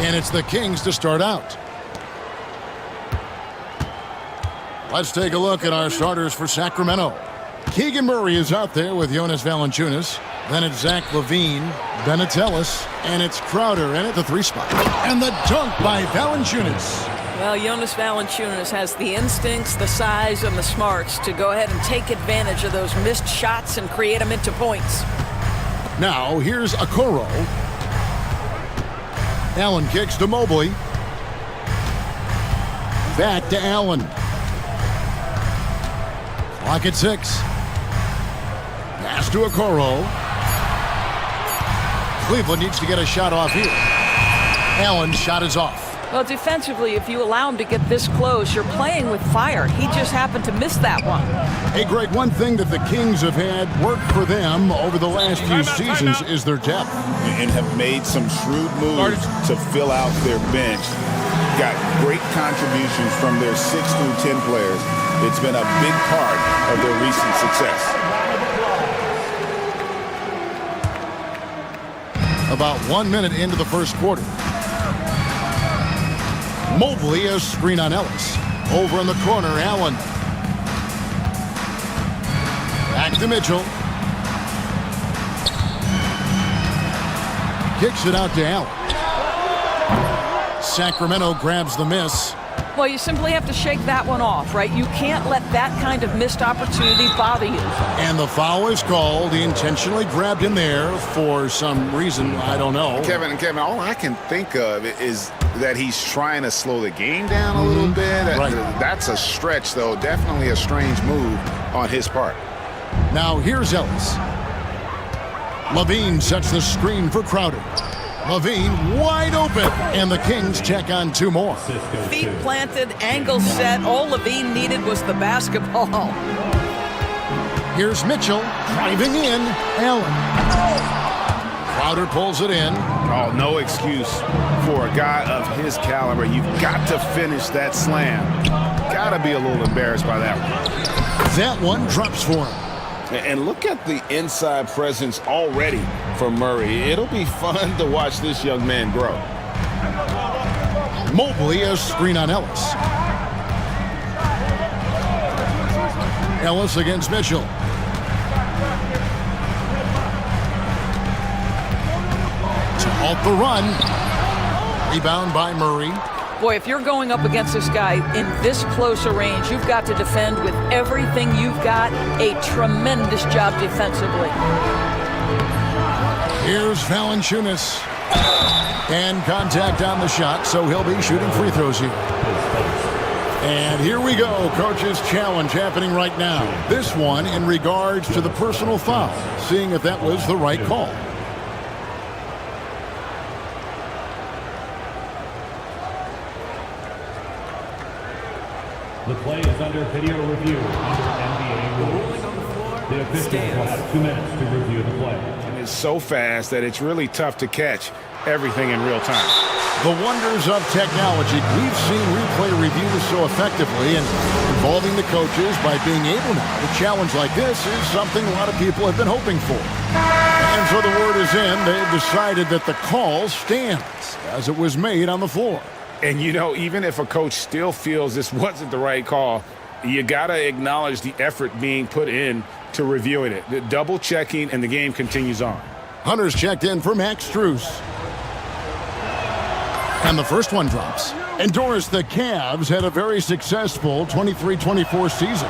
And it's the Kings to start out. Let's take a look at our starters for Sacramento. Keegan Murray is out there with Jonas Valanciunas. Then it's Zach LaVine, then it's Ellis, and it's Crowder in at the 3 spot. And the dunk by Valanciunas. Well, Jonas Valanciunas has the instincts, the size, and the smarts to go ahead and take advantage of those missed shots and create them into points. Now, here's Okoro. Allen kicks to Mobley. Back to Allen. Clock at 6. Pass to Okoro. Cleveland needs to get a shot off here. Allen's shot is off. Well, defensively, if you allow him to get this close, you're playing with fire. He just happened to miss that one. Hey, Greg, one thing that the Kings have had work for them over the last few seasons is their depth. And have made some shrewd moves to fill out their bench. Got great contributions from their 6 through 10 players. It's been a big part of their recent success. About 1 minute into the first quarter. Mobley, a screen on Ellis. Over in the corner, Allen. Back to Mitchell. Kicks it out to Allen. Sacramento grabs the miss. Well, you simply have to shake that one off, right? You can't let that kind of missed opportunity bother you. And the foul is called. He intentionally grabbed him there for some reason, I don't know. Kevin, all I can think of is that he's trying to slow the game down a little bit. Right. That's a stretch, though. Definitely a strange move on his part. Now here's Ellis. LaVine sets the screen for Crowder. LaVine wide open, and the Kings check on 2 more. Feet planted, angle set. All LaVine needed was the basketball. Here's Mitchell driving in. Allen. Crowder pulls it in. Oh, no excuse for a guy of his caliber. You've got to finish that slam. Got to be a little embarrassed by that one. That one drops for him. And look at the inside presence already for Murray. It'll be fun to watch this young man grow. Mobley, a screen on Ellis. Ellis against Mitchell. To halt the run. Rebound by Murray. Boy, if you're going up against this guy in this close a range, you've got to defend with everything you've got. A tremendous job defensively. Here's Valanciunas. And contact on the shot, so he'll be shooting free throws here. And here we go, coach's challenge happening right now. This one in regards to the personal foul, seeing if that was the right call. The play is under video review under NBA rules. The officials will have 2 minutes to review the play. And it's so fast that it's really tough to catch everything in real time. The wonders of technology. We've seen replay reviews so effectively, and involving the coaches by being able now to challenge like this is something a lot of people have been hoping for. And so the word is in. They've decided that the call stands as it was made on the floor. And, you know, even if a coach still feels this wasn't the right call, you got to acknowledge the effort being put in to reviewing it. The double checking, and the game continues on. Hunter's checked in for Max Strus. And the first one drops. And Doris, the Cavs had a very successful 23-24 season.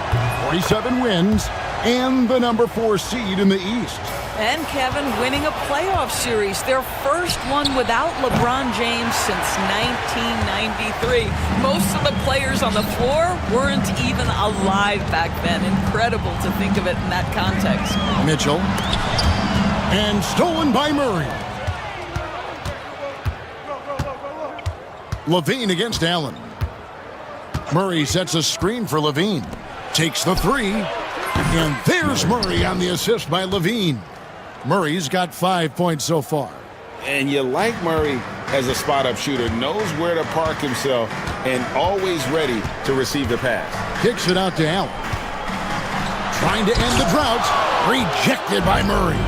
47 wins and the number 4 seed in the East. And Kevin winning a playoff series, their first one without LeBron James since 1993. Most of the players on the floor weren't even alive back then. Incredible to think of it in that context. Mitchell. And stolen by Murray. LaVine against Allen. Murray sets a screen for LaVine. Takes the 3. And there's Murray on the assist by LaVine. Murray's got 5 points so far. And you like Murray as a spot-up shooter, knows where to park himself, and always ready to receive the pass. Kicks it out to Allen. Trying to end the drought. Rejected by Murray.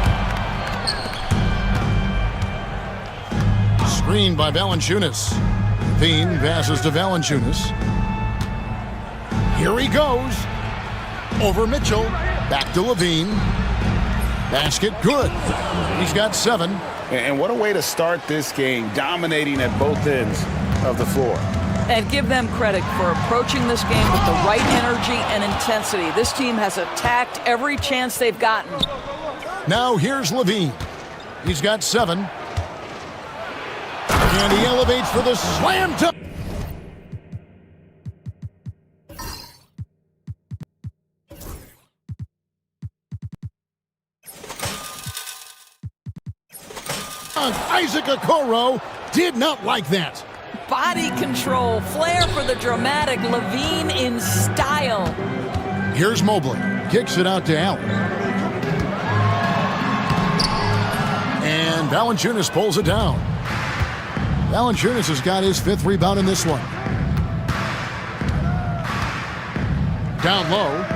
Screened by Valanciunas. Levine passes to Valanciunas. Here he goes. Over Mitchell. Back to Levine. Basket good. He's got 7. And what a way to start this game, dominating at both ends of the floor. And give them credit for approaching this game with the right energy and intensity. This team has attacked every chance they've gotten. Now here's Levine. He's got 7. And he elevates for the slam dunk. Isaac Okoro did not like that. Body control, flair for the dramatic, Levine in style. Here's Mobley. Kicks it out to Allen. And Valanciunas pulls it down. Valanciunas has got his 5th rebound in this one. Down low.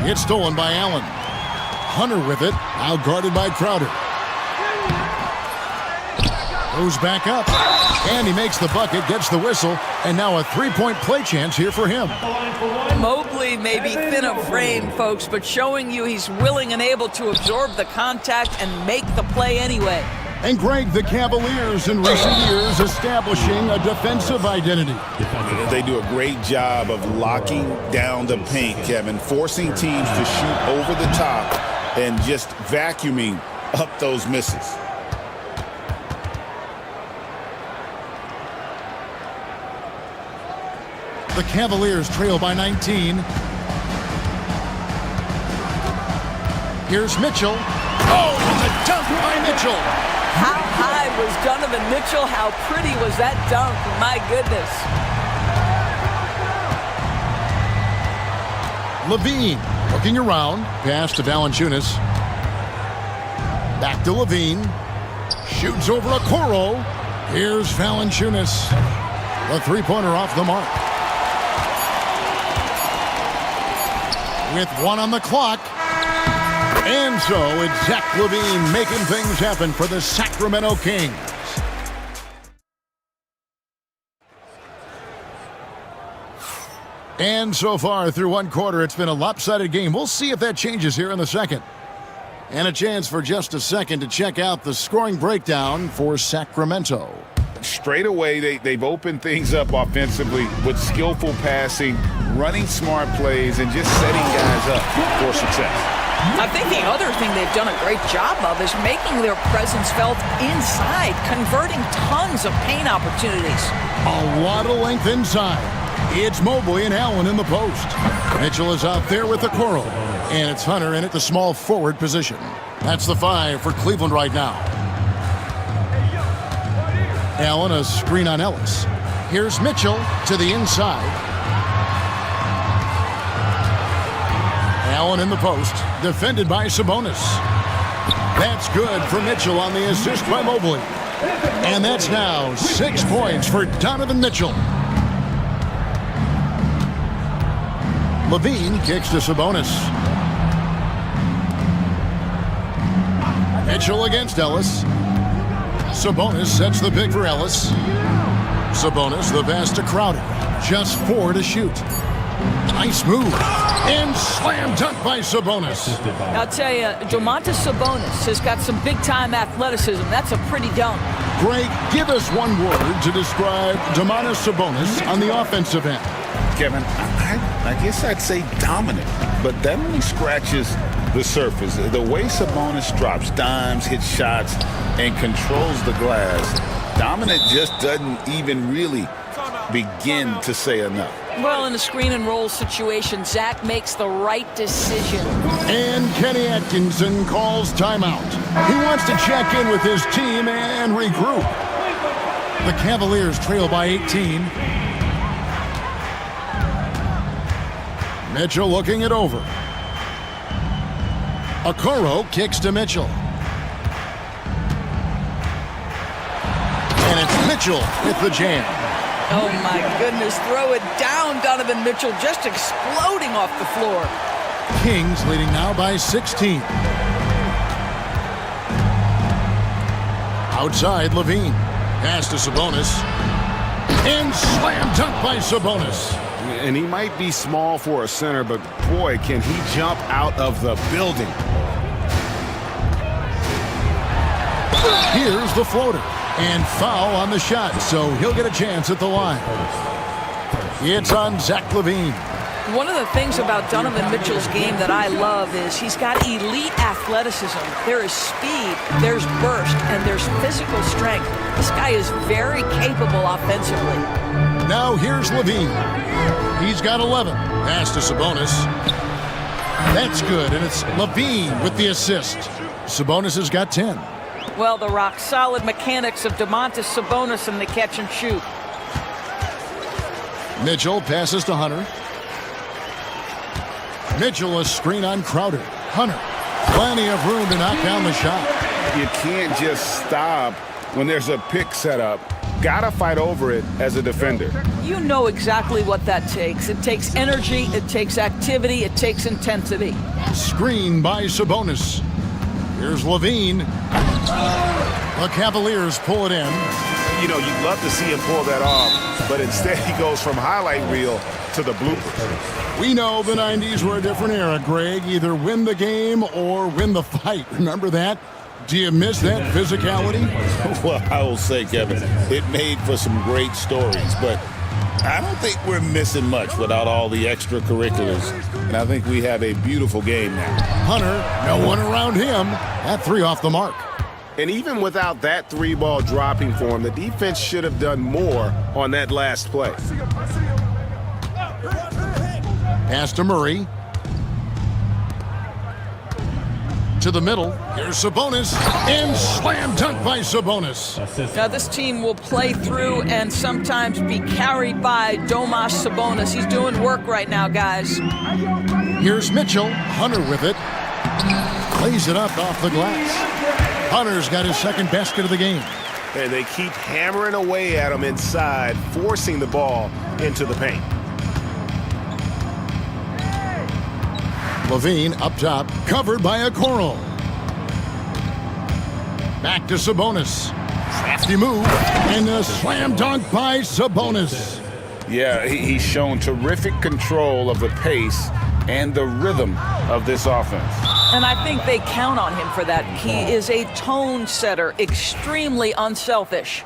It's stolen by Allen. Hunter with it. Now guarded by Crowder. Goes back up. And he makes the bucket, gets the whistle, and now a 3-point play chance here for him. Mobley may be thin of frame, folks, but showing you he's willing and able to absorb the contact and make the play anyway. And Greg, the Cavaliers in recent years establishing a defensive identity. They do a great job of locking down the paint, Kevin, forcing teams to shoot over the top and just vacuuming up those misses. The Cavaliers trail by 19. Here's Mitchell. Oh, and the dunk by Mitchell. How high was Donovan Mitchell? How pretty was that dunk? My goodness. Levine looking around. Pass to Valanciunas. Back to Levine. Shoots over Okoro. Here's Valanciunas. The 3-pointer off the mark. With 1 on the clock. And so it's Zach LaVine making things happen for the Sacramento Kings. And so far through 1 quarter, it's been a lopsided game. We'll see if that changes here in the second. And a chance for just a second to check out the scoring breakdown for Sacramento. Straight away, they've opened things up offensively with skillful passing, running smart plays, and just setting guys up for success. I think the other thing they've done a great job of is making their presence felt inside, converting tons of paint opportunities. A lot of length inside. It's Mobley and Allen in the post. Mitchell is out there with Okoro, and it's Hunter in at the small forward position. That's the 5 for Cleveland right now. Allen, a screen on Ellis. Here's Mitchell to the inside. Allen in the post, defended by Sabonis. That's good for Mitchell on the assist by Mobley. And that's now 6 points for Donovan Mitchell. Levine kicks to Sabonis. Mitchell against Ellis. Sabonis sets the pick for Ellis. Sabonis, the pass to Crowder. Just 4 to shoot. Nice move. And slam dunk by Sabonis. I'll tell you, Domantas Sabonis has got some big-time athleticism. That's a pretty dunk. Greg, give us one word to describe Domantas Sabonis on the offensive end. Kevin, I guess I'd say dominant, but that only scratches the surface. The way Sabonis drops dimes, hits shots, and controls the glass, dominant just doesn't even really begin to say enough. Well, in a screen and roll situation, Zach makes the right decision. And Kenny Atkinson calls timeout. He wants to check in with his team and regroup. The Cavaliers trail by 18. Mitchell looking it over. Okoro kicks to Mitchell. And it's Mitchell with the jam. Oh, my goodness. Throw it down, Donovan Mitchell, just exploding off the floor. Kings leading now by 16. Outside, Levine. Pass to Sabonis. And slam dunk by Sabonis. And he might be small for a center, but boy, can he jump out of the building. Here's the floater. And foul on the shot, so he'll get a chance at the line. It's on Zach LaVine. One of the things about Donovan Mitchell's game that I love is he's got elite athleticism. There is speed, there's burst, and there's physical strength. This guy is very capable offensively. Now here's LaVine. He's got 11. Pass to Sabonis. That's good, and it's LaVine with the assist. Sabonis has got 10. Well, the rock-solid mechanics of Domantas Sabonis in the catch and shoot. Mitchell passes to Hunter. Mitchell, a screen on Crowder. Hunter, plenty of room to knock down the shot. You can't just stop when there's a pick set up. Gotta fight over it as a defender. You know exactly what that takes. It takes energy, it takes activity, it takes intensity. Screen by Sabonis. Here's LaVine. The Cavaliers pull it in. You know, you'd love to see him pull that off, but instead he goes from highlight reel to the bloopers. We know the 90s were a different era, Greg. Either win the game or win the fight. Remember that? Do you miss that physicality? Well, I will say, Kevin, it made for some great stories, but I don't think we're missing much without all the extracurriculars. And I think we have a beautiful game now. Hunter, no one around him. That three off the mark. And even without that three ball dropping for him, the defense should have done more on that last play. Pass to Murray. To the middle. Here's Sabonis. And slam dunk by Sabonis. Now this team will play through and sometimes be carried by Domas Sabonis. He's doing work right now, guys. Here's Mitchell. Hunter with it. Plays it up off the glass. Hunter's got his second basket of the game. And they keep hammering away at him inside, forcing the ball into the paint. LaVine up top, covered by Okoro. Back to Sabonis. Crafty move, and a slam dunk by Sabonis. Yeah, he's shown terrific control of the pace and the rhythm of this offense. And I think they count on him for that. He is a tone setter, extremely unselfish.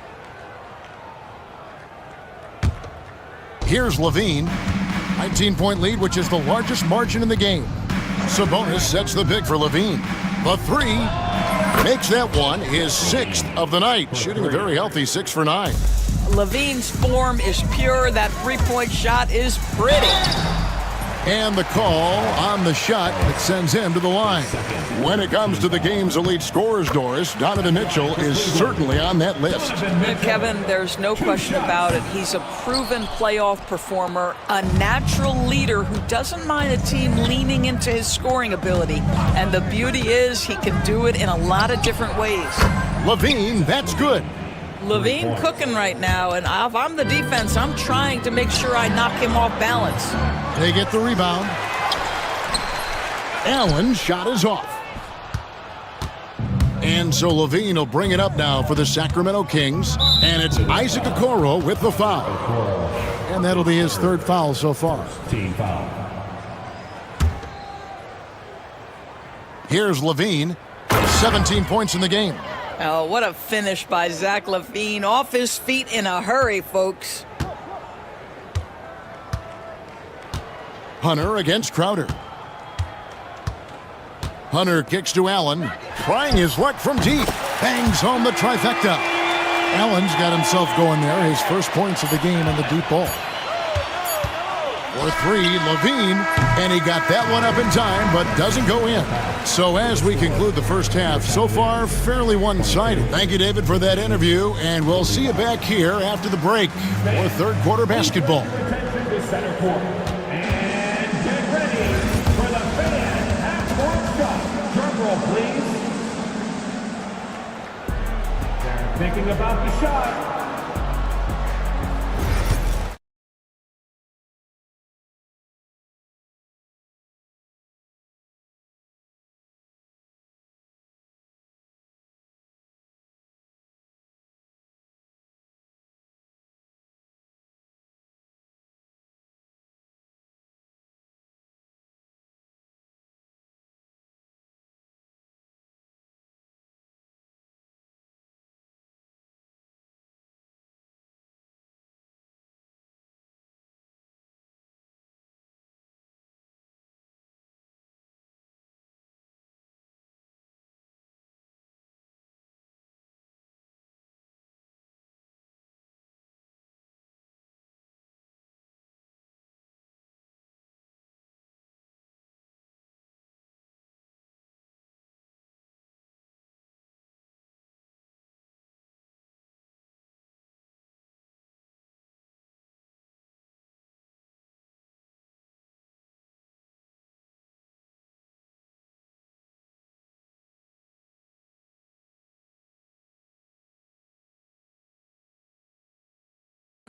Here's LaVine. 19-point lead, which is the largest margin in the game. Sabonis sets the big for LaVine. The three makes that one his sixth of the night, shooting a very healthy 6 for 9. LaVine's form is pure. That three-point shot is pretty. And the call on the shot that sends him to the line. When it comes to the game's elite scorers, Doris, Donovan Mitchell is certainly on that list. Kevin, there's no question about it. He's a proven playoff performer, a natural leader who doesn't mind a team leaning into his scoring ability. And the beauty is he can do it in a lot of different ways. LaVine, that's good. LaVine cooking right now, and if I'm the defense, I'm trying to make sure I knock him off balance. They get the rebound. Allen's shot is off. And so LaVine will bring it up now for the Sacramento Kings. And it's Isaac Okoro with the foul. And that'll be his third foul so far. Team foul. Here's LaVine. 17 points in the game. Oh, what a finish by Zach LaVine. Off his feet in a hurry, folks. Hunter against Crowder. Hunter kicks to Allen, trying his luck from deep. Bangs home the trifecta. Allen's got himself going there, his first points of the game on the deep ball. For three, LaVine, and he got that one up in time, but doesn't go in. So as we conclude the first half, so far, fairly one-sided. Thank you, David, for that interview, and we'll see you back here after the break for third quarter basketball. Center court. And get ready for the fan half-court shot. Drum roll, please. They're thinking about the shot.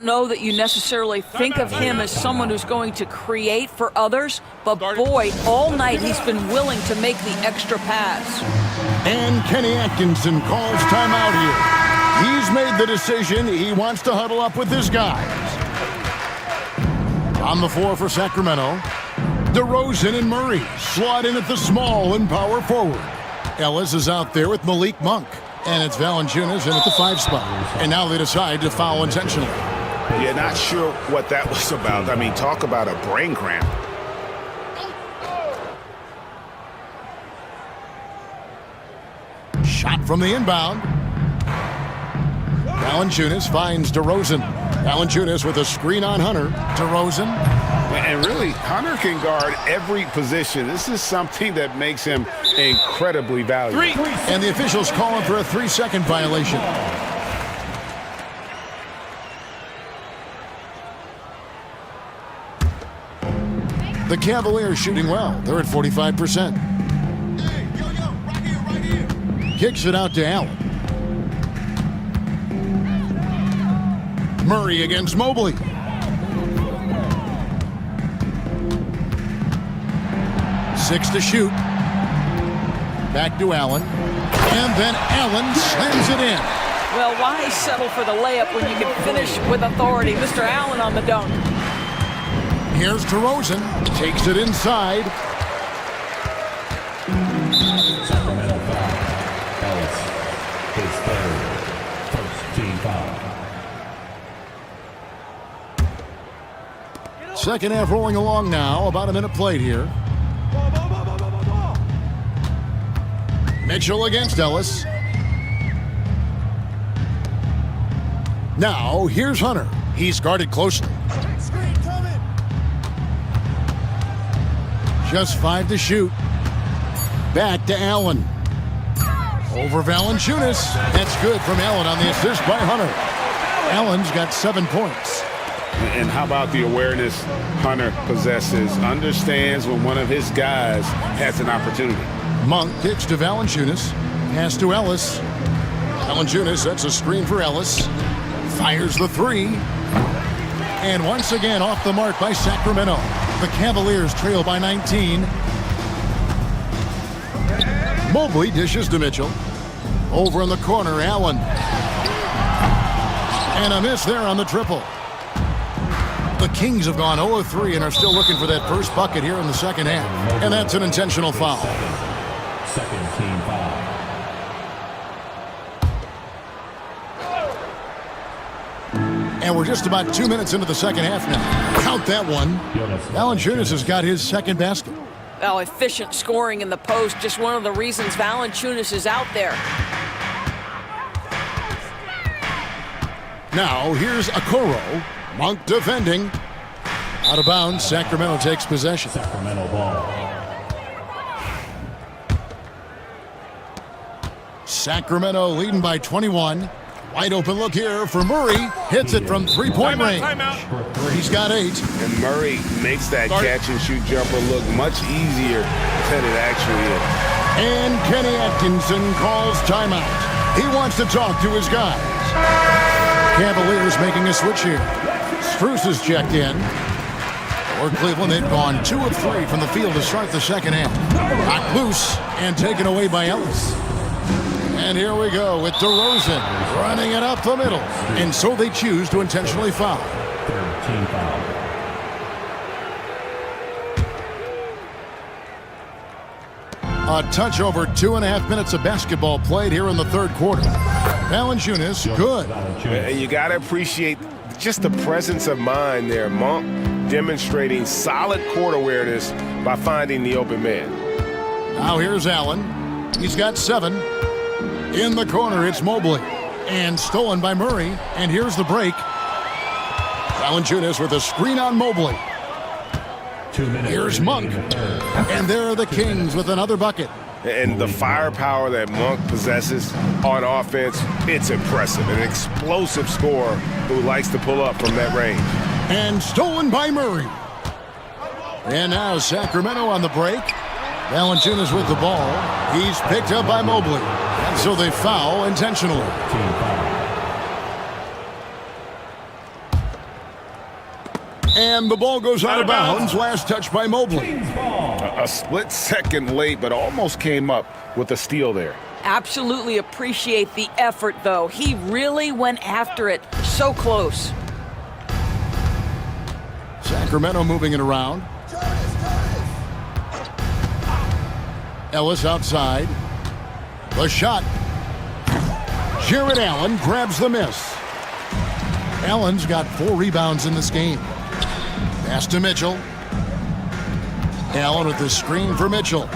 Know that you necessarily think of him as someone who's going to create for others, but boy, all night he's been willing to make the extra pass. And Kenny Atkinson calls timeout here. He's made the decision. He wants to huddle up with his guys. On the floor for Sacramento, DeRozan and Murray slot in at the small and power forward. Ellis is out there with Malik Monk. And it's Valanciunas in at the 5 spot. And now they decide to foul intentionally. Yeah, not sure what that was about. I mean, talk about a brain cramp. Shot from the inbound. Valanciunas finds DeRozan. Valanciunas with a screen on Hunter. DeRozan. And really, Hunter can guard every position. This is something that makes him incredibly valuable. And the officials call him for a 3-second violation. The Cavaliers shooting well. They're at 45%. Kicks it out to Allen. Murray against Mobley. Six to shoot. Back to Allen. And then Allen slams it in. Well, why settle for the layup when you can finish with authority? Mr. Allen on the dunk. Here's DeRozan. Takes it inside. Sacramento foul. Ellis, his third. First team foul. Second half rolling along now. About a minute played here. Mitchell against Ellis. Now, here's Hunter. He's guarded closely. Just 5 to shoot. Back to Allen. Over Valanciunas. That's good from Allen on the assist by Hunter. Allen's got 7 points. And how about the awareness Hunter possesses? Understands when one of his guys has an opportunity. Monk kicks to Valanciunas. Pass to Ellis. Valanciunas sets a screen for Ellis. Fires the 3. And once again off the mark by Sacramento. The Cavaliers trail by 19. Mobley dishes to Mitchell. Over in the corner, Allen. And a miss there on the triple. The Kings have gone 0-3 and are still looking for that first bucket here in the second half. And that's an intentional foul. Second team foul. And we're just about 2 minutes into the second half now. Count that one. Valanciunas has got his second basket. Oh, efficient scoring in the post. Just one of the reasons Valanciunas is out there. Now, here's Okoro. Monk defending. Out of bounds, Sacramento takes possession. Sacramento ball. Sacramento leading by 21. Wide open look here for Murray. Hits it from 3-point range. He's got 8. And Murray makes that catch-and-shoot jumper look much easier than it actually is. And Kenny Atkinson calls timeout. He wants to talk to his guys. Cavaliers making a switch here. Strus is checked in. For Cleveland, they've gone 2 of 3 from the field to start the second half. Knocked loose and taken away by Ellis. And here we go with DeRozan running it up the middle. And so they choose to intentionally foul. Third team foul. A touch over 2.5 minutes of basketball played here in the third quarter. Valanciunas, good. And you got to appreciate just the presence of mind there. Monk demonstrating solid court awareness by finding the open man. Now here's Allen. He's got 7. In the corner, it's Mobley. And stolen by Murray. And here's the break. Valanciunas with a screen on Mobley. 2 minutes. Here's Monk. And there are the Kings with another bucket. And the firepower that Monk possesses on offense, it's impressive. An explosive scorer who likes to pull up from that range. And stolen by Murray. And now Sacramento on the break. Valanciunas with the ball. He's picked up by Mobley. And so they foul intentionally. And the ball goes out of bounds. Last touch by Mobley. A split second late, but almost came up with a steal there. Absolutely appreciate the effort, though. He really went after it. So close. Sacramento moving it around. Ellis outside. The shot. Jared Allen grabs the miss. Allen's got 4 rebounds in this game. Pass to Mitchell. Allen with the screen for Mitchell.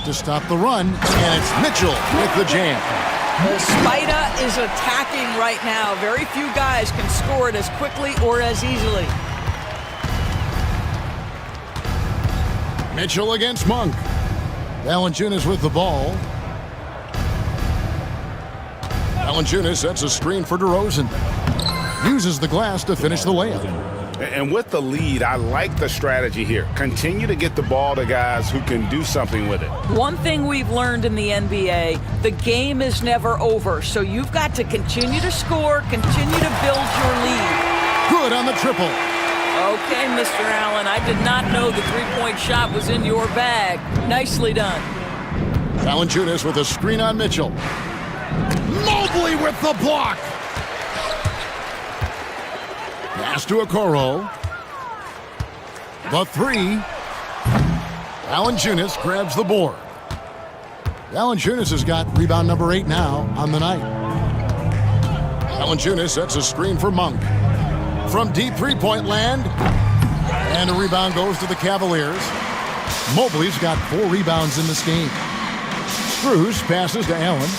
To stop the run, and it's Mitchell with the jam. The Spider is attacking right now. Very few guys can score it as quickly or as easily. Mitchell against Monk. Valanciunas with the ball. Valanciunas sets a screen for DeRozan. Uses the glass to finish the layup. And with the lead, I like the strategy here. Continue to get the ball to guys who can do something with it. One thing we've learned in the NBA, the game is never over. So you've got to continue to score, continue to build your lead. Good on the triple. Okay, Mr. Allen, I did not know the three-point shot was in your bag. Nicely done. Valanciunas with a screen on Mitchell. Mobley with the block. Pass to Okoro. The 3. Valanciunas grabs the board. Valanciunas has got rebound number 8 now on the night. Valanciunas sets a screen for Monk. From deep three-point land. And a rebound goes to the Cavaliers. Mobley's got 4 rebounds in this game. Strus passes to Allen.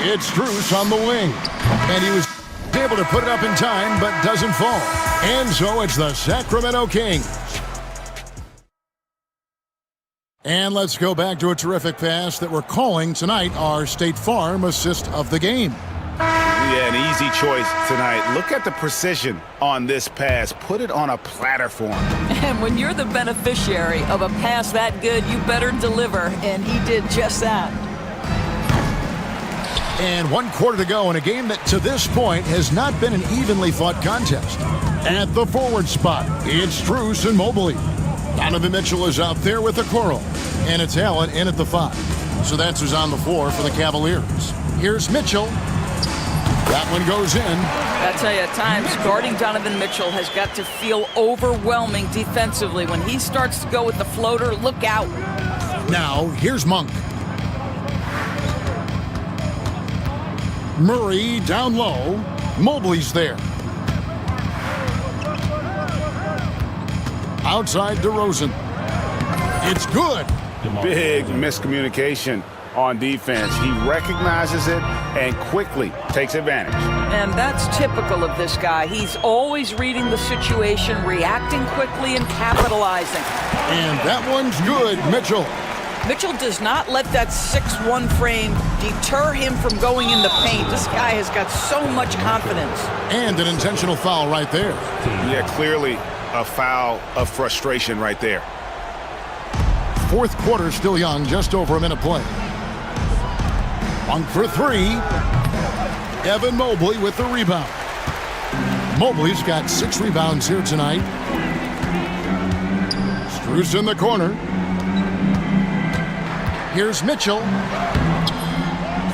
It's Strus on the wing. And he was able to put it up in time, but doesn't fall. And so it's the Sacramento Kings. And let's go back to a terrific pass that we're calling tonight our State Farm assist of the game. Yeah, an easy choice tonight. Look at the precision on this pass. Put it on a platter for him. And when you're the beneficiary of a pass that good, you better deliver, and he did just that. And 1 quarter to go in a game that to this point has not been an evenly fought contest. At the forward spot, it's Strus and Mobley. Donovan Mitchell is out there with Okoro. And it's Allen in at the 5. So that's who's on the floor for the Cavaliers. Here's Mitchell. That one goes in. I tell you, at times, guarding Donovan Mitchell has got to feel overwhelming defensively. When he starts to go with the floater, look out. Now, here's Monk. Murray down low. Mobley's there. Outside DeRozan. It's good. Big miscommunication on defense. He recognizes it and quickly takes advantage. And that's typical of this guy. He's always reading the situation, reacting quickly, and capitalizing. And that one's good, Mitchell. Mitchell does not let that 6'1" frame deter him from going in the paint. This guy has got so much confidence. And an intentional foul right there. Yeah, clearly a foul of frustration right there. 4th quarter still young, just over a minute play. Monk for 3. Evan Mobley with the rebound. Mobley's got 6 rebounds here tonight. Strus in the corner. Here's Mitchell.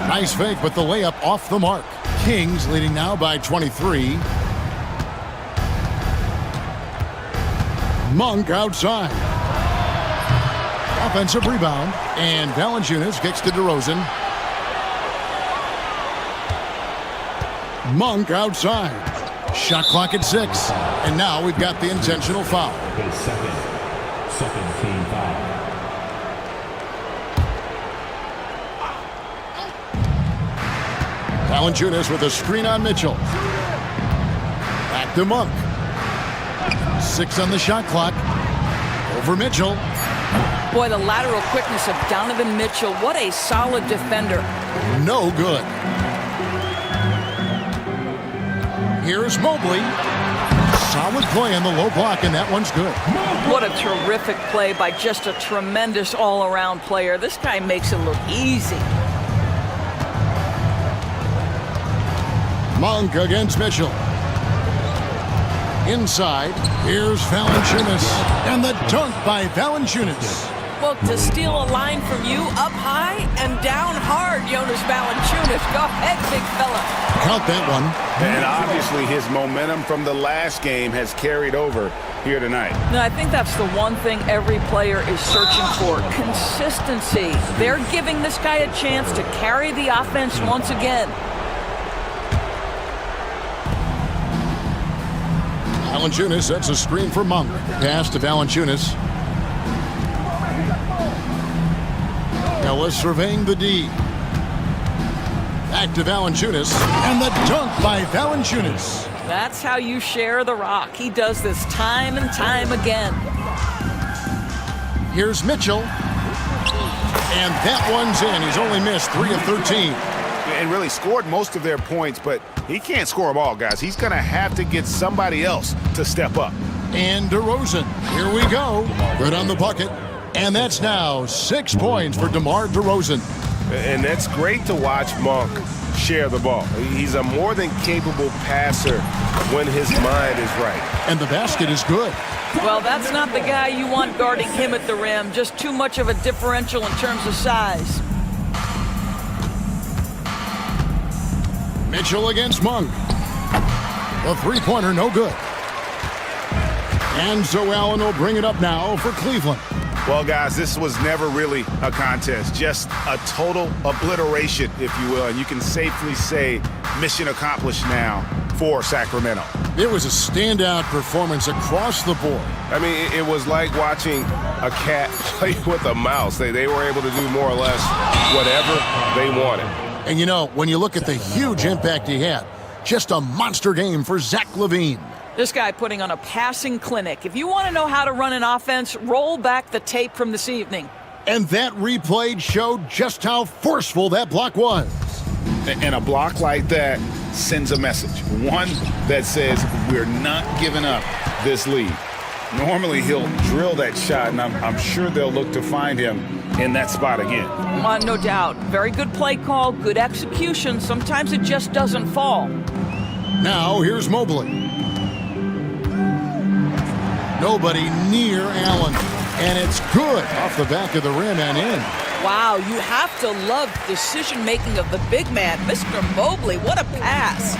Nice fake, but the layup off the mark. Kings leading now by 23. Monk outside. Offensive rebound. And Valanciunas kicks to DeRozan. Monk outside. Shot clock at 6. And now we've got the intentional foul. His second team foul. Valanciunas with a screen on Mitchell. Back to Monk. 6 on the shot clock. Over Mitchell. Boy, the lateral quickness of Donovan Mitchell. What a solid defender. No good. Here's Mobley. Solid play on the low block, and that one's good. What a terrific play by just a tremendous all-around player. This guy makes it look easy. Monk against Mitchell. Inside, here's Valanciunas. And the dunk by Valanciunas. Well, to steal a line from you, up high and down hard, Jonas Valanciunas. Go ahead, big fella. Count that one. And obviously his momentum from the last game has carried over here tonight. No, I think that's the one thing every player is searching for. Consistency. They're giving this guy a chance to carry the offense once again. Valanciunas, that's a screen for Monk. Pass to Valanciunas. Ellis surveying the D. Back to Valanciunas. And the dunk by Valanciunas. That's how you share the rock. He does this time and time again. Here's Mitchell. And that one's in. He's only missed 3 of 13. And really scored most of their points, but he can't score them all, guys. He's going to have to get somebody else to step up. And DeRozan. Here we go. Good on the bucket. And that's now 6 points for DeMar DeRozan. And that's great to watch Monk share the ball. He's a more than capable passer when his mind is right. And the basket is good. Well, that's not the guy you want guarding him at the rim. Just too much of a differential in terms of size. Mitchell against Monk. The three-pointer, no good. And so Allen will bring it up now for Cleveland. Well, guys, this was never really a contest, just a total obliteration, if you will. And you can safely say mission accomplished now for Sacramento. It was a standout performance across the board. I mean, it was like watching a cat play with a mouse. They were able to do more or less whatever they wanted. And you know, when you look at the huge impact he had, just a monster game for Zach LaVine. This guy putting on a passing clinic. If you want to know how to run an offense, roll back the tape from this evening. And that replay showed just how forceful that block was. And a block like that sends a message. One that says, we're not giving up this lead. Normally, he'll drill that shot, and I'm sure they'll look to find him in that spot again. No doubt. Very good play call, good execution. Sometimes it just doesn't fall. Now, here's Mobley. Nobody near Allen. And it's good off the back of the rim and in. Wow, you have to love decision-making of the big man. Mr. Mobley, what a pass.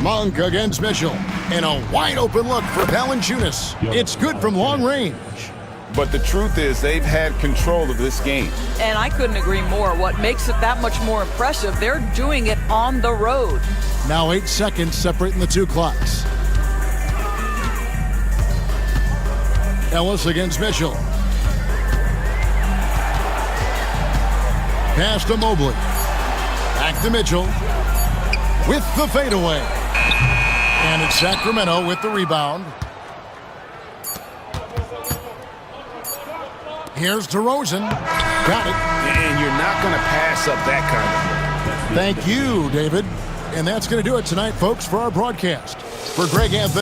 Monk against Mitchell. And a wide-open look for Valanciunas. It's good from long range. But the truth is, they've had control of this game. And I couldn't agree more. What makes it that much more impressive, they're doing it on the road. Now 8 seconds separating the two clocks. Ellis against Mitchell. Pass to Mobley. Back to Mitchell. With the fadeaway. And it's Sacramento with the rebound. Here's DeRozan. Got it. And you're not going to pass up that kind of thing. Thank you, David. And that's going to do it tonight, folks, for our broadcast. For Greg Anthony.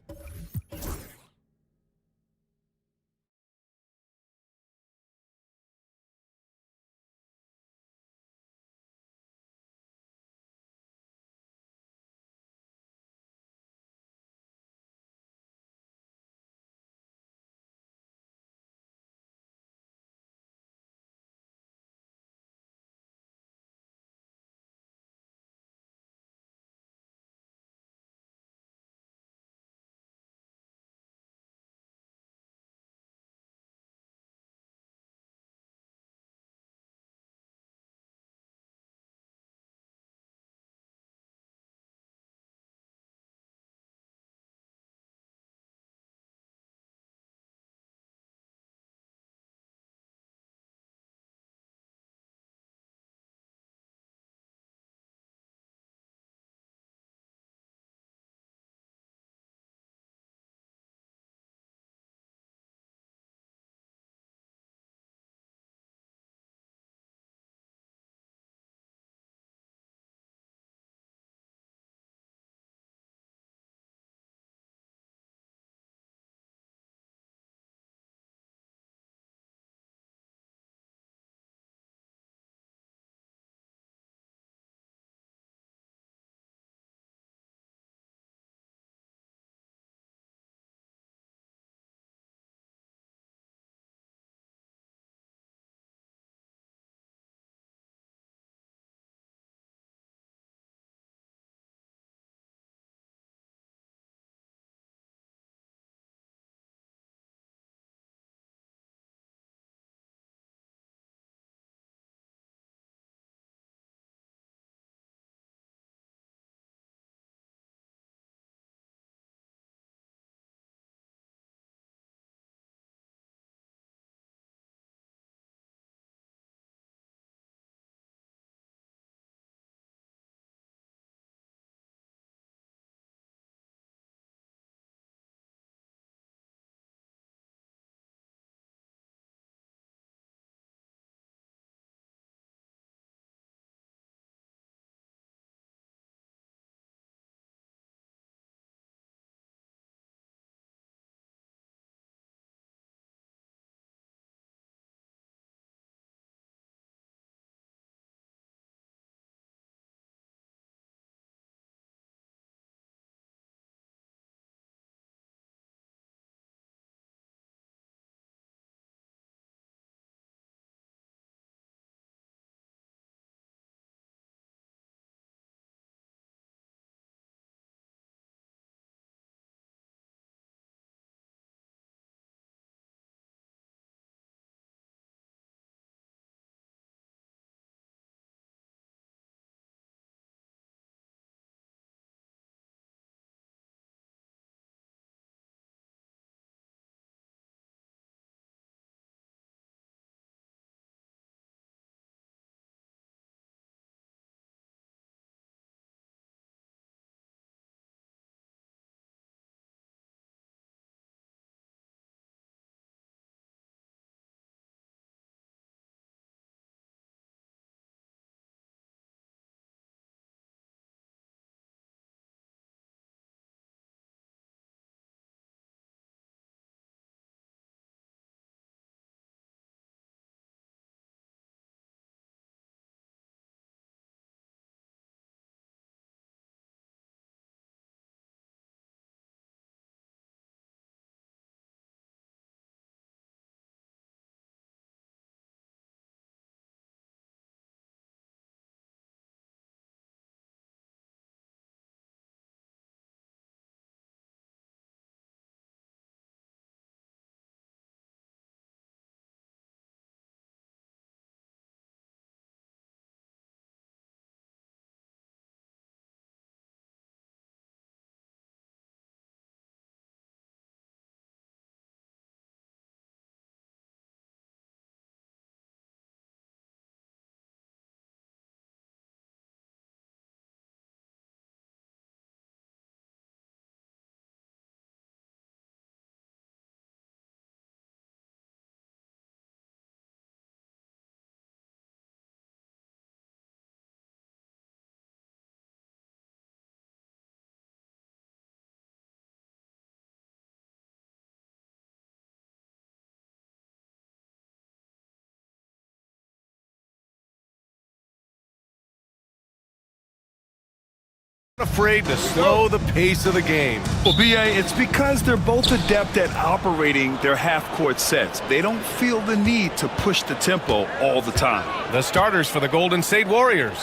afraid to slow the pace of the game. Well, BA, it's because they're both adept at operating their half-court sets. They don't feel the need to push the tempo all the time. The starters for the Golden State Warriors.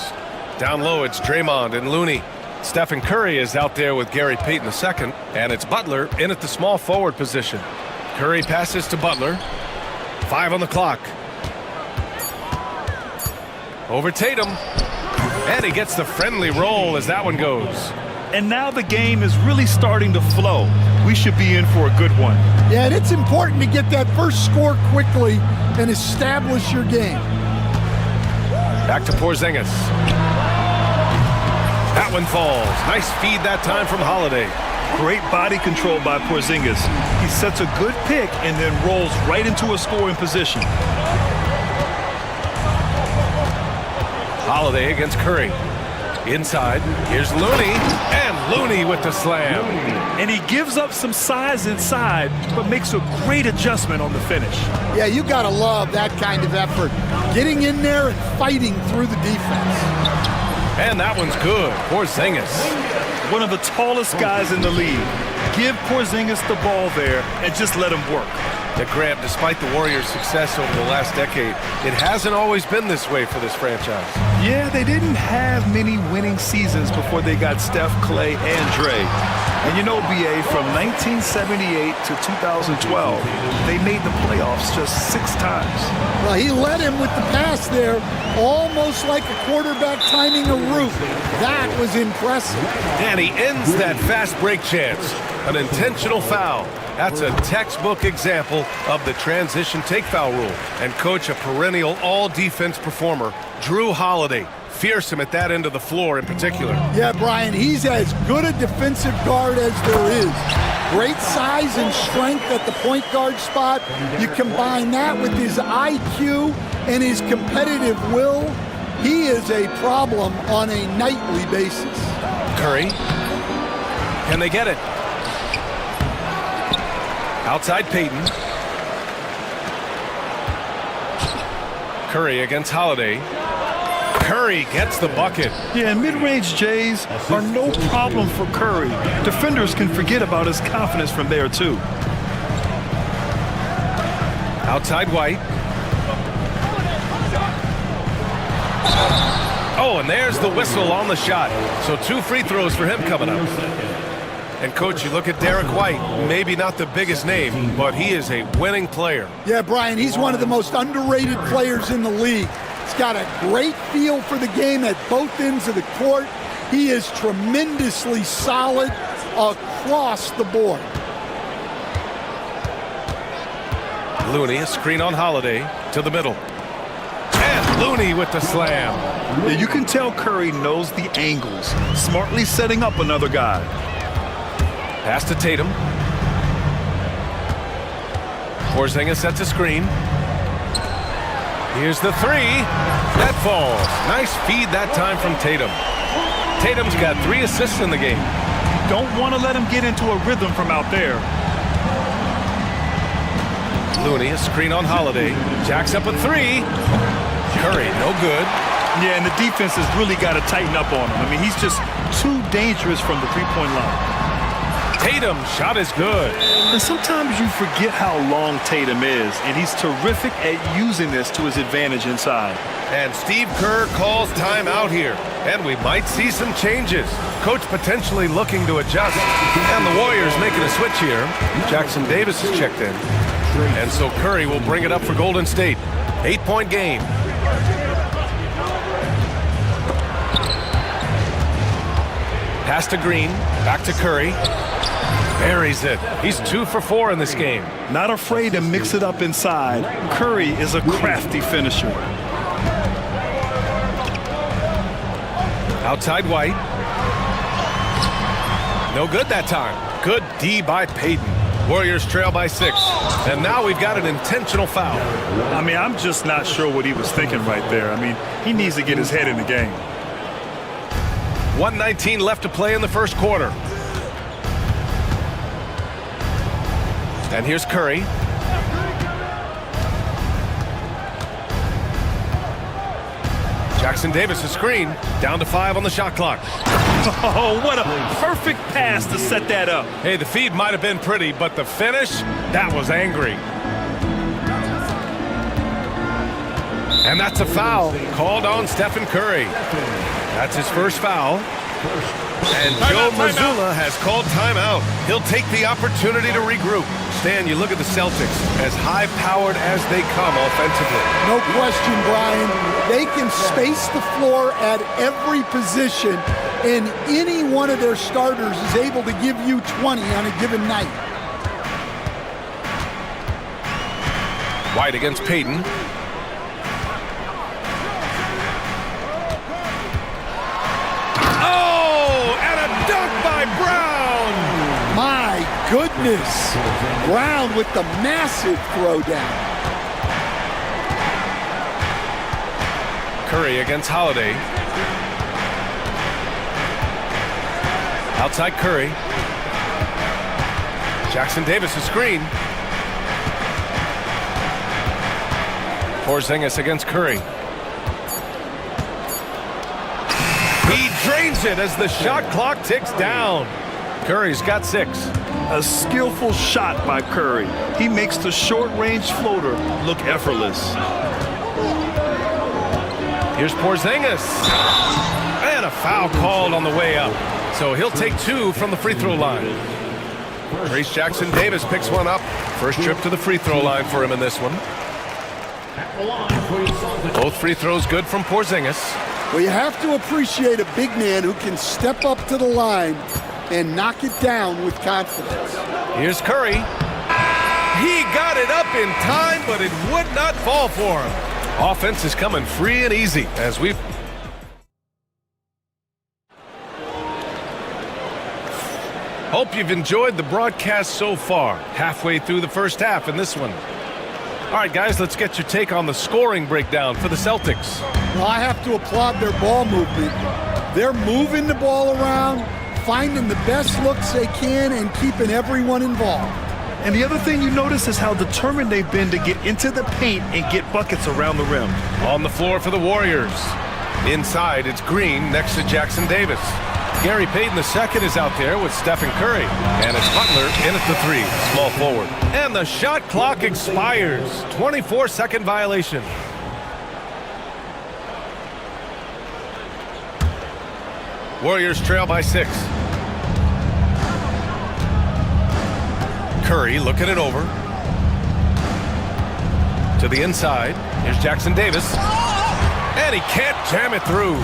Down low, it's Draymond and Looney. Stephen Curry is out there with Gary Payton II, and it's Butler in at the small forward position. Curry passes to Butler. 5 on the clock. Over Tatum. And he gets the friendly roll as that one goes. And now the game is really starting to flow. We should be in for a good one. Yeah, and it's important to get that first score quickly and establish your game. Back to Porzingis. That one falls. Nice feed that time from Holiday. Great body control by Porzingis. He sets a good pick and then rolls right into a scoring position. Holiday against Curry. Inside, here's Looney, and Looney with the slam. And he gives up some size inside, but makes a great adjustment on the finish. Yeah, you gotta love that kind of effort. Getting in there and fighting through the defense. And that one's good. Porzingis. One of the tallest guys in the league. Give Porzingis the ball there and just let him work. That Grant, despite the Warriors' success over the last decade, it hasn't always been this way for this franchise. Yeah, they didn't have many winning seasons before they got Steph, Clay, and Dre. And you know, BA, from 1978 to 2012, they made the playoffs just 6 times. Well, he led him with the pass there, almost like a quarterback timing a route. That was impressive. And he ends that fast break chance. An intentional foul. That's a textbook example of the transition take foul rule. And coach, a perennial all-defense performer, Drew Holiday. Fearsome at that end of the floor in particular. Yeah, Brian, he's as good a defensive guard as there is. Great size and strength at the point guard spot. You combine that with his IQ and his competitive will, he is a problem on a nightly basis. Curry. Can they get it? Outside Payton. Curry against Holiday. Curry gets the bucket. Yeah, and mid-range Jays are no problem for Curry. Defenders can forget about his confidence from there, too. Outside White. Oh, and there's the whistle on the shot. So 2 free throws for him coming up. And, Coach, you look at Derek White, maybe not the biggest name, but he is a winning player. Yeah, Brian, he's one of the most underrated players in the league. He's got a great feel for the game at both ends of the court. He is tremendously solid across the board. Looney, a screen on Holiday, to the middle. And Looney with the slam. Yeah, you can tell Curry knows the angles, smartly setting up another guy. Pass to Tatum. Porzingis sets a screen. Here's the 3. That falls. Nice feed that time from Tatum. Tatum's got 3 assists in the game. Don't want to let him get into a rhythm from out there. Looney, a screen on Holiday. Jacks up a 3. Curry, no good. Yeah, and the defense has really got to tighten up on him. I mean, he's just too dangerous from the three-point line. Tatum, shot is good. And sometimes you forget how long Tatum is, and he's terrific at using this to his advantage inside. And Steve Kerr calls timeout here. And we might see some changes. Coach potentially looking to adjust. And the Warriors making a switch here. Jackson Davis is checked in. And so Curry will bring it up for Golden State. 8-point game. Pass to Green. Back to Curry. Buries it. He's 2 for 4 in this game. Not afraid to mix it up inside. Curry is a crafty finisher. Outside White. No good that time. Good D by Payton. Warriors trail by 6. And now we've got an intentional foul. I mean, I'm just not sure what he was thinking right there. I mean, he needs to get his head in the game. 1:19 left to play in the first quarter. And here's Curry. Jackson Davis, a screen. Down to 5 on the shot clock. Oh, what a perfect pass to set that up. Hey, the feed might have been pretty, but the finish, that was angry. And that's a foul called on Stephen Curry. That's his first foul. And Joe Mazzulla has called timeout. He'll take the opportunity to regroup. Stan, you look at the Celtics, as high-powered as they come offensively. No question, Brian. They can space the floor at every position, and any one of their starters is able to give you 20 on a given night. White against Payton. Goodness. Brown with the massive throwdown. Curry against Holiday. Outside Curry. Jackson Davis a screen. Porzingis against Curry. He drains it as the shot clock ticks down. Curry's got 6. A skillful shot by Curry. He makes the short-range floater look effortless. Here's Porzingis. And a foul called on the way up. So he'll take 2 from the free throw line. Trace Jackson Davis picks one up. First trip to the free throw line for him in this one. Both free throws good from Porzingis. Well, you have to appreciate a big man who can step up to the line and knock it down with confidence. Here's Curry. He got it up in time, but it would not fall for him. Offense is coming free and easy as we... Hope you've enjoyed the broadcast so far. Halfway through the first half in this one. All right, guys, let's get your take on the scoring breakdown for the Celtics. Well, I have to applaud their ball movement. They're moving the ball around, finding the best looks they can, and keeping everyone involved. And the other thing you notice is how determined they've been to get into the paint and get buckets around the rim. On the floor for the Warriors. Inside, it's Green next to Jackson Davis. Gary Payton II is out there with Stephen Curry. And it's Butler in at the 3, small forward. And the shot clock expires. 24-second violation. Warriors trail by 6. Curry looking it over. To the inside. Here's Jackson Davis. And he can't jam it through.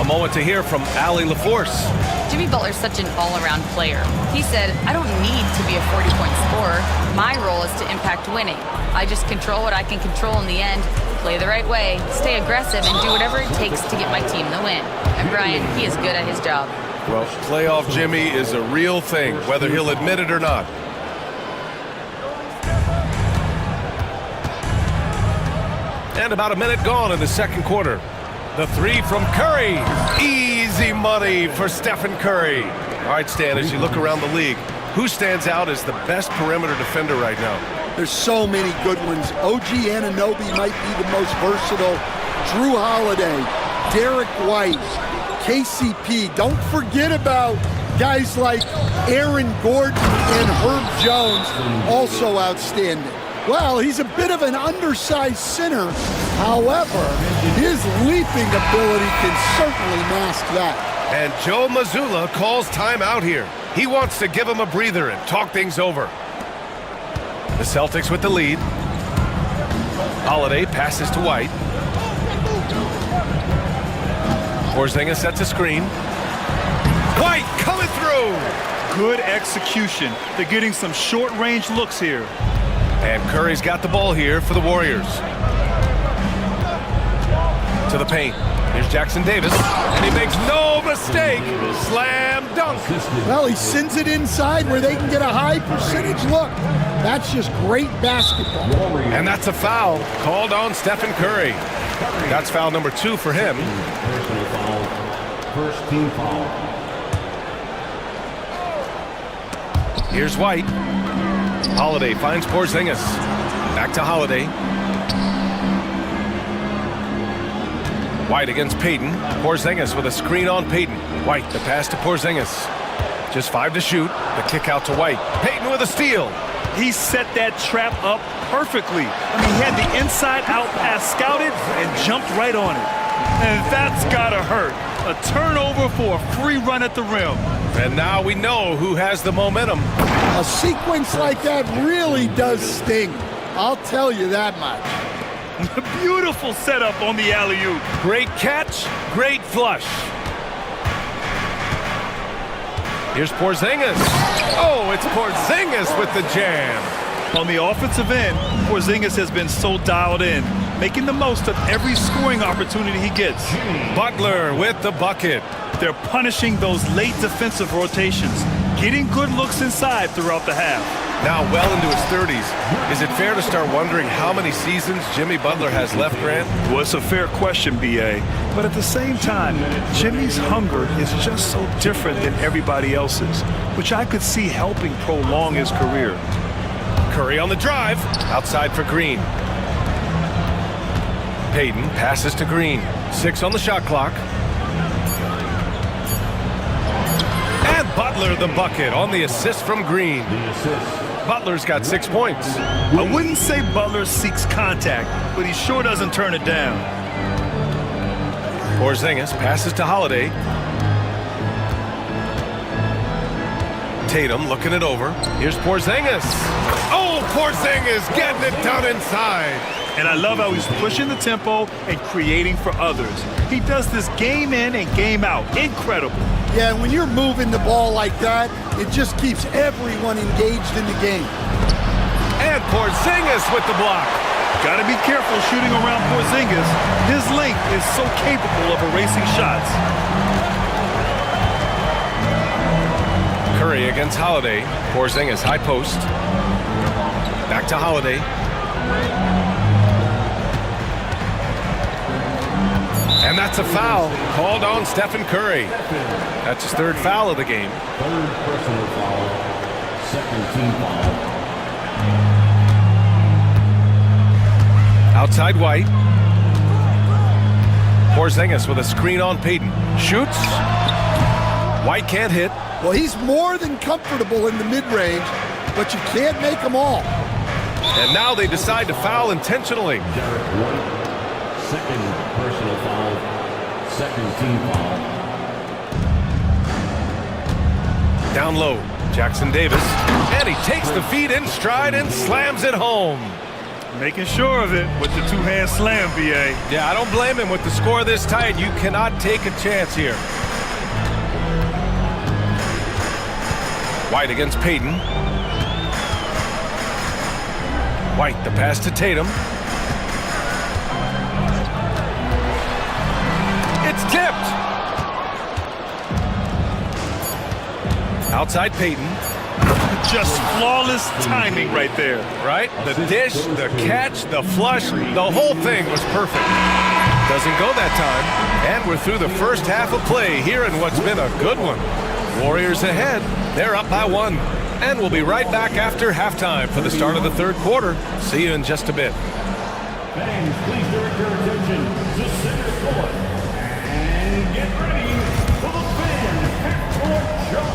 A moment to hear from Allie LaForce. Jimmy Butler's such an all-around player. He said, I don't need to be a 40-point scorer. My role is to impact winning. I just control what I can control in the end, play the right way, stay aggressive, and do whatever it takes to get my team the win. And Brian, he is good at his job. Well, playoff Jimmy is a real thing, whether he'll admit it or not. And about a minute gone in the second quarter. The 3 from Curry. Easy money for Stephen Curry. All right, Stan, as you look around the league, who stands out as the best perimeter defender right now? There's so many good ones. OG Anunoby might be the most versatile. Drew Holiday, Derek White, KCP. Don't forget about guys like Aaron Gordon and Herb Jones, also outstanding. Well, he's a bit of an undersized center. However, his leaping ability can certainly mask that. And Joe Mazzulla calls timeout here. He wants to give him a breather and talk things over. The Celtics with the lead. Holiday passes to White. Porzingis sets a screen. White coming through! Good execution. They're getting some short-range looks here. And Curry's got the ball here for the Warriors. To the paint. Here's Jackson Davis. And he makes no mistake. Slam dunk. Well, he sends it inside where they can get a high percentage look. That's just great basketball. And that's a foul called on Stephen Curry. That's foul number 2 for him. First team foul. Here's White. Holiday finds Porzingis. Back to Holiday. White against Payton. Porzingis with a screen on Payton. White, the pass to Porzingis. Just 5 to shoot. The kick out to White. Payton with a steal. He set that trap up perfectly. I mean, he had the inside-out pass scouted and jumped right on it. And that's gotta hurt. A turnover for a free run at the rim. And now we know who has the momentum. A sequence like that really does sting. I'll tell you that much. Beautiful setup on the alley-oop. Great catch, great flush. Here's Porzingis. Oh, it's Porzingis with the jam. On the offensive end, Porzingis has been so dialed in, making the most of every scoring opportunity he gets. Butler with the bucket. They're punishing those late defensive rotations, getting good looks inside throughout the half. Now well into his 30s. Is it fair to start wondering how many seasons Jimmy Butler has left, Grant? Well, it's a fair question, B.A. But at the same time, Jimmy's hunger is just so different than everybody else's, which I could see helping prolong his career. Curry on the drive. Outside for Green. Payton passes to Green. 6 on the shot clock. And Butler the bucket on the assist from Green. Butler's got 6 points. I wouldn't say Butler seeks contact, but he sure doesn't turn it down. Porzingis passes to Holiday. Tatum looking it over. Here's Porzingis. Oh, Porzingis getting it done inside. And I love how he's pushing the tempo and creating for others. He does this game in and game out. Incredible. Yeah, and when you're moving the ball like that, it just keeps everyone engaged in the game. And Porzingis with the block. Got to be careful shooting around Porzingis. His length is so capable of erasing shots. Curry against Holiday. Porzingis high post. Back to Holiday. And that's a foul called on Stephen Curry. That's his 3rd foul of the game. 3rd personal foul, 2nd team foul. Outside White. Porzingis with a screen on Payton. Shoots. White can't hit. Well, he's more than comfortable in the mid-range, but you can't make them all. And now they decide to foul intentionally. Derek White, 2nd personal foul, 2nd team foul. Down low, Jackson Davis. And he takes the feed in stride and slams it home. Making sure of it with the 2-hand slam, B.A. Yeah, I don't blame him. With the score this tight, you cannot take a chance here. White against Payton. White, the pass to Tatum. It's tipped. Outside Payton. Just flawless timing right there. Right? The dish, the catch, the flush, the whole thing was perfect. Doesn't go that time. And we're through the first half of play here in what's been a good one. Warriors ahead. They're up by 1. And we'll be right back after halftime for the start of the 3rd quarter. See you in just a bit. Fans, please direct your attention to center court. And get ready for the fan half-court jump.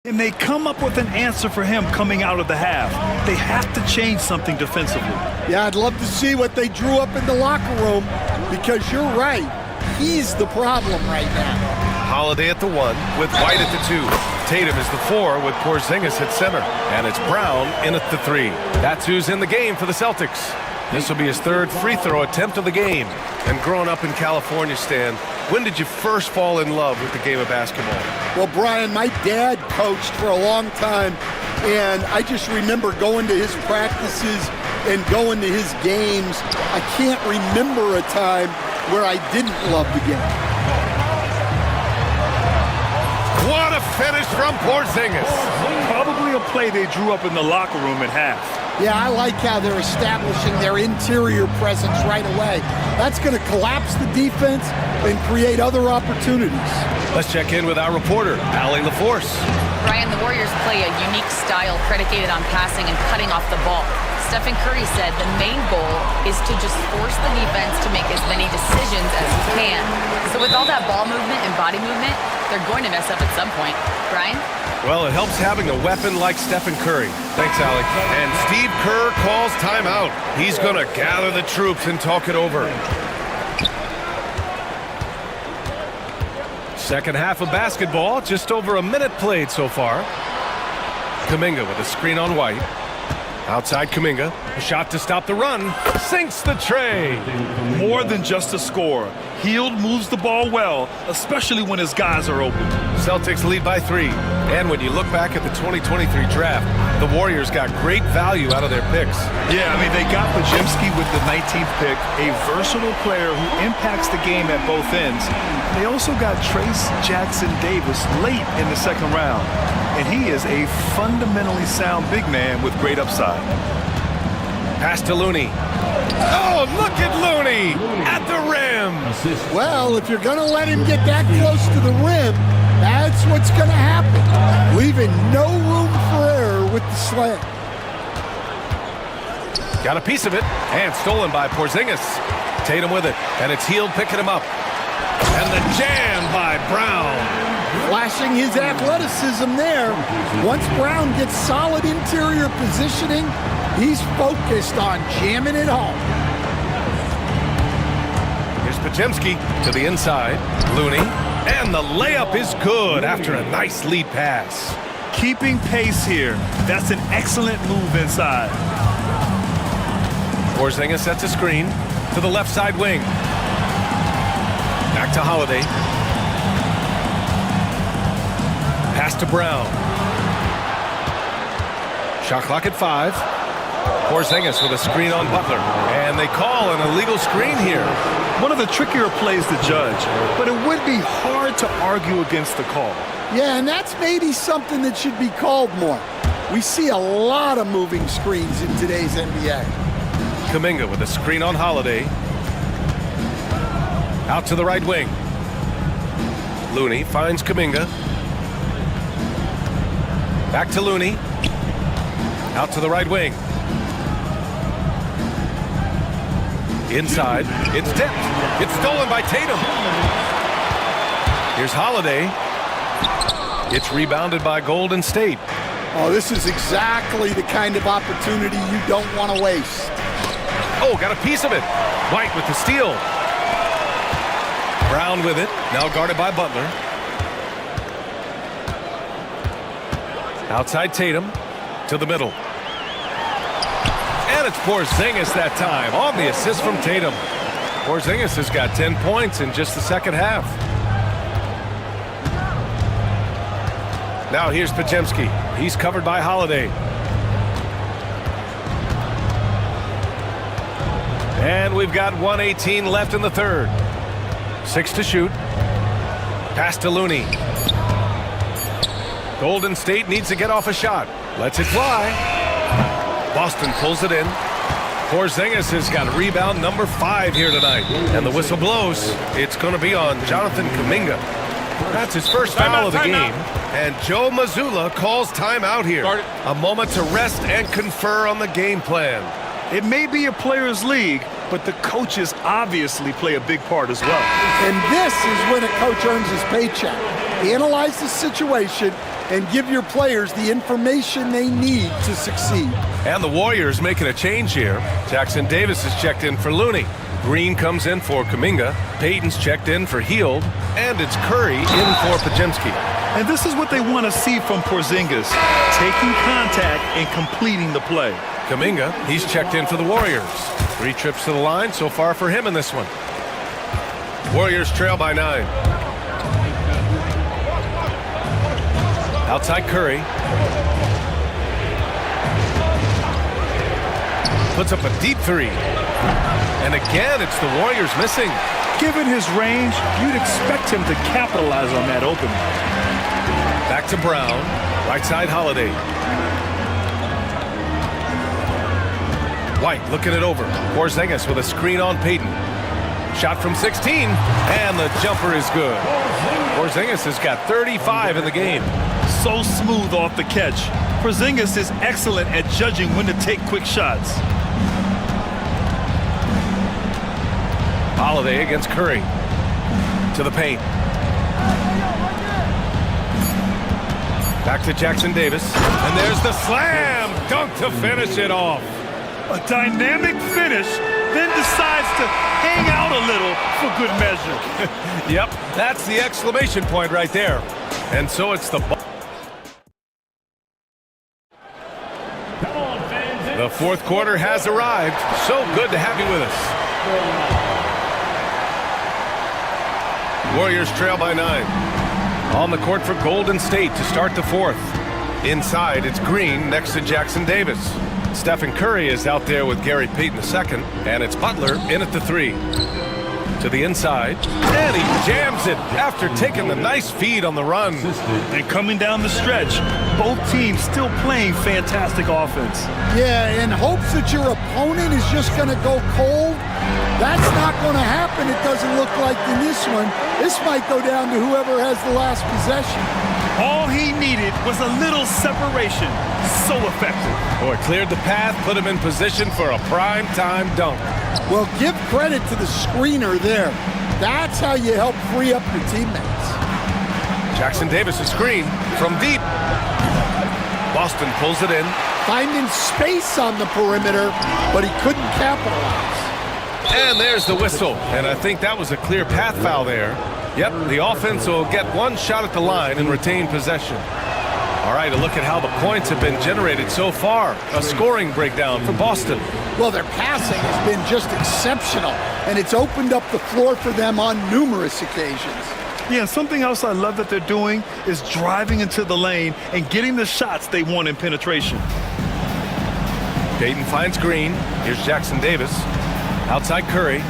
And they come up with an answer for him coming out of the half. They have to change something defensively. Yeah, I'd love to see what they drew up in the locker room, because you're right. He's the problem right now. Holiday at the 1 with White at the 2. Tatum is the 4 with Porzingis at center. And it's Brown in at the 3. That's who's in the game for the Celtics. This will be his 3rd free throw attempt of the game. And growing up in California, Stan, when did you first fall in love with the game of basketball? Well, Brian, my dad coached for a long time, and I just remember going to his practices and going to his games. I can't remember a time where I didn't love the game. What a finish from Porzingis. Probably a play they drew up in the locker room at half. Yeah, I like how they're establishing their interior presence right away. That's going to collapse the defense and create other opportunities. Let's check in with our reporter, Allie LaForce. Brian, the Warriors play a unique style predicated on passing and cutting off the ball. Stephen Curry said the main goal is to just force the defense to make as many decisions as you can. So with all that ball movement and body movement, they're going to mess up at some point. Brian? Well, it helps having a weapon like Stephen Curry. Thanks, Allie. And Steve Kerr calls timeout. He's going to gather the troops and talk it over. Second half of basketball, just over a minute played so far. Kuminga with a screen on White. Outside Kuminga, a shot to stop the run, sinks the tray. More than just a score. Hield moves the ball well, especially when his guys are open. Celtics lead by 3. And when you look back at the 2023 draft, the Warriors got great value out of their picks. Yeah, I mean, they got Pajemski with the 19th pick, a versatile player who impacts the game at both ends. They also got Trace Jackson-Davis late in the second round. And he is a fundamentally sound big man with great upside. Pass to Looney. Oh, look at Looney at the rim. Well, if you're going to let him get that close to the rim, that's what's going to happen. Leaving no room for error with the slam. Got a piece of it, and stolen by Porzingis. Tatum with it, and it's Hield picking him up. And the jam by Brown. Flashing his athleticism there. Once Brown gets solid interior positioning, he's focused on jamming it home. Here's Pajemski to the inside. Looney. And the layup is good after a nice lead pass. Keeping pace here. That's an excellent move inside. Porzingis sets a screen to the left side wing. Back to Holiday. Pass to Brown. Shot clock at 5. Porzingis with a screen on Butler. And they call an illegal screen here. One of the trickier plays to judge, but it would be hard to argue against the call. Yeah, and that's maybe something that should be called more. We see a lot of moving screens in today's NBA. Kuminga with a screen on Holiday. Out to the right wing. Looney finds Kuminga. Back to Looney. Out to the right wing. Inside. It's tipped. It's stolen by Tatum. Here's Holiday. It's rebounded by Golden State. Oh, this is exactly the kind of opportunity you don't want to waste. Oh, got a piece of it. White with the steal. Brown with it. Now guarded by Butler. Outside Tatum to the middle. And it's Porzingis that time on the assist from Tatum. Porzingis has got 10 points in just the second half. Now here's Pajemski. He's covered by Holiday. And we've got 1:18 left in the third. 6 to shoot. Pass to Looney. Golden State needs to get off a shot. Lets it fly. Boston pulls it in. Porzingis has got rebound number 5 here tonight. And the whistle blows. It's going to be on Jonathan Kuminga. That's his first foul of the game. And Joe Mazzulla calls timeout here. A moment to rest and confer on the game plan. It may be a player's league, but the coaches obviously play a big part as well. And this is when a coach earns his paycheck. Analyze the situation and give your players the information they need to succeed. And the Warriors making a change here. Jackson Davis is checked in for Looney. Green comes in for Kuminga. Payton's checked in for Hield. And it's Curry in for Pajemski. And this is what they want to see from Porzingis, taking contact and completing the play. Kuminga, he's checked in for the Warriors. 3 trips to the line so far for him in this one. Warriors trail by 9. Outside Curry. Puts up a deep 3. And again, it's the Warriors missing. Given his range, you'd expect him to capitalize on that opening. Back to Brown. Right side Holiday. White looking it over. Porzingis with a screen on Payton. Shot from 16, and the jumper is good. Porzingis has got 35 in the game. So smooth off the catch. Porzingis is excellent at judging when to take quick shots. Holiday against Curry. To the paint. Back to Jackson Davis. And there's the slam dunk to finish it off. A dynamic finish, then decides to hang out a little for good measure. Yep, that's the exclamation point right there. And so it's the ball. The fourth quarter has arrived. So good to have you with us. Warriors trail by 9. On the court for Golden State to start the fourth. Inside, it's Green next to Jackson Davis. Stephen Curry is out there with Gary Payton II, and it's Butler in at the 3. To the inside, and he jams it after taking the nice feed on the run. And coming down the stretch, both teams still playing fantastic offense. Yeah, in hopes that your opponent is just going to go cold, that's not going to happen, it doesn't look like in this one. This might go down to whoever has the last possession. All he needed was a little separation. So effective. Boy, cleared the path, put him in position for a prime-time dunk. Well, give credit to the screener there. That's how you help free up your teammates. Jackson Davis' screen from deep. Boston pulls it in. Finding space on the perimeter, but he couldn't capitalize. And there's the whistle. And I think that was a clear path foul there. Yep, the offense will get one shot at the line and retain possession. All right, a look at how the points have been generated so far. A scoring breakdown for Boston. Well, their passing has been just exceptional, and it's opened up the floor for them on numerous occasions. Yeah, something else I love that they're doing is driving into the lane and getting the shots they want in penetration. Payton finds Green. Here's Jackson Davis. Outside Curry.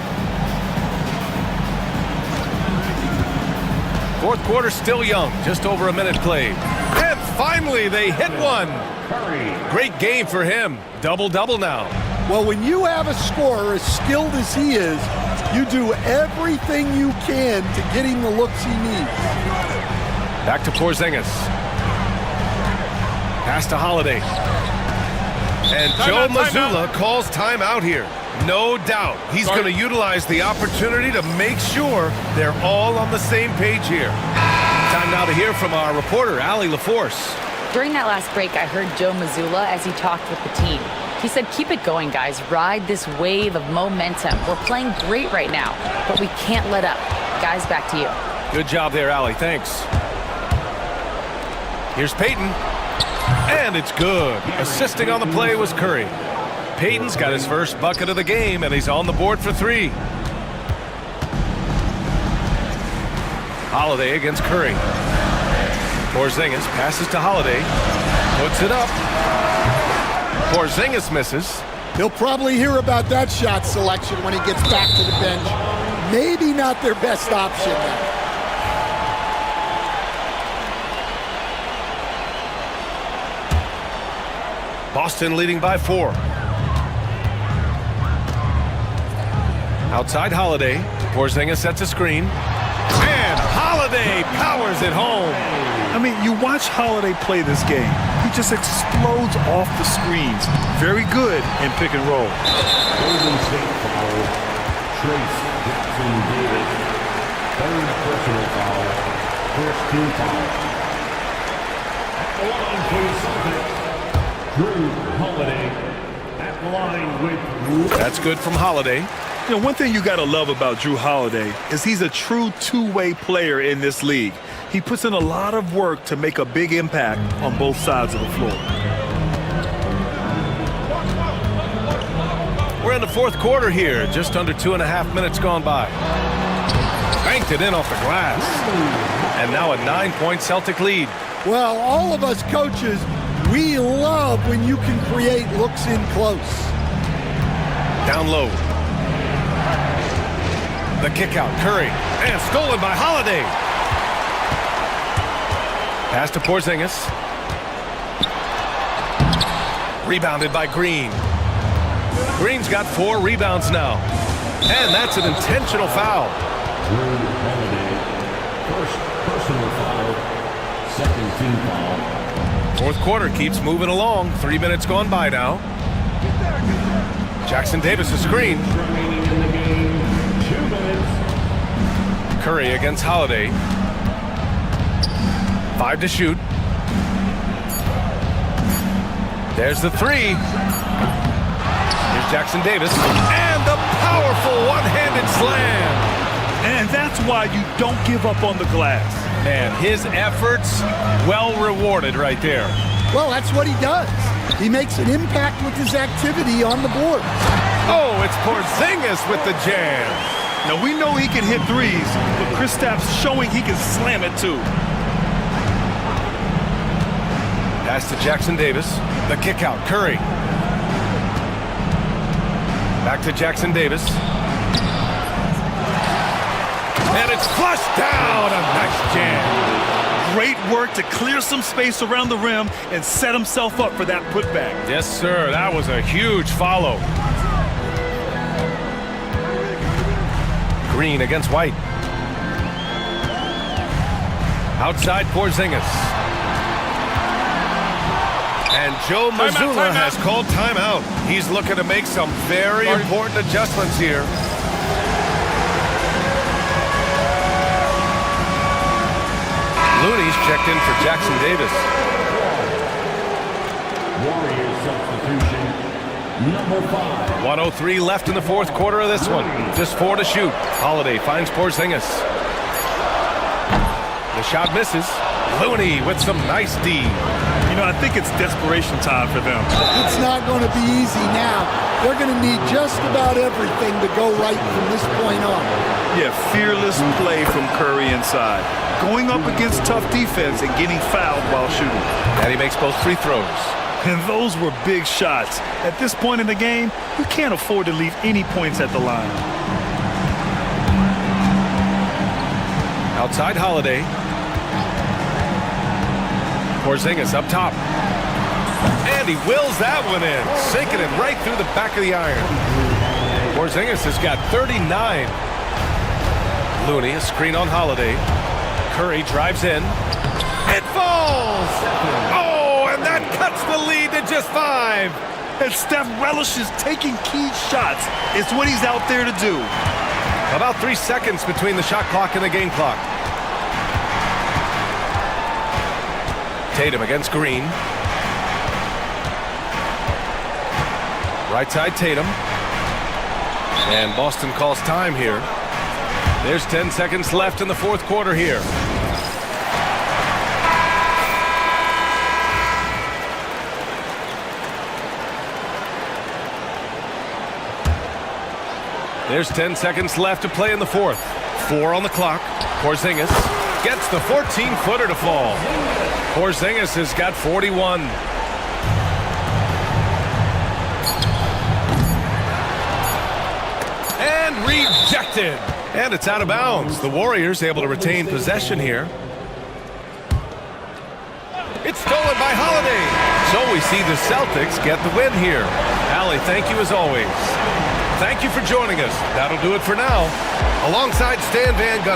Fourth quarter still young, just over a minute played. And finally they hit one. Great game for him. Double-double now. Well, when you have a scorer as skilled as he is, you do everything you can to get him the looks he needs. Back to Porzingis. Pass to Holiday. And Joe Mazzulla calls timeout here. No doubt he's going to utilize the opportunity to make sure they're all on the same page here. Time now to hear from our reporter, Allie LaForce. During that last break, I heard Joe Mazzulla as he talked with the team. He said, keep it going, guys. Ride this wave of momentum. We're playing great right now, but we can't let up. Guys, back to you. Good job there, Allie. Thanks. Here's Payton. And it's good. Assisting on the play was Curry. Payton's got his first bucket of the game, and he's on the board for 3. Holiday against Curry. Porzingis passes to Holiday. Puts it up. Porzingis misses. He'll probably hear about that shot selection when he gets back to the bench. Maybe not their best option now. Boston leading by 4. Outside Holiday. Porzingis sets a screen. And Holiday powers it home. I mean, you watch Holiday play this game. He just explodes off the screens. Very good in pick and roll. Golden State foul. Trace Jackson Davis. Third personal foul. First team foul. the line for the Celtics, Drew Holiday. At the line with... That's good from Holiday. You know, one thing you got to love about Drew Holiday is he's a true two-way player in this league. He puts in a lot of work to make a big impact on both sides of the floor. We're in the fourth quarter here, just under 2.5 minutes gone by. Banked it in off the glass. And now a 9-point Celtic lead. Well, all of us coaches, we love when you can create looks in close. Down low. The kick out, Curry. And stolen by Holiday. Pass to Porzingis. Rebounded by Green. Green's got 4 rebounds now. And that's an intentional foul. Drew Holiday. First personal foul. Second team foul. Fourth quarter keeps moving along. 3 minutes gone by now. Jackson Davis a screen. Remaining in the game, 2 minutes. Curry against Holiday. 5 to shoot. There's the 3. Here's Jackson Davis. And the powerful one-handed slam. And that's why you don't give up on the glass. Man, his efforts well rewarded right there. Well, that's what he does. He makes an impact with his activity on the board. Oh, it's Porzingis with the jam. Now, we know he can hit threes, but Kristaps showing he can slam it too. Pass to Jackson Davis. The kick out, Curry. Back to Jackson Davis. And it's flushed down. A nice jam. Great work to clear some space around the rim and set himself up for that putback. Yes, sir. That was a huge follow. Green against White. Outside Porzingis. And Joe Mazzulla has called timeout. He's looking to make some very important adjustments here. Looney's checked in for Jackson Davis. Warriors substitution, number 5. 1:03 left in the fourth quarter of this one. Just 4 to shoot. Holiday finds Porzingis. The shot misses. Looney with some nice D. You know, I think it's desperation time for them. It's not going to be easy now. They're going to need just about everything to go right from this point on. Yeah, fearless play from Curry inside. Going up against tough defense and getting fouled while shooting. And he makes both free throws. And those were big shots. At this point in the game, you can't afford to leave any points at the line. Outside Holiday. Porzingis up top. And he wills that one in, sinking it right through the back of the iron. Porzingis has got 39. Looney, a screen on Holiday. Curry drives in. It falls! Oh, and that cuts the lead to just 5. And Steph relishes taking key shots. It's what he's out there to do. About 3 seconds between the shot clock and the game clock. Tatum against Green. Right side Tatum. And Boston calls time here. There's 10 seconds left in the fourth quarter here. There's 10 seconds left to play in the fourth. 4 on the clock. Porzingis gets the 14-footer to fall. Porzingis has got 41. And rejected. And it's out of bounds. The Warriors able to retain possession here. It's stolen by Holiday. So we see the Celtics get the win here. Allie, thank you as always. Thank you for joining us. That'll do it for now. Alongside Stan Van Gundy.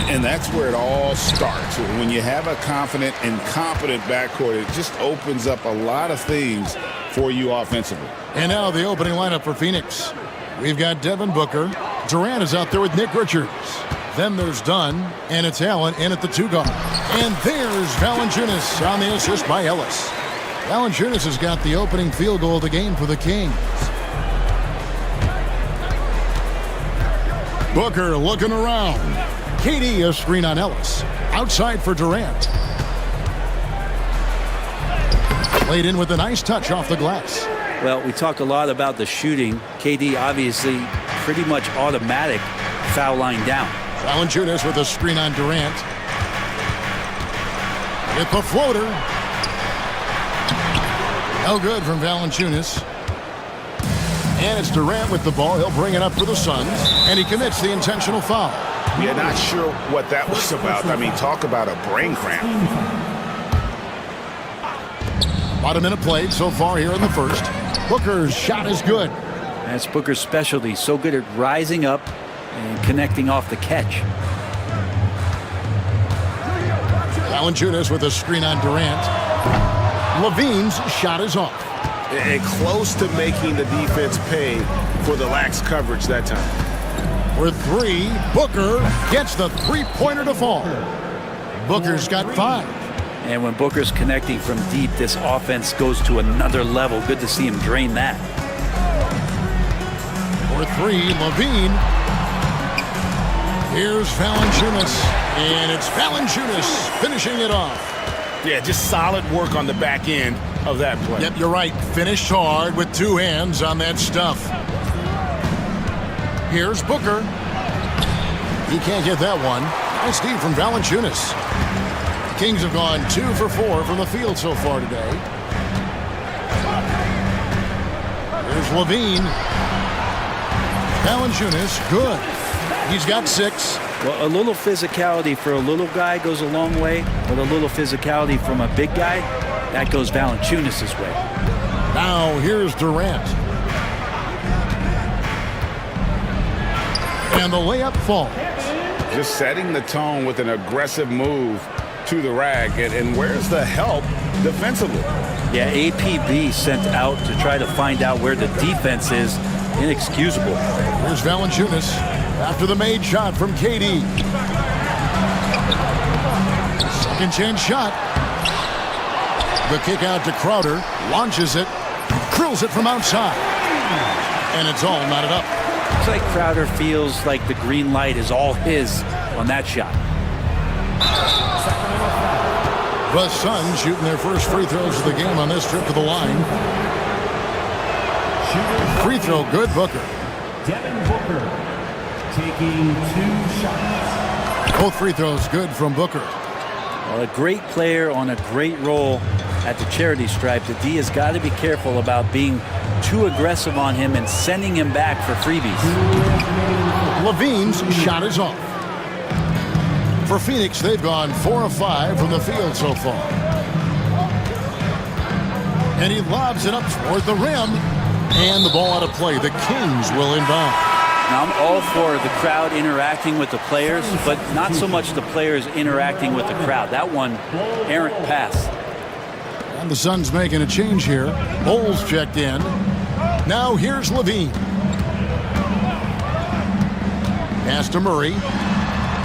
And that's where it all starts. When you have a confident and competent backcourt, it just opens up a lot of things for you offensively. And now the opening lineup for Phoenix. We've got Devin Booker. Durant is out there with Nick Richards. Then there's Dunn, and it's Allen in at the 2 guard. And there's Valanciunas on the assist by Ellis. Valanciunas has got the opening field goal of the game for the Kings. Booker looking around. KD a screen on Ellis. Outside for Durant. Played in with a nice touch off the glass. Well, we talk a lot about the shooting. KD obviously pretty much automatic foul line down. Valanciunas with a screen on Durant. With the floater. No good from Valanciunas. And it's Durant with the ball. He'll bring it up for the Suns. And he commits the intentional foul. Yeah, not sure what that was about. I mean, talk about a brain cramp. About a minute played so far here in the first. Booker's shot is good. That's Booker's specialty. So good at rising up and connecting off the catch. Valanciunas with a screen on Durant. Levine's shot is off. And close to making the defense pay for the lax coverage that time. For 3, Booker gets the three-pointer to fall. Booker's got 5. And when Booker's connecting from deep, this offense goes to another level. Good to see him drain that. For 3, Levine. Here's Valanciunas. And it's Valanciunas finishing it off. Yeah, just solid work on the back end of that play. Yep, you're right. Finished hard with 2 hands on that stuff. Here's Booker. He can't get that one. Nice D from Valanciunas. The Kings have gone 2 for 4 from the field so far today. Here's Levine. Valanciunas, good. He's got 6. Well, a little physicality for a little guy goes a long way, but a little physicality from a big guy, that goes Valanciunas' way. Now here's Durant. And the layup falls. Just setting the tone with an aggressive move to the rack. And where's the help defensively? Yeah, APB sent out to try to find out where the defense is. Inexcusable. Here's Valanciunas after the made shot from KD. Second chance shot. The kick out to Crowder. Launches it. Drills it from outside. And it's all knotted up. Looks like Crowder feels like the green light is all his on that shot. The Suns shooting their first free throws of the game on this trip to the line. Free throw good, Booker. Devin Booker taking 2 shots. Both free throws good from Booker. Well, a great player on a great role at the charity stripe. The D has got to be careful about being too aggressive on him and sending him back for freebies. Levine's shot is off. For Phoenix, they've gone 4 of 5 from the field so far. And he lobs it up toward the rim. And the ball out of play. The Kings will inbound. Now, I'm all for the crowd interacting with the players, but not so much the players interacting with the crowd. That one, errant pass. And the Suns making a change here. Bowles checked in. Now here's Levine. Pass to Murray.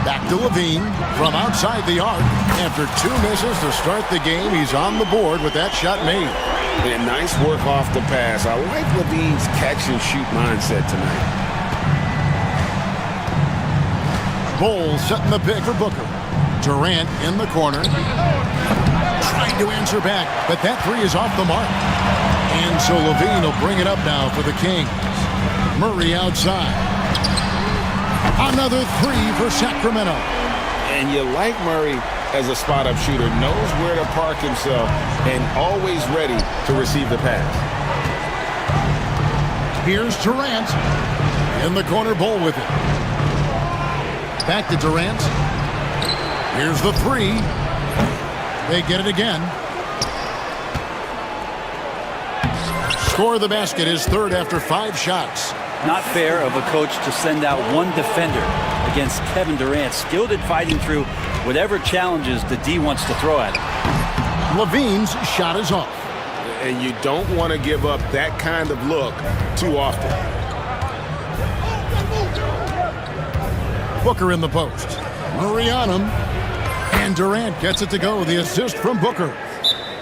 Back to Levine from outside the arc. After 2 misses to start the game, he's on the board with that shot made. And nice work off the pass. I like Levine's catch-and-shoot mindset tonight. Bowles setting the pick for Booker. Durant in the corner. Trying to answer back, but that 3 is off the mark. And so Levine will bring it up now for the Kings. Murray outside. Another 3 for Sacramento. And you like Murray as a spot-up shooter, knows where to park himself, and always ready to receive the pass. Here's Durant. In the corner, Ball with it. Back to Durant. Here's the 3. They get it again. Score the basket, his 3rd after 5 shots. Not fair of a coach to send out 1 defender against Kevin Durant, skilled at fighting through whatever challenges the D wants to throw at him. Levine's shot is off. And you don't want to give up that kind of look too often. Booker in the post. Murray on him. And Durant gets it to go. The assist from Booker.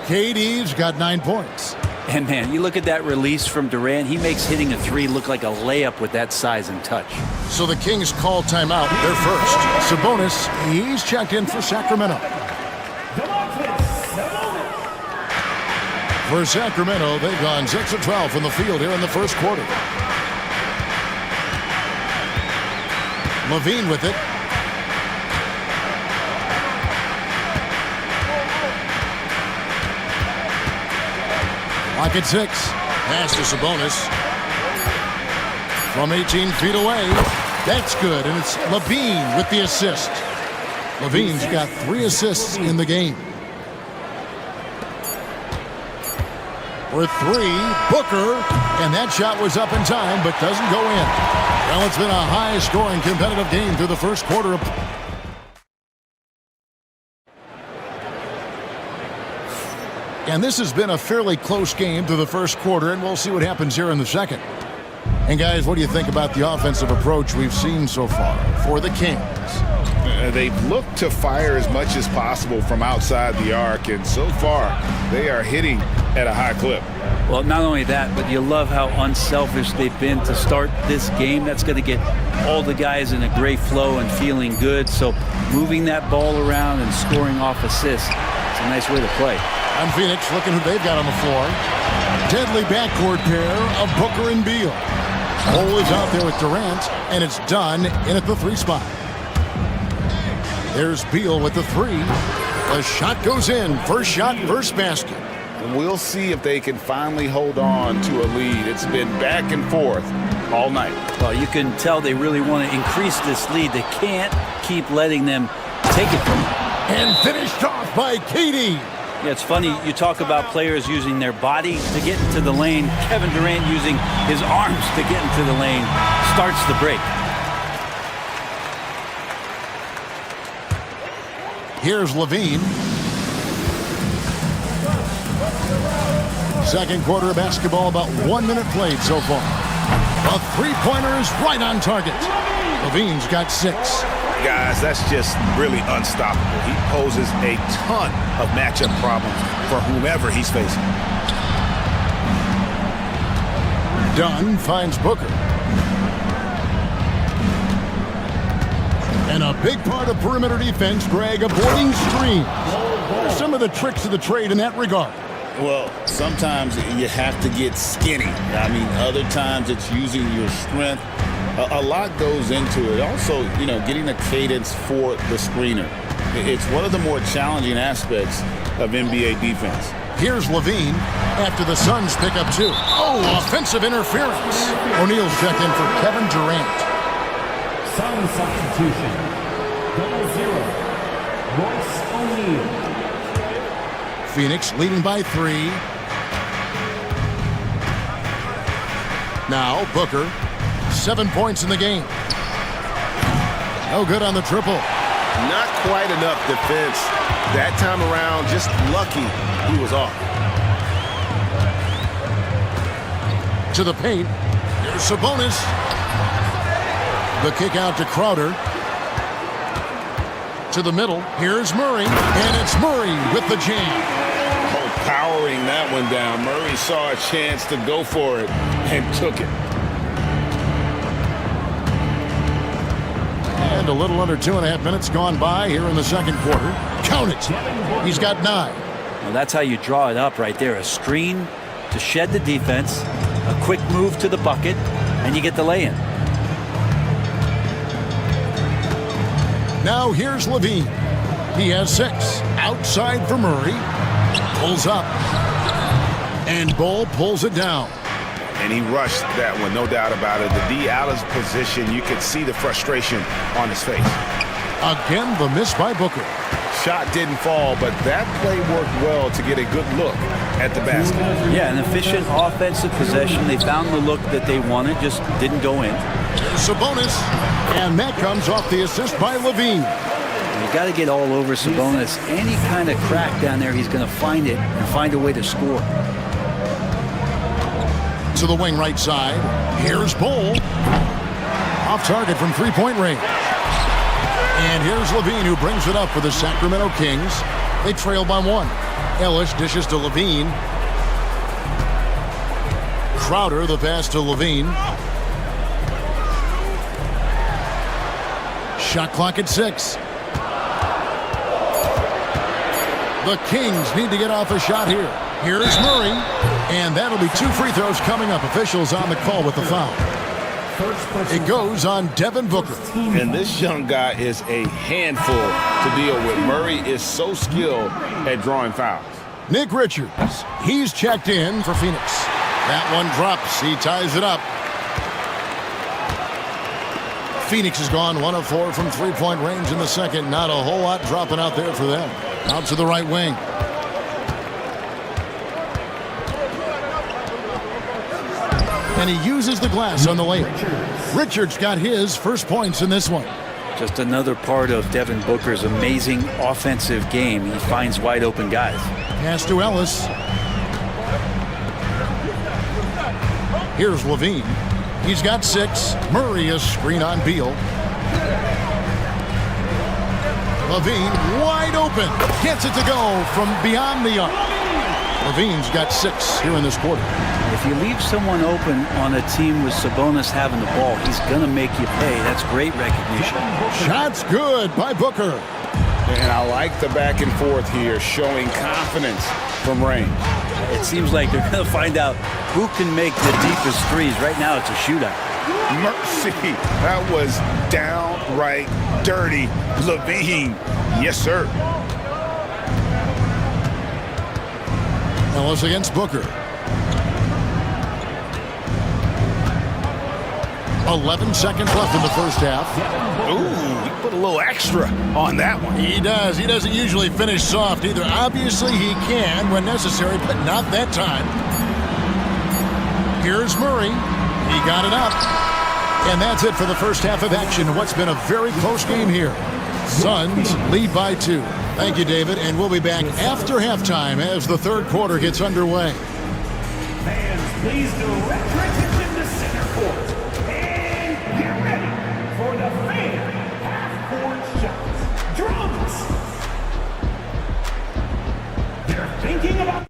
KD's got 9 points. And man, you look at that release from Durant, he makes hitting a three look like a layup with that size and touch. So the Kings call timeout. They're first. Sabonis, he's checked in for Sacramento. For Sacramento, they've gone 6 of 12 from the field here in the first quarter. Levine with it. Lock at 6. Pass to Sabonis. From 18 feet away. That's good, and it's Levine with the assist. Levine's got 3 assists in the game. For 3, Booker, and that shot was up in time, but doesn't go in. Well, it's been a high-scoring competitive game through the first quarter. And this has been a fairly close game through the first quarter, and we'll see what happens here in the second. And guys, what do you think about the offensive approach we've seen so far for the Kings? They've looked to fire as much as possible from outside the arc, and so far they are hitting at a high clip. Well, not only that, but you love how unselfish they've been to start this game. That's going to get all the guys in a great flow and feeling good. So moving that ball around and scoring off assists, it's a nice way to play. And Phoenix looking who they've got on the floor. Deadly backcourt pair of Booker and Beal. Ball is out there with Durant, and it's done in at the 3 spot. There's Beal with the 3. The shot goes in. First shot, first basket. And we'll see if they can finally hold on to a lead. It's been back and forth all night. Well, you can tell they really want to increase this lead. They can't keep letting them take it from them. And finished off by KD. Yeah, it's funny, you talk about players using their body to get into the lane. Kevin Durant using his arms to get into the lane starts the break. Here's Levine. Second quarter of basketball, about 1 minute played so far. A three-pointer is right on target. Levine's got 6. Guys, that's just really unstoppable. He poses a ton of matchup problems for whomever he's facing. Dunn finds Booker. And a big part of perimeter defense, Greg, avoiding screens. What are some of the tricks of the trade in that regard? Well, sometimes you have to get skinny. I mean, other times it's using your strength. A lot goes into it. Also, you know, getting a cadence for the screener. It's one of the more challenging aspects of NBA defense. Here's Levine after the Suns pick up 2. Oh, offensive interference. O'Neal's checked in for Kevin Durant. Sun substitution. 0-0. Royce O'Neal. Phoenix leading by 3. Now Booker. 7 points in the game. No good on the triple. Not quite enough defense. That time around, just lucky he was off. To the paint. Here's Sabonis. The kick out to Crowder. To the middle. Here's Murray. And it's Murray with the jam. Oh, powering that one down. Murray saw a chance to go for it and took it. And a little under 2.5 minutes gone by here in the second quarter. Count it. He's got 9. Well, that's how you draw it up right there. A screen to shed the defense, a quick move to the bucket, and you get the lay-in. Now here's Levine. He has 6. Outside for Murray. Pulls up. And Ball pulls it down. And he rushed that one, no doubt about it. The D out of position, you could see the frustration on his face. Again, the miss by Booker. Shot didn't fall, but that play worked well to get a good look at the basket. Yeah, an efficient offensive possession. They found the look that they wanted, just didn't go in. There's Sabonis, and that comes off the assist by Levine. You got to get all over Sabonis. Any kind of crack down there, he's going to find it and find a way to score. To the wing right side. Here's Bull. Off target from three-point range. And here's Levine, who brings it up for the Sacramento Kings. They trail by one. Ellis dishes to Levine. Crowder, the pass to Levine. Shot clock at 6. The Kings need to get off a shot here. Here's Murray. And that'll be 2 free throws coming up. Officials on the call with the foul. It goes on Devin Booker. And this young guy is a handful to deal with. Murray is so skilled at drawing fouls. Nick Richards, he's checked in for Phoenix. That one drops. He ties it up. Phoenix has gone 1 of 4 from three-point range in the second. Not a whole lot dropping out there for them. Out to the right wing. And he uses the glass on the layup. Richards got his first points in this one. Just another part of Devin Booker's amazing offensive game. He finds wide open guys. Pass to Ellis. Here's Levine. He's got 6. Murray a screen on Beal. Levine wide open. Gets it to go from beyond the arc. Levine's got 6 here in this quarter. If you leave someone open on a team with Sabonis having the ball, he's going to make you pay. That's great recognition. Shot's good by Booker. And I like the back and forth here, showing confidence from range. It seems like they're going to find out who can make the deepest threes. Right now, it's a shootout. Mercy, that was downright dirty. Levine, yes, sir. Ellis against Booker. 11 seconds left in the first half. Ooh, he put a little extra on that one. He does. He doesn't usually finish soft either. Obviously, he can when necessary, but not that time. Here's Murray. He got it up. And that's it for the first half of action. What's been a very close game here. Suns lead by 2. Thank you, David. And we'll be back after halftime as the third quarter gets underway. Fans, please direct your attention to center court. And get ready for the fan half-court shots. Drums. They're thinking about...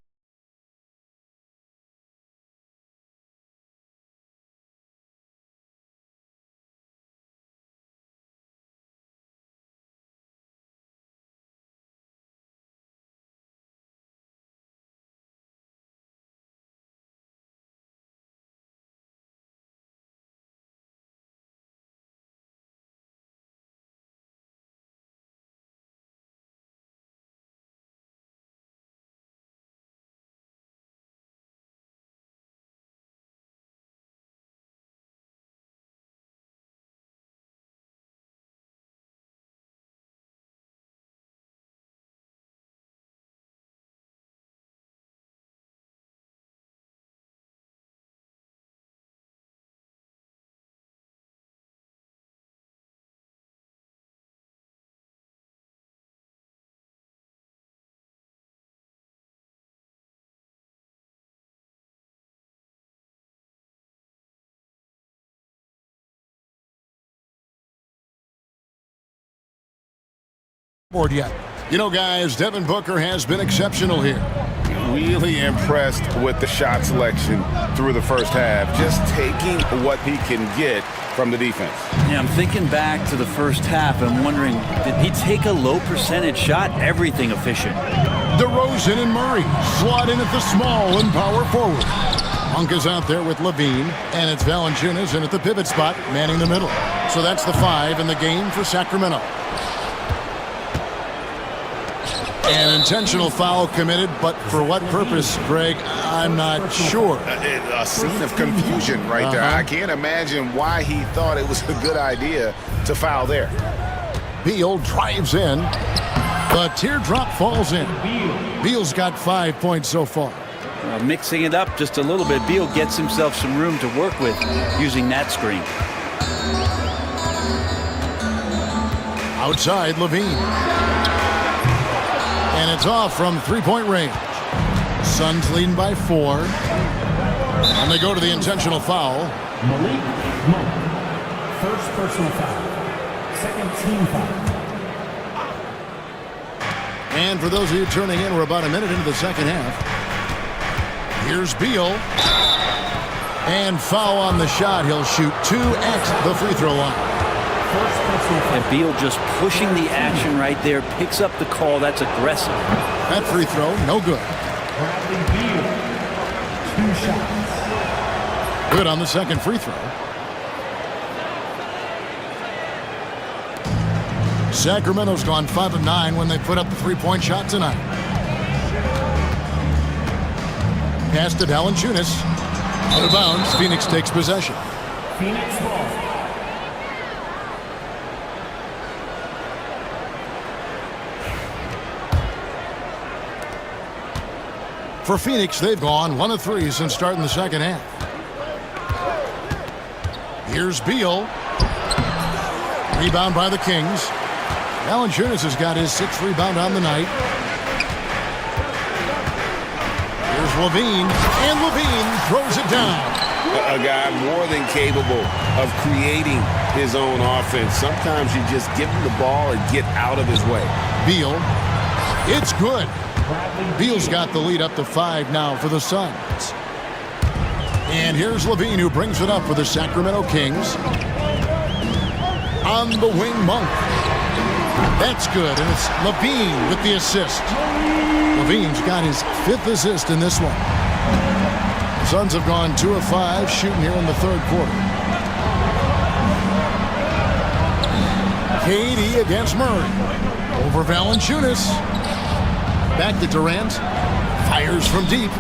Board yet. You know, guys, Devin Booker has been exceptional here. Really impressed with the shot selection through the first half, just taking what he can get from the defense. Yeah, I'm thinking back to the first half and wondering, did he take a low percentage shot? Everything efficient. DeRozan and Murray slot in at the small and power forward. Monk is out there with Levine, and it's Valanciunas in at the pivot spot, manning the middle. So that's the 5 in the game for Sacramento. An intentional foul committed, but for what purpose, Greg, I'm not sure. A scene of confusion right there. I can't imagine why he thought it was a good idea to foul there. Beal drives in. The teardrop falls in. Beal's got 5 points so far. Mixing it up just a little bit, Beal gets himself some room to work with using that screen. Outside, Levine. And it's off from three-point range. Suns leading by 4. And they go to the intentional foul. Malik Monk. First personal foul. Second team foul. And for those of you turning in, we're about a minute into the second half. Here's Beal. And foul on the shot. He'll shoot 2 at the free throw line. And Beal just pushing the action right there, picks up the call. That's aggressive. That free throw, no good. Bradley Beal. 2 shots. Good on the second free throw. Sacramento's gone 5 of 9 when they put up the three-point shot tonight. Pass to Valanciunas. Out of bounds. Phoenix takes possession. Phoenix ball. For Phoenix, they've gone 1 of 3 since starting the second half. Here's Beal. Rebound by the Kings. Valanciunas has got his 6th rebound on the night. Here's Levine. And Levine throws it down. A guy more than capable of creating his own offense. Sometimes you just give him the ball and get out of his way. Beal. It's good. Beal's got the lead up to 5 now for the Suns. And here's Levine, who brings it up for the Sacramento Kings. On the wing, Monk. That's good, and it's Levine with the assist. Levine's got his 5th assist in this one. The Suns have gone 2 of 5 shooting here in the third quarter. KD against Murray. Over Valanciunas. Back to Durant. Fires from deep.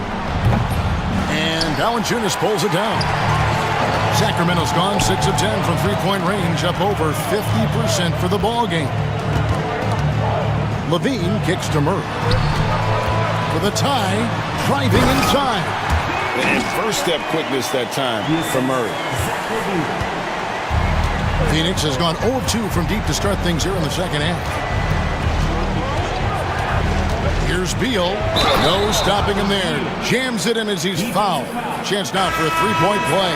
And Valanciunas pulls it down. Sacramento's gone 6 of 10 from three-point range, up over 50% for the ball game. Levine kicks to Murray. For the tie, driving inside. And first step quickness that time for Murray. Phoenix has gone 0 of 2 from deep to start things here in the second half. Here's Beal. No stopping him there. Jams it in as he's fouled. Chance now for a three-point play.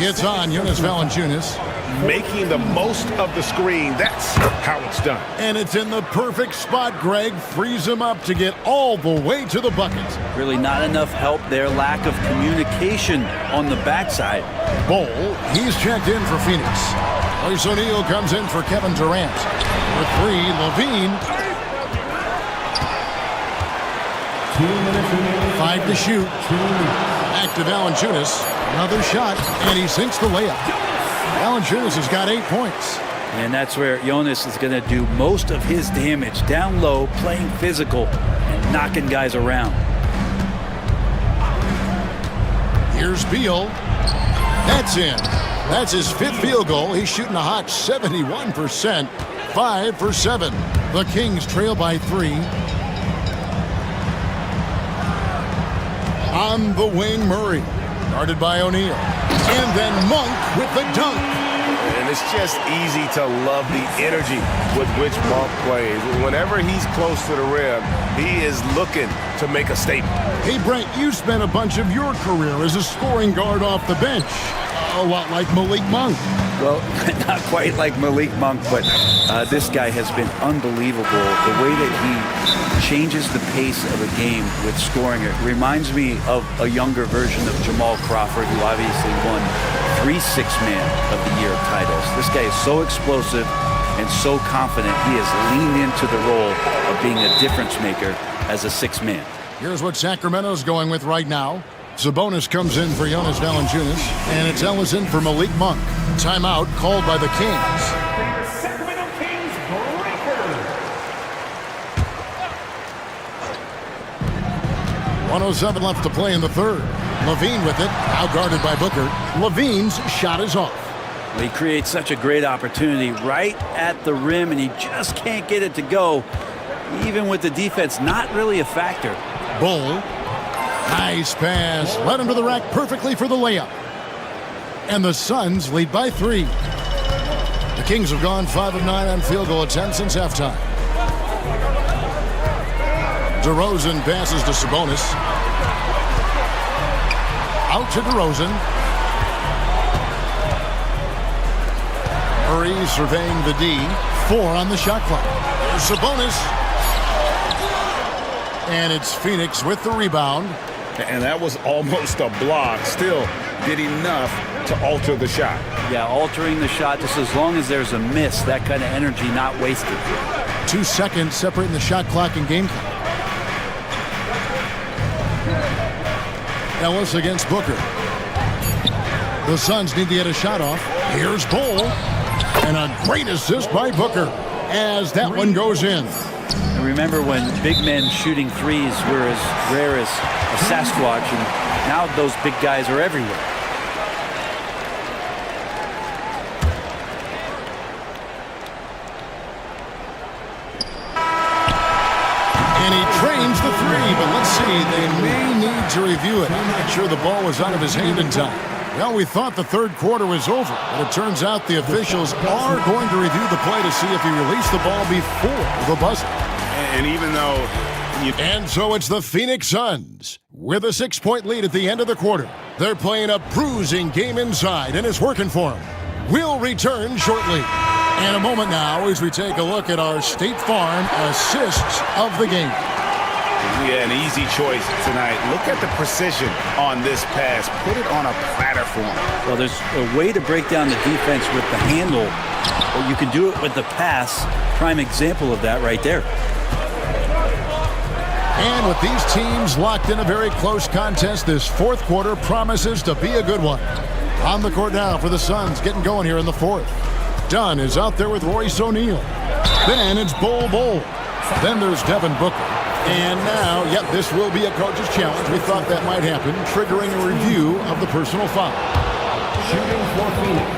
It's on Jonas Valanciunas. Making the most of the screen. That's how it's done. And it's in the perfect spot. Greg frees him up to get all the way to the bucket. Really not enough help there. Lack of communication on the backside. Bowl, he's checked in for Phoenix. Royce O'Neal comes in for Kevin Durant. For 3, Levine. 2 minutes remaining. 5 to shoot. Back to Valanciunas. Another shot, and he sinks the layup. Valanciunas has got 8 points. And that's where Jonas is going to do most of his damage. Down low, playing physical, and knocking guys around. Here's Beal. That's in. That's his 5th field goal. He's shooting a hot 71%. 5 for 7. The Kings trail by 3. On the wing, Murray. Guarded by O'Neal. And then Monk with the dunk. And it's just easy to love the energy with which Monk plays. Whenever he's close to the rim, he is looking to make a statement. Hey, Brent, you spent a bunch of your career as a scoring guard off the bench. A lot like Malik Monk. Well, not quite like Malik Monk, but this guy has been unbelievable. The way that he changes the pace of a game with scoring, it reminds me of a younger version of Jamal Crawford, who obviously won 3 Six-Man of the Year titles. This guy is so explosive and so confident. He has leaned into the role of being a difference maker as a 6-man. Here's what Sacramento's going with right now. Sabonis comes in for Jonas Valanciunas, and it's Ellison for Malik Monk. Timeout called by the Kings. Sacramento Kings breaker. 1:07 left to play in the third. Levine with it, now guarded by Booker. Levine's shot is off. He creates such a great opportunity right at the rim, and he just can't get it to go. Even with the defense not really a factor. Bull. Nice pass. Led him to the rack perfectly for the layup. And the Suns lead by 3. The Kings have gone 5 of 9 on field goal attempts since halftime. DeRozan passes to Sabonis. Out to DeRozan. Murray surveying the D. 4 on the shot clock. There's Sabonis. And it's Phoenix with the rebound. And that was almost a block. Still did enough to alter the shot. Yeah, altering the shot just as long as there's a miss, that kind of energy not wasted. 2 seconds separating the shot clock and game clock. Ellis against Booker. The Suns need to get a shot off. Here's Bol. And a great assist by Booker as that one goes in. And remember when big men shooting threes were as rare as a Sasquatch, and now those big guys are everywhere. And he trains the 3, but let's see, they may need to review it. I'm not sure the ball was out of his hand in time. Well, we thought the third quarter was over, but it turns out the officials are going to review the play to see if he released the ball before the buzzer. And even though... And so it's the Phoenix Suns with a 6-point lead at the end of the quarter. They're playing a bruising game inside, and it's working for them. We'll return shortly. In a moment now as we take a look at our State Farm assists of the game. Yeah, an easy choice tonight. Look at the precision on this pass. Put it on a platter for him. Well, there's a way to break down the defense with the handle, but you can do it with the pass. Prime example of that right there. And with these teams locked in a very close contest, this fourth quarter promises to be a good one. On the court now for the Suns, getting going here in the fourth. Dunn is out there with Royce O'Neal. Then it's Bol. Then there's Devin Booker. And now, yep, this will be a coach's challenge. We thought that might happen, triggering a review of the personal foul. Shooting for Phoenix.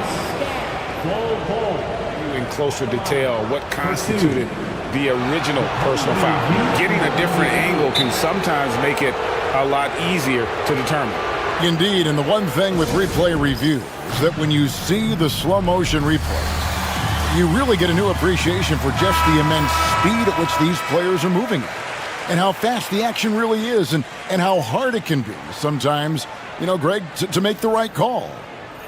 Bol. In closer detail, what constituted the original personal foul. Getting a different angle can sometimes make it a lot easier to determine. Indeed, and the one thing with replay review is that when you see the slow motion replay, you really get a new appreciation for just the immense speed at which these players are moving and how fast the action really is and how hard it can be sometimes, Greg, to make the right call.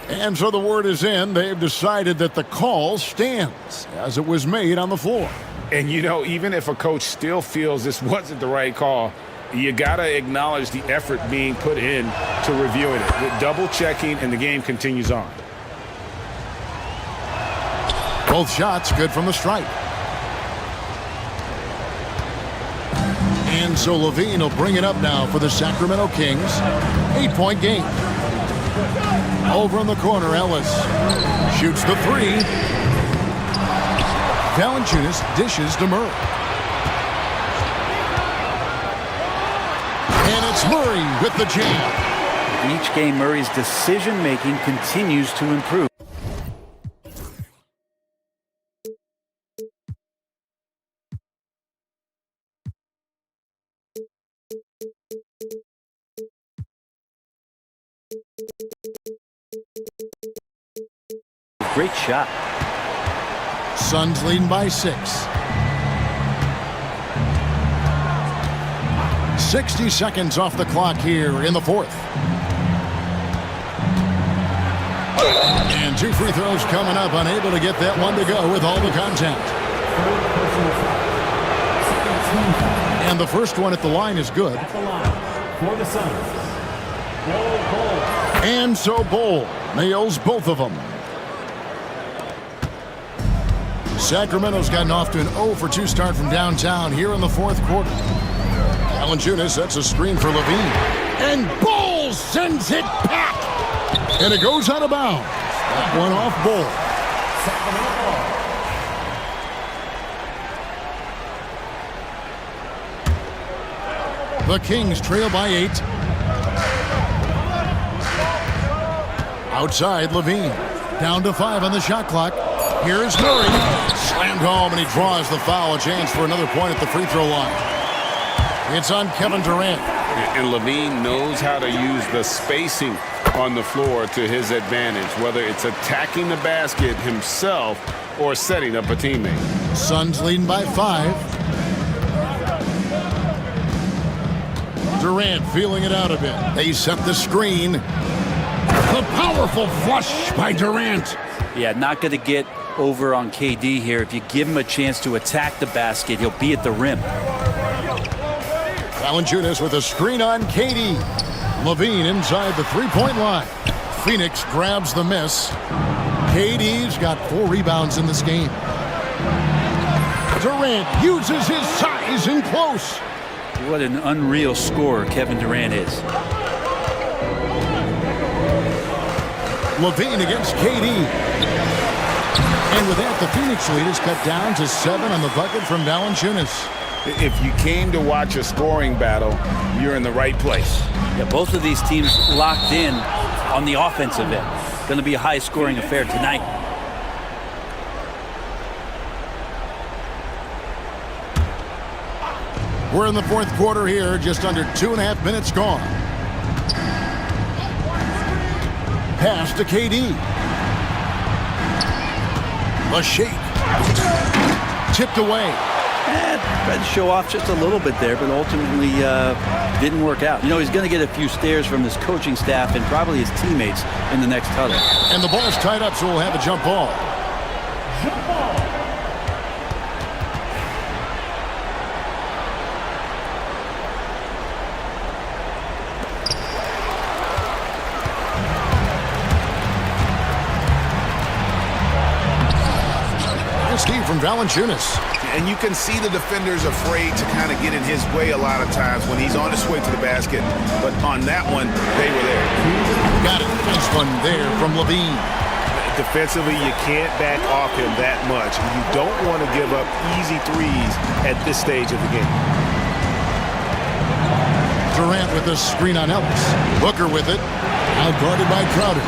And so the word is in. They've decided that the call stands as it was made on the floor. And, even if a coach still feels this wasn't the right call, you got to acknowledge the effort being put in to reviewing it. With double-checking, and the game continues on. Both shots good from the stripe. And so Levine will bring it up now for the Sacramento Kings. 8-point game. Over in the corner, Ellis shoots the 3. Valanciunas dishes to Murray. And it's Murray with the jam. Each game, Murray's decision-making continues to improve. Great shot. Suns leading by 6. 60 seconds off the clock here in the fourth. And 2 free throws coming up, unable to get that one to go with all the contact. And the first one at the line is good. At the line for the Suns. Bol. And so Bol nails both of them. Sacramento's gotten off to an 0-for-2 start from downtown here in the fourth quarter. Valanciunas sets a screen for Levine. And Bol sends it back. And it goes out of bounds. That one off Bol. The Kings trail by 8. Outside, Levine. Down to 5 on the shot clock. Here's Murray. Slammed home, and he draws the foul. A chance for another point at the free throw line. It's on Kevin Durant. And Levine knows how to use the spacing on the floor to his advantage, whether it's attacking the basket himself or setting up a teammate. Suns leading by 5. Durant feeling it out a bit. They set the screen. The powerful flush by Durant. Yeah, not going to get over on KD here. If you give him a chance to attack the basket, he'll be at the rim. Valanciunas with a screen on KD. Levine inside the three-point line. Phoenix grabs the miss. KD's got 4 rebounds in this game. Durant uses his size in close. What an unreal scorer Kevin Durant is. Levine against KD. And with that, the Phoenix lead is cut down to 7 on the bucket from Valanciunas. If you came to watch a scoring battle, you're in the right place. Yeah, both of these teams locked in on the offensive end. Going to be a high-scoring affair tonight. We're in the fourth quarter here, just under 2.5 minutes gone. Pass to KD. The shake. Tipped away. Tried to show off just a little bit there, but ultimately didn't work out. You know, he's going to get a few stares from his coaching staff and probably his teammates in the next huddle. And the ball's tied up, so we'll have a jump ball. Steve from Valanciunas. And you can see the defenders afraid to kind of get in his way a lot of times when he's on his way to the basket. But on that one, they were there. Got it. Nice one there from Levine. Defensively, you can't back off him that much. You don't want to give up easy threes at this stage of the game. Durant with the screen on Ellis. Booker with it. Out guarded by Crowder.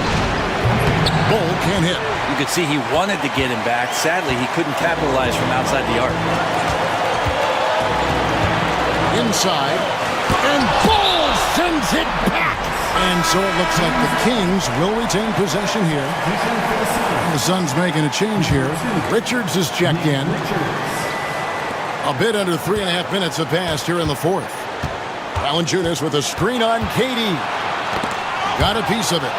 Bull can't hit. You could see he wanted to get him back. Sadly, he couldn't capitalize from outside the arc. Inside. And Bull sends it back. And so it looks like the Kings will retain possession here. The Suns making a change here. Richards is checked in. A bit under 3.5 minutes have passed here in the fourth. Valanciunas with a screen on KD. Got a piece of it.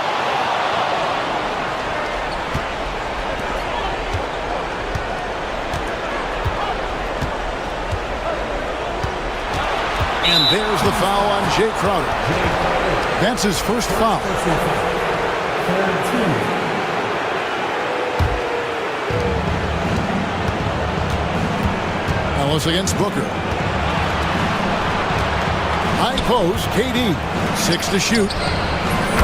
And there's the foul on Jay Crowder. That's his first foul. Ellis against Booker. High post, KD. 6 to shoot.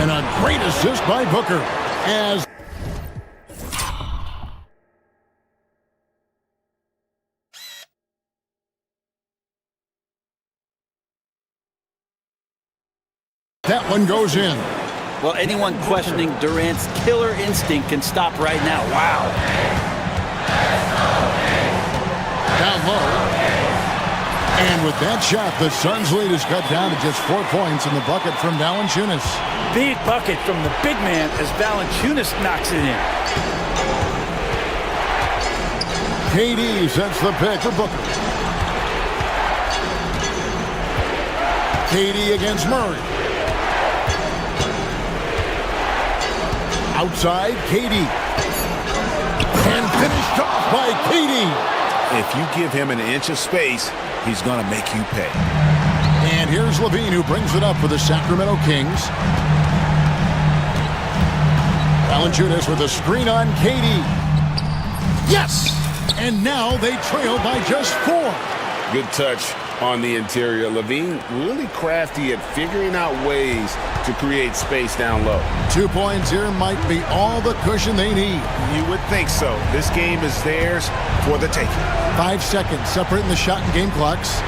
And a great assist by Booker as that one goes in. Well, anyone questioning Durant's killer instinct can stop right now. Wow. Down low. And with that shot, the Suns' lead is cut down to just 4 points in the bucket from Valanciunas. Big bucket from the big man as Valanciunas knocks it in. KD sets the pick for Booker. KD against Murray. Outside, KD. And finished off by KD. If you give him an inch of space, he's going to make you pay. And here's Levine, who brings it up for the Sacramento Kings. Valanciunas with a screen on KD. Yes! And now they trail by just 4. Good touch on the interior. Levine really crafty at figuring out ways to create space down low. 2 points here might be all the cushion they need. You would think so. This game is theirs for the taking. 5 seconds separating the shot and game clocks.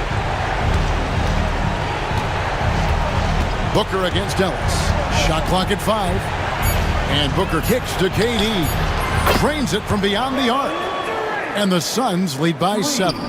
Booker against Ellis. Shot clock at 5. And Booker kicks to KD. Drains it from beyond the arc. And the Suns lead by 7.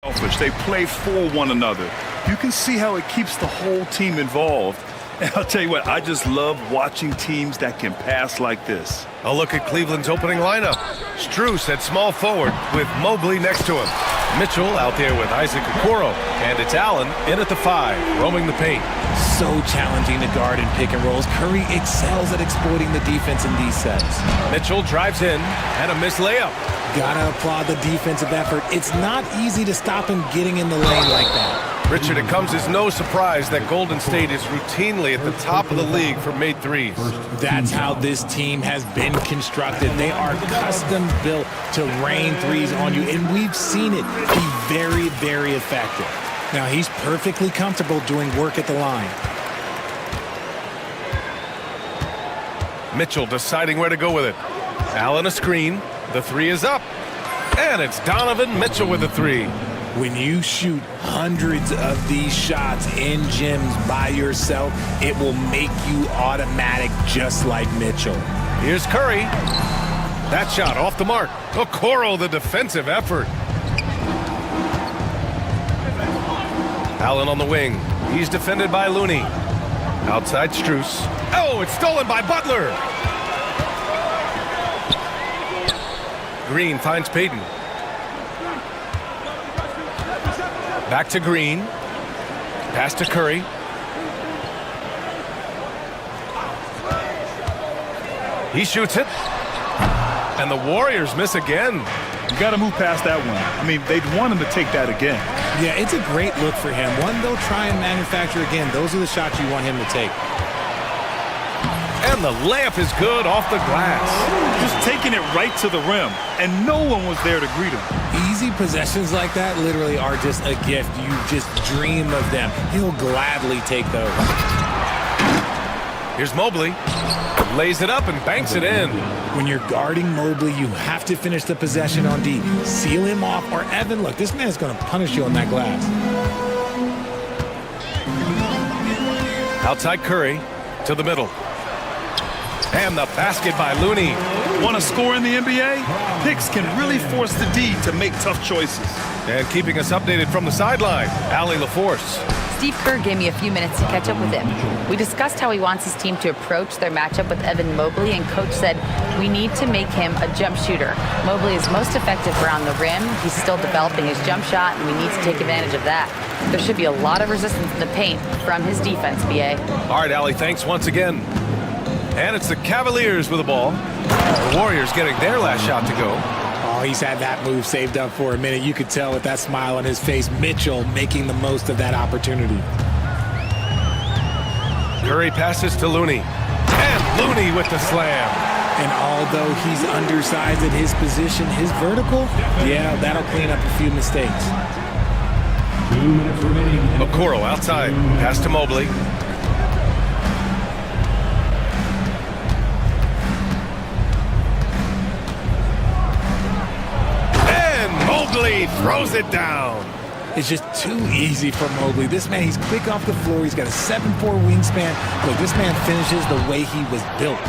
Selfish. They play for one another. You can see how it keeps the whole team involved. And I'll tell you what, I just love watching teams that can pass like this. A look at Cleveland's opening lineup. Struess at small forward with Mobley next to him. Mitchell out there with Isaac Okoro. And it's Allen in at the 5, roaming the paint. So challenging to guard in pick and rolls. Curry excels at exploiting the defense in these sets. Mitchell drives in and a missed layup. Gotta applaud the defensive effort. It's not easy to stop him getting in the lane like that. Richard, it comes as no surprise that Golden State is routinely at the top of the league for made threes. That's how this team has been constructed. They are custom built to rain threes on you, and we've seen it be very, very effective. Now, he's perfectly comfortable doing work at the line. Mitchell deciding where to go with it. Allen a screen. The 3 is up. And it's Donovan Mitchell with the 3. When you shoot hundreds of these shots in gyms by yourself, it will make you automatic just like Mitchell. Here's Curry. That shot off the mark. Okoro, the defensive effort. Allen on the wing. He's defended by Looney. Outside Struess. Oh, it's stolen by Butler. Green finds Payton. Back to Green. Pass to Curry. He shoots it. And the Warriors miss again. You got to move past that one. I mean, they'd want him to take that again. Yeah, it's a great look for him. One they'll try and manufacture again. Those are the shots you want him to take. And the layup is good off the glass. Just taking it right to the rim, and no one was there to greet him. Easy possessions like that literally are just a gift. You just dream of them. He'll gladly take those. Here's Mobley. Lays it up and banks it in. When you're guarding Mobley, you have to finish the possession on D. Seal him off, or Evan, look, this man's going to punish you on that glass. Outside Curry to the middle. And the basket by Looney. Want to score in the NBA? Picks can really force the D to make tough choices. And keeping us updated from the sideline, Allie LaForce. Steve Kerr gave me a few minutes to catch up with him. We discussed how he wants his team to approach their matchup with Evan Mobley, and Coach said, we need to make him a jump shooter. Mobley is most effective around the rim. He's still developing his jump shot, and we need to take advantage of that. There should be a lot of resistance in the paint from his defense, BA. All right, Allie, thanks once again. And it's the Cavaliers with the ball. The Warriors getting their last shot to go. Oh, he's had that move saved up for a minute. You could tell with that smile on his face. Mitchell making the most of that opportunity. Curry passes to Looney. And Looney with the slam. And although he's undersized at his position, his vertical, yeah, that'll clean up a few mistakes. 2 minutes remaining. Okoro outside. Pass to Mobley. Mobley throws it down. It's just too easy for Mobley. This man, he's quick off the floor. He's got a 7'4" wingspan. Look, this man finishes the way he was built.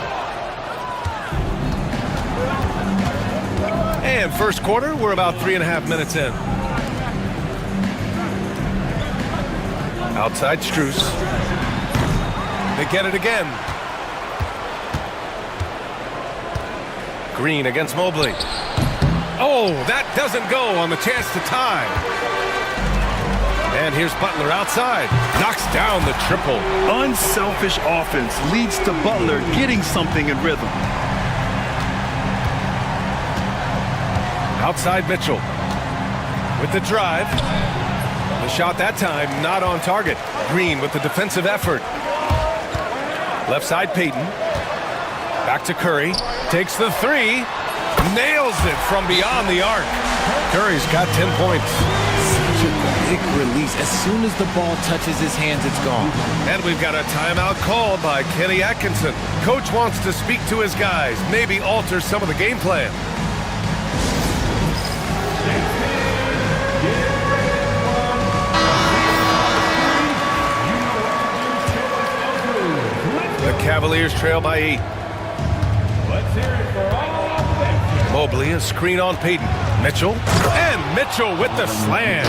And first quarter, we're about 3.5 minutes in. Outside Struess. They get it again. Green against Mobley. Oh, that doesn't go on the chance to tie. And here's Butler outside. Knocks down the triple. Unselfish offense leads to Butler getting something in rhythm. Outside Mitchell. With the drive. The shot that time not on target. Green with the defensive effort. Left side Payton. Back to Curry. Takes the 3. Nails it from beyond the arc. Curry's got 10 points. Such a quick release. As soon as the ball touches his hands, it's gone. And we've got a timeout called by Kenny Atkinson. Coach wants to speak to his guys, maybe alter some of the game plan. The Cavaliers trail by 8. Let's hear it for all Mobley, a screen on Payton. Mitchell, and Mitchell with the slam.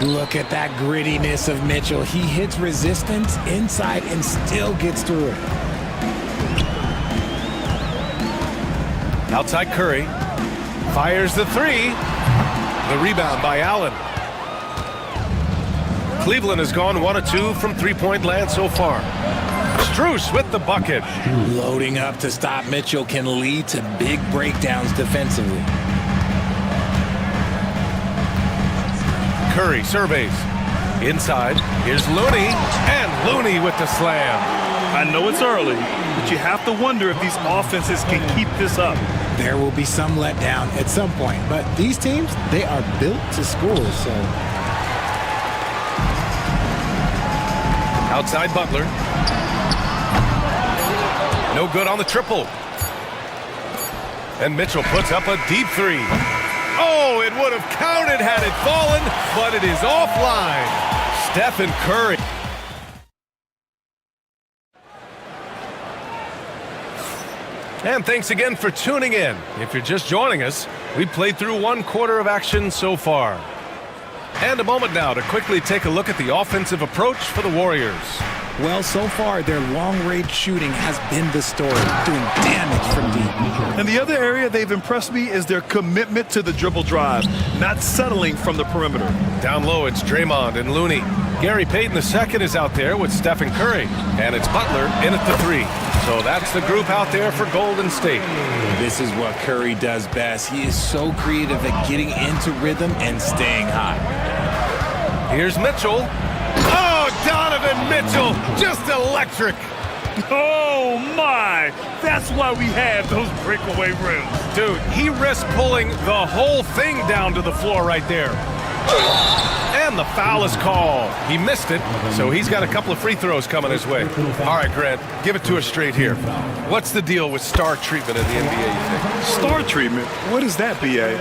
Look at that grittiness of Mitchell. He hits resistance inside and still gets through it. Outside Curry. Fires the three. The rebound by Allen. Cleveland has gone 1 of 2 from three-point land so far. Strus with the bucket. Loading up to stop Mitchell can lead to big breakdowns defensively. Curry surveys. Inside, here's Looney, and Looney with the slam. I know it's early, but you have to wonder if these offenses can keep this up. There will be some letdown at some point, but these teams, they are built to score, so... Outside Butler. No good on the triple. And Mitchell puts up a deep three. Oh, it would have counted had it fallen, but it is offline. Stephen Curry. And thanks again for tuning in. If you're just joining us, we've played through 1 quarter of action so far. And a moment now to quickly take a look at the offensive approach for the Warriors. Well, so far, their long-range shooting has been the story, doing damage from deep. And the other area they've impressed me is their commitment to the dribble drive, not settling from the perimeter. Down low, it's Draymond and Looney. Gary Payton II is out there with Stephen Curry. And it's Butler in at the three. So that's the group out there for Golden State. This is what Curry does best. He is so creative at getting into rhythm and staying hot. Here's Mitchell. Oh, Donovan Mitchell, just electric. Oh, my! That's why we have those breakaway rims. Dude, he risked pulling the whole thing down to the floor right there. And the foul is called. He missed it, so he's got a couple of free throws coming his way. All right, Grant, give it to us straight here. What's the deal with star treatment in the NBA, you think? Star treatment? What is that, B.A.?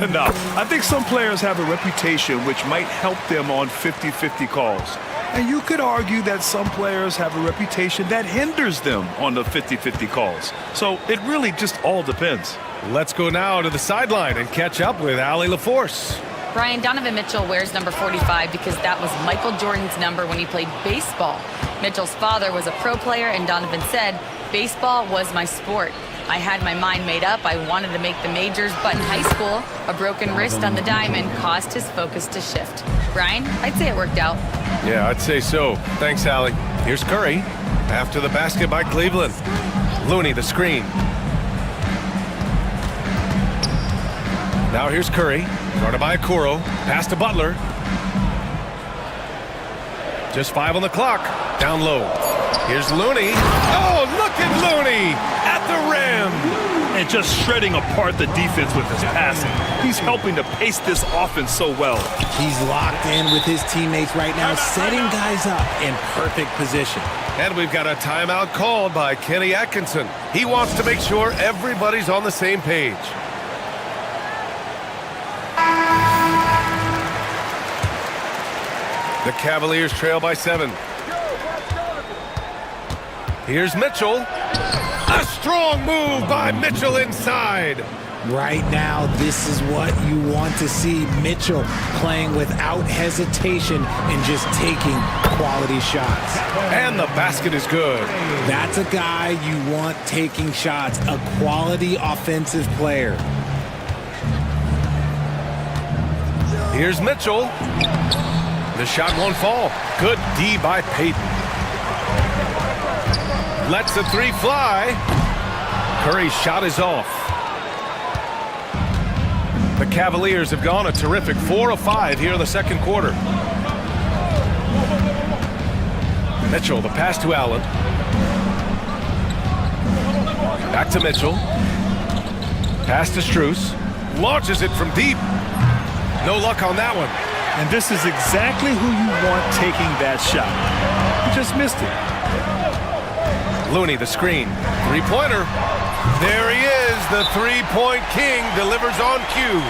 No, I think some players have a reputation which might help them on 50-50 calls. And you could argue that some players have a reputation that hinders them on the 50-50 calls. So it really just all depends. Let's go now to the sideline and catch up with Allie LaForce. Brian, Donovan Mitchell wears number 45 because that was Michael Jordan's number when he played baseball. Mitchell's father was a pro player, and Donovan said, "Baseball was my sport. I had my mind made up. I wanted to make the majors, but in high school, a broken wrist on the diamond caused his focus to shift." Brian, I'd say it worked out. Yeah, I'd say so. Thanks, Allie. Here's Curry. After the basket by Cleveland. Looney, the screen. Now here's Curry. Guarded by Okoro. Pass to Butler. Just 5 on the clock. Down low. Here's Looney. Oh, look at Looney at the rim. And just shredding apart the defense with his passing. He's helping to pace this offense so well. He's locked in with his teammates right now, setting guys up in perfect position. And we've got a timeout called by Kenny Atkinson. He wants to make sure everybody's on the same page. The Cavaliers trail by 7. Here's Mitchell. A strong move by Mitchell inside. Right now, this is what you want to see. Mitchell playing without hesitation and just taking quality shots. And the basket is good. That's a guy you want taking shots, a quality offensive player. Here's Mitchell. The shot won't fall. Good D by Payton. Lets the three fly. Curry's shot is off. The Cavaliers have gone a terrific 4 of 5 here in the second quarter. Mitchell, the pass to Allen. Back to Mitchell. Pass to Strus. Launches it from deep. No luck on that one. And this is exactly who you want taking that shot. He just missed it. Looney, the screen. Three-pointer. There he is. The three-point king delivers on cue.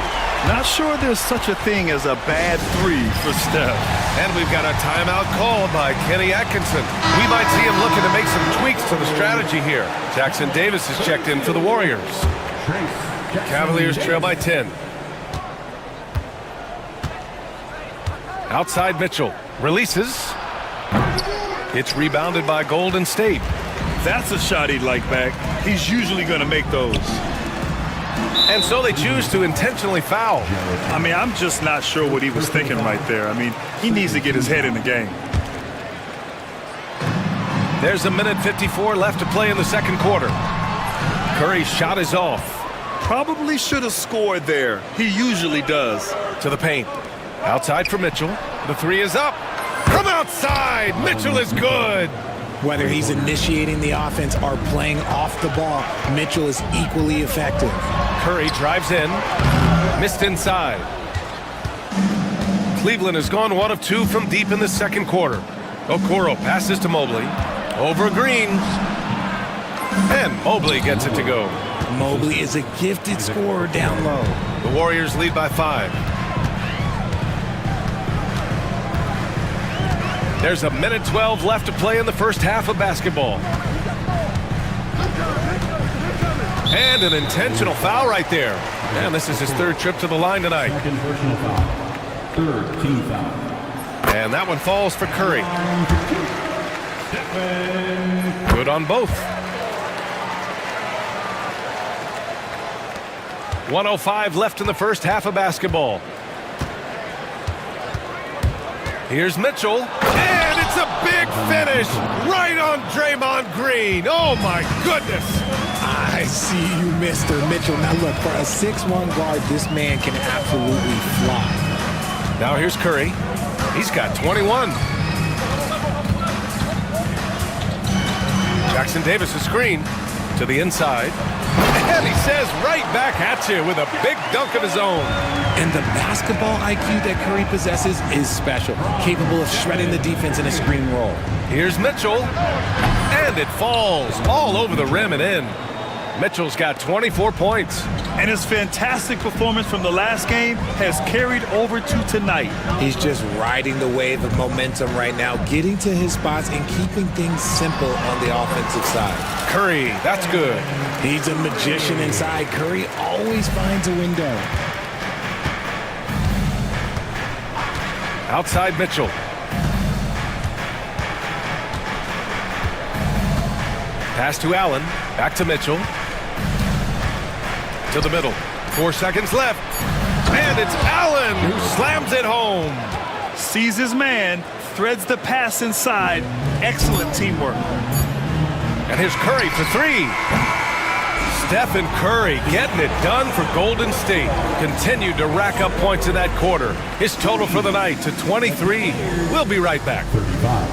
Not sure there's such a thing as a bad three for Steph. And we've got a timeout called by Kenny Atkinson. We might see him looking to make some tweaks to the strategy here. Jackson Davis is checked in for the Warriors. Cavaliers trail by 10. Outside Mitchell. Releases. It's rebounded by Golden State. That's a shot he'd like back. He's usually going to make those. And so they choose to intentionally foul. I mean, I'm just not sure what he was thinking right there. I mean, he needs to get his head in the game. There's 1:54 left to play in the second quarter. Curry's shot is off. Probably should have scored there. He usually does. To the paint. Outside for Mitchell. The three is up. From outside, Mitchell is good. Whether he's initiating the offense or playing off the ball, Mitchell is equally effective. Curry drives in. Missed inside. Cleveland has gone 1 of 2 from deep in the second quarter. Okoro passes to Mobley. Over Green. And Mobley gets it to go. Mobley is a gifted scorer down low. The Warriors lead by 5. There's 1:12 left to play in the first half of basketball. And an intentional foul right there. And this is his third trip to the line tonight. Third team foul. And that one falls for Curry. Good on both. 1:05 left in the first half of basketball. Here's Mitchell. And it's a big finish right on Draymond Green. Oh, my goodness. I see you, Mr. Mitchell. Now, look, for a 6'1" guard, this man can absolutely fly. Now here's Curry. He's got 21. Jackson Davis' screen to the inside. And he says right back at you with a big dunk of his own. And the basketball IQ that Curry possesses is special, capable of shredding the defense in a screen roll. Here's Mitchell. And it falls all over the rim and in. Mitchell's got 24 points. And his fantastic performance from the last game has carried over to tonight. He's just riding the wave of momentum right now, getting to his spots and keeping things simple on the offensive side. Curry, that's good. He's a magician inside. Curry always finds a window. Outside Mitchell. Pass to Allen. Back to Mitchell. To the middle. 4 seconds left. And it's Allen who slams it home. Sees his man, threads the pass inside. Excellent teamwork. And here's Curry for 3. Stephen Curry getting it done for Golden State. Continued to rack up points in that quarter. His total for the night to 23. We'll be right back. 35.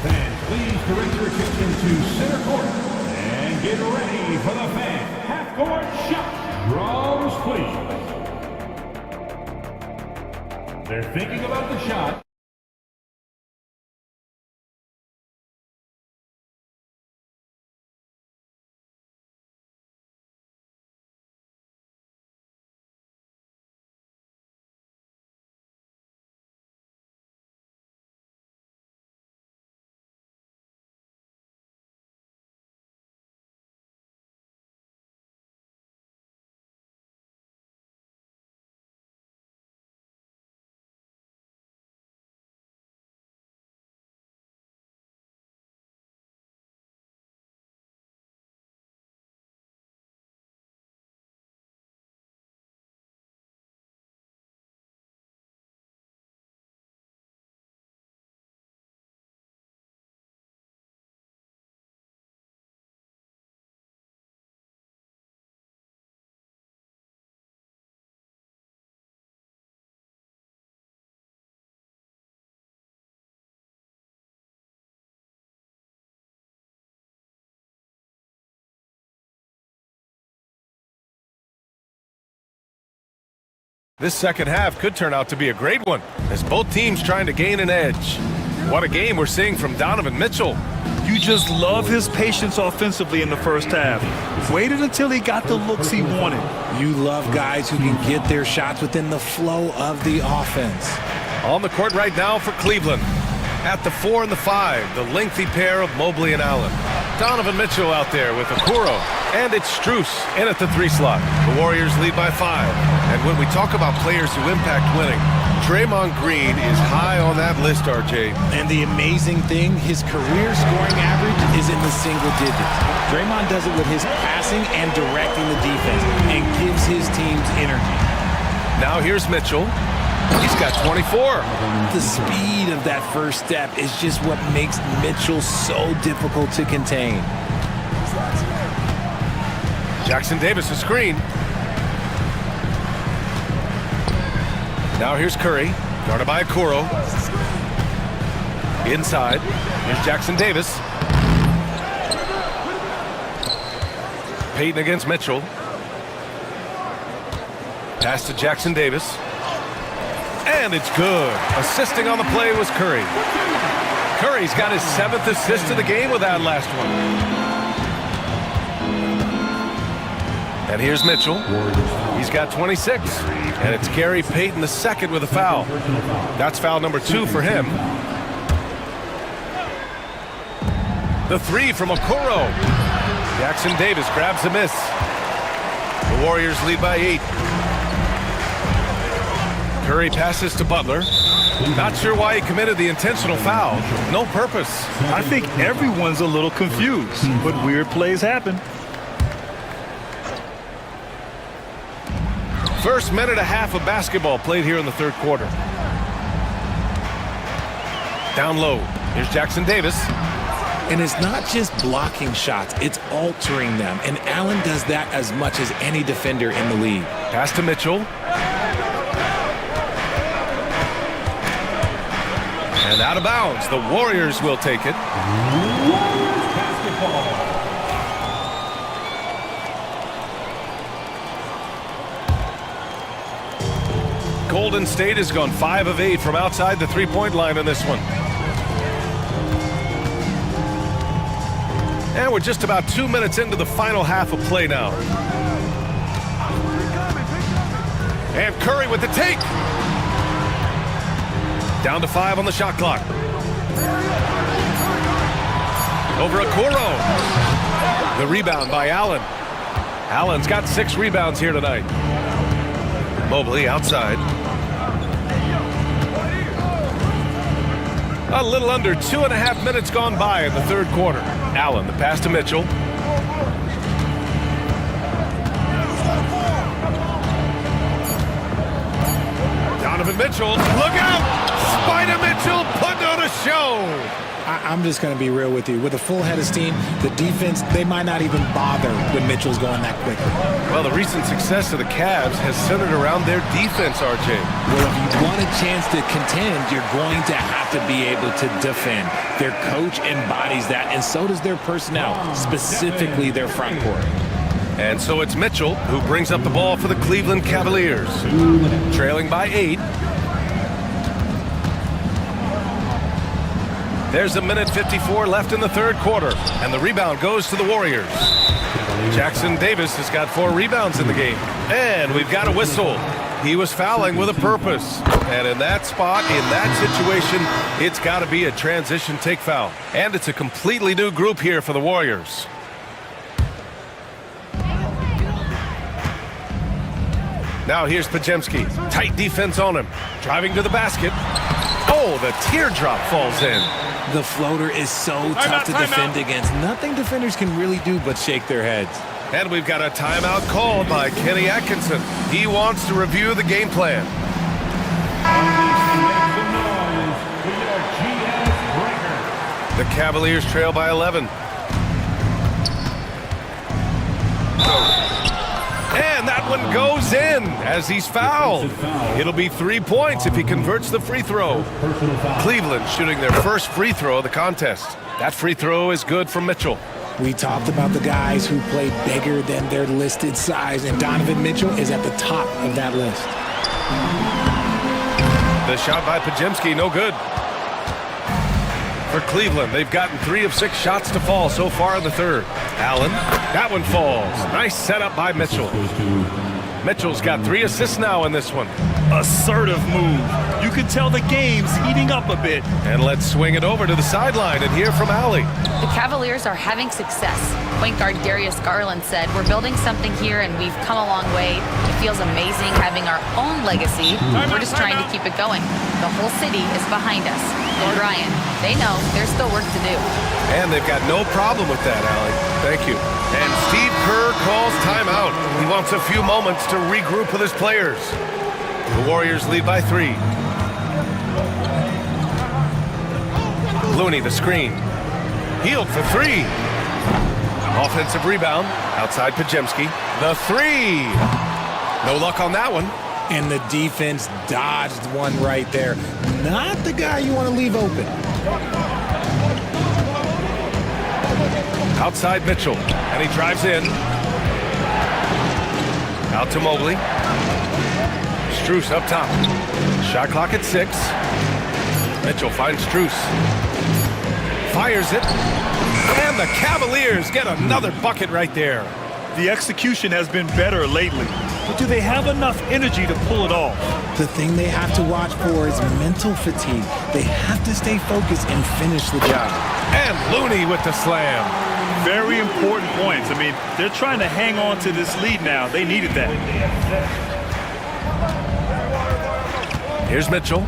Fans, please direct your attention to center court and get ready for the fan half-court shot. Drums, please. They're thinking about the shot. This second half could turn out to be a great one, as both teams trying to gain an edge. What a game we're seeing from Donovan Mitchell. You just love his patience offensively in the first half. Waited until he got the looks he wanted. You love guys who can get their shots within the flow of the offense. On the court right now for Cleveland. At the 4 and the 5, the lengthy pair of Mobley and Allen. Donovan Mitchell out there with Okoro. And it's Strus in at the 3 slot. The Warriors lead by 5. And when we talk about players who impact winning, Draymond Green is high on that list, RJ. And the amazing thing, his career scoring average is in the single digits. Draymond does it with his passing and directing the defense and gives his teams energy. Now here's Mitchell. He's got 24. The speed of that first step is just what makes Mitchell so difficult to contain. Jackson Davis, a screen. Now here's Curry, guarded by Okoro. Inside, here's Jackson Davis. Payton against Mitchell. Pass to Jackson Davis. And it's good. Assisting on the play was Curry. Curry's got his 7th assist of the game with that last one. And here's Mitchell. He's got 26. And it's Gary Payton II with a foul. That's foul number 2 for him. The 3 from Okoro. Jackson Davis grabs a miss. The Warriors lead by 8. Curry passes to Butler. Not sure why he committed the intentional foul. No purpose. I think everyone's a little confused, but weird plays happen. First minute and a half of basketball played here in the 3rd quarter. Down low. Here's Jackson Davis. And it's not just blocking shots, it's altering them. And Allen does that as much as any defender in the league. Pass to Mitchell. And out of bounds. The Warriors will take it. Golden State has gone 5 of 8 from outside the 3-point line in this one. And we're just about 2 minutes into the final half of play now. And Curry with the take. Down to 5 on the shot clock. Over Okoro. The rebound by Allen. Allen's got 6 rebounds here tonight. Mobley outside. A little under 2.5 minutes gone by in the 3rd quarter. Allen, the pass to Mitchell. Donovan Mitchell, look out! Spider Mitchell putting on a show! I'm just going to be real with you. With a full head of steam, the defense, they might not even bother when Mitchell's going that quickly. Well, the recent success of the Cavs has centered around their defense, RJ. Well, if you want a chance to contend, you're going to have to be able to defend. Their coach embodies that, and so does their personnel, specifically their front court. And so it's Mitchell who brings up the ball for the Cleveland Cavaliers. Trailing by 8. There's 1:54 left in the 3rd quarter, and the rebound goes to the Warriors. Jackson Davis has got 4 rebounds in the game. And we've got a whistle. He was fouling with a purpose. And in that spot, in that situation, it's got to be a transition take foul. And it's a completely new group here for the Warriors. Now here's Pajemski. Tight defense on him. Driving to the basket. Oh, the teardrop falls in. The floater is so tough to defend against. Nothing defenders can really do but shake their heads. And we've got a timeout called by Kenny Atkinson. He wants to review the game plan. The Cavaliers trail by 11. And that one goes in as he's fouled. It'll be 3 points if he converts the free throw. Cleveland shooting their first free throw of the contest. That free throw is good from Mitchell. We talked about the guys who played bigger than their listed size, and Donovan Mitchell is at the top of that list. The shot by Pajemski, no good. For Cleveland, they've gotten 3 of 6 shots to fall so far in the 3rd. Allen, that one falls. Nice setup by Mitchell. Mitchell's got 3 assists now in this one. Assertive move. You can tell the game's heating up a bit. And let's swing it over to the sideline and hear from Allie. The Cavaliers are having success. Point guard Darius Garland said, "We're building something here and we've come a long way. It feels amazing having our own legacy. We're just trying to keep it going. The whole city is behind us." And Ryan, they know there's still work to do. And they've got no problem with that, Allie. Thank you. And Steve Kerr calls timeout. He wants a few moments to regroup with his players. The Warriors lead by 3. Looney, the screen. Healed for 3. Offensive rebound. Outside Pajemski. The 3. No luck on that one. And the defense dodged one right there. Not the guy you want to leave open. Outside Mitchell. And he drives in. Out to Mobley. Strus up top. Shot clock at 6. Mitchell finds Strus. Fires it. And the Cavaliers get another bucket right there. The execution has been better lately. But do they have enough energy to pull it off? The thing they have to watch for is mental fatigue. They have to stay focused and finish the job. And Looney with the slam. Very important points. I mean, they're trying to hang on to this lead now. They needed that. Here's Mitchell.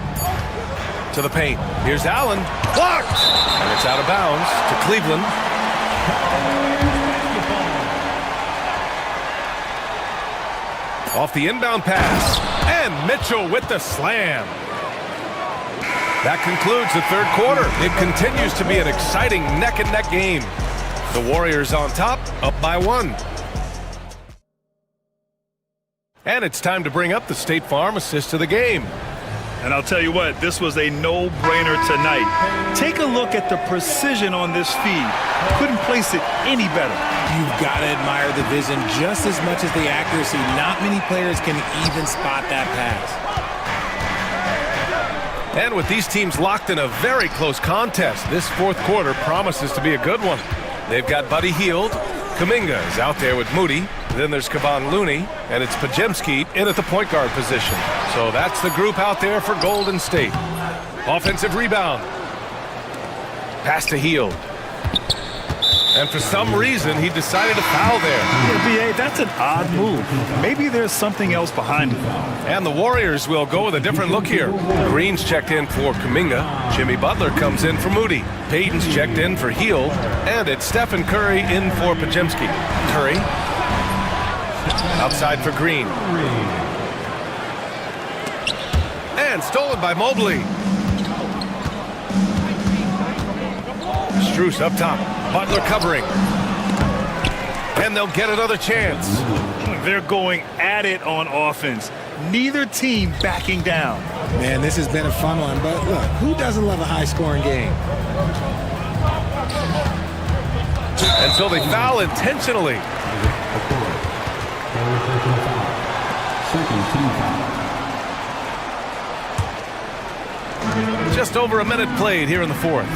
To the paint. Here's Allen. Blocked! And it's out of bounds to Cleveland. Off the inbound pass. And Mitchell with the slam. That concludes the third quarter. It continues to be an exciting neck-and-neck game. The Warriors on top, up by 1. And it's time to bring up the State Farm assist of the game. And I'll tell you what, this was a no-brainer tonight. Take a look at the precision on this feed. Couldn't place it any better. You've got to admire the vision just as much as the accuracy. Not many players can even spot that pass. And with these teams locked in a very close contest, this fourth quarter promises to be a good one. They've got Buddy Hield. Kuminga is out there with Moody. Then there's Kevon Looney, and it's Pajemski in at the point guard position. So that's the group out there for Golden State. Offensive rebound. Pass to Hield. And for some reason, he decided to foul there. Yeah, B.A., that's an odd move. Maybe there's something else behind it. And the Warriors will go with a different look here. Green's checked in for Kuminga. Jimmy Butler comes in for Moody. Payton's checked in for Hield. And it's Stephen Curry in for Pajemski. Curry. Outside for Green. And stolen by Mobley. Strus up top. Butler covering. And they'll get another chance. They're going at it on offense. Neither team backing down. Man, this has been a fun one, but look, who doesn't love a high-scoring game? And so they foul intentionally. Just over a minute played here in the fourth.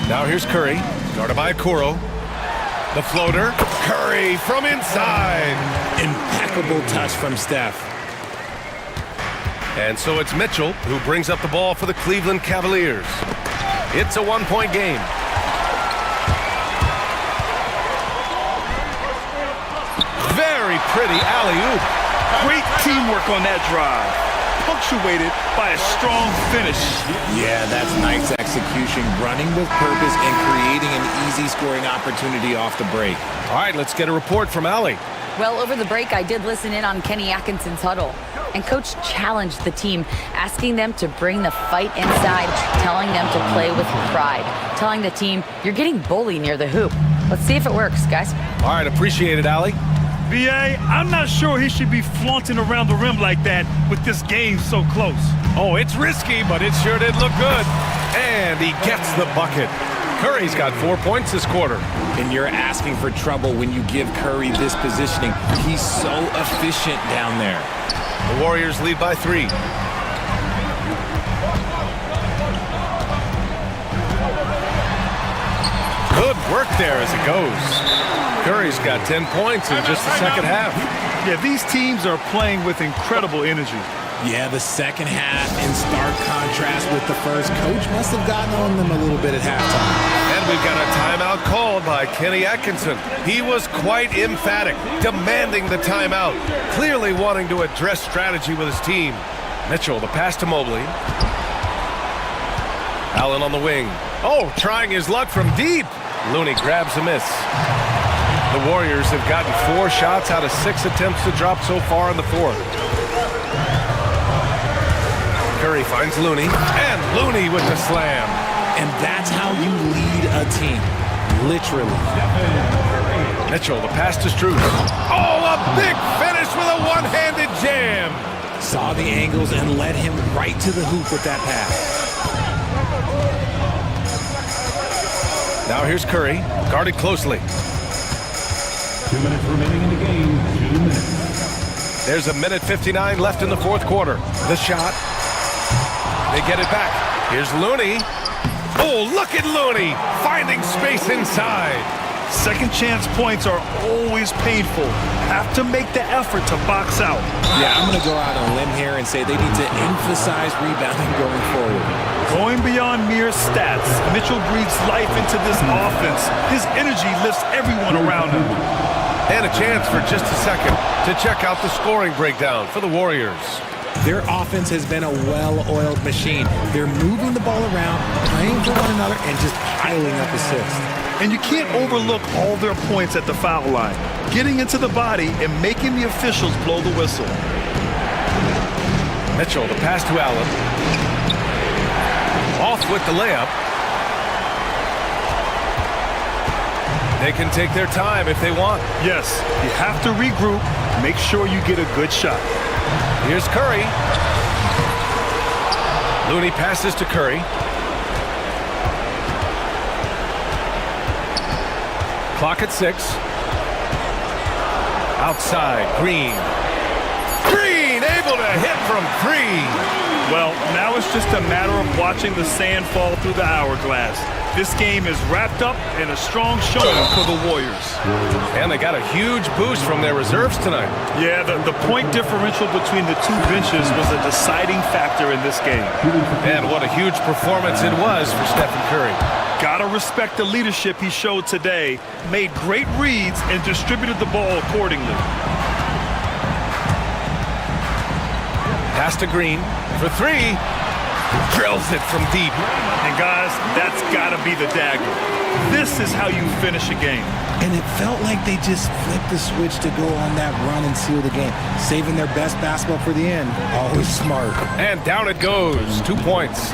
Now here's Curry, guarded by Okoro. The floater, Curry from inside. Impeccable touch from Steph. And so it's Mitchell who brings up the ball for the Cleveland Cavaliers. It's a one-point game. Very pretty alley-oop. Great teamwork on that drive. Punctuated by a strong finish. Yeah, that's nice execution, running with purpose and creating an easy scoring opportunity off the break. All right, let's get a report from Allie. Well, over the break, I did listen in on Kenny Atkinson's huddle. And Coach challenged the team, asking them to bring the fight inside, telling them to play with pride, telling the team, you're getting bullied near the hoop. Let's see if it works, guys. All right, appreciate it, Allie. B.A., I'm not sure he should be flaunting around the rim like that with this game so close. Oh, it's risky, but it sure did look good. And he gets the bucket. Curry's got 4 points this quarter. And you're asking for trouble when you give Curry this positioning. He's so efficient down there. The Warriors lead by 3. Good work there as it goes. Curry's got 10 points in just the second half. Yeah, these teams are playing with incredible energy. Yeah, the second half in stark contrast with the first. Coach must have gotten on them a little bit at halftime. And we've got a timeout called by Kenny Atkinson. He was quite emphatic, demanding the timeout, clearly wanting to address strategy with his team. Mitchell, the pass to Mobley. Allen on the wing. Oh, trying his luck from deep. Looney grabs a miss. The Warriors have gotten 4 shots out of 6 attempts to drop so far in the fourth. Curry finds Looney, and Looney with the slam. And that's how you lead a team, literally. Mitchell, the pass to Strus. Oh, a big finish with a one-handed jam. Saw the angles and led him right to the hoop with that pass. Now here's Curry, guarded closely. 2 minutes remaining in the game. 2 minutes. There's a minute 59 left in the fourth quarter. The shot. They get it back. Here's Looney. Oh, look at Looney finding space inside. Second chance points are always painful. Have to make the effort to box out. Yeah, I'm going to go out on a limb here and say they need to emphasize rebounding going forward. Going beyond mere stats, Mitchell breathes life into this offense. His energy lifts everyone around him. And a chance for just a second to check out the scoring breakdown for the Warriors. Their offense has been a well-oiled machine. They're moving the ball around, playing for one another, and just piling up assists. And you can't overlook all their points at the foul line. Getting into the body and making the officials blow the whistle. Mitchell, the pass to Allen. Off with the layup. They can take their time if they want. Yes, you have to regroup, make sure you get a good shot. Here's Curry. Looney passes to Curry. Clock at 6. Outside, Green. Green able to hit from 3. Well, now it's just a matter of watching the sand fall through the hourglass. This game is wrapped up in a strong showing for the Warriors. And they got a huge boost from their reserves tonight. Yeah, the point differential between the two benches was a deciding factor in this game. And what a huge performance it was for Stephen Curry. Gotta respect the leadership he showed today. Made great reads and distributed the ball accordingly. Pass to Green for 3. Drills it from deep. And guys, that's gotta be the dagger. This is how you finish a game. And it felt like they just flipped the switch to go on that run and seal the game. Saving their best basketball for the end. Always smart. And down it goes. 2 points.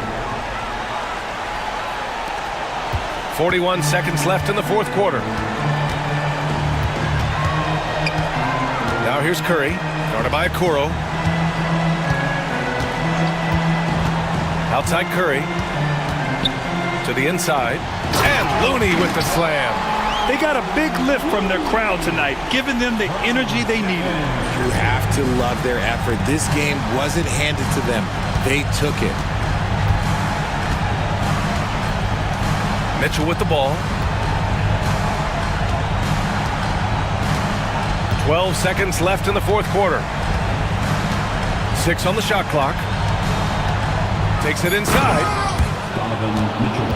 41 seconds left in the fourth quarter. Now here's Curry, guarded by Okoro. Outside Curry. To the inside. And Looney with the slam. They got a big lift from their crowd tonight, giving them the energy they needed. You have to love their effort. This game wasn't handed to them. They took it. Mitchell with the ball. 12 seconds left in the fourth quarter. 6 on the shot clock. Takes it inside. Donovan Mitchell.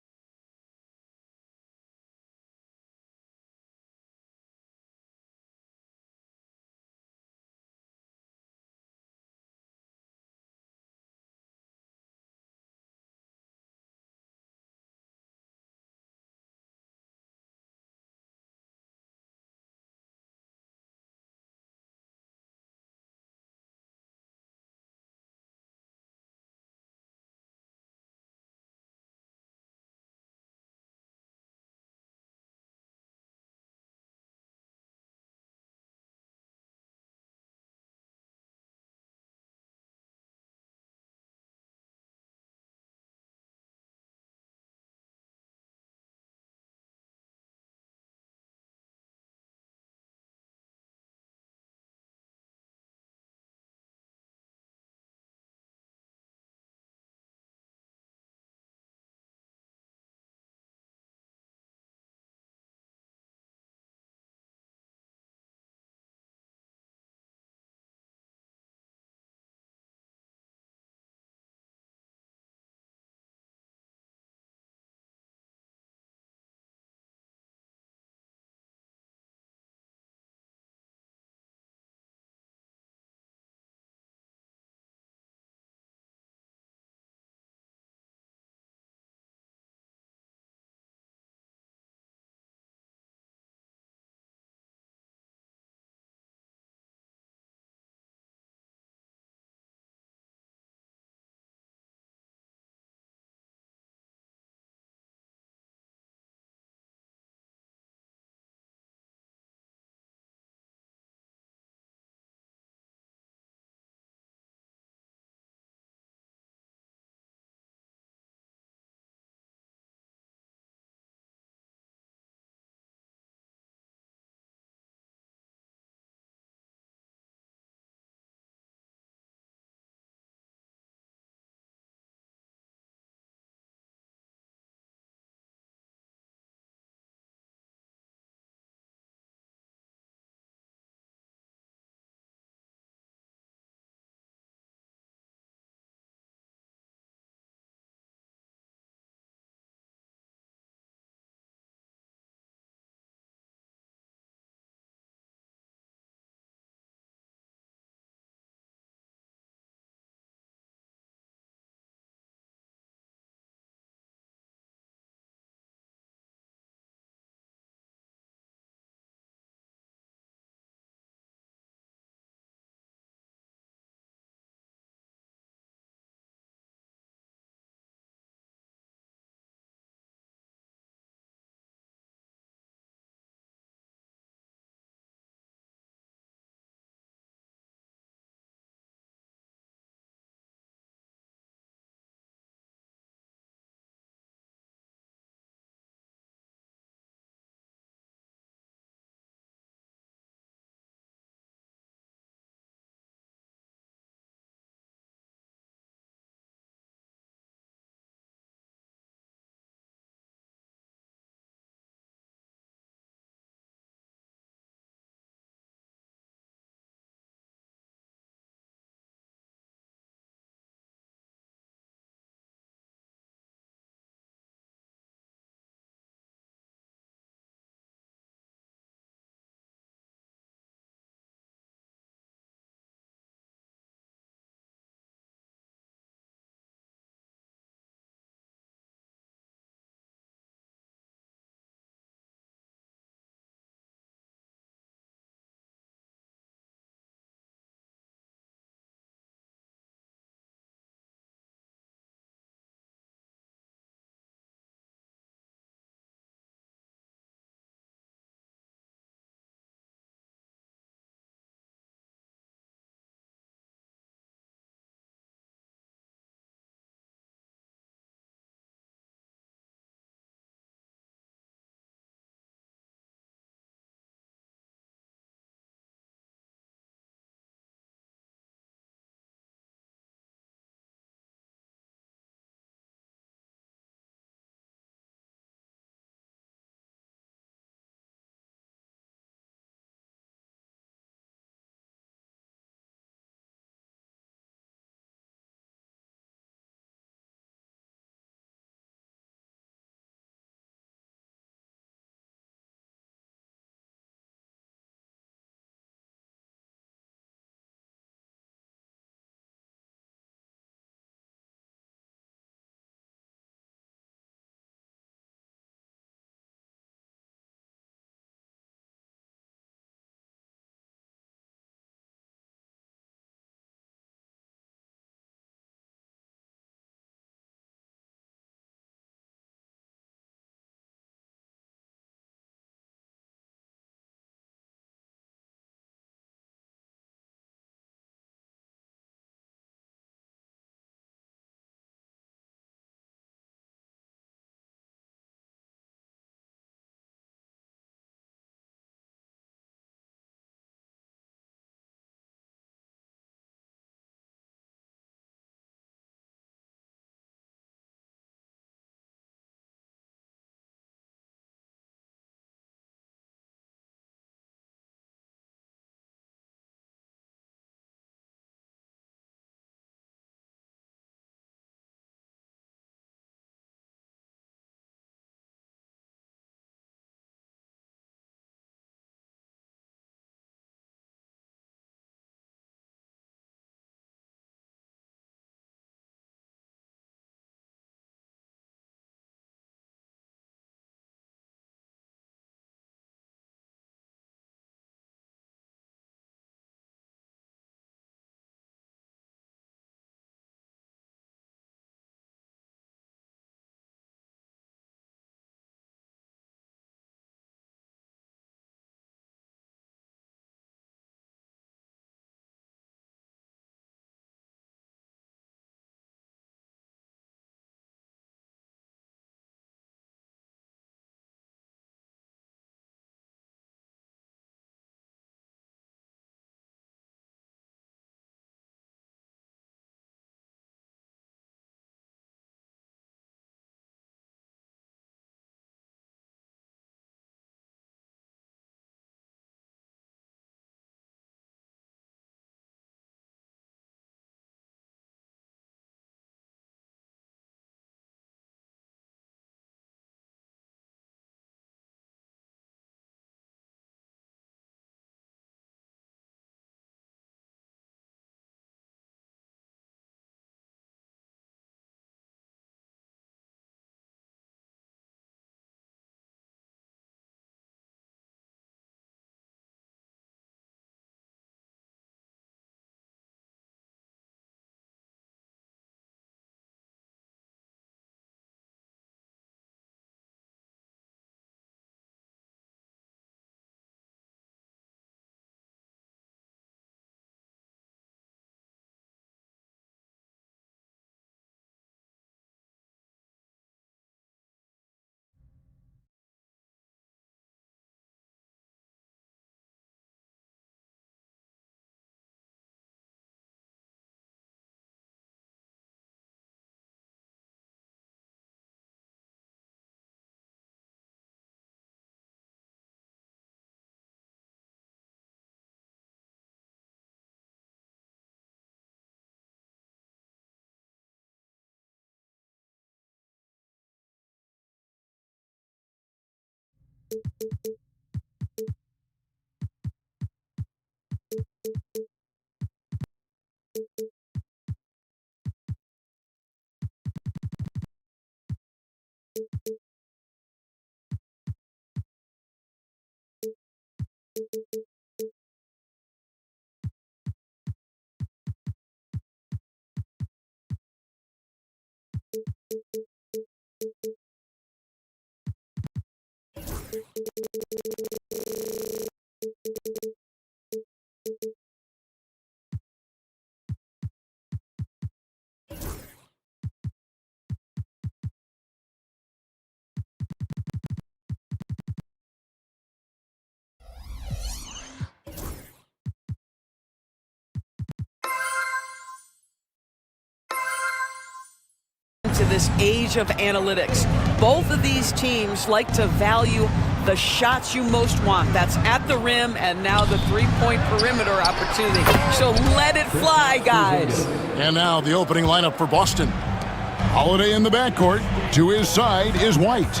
To this age of analytics, both of these teams like to value the shots you most want. That's at the rim and now the three-point perimeter opportunity. So let it fly, guys. And now the opening lineup for Boston. Holiday in the backcourt. To his side is White.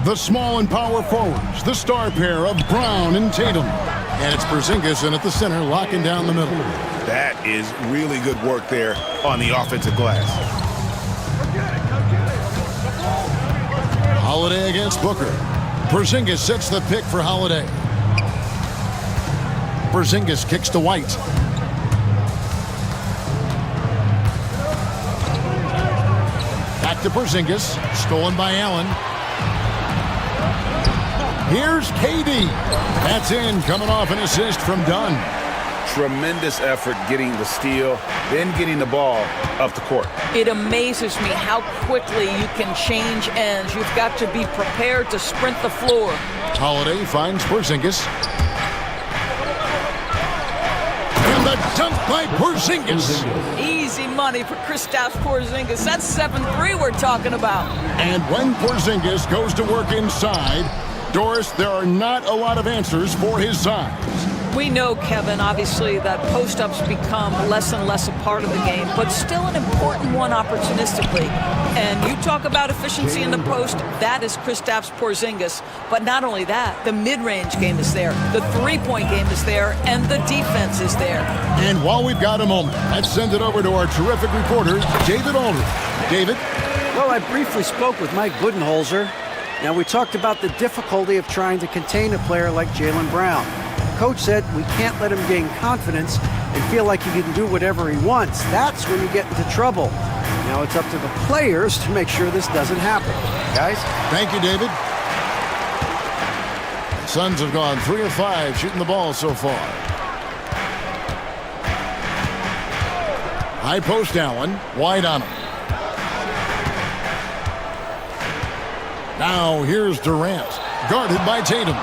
The small and power forwards, the star pair of Brown and Tatum. And it's Porzingis in at the center, locking down the middle. That is really good work there on the offensive glass. Holiday against Booker. Porzingis sets the pick for Holiday. Porzingis kicks to White. Back to Porzingis. Stolen by Allen. Here's KD. That's in, coming off an assist from Dunn. Tremendous effort getting the steal, then getting the ball up the court. It amazes me how quickly you can change ends. You've got to be prepared to sprint the floor. Holiday finds Porzingis. And the dunk by Porzingis. Easy money for Kristaps Porzingis. That's 7-3 we're talking about. And when Porzingis goes to work inside, Doris, there are not a lot of answers for his size. We know, Kevin, obviously, that post-ups become less and less a part of the game, but still an important one opportunistically. And you talk about efficiency in the post, that is Kristaps Porzingis. But not only that, the mid-range game is there, the three-point game is there, and the defense is there. And while we've got a moment, let's send it over to our terrific reporter, David Aldridge. David? Well, I briefly spoke with Mike Budenholzer. Now, we talked about the difficulty of trying to contain a player like Jaylen Brown. Coach said we can't let him gain confidence and feel like he can do whatever he wants. That's when you get into trouble. Now it's up to the players to make sure this doesn't happen. Guys? Thank you, David. The Suns have gone 3 of 5 shooting the ball so far. High post Allen, wide on him. Now here's Durant, guarded by Tatum.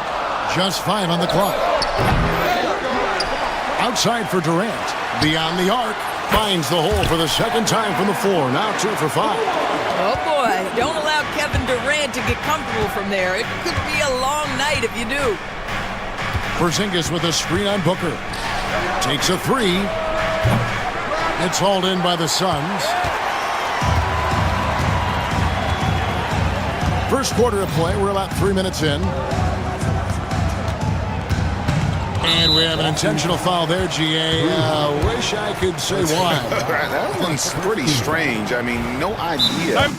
Just 5 on the clock. Outside for Durant. Beyond the arc. Finds the hole for the second time from the floor. Now 2 for 5. Oh, boy. Don't allow Kevin Durant to get comfortable from there. It could be a long night if you do. Porzingis with a screen on Booker. Takes a 3. It's hauled in by the Suns. First quarter of play. We're about 3 minutes in. And we have an intentional foul there, GA. Wish I could say why. That one's pretty strange. I mean, no idea.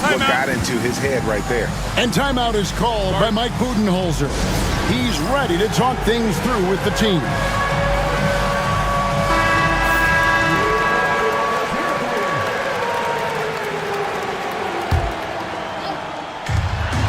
What got into his head right there? And timeout is called by Mike Budenholzer. He's ready to talk things through with the team.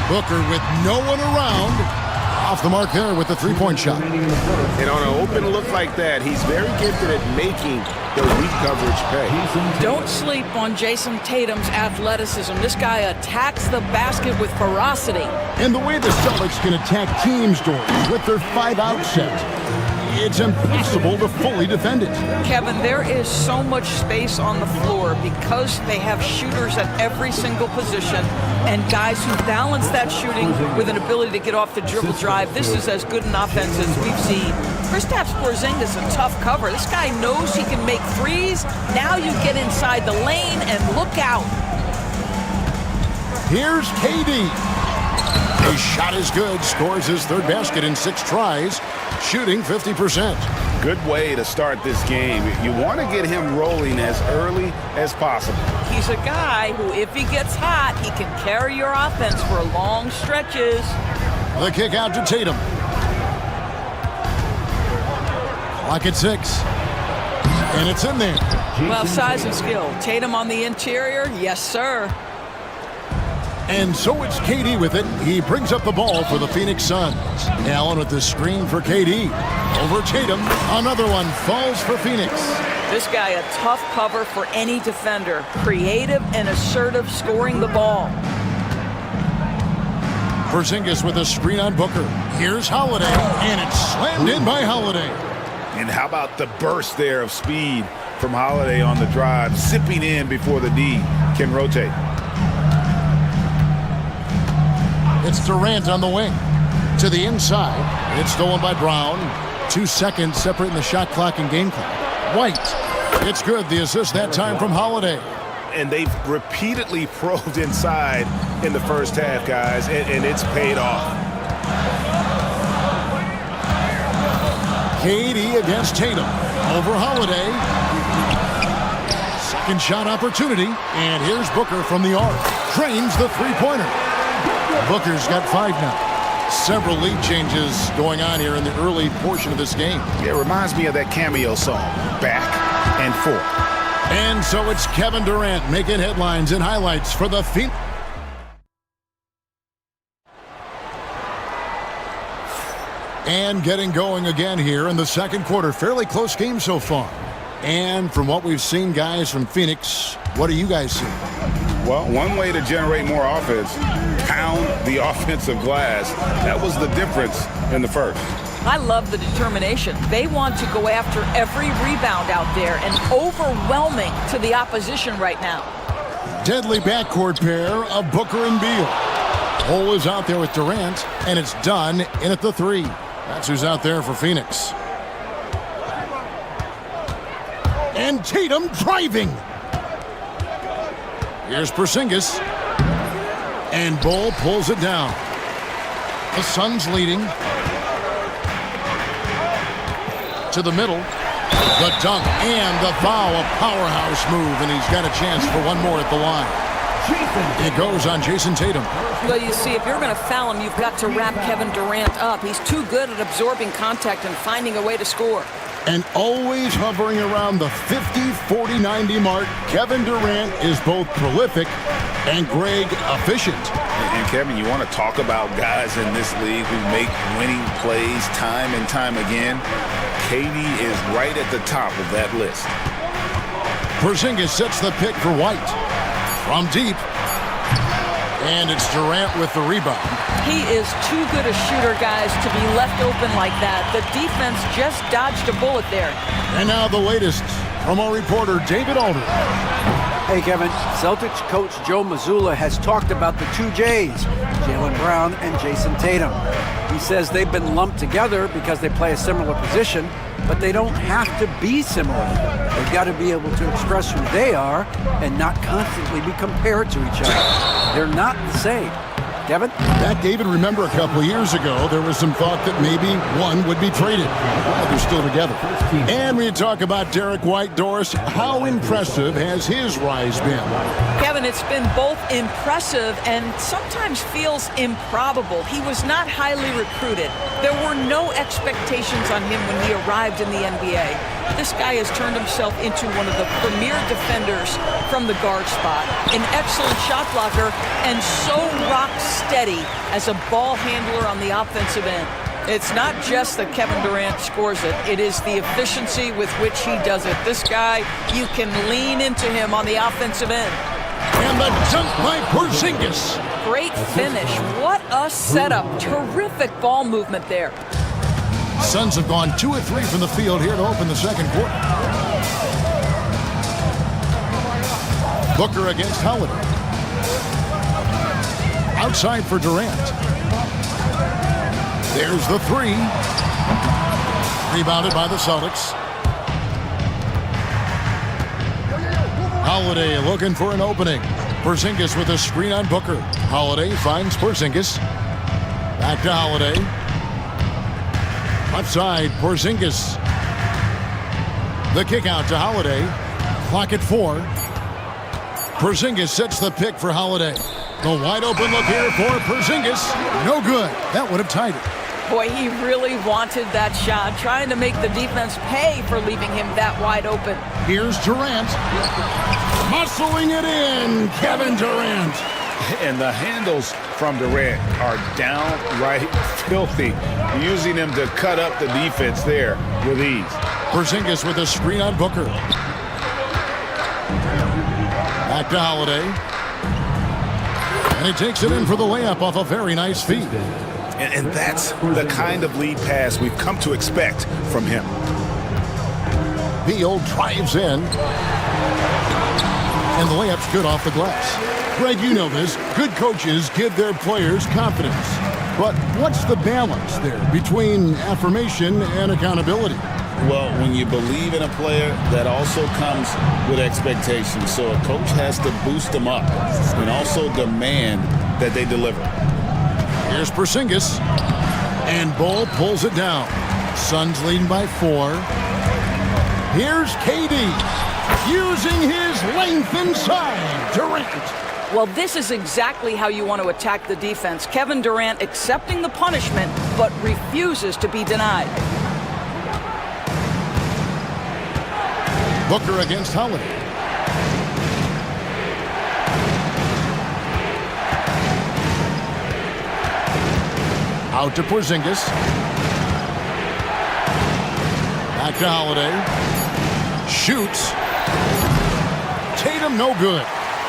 Booker with no one around. Off the mark there with the three-point shot. And on an open look like that, he's very gifted at making the weak coverage pay. Don't sleep on Jason Tatum's athleticism. This guy attacks the basket with ferocity. And the way the Celtics can attack teams, Doris, with their 5-out set, it's impossible to fully defend it. Kevin, there is so much space on the floor because they have shooters at every single position and guys who balance that shooting with an ability to get off the dribble drive. This is as good an offense as we've seen. Kristaps Porzingis a tough cover. This guy knows he can make threes. Now you get inside the lane and look out. Here's KD. His shot is good, scores his third basket in 6 tries, shooting 50%. Good way to start this game. You want to get him rolling as early as possible. He's a guy who, if he gets hot, he can carry your offense for long stretches. The kick out to Tatum. Clock at 6. And it's in there. Well, size and skill. Tatum on the interior, yes, sir. And so it's KD with it. He brings up the ball for the Phoenix Suns. Allen with the screen for KD. Over Tatum. Another one falls for Phoenix. This guy a tough cover for any defender. Creative and assertive scoring the ball. Porzingis with a screen on Booker. Here's Holiday, and it's slammed in by Holiday. And how about the burst there of speed from Holiday on the drive, zipping in before the D can rotate. It's Durant on the wing. To the inside. It's stolen by Brown. 2 seconds separating the shot clock and game clock. White. It's good. The assist that time from Holiday. And they've repeatedly probed inside in the first half, guys, and it's paid off. KD against Tatum. Over Holiday. Second shot opportunity. And here's Booker from the arc. Drains the three-pointer. Booker's got 5 now. Several lead changes going on here in the early portion of this game. It reminds me of that cameo song, Back and Forth. And so it's Kevin Durant making headlines and highlights for the Phoenix. And getting going again here in the second quarter. Fairly close game so far. And from what we've seen, guys, from Phoenix, what do you guys see? Well, one way to generate more offense, pound the offensive glass. That was the difference in the first. I love the determination. They want to go after every rebound out there and overwhelming to the opposition right now. Deadly backcourt pair of Booker and Beal. Hole is out there with Durant, and it's done in at the 3. That's who's out there for Phoenix. And Tatum driving. Here's Porzingis. And Bull pulls it down. The Suns leading. To the middle. The dunk and the foul. A powerhouse move, and he's got a chance for one more at the line. It goes on Jason Tatum. Well, you see, if you're going to foul him, you've got to wrap Kevin Durant up. He's too good at absorbing contact and finding a way to score. And always hovering around the 50, 40, 90 mark, Kevin Durant is both prolific and, Greg, efficient. And Kevin, you want to talk about guys in this league who make winning plays time and time again? KD is right at the top of that list. Porzingis sets the pick for White. From deep. And it's Durant with the rebound. He is too good a shooter, guys, to be left open like that. The defense just dodged a bullet there. And now the latest from our reporter, David Alder. Hey, Kevin. Celtics coach Joe Mazzulla has talked about the 2 J's, Jaylen Brown and Jason Tatum. He says they've been lumped together because they play a similar position, but they don't have to be similar. They've got to be able to express who they are and not constantly be compared to each other. They're not the same. Kevin? That, David, remember a couple of years ago, there was some thought that maybe one would be traded. Well, they're still together. And when you talk about Derek White, Doris, how impressive has his rise been? Kevin, it's been both impressive and sometimes feels improbable. He was not highly recruited. There were no expectations on him when he arrived in the NBA. This guy has turned himself into one of the premier defenders from the guard spot, an excellent shot blocker, and so rock steady as a ball handler on the offensive end. It's not just that Kevin Durant scores it, it is the efficiency with which he does it. This guy, you can lean into him on the offensive end. And the jump by Porzingis. Great finish. What a setup. Terrific ball movement there. Suns have gone 2 of 3 from the field here to open the second quarter. Booker against Holiday. Outside for Durant. There's the 3. Rebounded by the Celtics. Holiday looking for an opening. Porzingis with a screen on Booker. Holiday finds Porzingis. Back to Holiday. Left side, Porzingis. The kick out to Holiday. Clock at 4. Porzingis sets the pick for Holiday. The wide open look here for Porzingis. No good. That would have tied it. Boy, he really wanted that shot, trying to make the defense pay for leaving him that wide open. Here's Durant. Muscling it in, Kevin Durant. And the handles from Durant are downright filthy, using them to cut up the defense there with ease. Porzingis with a screen on Booker. Back to Holiday. And he takes it in for the layup off a very nice feed. And that's the kind of lead pass we've come to expect from him. Beal drives in. And the layup's good off the glass. Greg, you know this. Good coaches give their players confidence. But what's the balance there between affirmation and accountability? Well, when you believe in a player, that also comes with expectations. So a coach has to boost them up and also demand that they deliver. Here's Porzingis. And Bull pulls it down. Suns leading by 4. Here's KD. Using his length inside. Durant. Well, this is exactly how you want to attack the defense. Kevin Durant accepting the punishment, but refuses to be denied. Booker against Holiday. Out to Porzingis. Back to Holiday. Shoots. Tatum no good.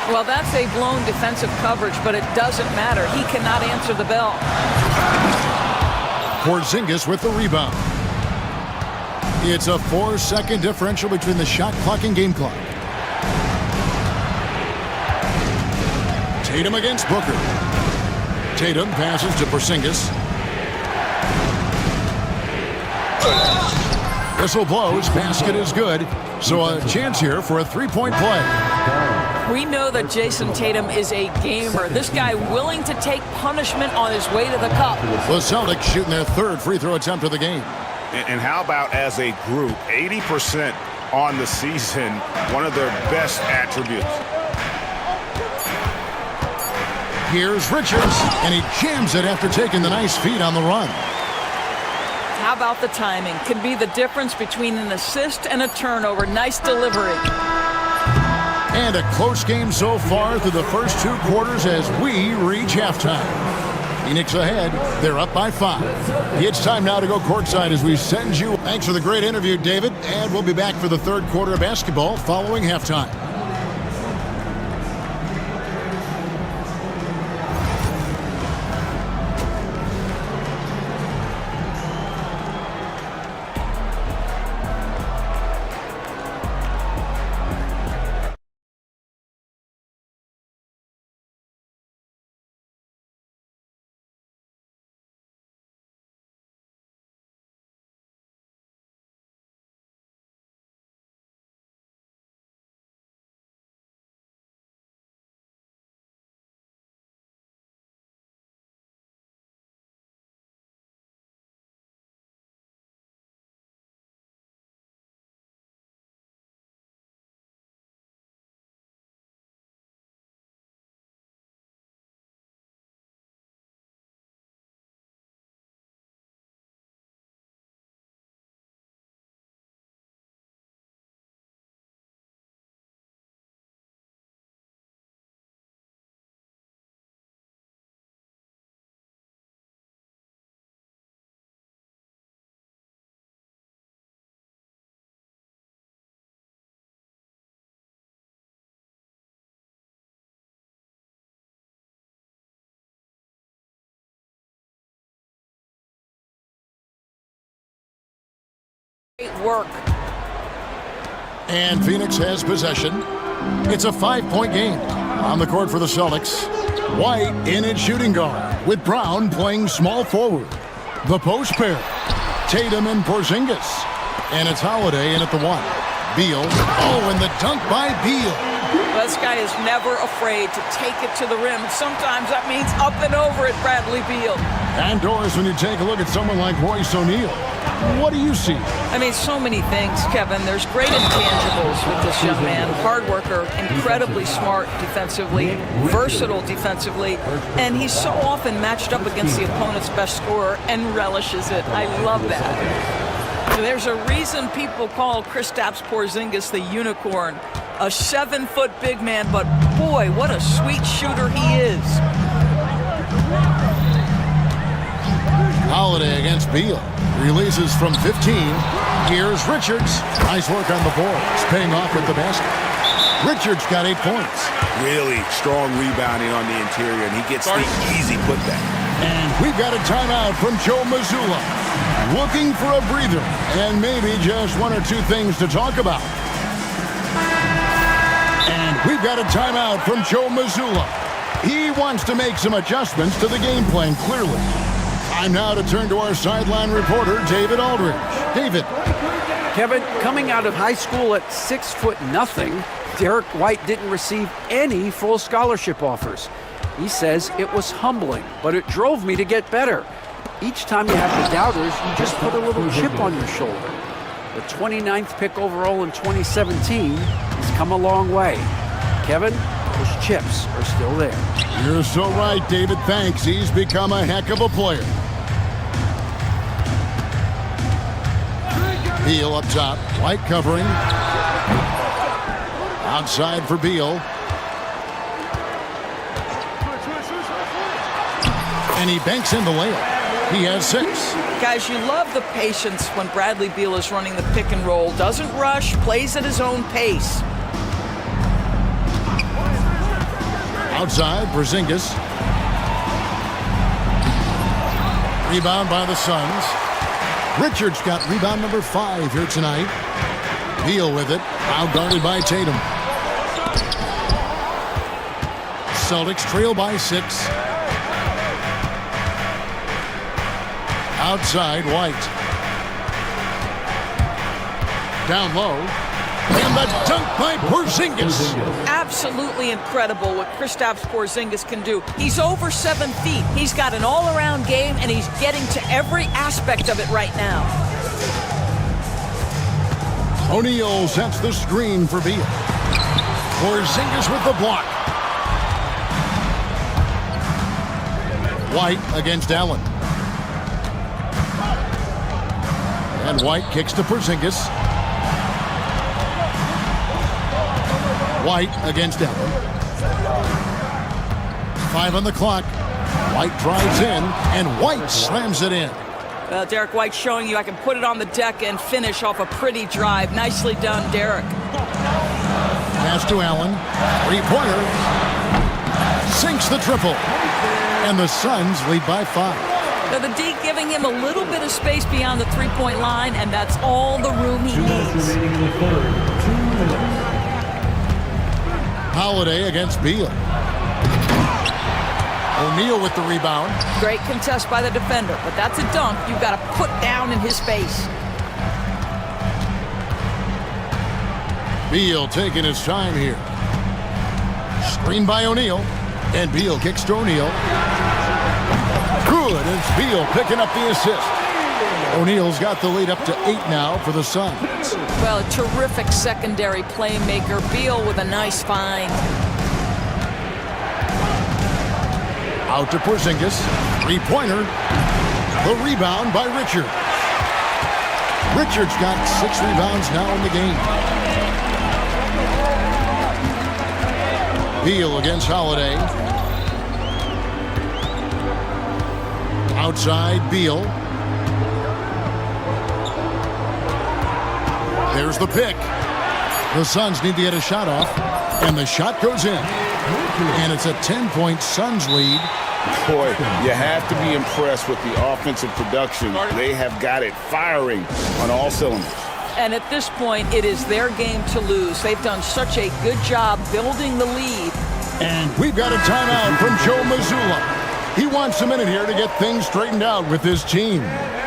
Well, that's a blown defensive coverage, but it doesn't matter. He cannot answer the bell. Porzingis with the rebound. It's a 4-second differential between the shot clock and game clock. Tatum against Booker. Tatum passes to Porzingis. Whistle blows. Basket is good. So a chance here for a three-point play. We know that Jason Tatum is a gamer. This guy willing to take punishment on his way to the cup. The Celtics shooting their 3rd free throw attempt of the game. And how about as a group, 80% on the season, one of their best attributes. Here's Richards, and he jams it after taking the nice feed on the run. How about the timing? Could be the difference between an assist and a turnover. Nice delivery. And a close game so far through the first 2 quarters as we reach halftime. Phoenix ahead. They're up by 5. It's time now to go courtside as we send you. Thanks for the great interview, David. And we'll be back for the 3rd quarter of basketball following halftime. Great work. And Phoenix has possession. It's a 5-point game. On the court for the Celtics, White in its shooting guard, with Brown playing small forward. The post pair, Tatum and Porzingis. And it's Holiday in at the 1. Beal. Oh, and the dunk by Beal. This guy is never afraid to take it to the rim. Sometimes that means up and over it, Bradley Beal. And Doris, when you take a look at someone like Royce O'Neal, what do you see? I mean, so many things, Kevin. There's great intangibles with this young man. Hard worker, incredibly smart defensively, versatile defensively, and he's so often matched up against the opponent's best scorer and relishes it. I love that. There's a reason people call Kristaps Porzingis the unicorn. A 7-foot big man, but boy, what a sweet shooter he is. Holiday against Beal. Releases from 15. Here's Richards. Nice work on the boards. Paying off with the basket. Richards got 8 points. Really strong rebounding on the interior, and he gets the easy putback. And we've got a timeout from Joe Mazzulla. Looking for a breather and maybe just 1 or 2 things to talk about. And we've got a timeout from Joe Mazzulla. He wants to make some adjustments to the game plan, clearly. Time now to turn to our sideline reporter, David Aldridge. David. Kevin, coming out of high school at 6'0", Derek White didn't receive any full scholarship offers. He says it was humbling, but it drove me to get better. Each time you have the doubters, you just put a little chip on your shoulder. The 29th pick overall in 2017 has come a long way. Kevin, those chips are still there. You're so right, David. Thanks. He's become a heck of a player. Beal up top. White covering. Outside for Beal. And he banks in the layup. He has 6. Guys, you love the patience when Bradley Beal is running the pick and roll. Doesn't rush, plays at his own pace. Outside, Porzingis. Rebound by the Suns. Richards got rebound number 5 here tonight. Beal with it, outguarded by Tatum. Celtics trail by 6. Outside, White. Down low. And the dunk by Porzingis. Absolutely incredible what Kristaps Porzingis can do. He's over 7 feet. He's got an all-around game, and he's getting to every aspect of it right now. O'Neal sets the screen for Beal. Porzingis with the block. White against Allen. And White kicks to Porzingis. White against Allen. 5 on the clock. White drives in, and White slams it in. Derek White showing you I can put it on the deck and finish off a pretty drive. Nicely done, Derek. Pass to Allen. 3-pointer. Sinks the triple. And the Suns lead by 5. Now the D giving him a little bit of space beyond the 3-point line, and that's all the room he needs. Holiday against Beal. O'Neal with the rebound. Great contest by the defender, but that's a dunk you've got to put down in his face. Beal taking his time here. Screen by O'Neal. And Beal kicks to O'Neal. Good, it's Beal picking up the assist. O'Neal's got the lead up to 8 now for the Suns. Well, a terrific secondary playmaker. Beal with a nice find. Out to Porzingis. 3-pointer. The rebound by Richard. Richard's got 6 rebounds now in the game. Beal against Holiday. Outside, Beal. There's the pick. The Suns need to get a shot off, and the shot goes in. And it's a 10-point Suns lead. Boy, you have to be impressed with the offensive production. They have got it firing on all cylinders. And at this point, it is their game to lose. They've done such a good job building the lead. And we've got a timeout from Joe Mazzulla. He wants a minute here to get things straightened out with his team.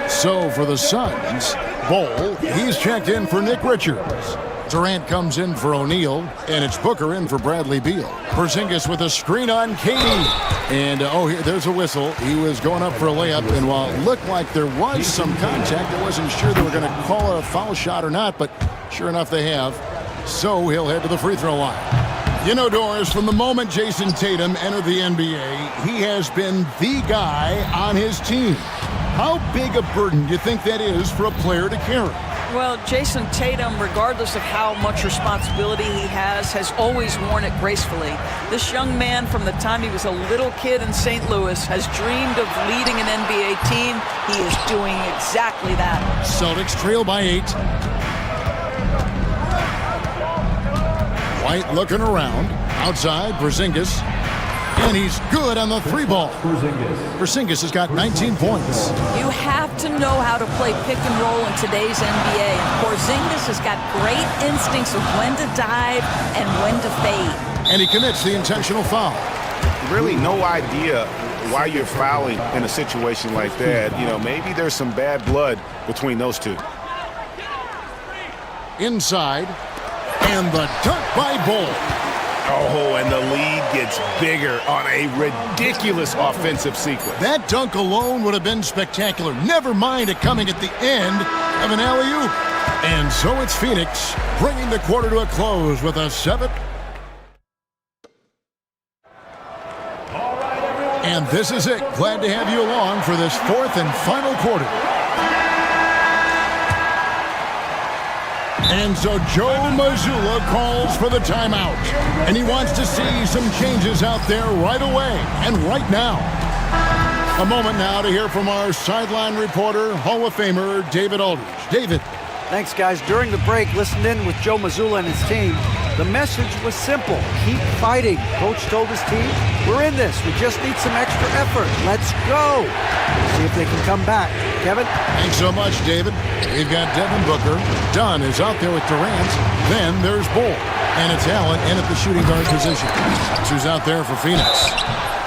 So for the Suns, Bol, he's checked in for Nick Richards. Durant comes in for O'Neal, and it's Booker in for Bradley Beal. Porzingis with a screen on KD. And, there's a whistle. He was going up for a layup, and while it looked like there was some contact, I wasn't sure they were going to call it a foul shot or not, but sure enough they have. So he'll head to the free throw line. You know, Doris, from the moment Jason Tatum entered the NBA, he has been the guy on his team. How big a burden do you think that is for a player to carry? Well, Jason Tatum, regardless of how much responsibility he has always worn it gracefully. This young man, from the time he was a little kid in St. Louis, has dreamed of leading an NBA team. He is doing exactly that. Celtics trail by 8. White looking around. Outside, Porzingis. And he's good on the 3-ball. Porzingis has got 19 points. You have to know how to play pick and roll in today's NBA. Porzingis has got great instincts of when to dive and when to fade. And he commits the intentional foul. Really no idea why you're fouling in a situation like that. You know, maybe there's some bad blood between those two. Inside. And the dunk by Bol. Oh, and the lead gets bigger on a ridiculous offensive sequence. That dunk alone would have been spectacular. Never mind it coming at the end of an alley-oop. And so it's Phoenix bringing the quarter to a close with a 7. And this is it. Glad to have you along for this 4th and final quarter. And so Joe Mazzulla calls for the timeout. And he wants to see some changes out there right away and right now. A moment now to hear from our sideline reporter, Hall of Famer David Aldridge. David. Thanks, guys. During the break, listened in with Joe Mazzulla and his team. The message was simple. Keep fighting. Coach told his team, we're in this. We just need some extra effort. Let's go. See if they can come back. Kevin? Thanks so much, David. We've got Devin Booker. Dunn is out there with Durant. Then there's Bol. And it's Allen in at the shooting guard position. That's who's out there for Phoenix.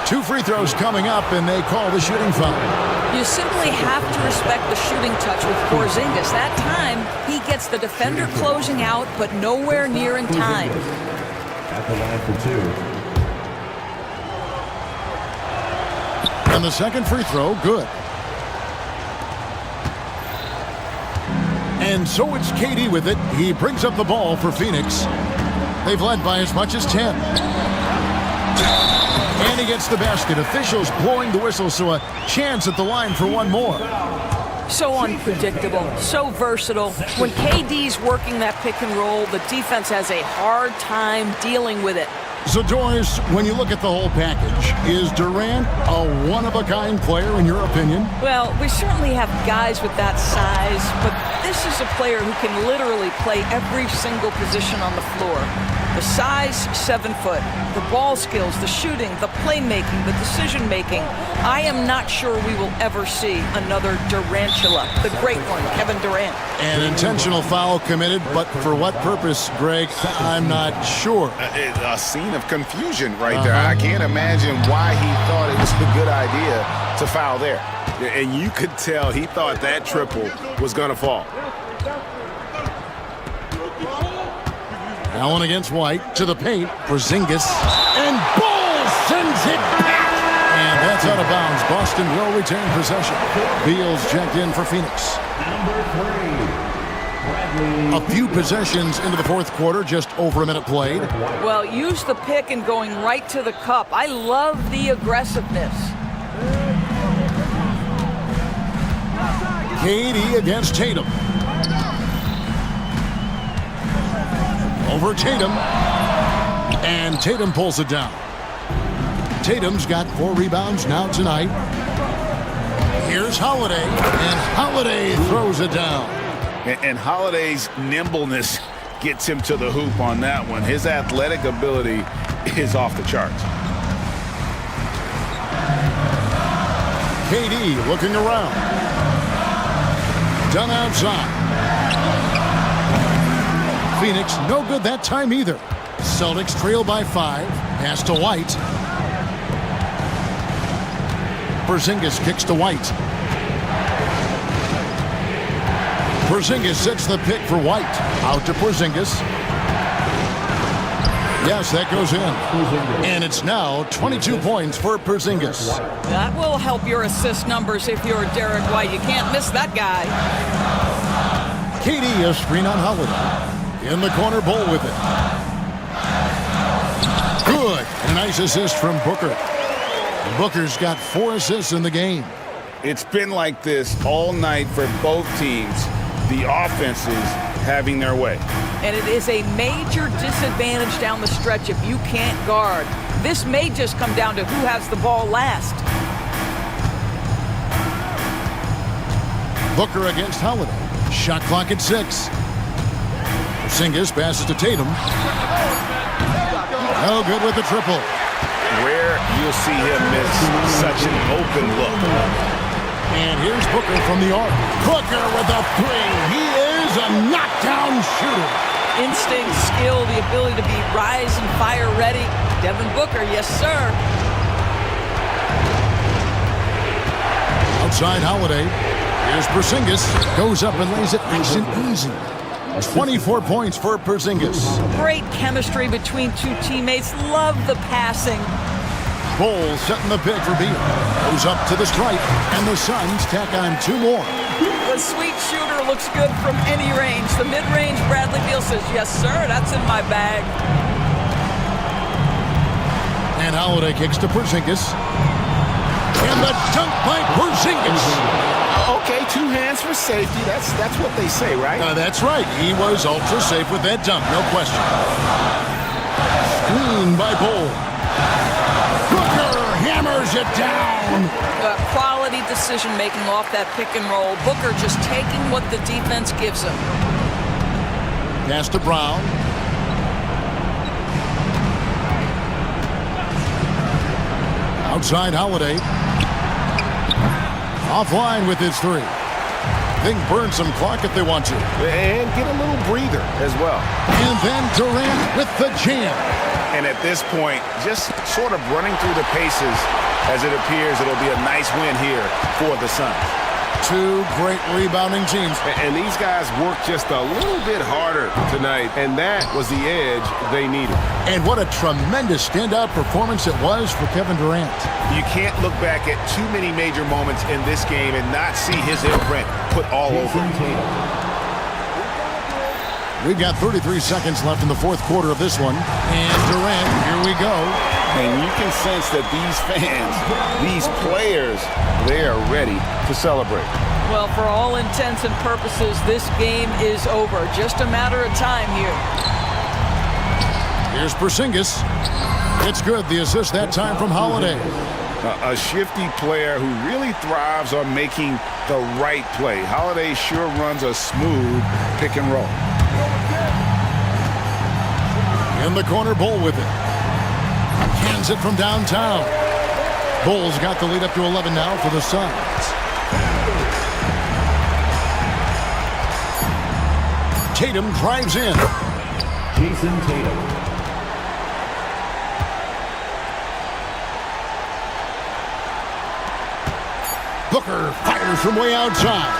2 free throws coming up, and they call the shooting foul. You simply have to respect the shooting touch with Porzingis. That time, he gets the defender closing out, but nowhere near in time. At the line for 2. And the second free throw, good. And so it's KD with it. He brings up the ball for Phoenix. They've led by as much as 10. And he gets the basket. Officials blowing the whistle, so a chance at the line for one more. So unpredictable, so versatile. When KD's working that pick and roll, the defense has a hard time dealing with it. So, Doris, when you look at the whole package, is Durant a one-of-a-kind player in your opinion? Well, we certainly have guys with that size, but this is a player who can literally play every single position on the floor. The size, 7 foot. The ball skills, the shooting, the playmaking, the decision-making. I am not sure we will ever see another Durantula, the great one, Kevin Durant. An intentional foul committed, but for what purpose, Greg? I'm not sure. A scene of confusion right there. I can't imagine why he thought it was a good idea to foul there. And you could tell he thought that triple was going to fall. Allen against White, to the paint, Porzingis, and Bol sends it back! And that's out of bounds. Boston will retain possession. Beal's checked in for Phoenix. A few possessions into the fourth quarter, just over a minute played. Well, use the pick and going right to the cup. I love the aggressiveness. KD against Tatum. Over Tatum, and Tatum pulls it down. Tatum's got 4 rebounds now tonight. Here's Holiday, and Holiday throws it down. And Holiday's nimbleness gets him to the hoop on that one. His athletic ability is off the charts. KD looking around. Done outside. Phoenix, no good that time either. Celtics trail by 5. Pass to White. Porzingis kicks to White. Porzingis sets the pick for White. Out to Porzingis. Yes, that goes in. And it's now 22 points for Porzingis. That will help your assist numbers if you're Derek White. You can't miss that guy. KD, a screen on Holiday. In the corner, Bull with it. Good. A nice assist from Booker. Booker's got 4 assists in the game. It's been like this all night for both teams. The offenses having their way. And it is a major disadvantage down the stretch if you can't guard. This may just come down to who has the ball last. Booker against Holiday. Shot clock at 6. Porzingis passes to Tatum. No good with the triple. Where you'll see him miss such an open look. And here's Booker from the arc. Booker with a 3. He is a knockdown shooter. Instinct, skill, the ability to be rise and fire ready. Devin Booker, yes sir. Outside Holiday. Here's Porzingis. Goes up and lays it nice and easy. 24 points for Porzingis. Great chemistry between two teammates. Love the passing. Bull setting the pick for Beal. Goes up to the stripe, and the Suns tack on 2 more. The sweet shooter looks good from any range. The mid-range, Bradley Beal says, yes, sir, that's in my bag. And Holiday kicks to Porzingis. And the dunk by Porzingis. Okay, 2 hands for safety. That's what they say, right? That's right. He was ultra safe with that dunk, no question. Screen by Bull. Booker hammers it down. Quality decision-making off that pick and roll. Booker just taking what the defense gives him. Pass to Brown. Outside Holiday. Offline with his 3. They can burn some clock if they want to. And get a little breather as well. And then Durant with the jam. And at this point, just sort of running through the paces as it appears it'll be a nice win here for the Suns. 2 great rebounding teams. And these guys worked just a little bit harder tonight, and that was the edge they needed. And what a tremendous standout performance it was for Kevin Durant. You can't look back at too many major moments in this game and not see his imprint put all over it. We've got 33 seconds left in the 4th quarter of this one. And Durant, here we go. And you can sense that these fans, these players, they are ready to celebrate. Well, for all intents and purposes, this game is over. Just a matter of time here. Here's Porzingis. It's good. The assist that time from Holiday. A shifty player who really thrives on making the right play. Holiday sure runs a smooth pick and roll. In the corner, Bull with it. Cans it from downtown. Bull's got the lead up to 11 now for the Suns. Tatum drives in. Jason Tatum. Booker fires from way outside.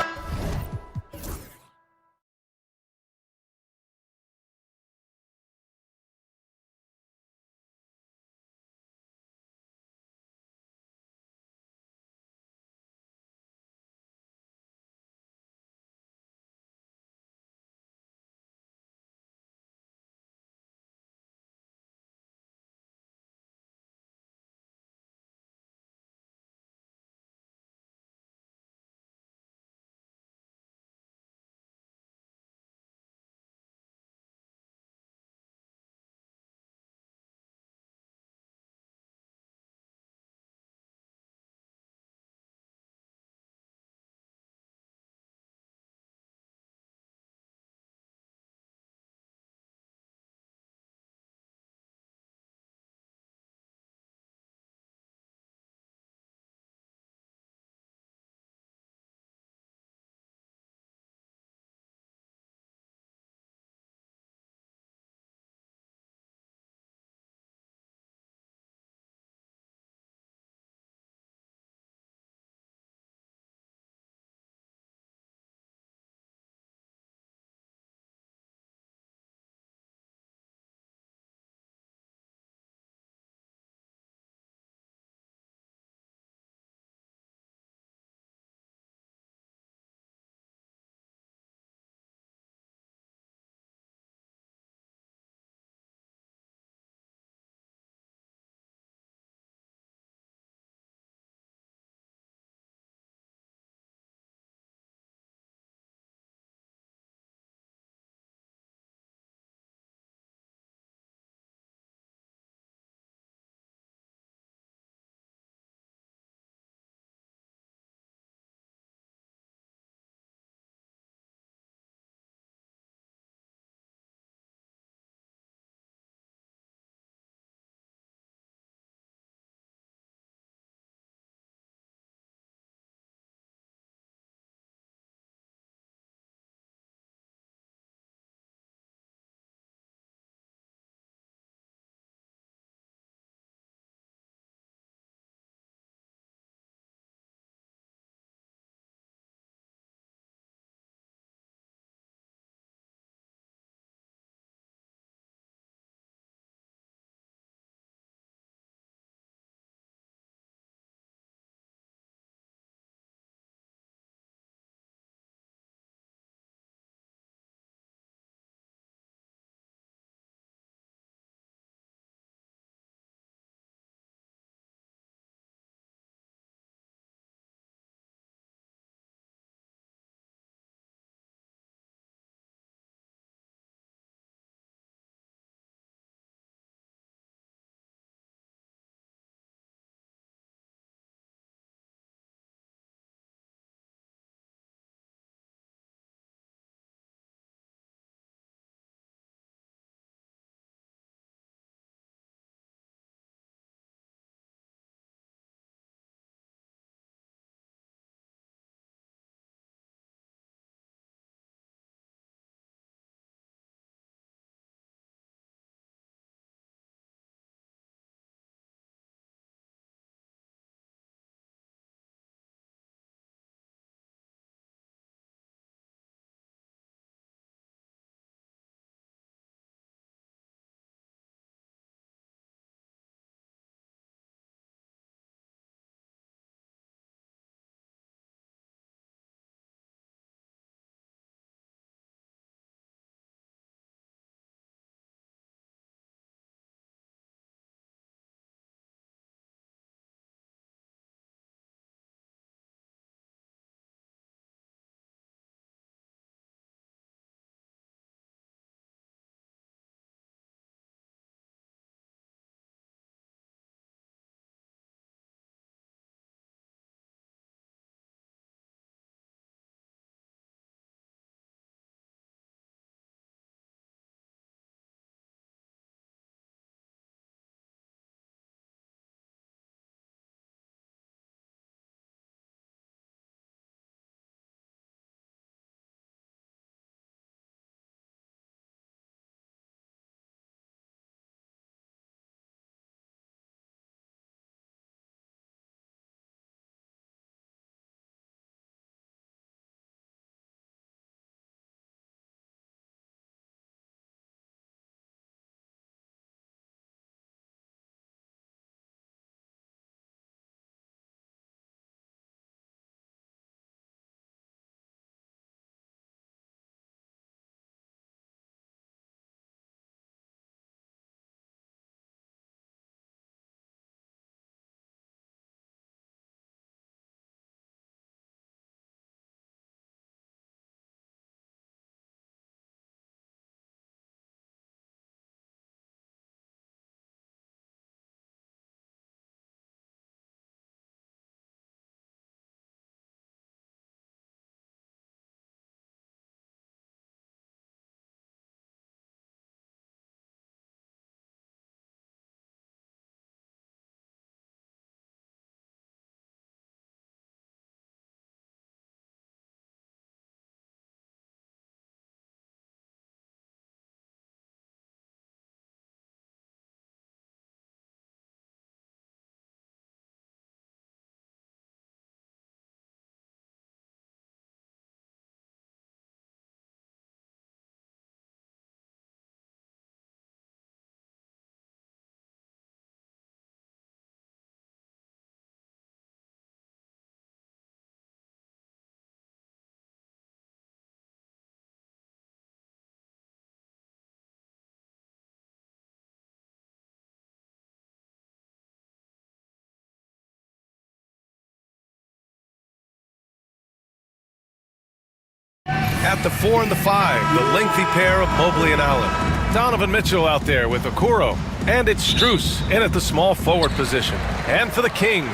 At the 4 and the 5, the lengthy pair of Mobley and Allen. Donovan Mitchell out there with Okoro. And it's Strus in at the small forward position. And for the Kings,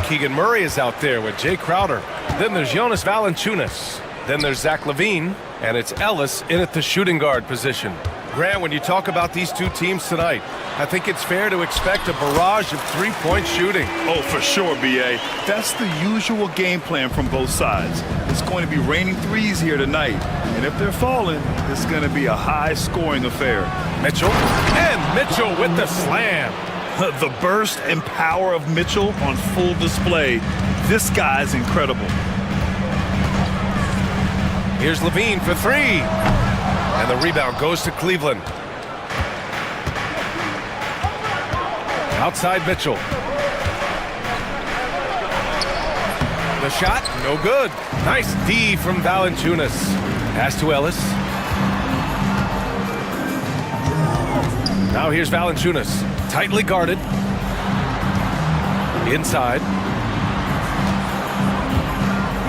Keegan Murray is out there with Jay Crowder. Then there's Jonas Valanciunas. Then there's Zach LaVine. And it's Ellis in at the shooting guard position. Grant, when you talk about these two teams tonight, I think it's fair to expect a barrage of three-point shooting. Oh, for sure, B.A. That's the usual game plan from both sides. It's going to be raining threes here tonight. And if they're falling, it's going to be a high-scoring affair. Mitchell. And Mitchell with the slam. The burst and power of Mitchell on full display. This guy's incredible. Here's LaVine for three. And the rebound goes to Cleveland. Outside Mitchell. The shot, no good. Nice D from Valanciunas. Pass to Ellis. Now here's Valanciunas. Tightly guarded. Inside.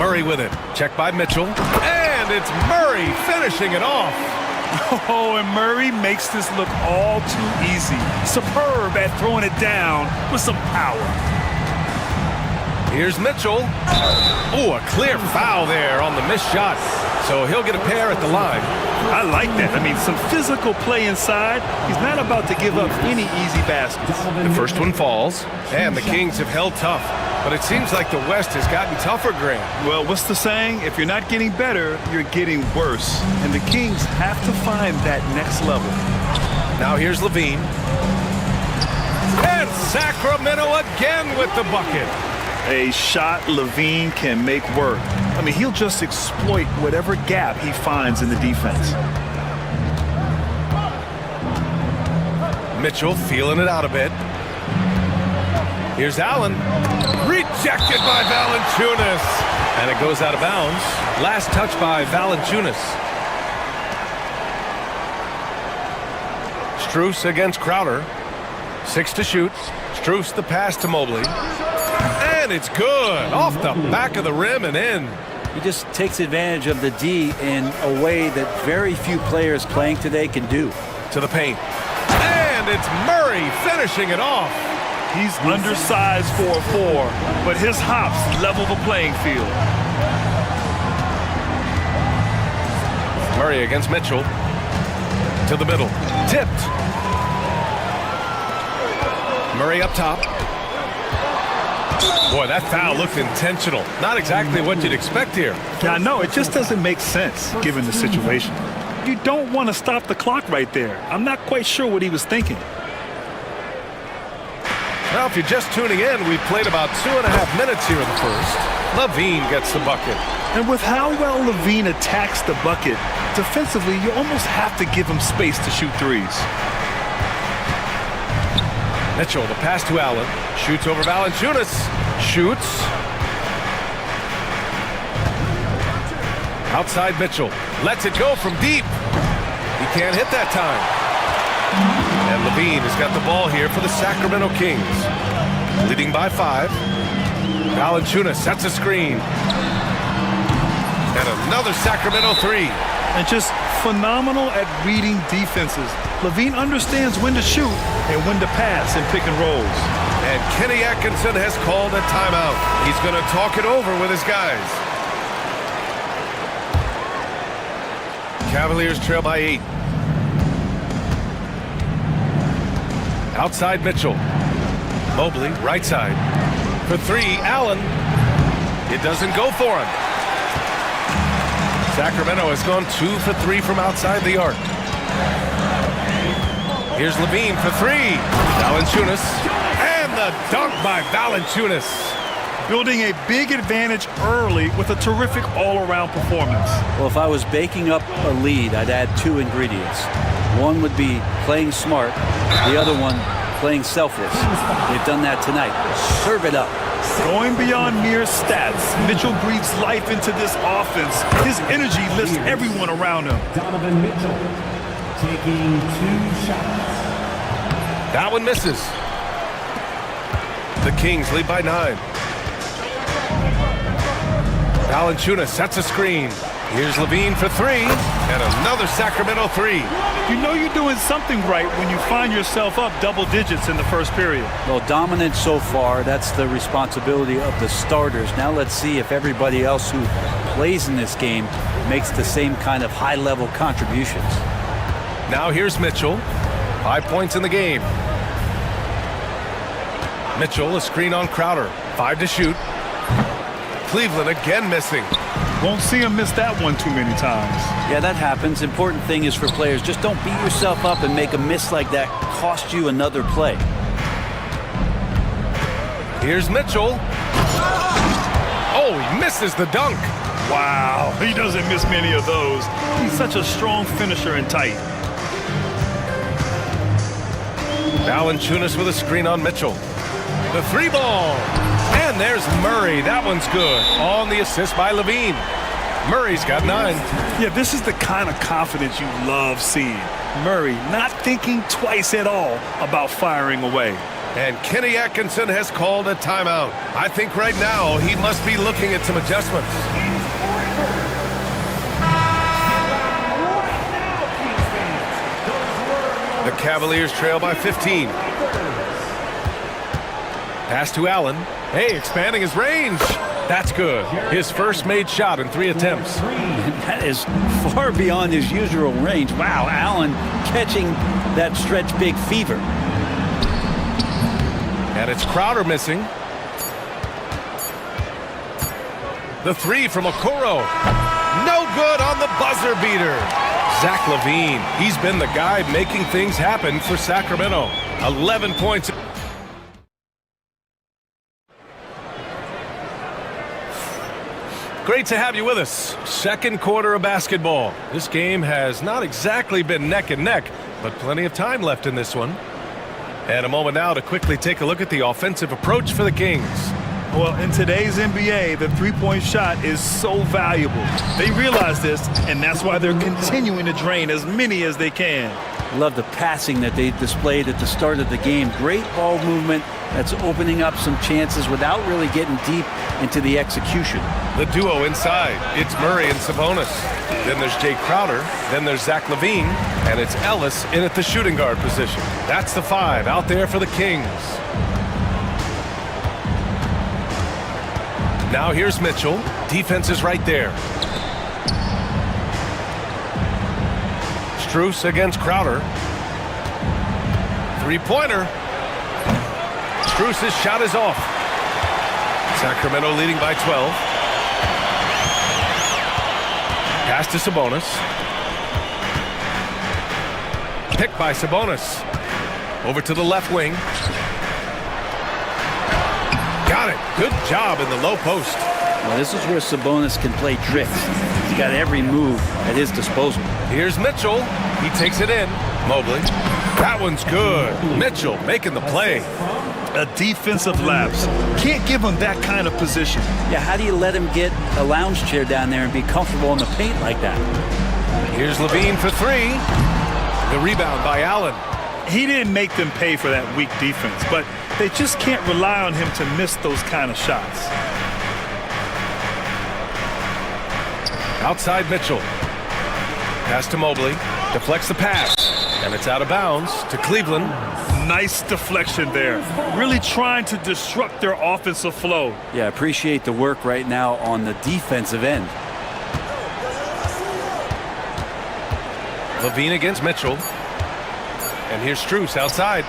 Murray with it. Checked by Mitchell. And it's Murray finishing it off. Oh, and Murray makes this look all too easy. Superb at throwing it down with some power. Here's Mitchell. Oh, a clear foul there on the missed shot. So he'll get a pair at the line. I like that. I mean, some physical play inside. He's not about to give up any easy baskets. The first one falls, and the Kings have held tough. But it seems like the West has gotten tougher, Grant. Well, what's the saying? If you're not getting better, you're getting worse. And the Kings have to find that next level. Now here's LaVine. And Sacramento again with the bucket. A shot LaVine can make work. I mean, he'll just exploit whatever gap he finds in the defense. Mitchell feeling it out a bit. Here's Allen. Rejected by Valanciunas. And it goes out of bounds. Last touch by Valanciunas. Strus against Crowder. 6 to shoot. Strus the pass to Mobley. And it's good. Off the back of the rim and in. He just takes advantage of the D in a way that very few players playing today can do. To the paint. And it's Murray finishing it off. He's undersized for a 4, but his hops level the playing field. Murray against Mitchell. To the middle. Tipped. Murray up top. Boy, that foul looked intentional. Not exactly what you'd expect here. Yeah, I know. It just doesn't make sense given the situation. You don't want to stop the clock right there. I'm not quite sure what he was thinking. Well, if you're just tuning in, we've played about 2.5 minutes here in the first. LaVine gets the bucket. And with how well LaVine attacks the bucket, defensively, you almost have to give him space to shoot threes. Mitchell, the pass to Allen. Shoots over Valanciunas. Shoots. Outside Mitchell. Lets it go from deep. He can't hit that time. And LaVine has got the ball here for the Sacramento Kings. Leading by 5. Valanciunas sets a screen. And another Sacramento 3. And just phenomenal at reading defenses. LaVine understands when to shoot and when to pass in pick and rolls. And Kenny Atkinson has called a timeout. He's going to talk it over with his guys. Cavaliers trail by 8. Outside Mitchell. Mobley, right side. For 3, Allen. It doesn't go for him. Sacramento has gone 2 for 3 from outside the arc. Here's LaVine for 3. Valanciunas. And the dunk by Valanciunas. Building a big advantage early with a terrific all-around performance. Well, if I was baking up a lead, I'd add 2 ingredients. One would be playing smart. The other one, playing selfless. They've done that tonight. Serve it up. Going beyond mere stats, Mitchell breathes life into this offense. His energy lifts everyone around him. Donovan Mitchell taking 2 shots. That one misses. The Kings lead by 9. Valanciunas sets a screen. Here's Levine for three, and another Sacramento three. You know you're doing something right when you find yourself up double digits in the first period. Well, dominant so far. That's the responsibility of the starters. Now let's see if everybody else who plays in this game makes the same kind of high-level contributions. Now here's Mitchell. 5 points in the game. Mitchell, a screen on Crowder. 5 to shoot. Cleveland again missing. Won't see him miss that one too many times. Yeah, that happens. Important thing is for players, just don't beat yourself up and make a miss like that cost you another play. Here's Mitchell. Oh, he misses the dunk. Wow, he doesn't miss many of those. He's such a strong finisher and tight. Valanciunas with a screen on Mitchell. The three ball. And there's Murray. That one's good. On the assist by Levine. Murray's got 9. Yeah, this is the kind of confidence you love seeing. Murray not thinking twice at all about firing away. And Kenny Atkinson has called a timeout. I think right now he must be looking at some adjustments. The Cavaliers trail by 15. Pass to Allen. Hey, expanding his range. That's good. His first made shot in 3 attempts. That is far beyond his usual range. Wow, Allen catching that stretch big fever. And it's Crowder missing. The three from Okoro. No good on the buzzer beater. Zach LaVine. He's been the guy making things happen for Sacramento. 11 points. Great to have you with us. Second quarter of basketball. This game has not exactly been neck and neck, but plenty of time left in this one. And a moment now to quickly take a look at the offensive approach for the Kings. Well, in today's NBA, the three-point shot is so valuable. They realize this, and that's why they're continuing to drain as many as they can. Love the passing that they displayed at the start of the game. Great ball movement that's opening up some chances without really getting deep into the execution. The duo inside. It's Murray and Sabonis. Then there's Jay Crowder. Then there's Zach LaVine. And it's Ellis in at the shooting guard position. That's the 5 out there for the Kings. Now here's Mitchell. Defense is right there. Strus against Crowder. Three-pointer. Strus's shot is off. Sacramento leading by 12. Pass to Sabonis. Picked by Sabonis. Over to the left wing. Got it. Good job in the low post. Well, this is where Sabonis can play tricks. He's got every move at his disposal. Here's Mitchell. He takes it in. Mobley. That one's good. Mitchell making the play. A defensive lapse. Can't give him that kind of position. Yeah, how do you let him get a lounge chair down there and be comfortable in the paint like that? Here's Levine for 3. The rebound by Allen. He didn't make them pay for that weak defense, but they just can't rely on him to miss those kind of shots. Outside Mitchell. Pass to Mobley. Deflects the pass. And it's out of bounds to Cleveland. Nice deflection there. Really trying to disrupt their offensive flow. Yeah, appreciate the work right now on the defensive end. Levine against Mitchell. And here's Strus outside.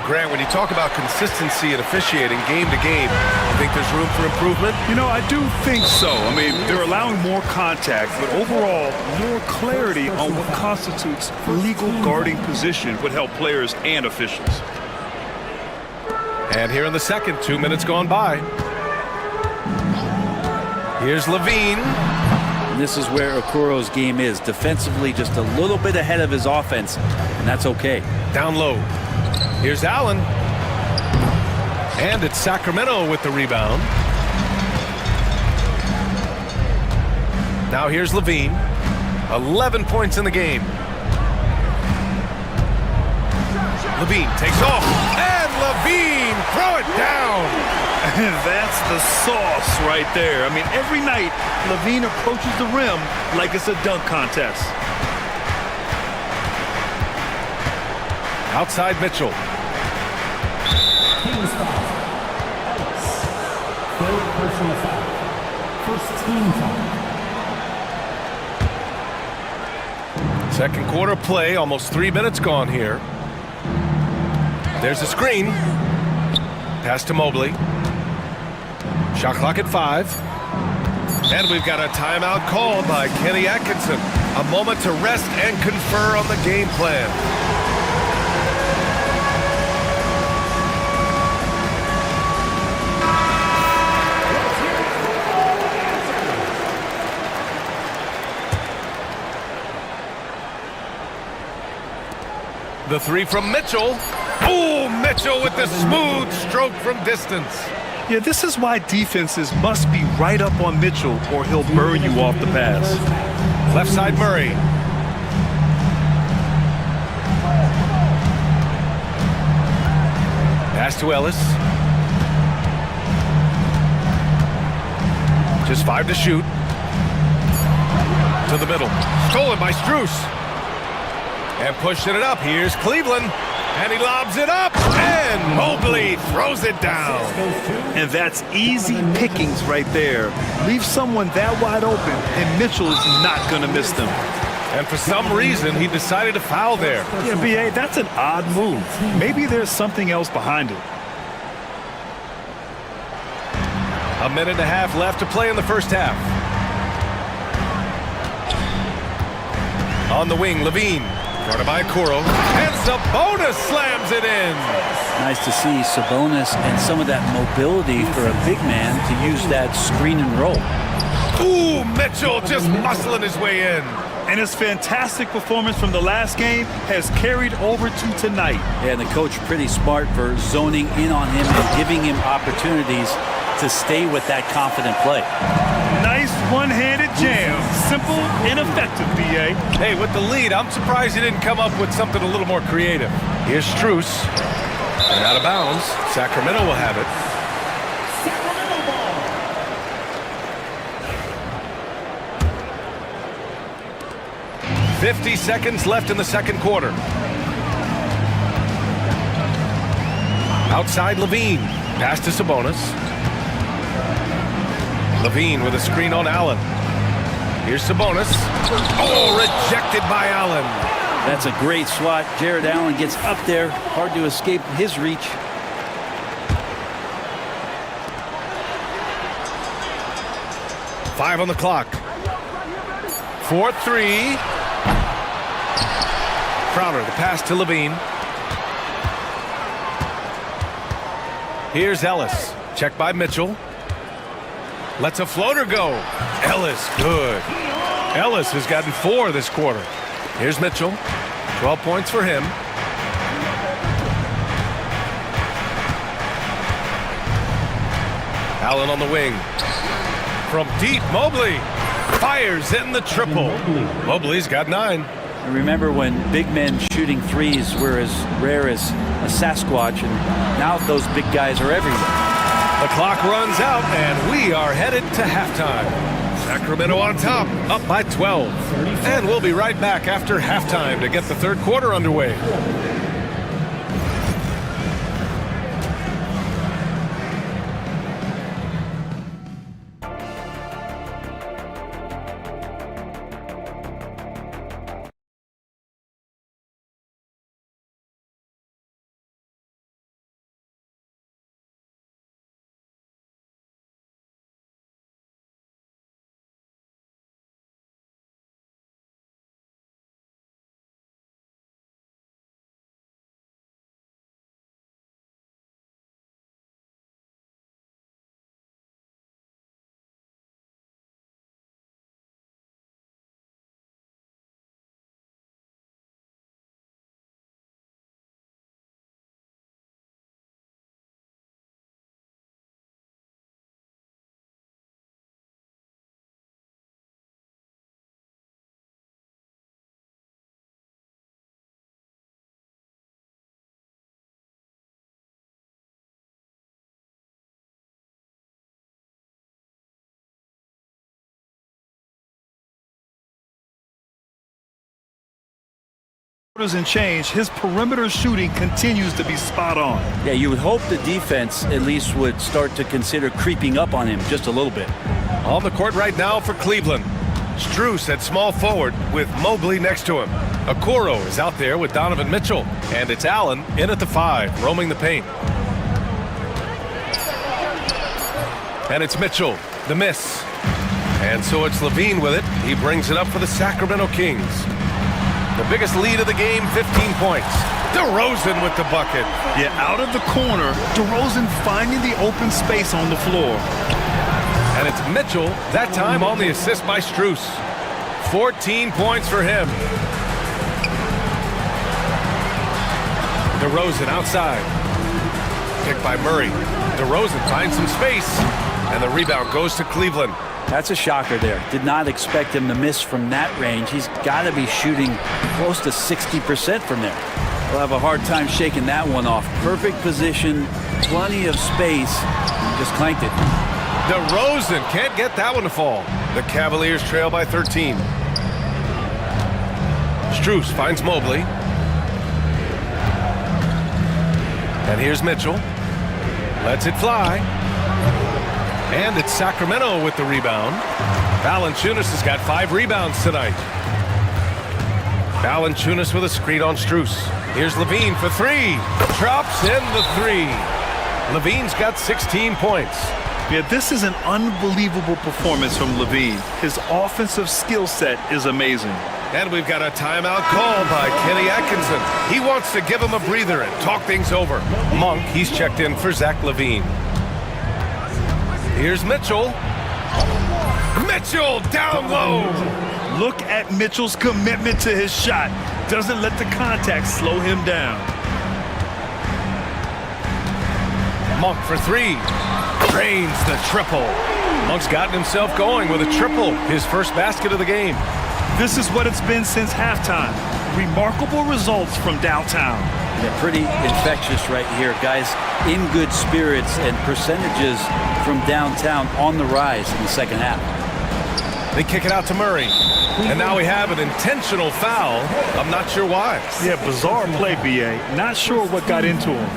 Grant, when you talk about consistency and officiating game to game, you think there's room for improvement? You know, I do think so. I mean, they're allowing more contact, but overall, more clarity on what constitutes legal guarding position would help players and officials. And here in the second, 2 minutes gone by. Here's Levine. And this is where Okoro's game is. Defensively, just a little bit ahead of his offense, and that's okay. Down low. Here's Allen. And it's Sacramento with the rebound. Now here's Levine. 11 points in the game. Levine takes off. And Levine throw it down. And that's the sauce right there. I mean, every night, Levine approaches the rim like it's a dunk contest. Outside Mitchell. Team foul. Third personal foul. First team foul. Second quarter play, almost 3 minutes gone here. There's a screen. Pass to Mobley. Shot clock at 5. And we've got a timeout called by Kenny Atkinson. A moment to rest and confer on the game plan. The three from Mitchell. Oh, Mitchell with the smooth stroke from distance. Yeah, this is why defenses must be right up on Mitchell or he'll burn you off the pass. Left side Murray. Pass to Ellis. Just 5 to shoot. To the middle. Stolen by Strus. And pushing it up. Here's Cleveland. And he lobs it up. And Mobley throws it down. And that's easy pickings right there. Leave someone that wide open, and Mitchell is not going to miss them. And for some reason, he decided to foul there. Yeah, B.A., that's an odd move. Maybe there's something else behind it. A minute and a half left to play in the first half. On the wing, Levine. Guarded by Kuro. And Sabonis slams it in. Nice to see Sabonis and some of that mobility for a big man to use that screen and roll. Ooh, Mitchell just muscling his way in. And his fantastic performance from the last game has carried over to tonight. Yeah, and the coach pretty smart for zoning in on him and giving him opportunities to stay with that confident play. Nice one-handed jam. Simple and effective, B.A. Hey, with the lead, I'm surprised he didn't come up with something a little more creative. Here's Strus. And out of bounds. Sacramento will have it. Sacramento ball. 50 seconds left in the second quarter. Outside Levine. Pass to Sabonis. Levine with a screen on Allen. Here's Sabonis. Oh, rejected by Allen. That's a great swat. Jared Allen gets up there. Hard to escape his reach. Five on the clock. 4-3. Crowder, the pass to Levine. Here's Ellis. Checked by Mitchell. Lets a floater go. Ellis, good. Ellis has gotten 4 this quarter. Here's Mitchell. 12 points for him. Allen on the wing. From deep, Mobley fires in the triple. Mobley's got 9. And remember when big men shooting threes were as rare as a Sasquatch, and now those big guys are everywhere. The clock runs out, and we are headed to halftime. Sacramento on top, up by 12. And we'll be right back after halftime to get the third quarter underway. And change, his perimeter shooting continues to be spot on. Yeah, you would hope the defense at least would start to consider creeping up on him just a little bit. On the court right now for Cleveland. Strus at small forward with Mobley next to him. Okoro is out there with Donovan Mitchell. And it's Allen in at the 5, roaming the paint. And it's Mitchell, the miss. And so it's Levine with it. He brings it up for the Sacramento Kings. The biggest lead of the game, 15 points. DeRozan with the bucket. Yeah, out of the corner, DeRozan finding the open space on the floor. And it's Mitchell, that time on the assist by Strus. 14 points for him. DeRozan outside. Picked by Murray. DeRozan finds some space. And the rebound goes to Cleveland. That's a shocker there. Did not expect him to miss from that range. He's got to be shooting close to 60% from there. We'll have a hard time shaking that one off. Perfect position, plenty of space, just clanked it. DeRozan can't get that one to fall. The Cavaliers trail by 13. Strus finds Mobley. And here's Mitchell. Lets it fly. And it's Sacramento with the rebound. Valanciunas has got 5 rebounds tonight. Valanciunas with a screen on Strus. Here's Levine for 3. Drops in the 3. Levine's got 16 points. Yeah, this is an unbelievable performance from Levine. His offensive skill set is amazing. And we've got a timeout call by Kenny Atkinson. He wants to give him a breather and talk things over. Monk, he's checked in for Zach LaVine. Here's Mitchell. Mitchell down low. Look at Mitchell's commitment to his shot. Doesn't let the contact slow him down. Monk for 3. Drains the triple. Monk's gotten himself going with a triple. His first basket of the game. This is what it's been since halftime. Remarkable results from downtown. Yeah, pretty infectious right here. Guys in good spirits and percentages from downtown on the rise in the second half. They kick it out to Murray. And now we have an intentional foul. I'm not sure why. Yeah, bizarre play, B.A. Not sure what got into him.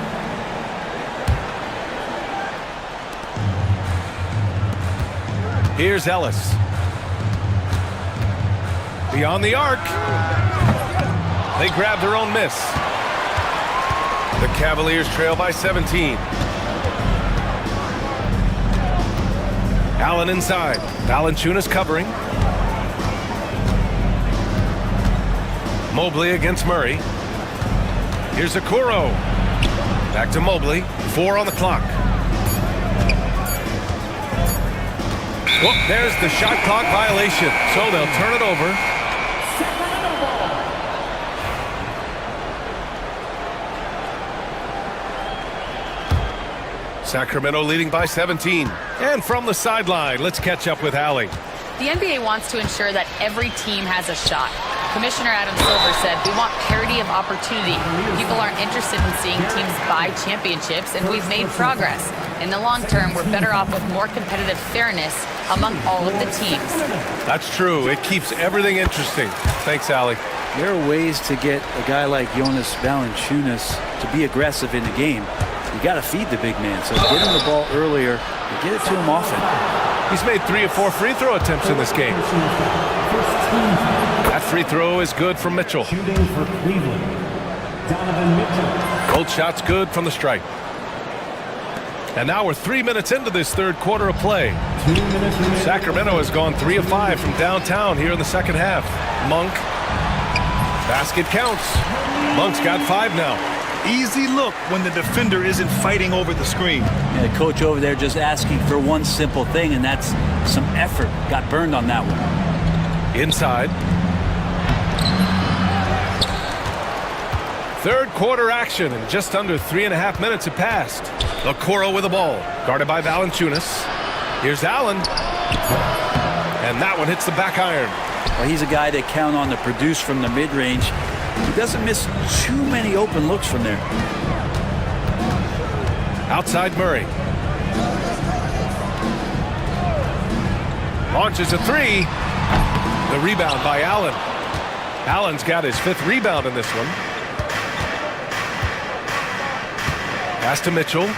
Here's Ellis. Beyond the arc. They grab their own miss. The Cavaliers trail by 17. Allen inside. Valanciunas covering. Mobley against Murray. Here's Okoro. Back to Mobley. 4 on the clock. Well, there's the shot clock violation. So they'll turn it over. Sacramento leading by 17. And from the sideline, let's catch up with Allie. The NBA wants to ensure that every team has a shot. Commissioner Adam Silver said, we want parity of opportunity. People aren't interested in seeing teams buy championships, and we've made progress. In the long term, we're better off with more competitive fairness among all of the teams. That's true. It keeps everything interesting. Thanks, Allie. There are ways to get a guy like Jonas Valanciunas to be aggressive in the game. You got to feed the big man. So get him the ball earlier and get it to him often. He's made 3 or 4 free throw attempts in this game. That free throw is good from Mitchell. Shooting for Cleveland, Donovan Mitchell. Both shots good from the stripe. And now we're 3 minutes into this third quarter of play. 2 minutes remaining. Sacramento has gone 3 of 5 from downtown here in the second half. Monk. Basket counts. Monk's got 5 now. Easy look when the defender isn't fighting over the screen. Yeah, the coach over there just asking for one simple thing, and that's some effort. Got burned on that one. Inside. Third quarter action, and just under 3.5 minutes have passed. Okoro with the ball, guarded by Valanciunas. Here's Allen. And that one hits the back iron. Well, he's a guy that count on to produce from the mid-range. He doesn't miss too many open looks from there. Outside Murray. Launches a 3. The rebound by Allen. Allen's got his 5th rebound in this one. Pass to Mitchell.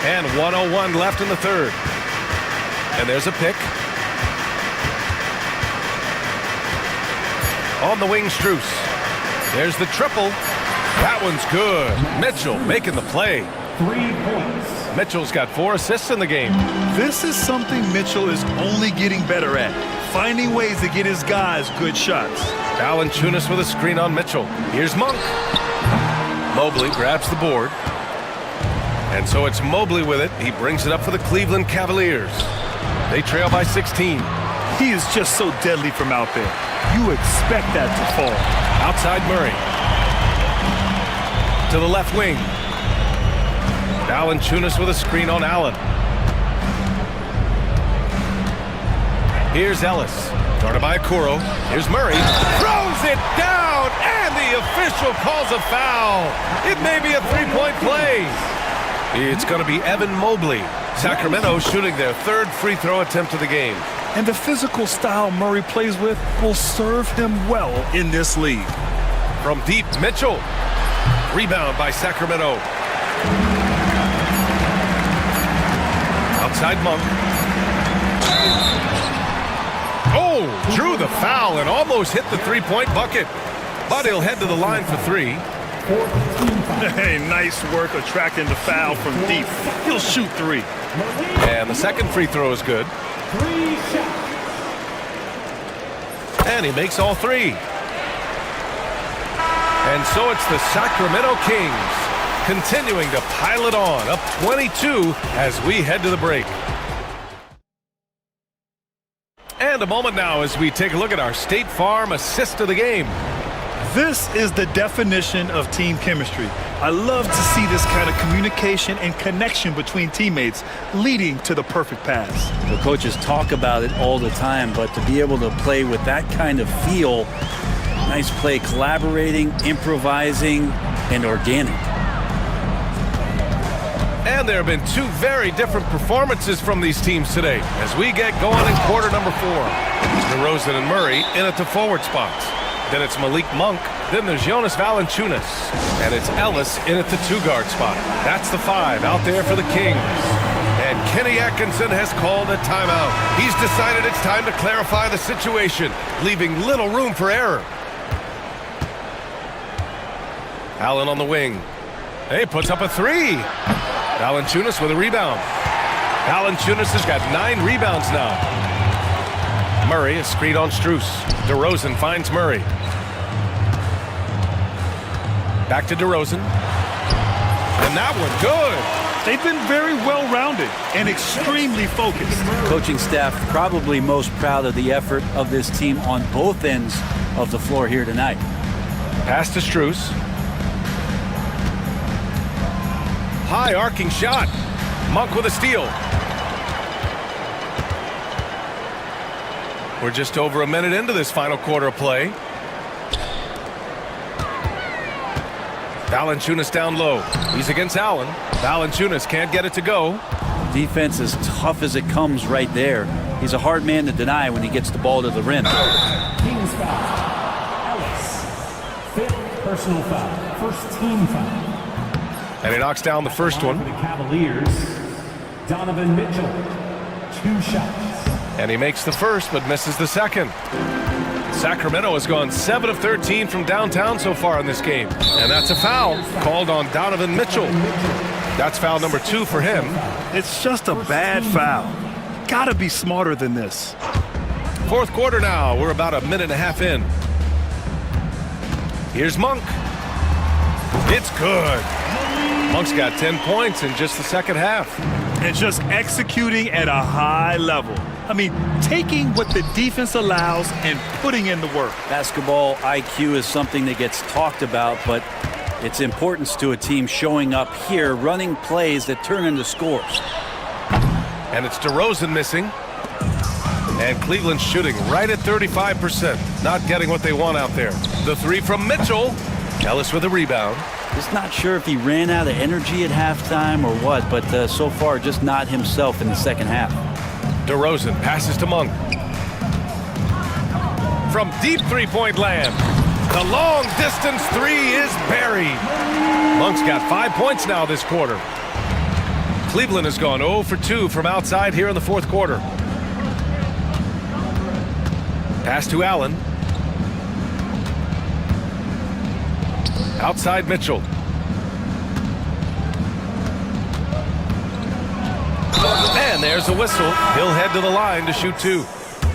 And 1:01 left in the 3rd. And there's a pick. On the wing, Strus. There's the triple. That one's good. Mitchell making the play. 3 points. Mitchell's got 4 assists in the game. This is something Mitchell is only getting better at, finding ways to get his guys good shots. Valanciunas with a screen on Mitchell. Here's Monk. Mobley grabs the board. And so it's Mobley with it. He brings it up for the Cleveland Cavaliers. They trail by 16. He is just so deadly from out there. You expect that to fall. Outside Murray. To the left wing. Valanciunas with a screen on Allen. Here's Ellis. Guarded by Okoro. Here's Murray. Throws it down, and the official calls a foul. It may be a 3-point play. It's going to be Evan Mobley. Sacramento shooting their 3rd free throw attempt of the game. And the physical style Murray plays with will serve him well in this league. From deep, Mitchell. Rebound by Sacramento. Outside Monk. Oh, drew the foul and almost hit the 3-point bucket. But he'll head to the line for 3. Hey, nice work attracting the foul from deep. He'll shoot 3. And the 2nd free throw is good. 3 shots. And he makes all 3. And so it's the Sacramento Kings continuing to pile it on, up 22 as we head to the break. And a moment now as we take a look at our State Farm assist of the game. This is the definition of team chemistry. I love to see this kind of communication and connection between teammates leading to the perfect pass. The coaches talk about it all the time, but to be able to play with that kind of feel, nice play, collaborating, improvising, and organic. And there have been 2 very different performances from these teams today as we get going in quarter number 4. DeRozan and Murray in at the forward spots. Then it's Malik Monk. Then there's Jonas Valanciunas. And it's Ellis in at the 2-guard spot. That's the 5 out there for the Kings. And Kenny Atkinson has called a timeout. He's decided it's time to clarify the situation, leaving little room for error. Allen on the wing. Hey, puts up a 3. Valanciunas with a rebound. Valanciunas has got 9 rebounds now. Murray is screened on Strus. DeRozan finds Murray. Back to DeRozan. And that one, good. They've been very well-rounded and extremely focused. Coaching staff probably most proud of the effort of this team on both ends of the floor here tonight. Pass to Strus. High arcing shot. Monk with a steal. We're just over a minute into this final quarter of play. Valanciunas down low. He's against Allen. Valanciunas can't get it to go. Defense is tough as it comes right there. He's a hard man to deny when he gets the ball to the rim. Kings foul. Ellis. 5th personal foul. 1st team foul. And he knocks down the first one. For the Cavaliers, Donovan Mitchell. 2 shots. And he makes the first, but misses the second. Sacramento has gone 7 of 13 from downtown so far in this game. And that's a foul called on Donovan Mitchell. That's foul number 2 for him. It's just a bad foul. Gotta be smarter than this. 4th quarter now. We're about a minute and a half in. Here's Monk. It's good. Monk's got 10 points in just the second half. And just executing at a high level. I mean, taking what the defense allows and putting in the work. Basketball IQ is something that gets talked about, but its importance to a team showing up here, running plays that turn into scores. And it's DeRozan missing. And Cleveland shooting right at 35%. Not getting what they want out there. The 3 from Mitchell. Ellis with a rebound. Just not sure if he ran out of energy at halftime or what, but so far just not himself in the second half. DeRozan passes to Monk. from deep three-point land. The long-distance three is buried. Monk's got 5 points now this quarter. Cleveland has gone 0 for 2 from outside here in the fourth quarter. Pass to Allen. Outside Mitchell. And there's a whistle. He'll head to the line to shoot 2.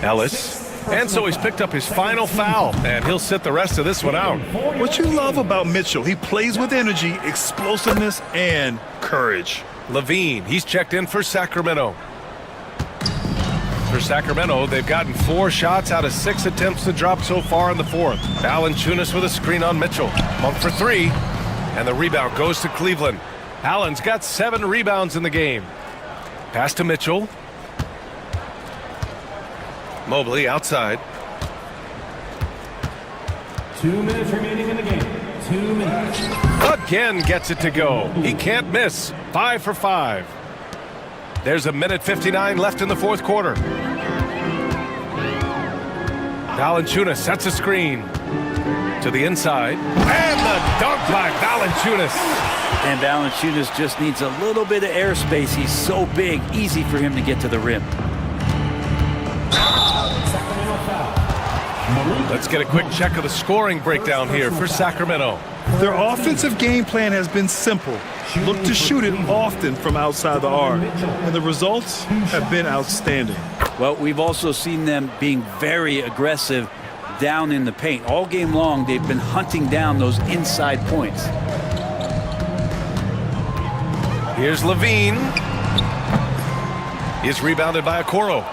Ellis. And so he's picked up his final foul, and he'll sit the rest of this one out. What you love about Mitchell, he plays with energy, explosiveness, and courage. Levine, he's checked in for Sacramento. For Sacramento, they've gotten 4 shots out of 6 attempts to drop so far in the fourth. Valanciunas with a screen on Mitchell. Monk for 3, and the rebound goes to Cleveland. Allen's got 7 rebounds in the game. Pass to Mitchell. Mobley outside. 2 minutes remaining in the game. 2 minutes. Again gets it to go. He can't miss. 5 for 5. There's a minute 59 left in the fourth quarter. Valanciunas sets a screen to the inside. And the dunk by Valanciunas. And Valanciunas just needs a little bit of airspace. He's so big, easy for him to get to the rim. Let's get a quick check of the scoring breakdown here for Sacramento. Their offensive game plan has been simple. Look to shoot it often from outside the arc. And the results have been outstanding. Well, we've also seen them being very aggressive down in the paint. All game long, they've been hunting down those inside points. Here's Levine. He's rebounded by Okoro.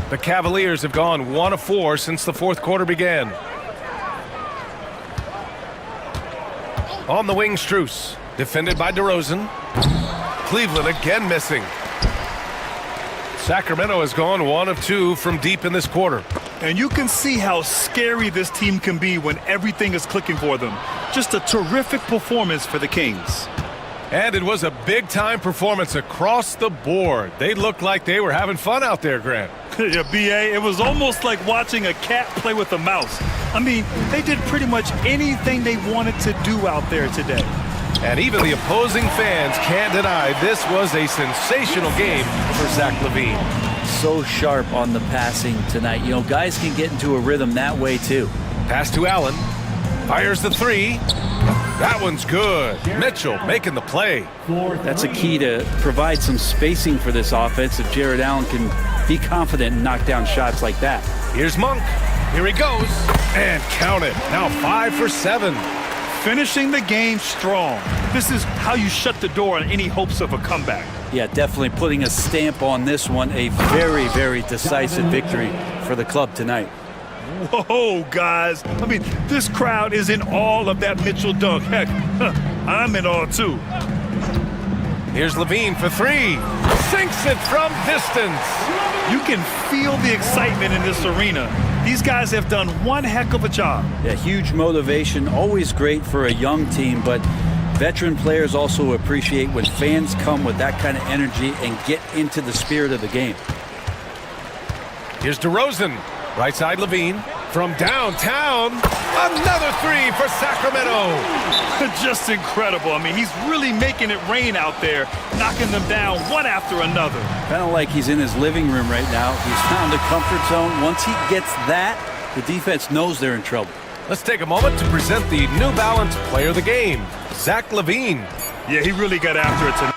The Cavaliers have gone 1 of 4 since the fourth quarter began. On the wing, Strus. Defended by DeRozan. Cleveland again missing. Sacramento has gone 1 of 2 from deep in this quarter. And you can see how scary this team can be when everything is clicking for them. Just a terrific performance for the Kings. And it was a big-time performance across the board. They looked like they were having fun out there, Grant. Yeah, B.A., it was almost like watching a cat play with a mouse. I mean, they did pretty much anything they wanted to do out there today. And even the opposing fans can't deny this was a sensational game for Zach LaVine. So sharp on the passing tonight. You know, guys can get into a rhythm that way, too. Pass to Allen. Fires the 3. That one's good. Mitchell making the play. That's a key to provide some spacing for this offense if Jared Allen can be confident and knock down shots like that. Here's Monk. Here he goes. And count it. Now 5 for 7. Finishing the game strong. This is how you shut the door on any hopes of a comeback. Yeah, definitely putting a stamp on this one. A very, very decisive victory for the club tonight. Whoa, guys. I mean, this crowd is in awe of that Mitchell dunk. Heck, I'm in awe, too. Here's Levine for 3. Sinks it from distance. You can feel the excitement in this arena. These guys have done one heck of a job. Yeah, huge motivation. Always great for a young team, but veteran players also appreciate when fans come with that kind of energy and get into the spirit of the game. Here's DeRozan. Right side Levine. From downtown, another 3 for Sacramento. Just incredible. I mean, he's really making it rain out there, knocking them down one after another. Kind of like he's in his living room right now. He's found a comfort zone. Once he gets that, the defense knows they're in trouble. Let's take a moment to present the New Balance Player of the Game, Zach LaVine. Yeah, he really got after it tonight.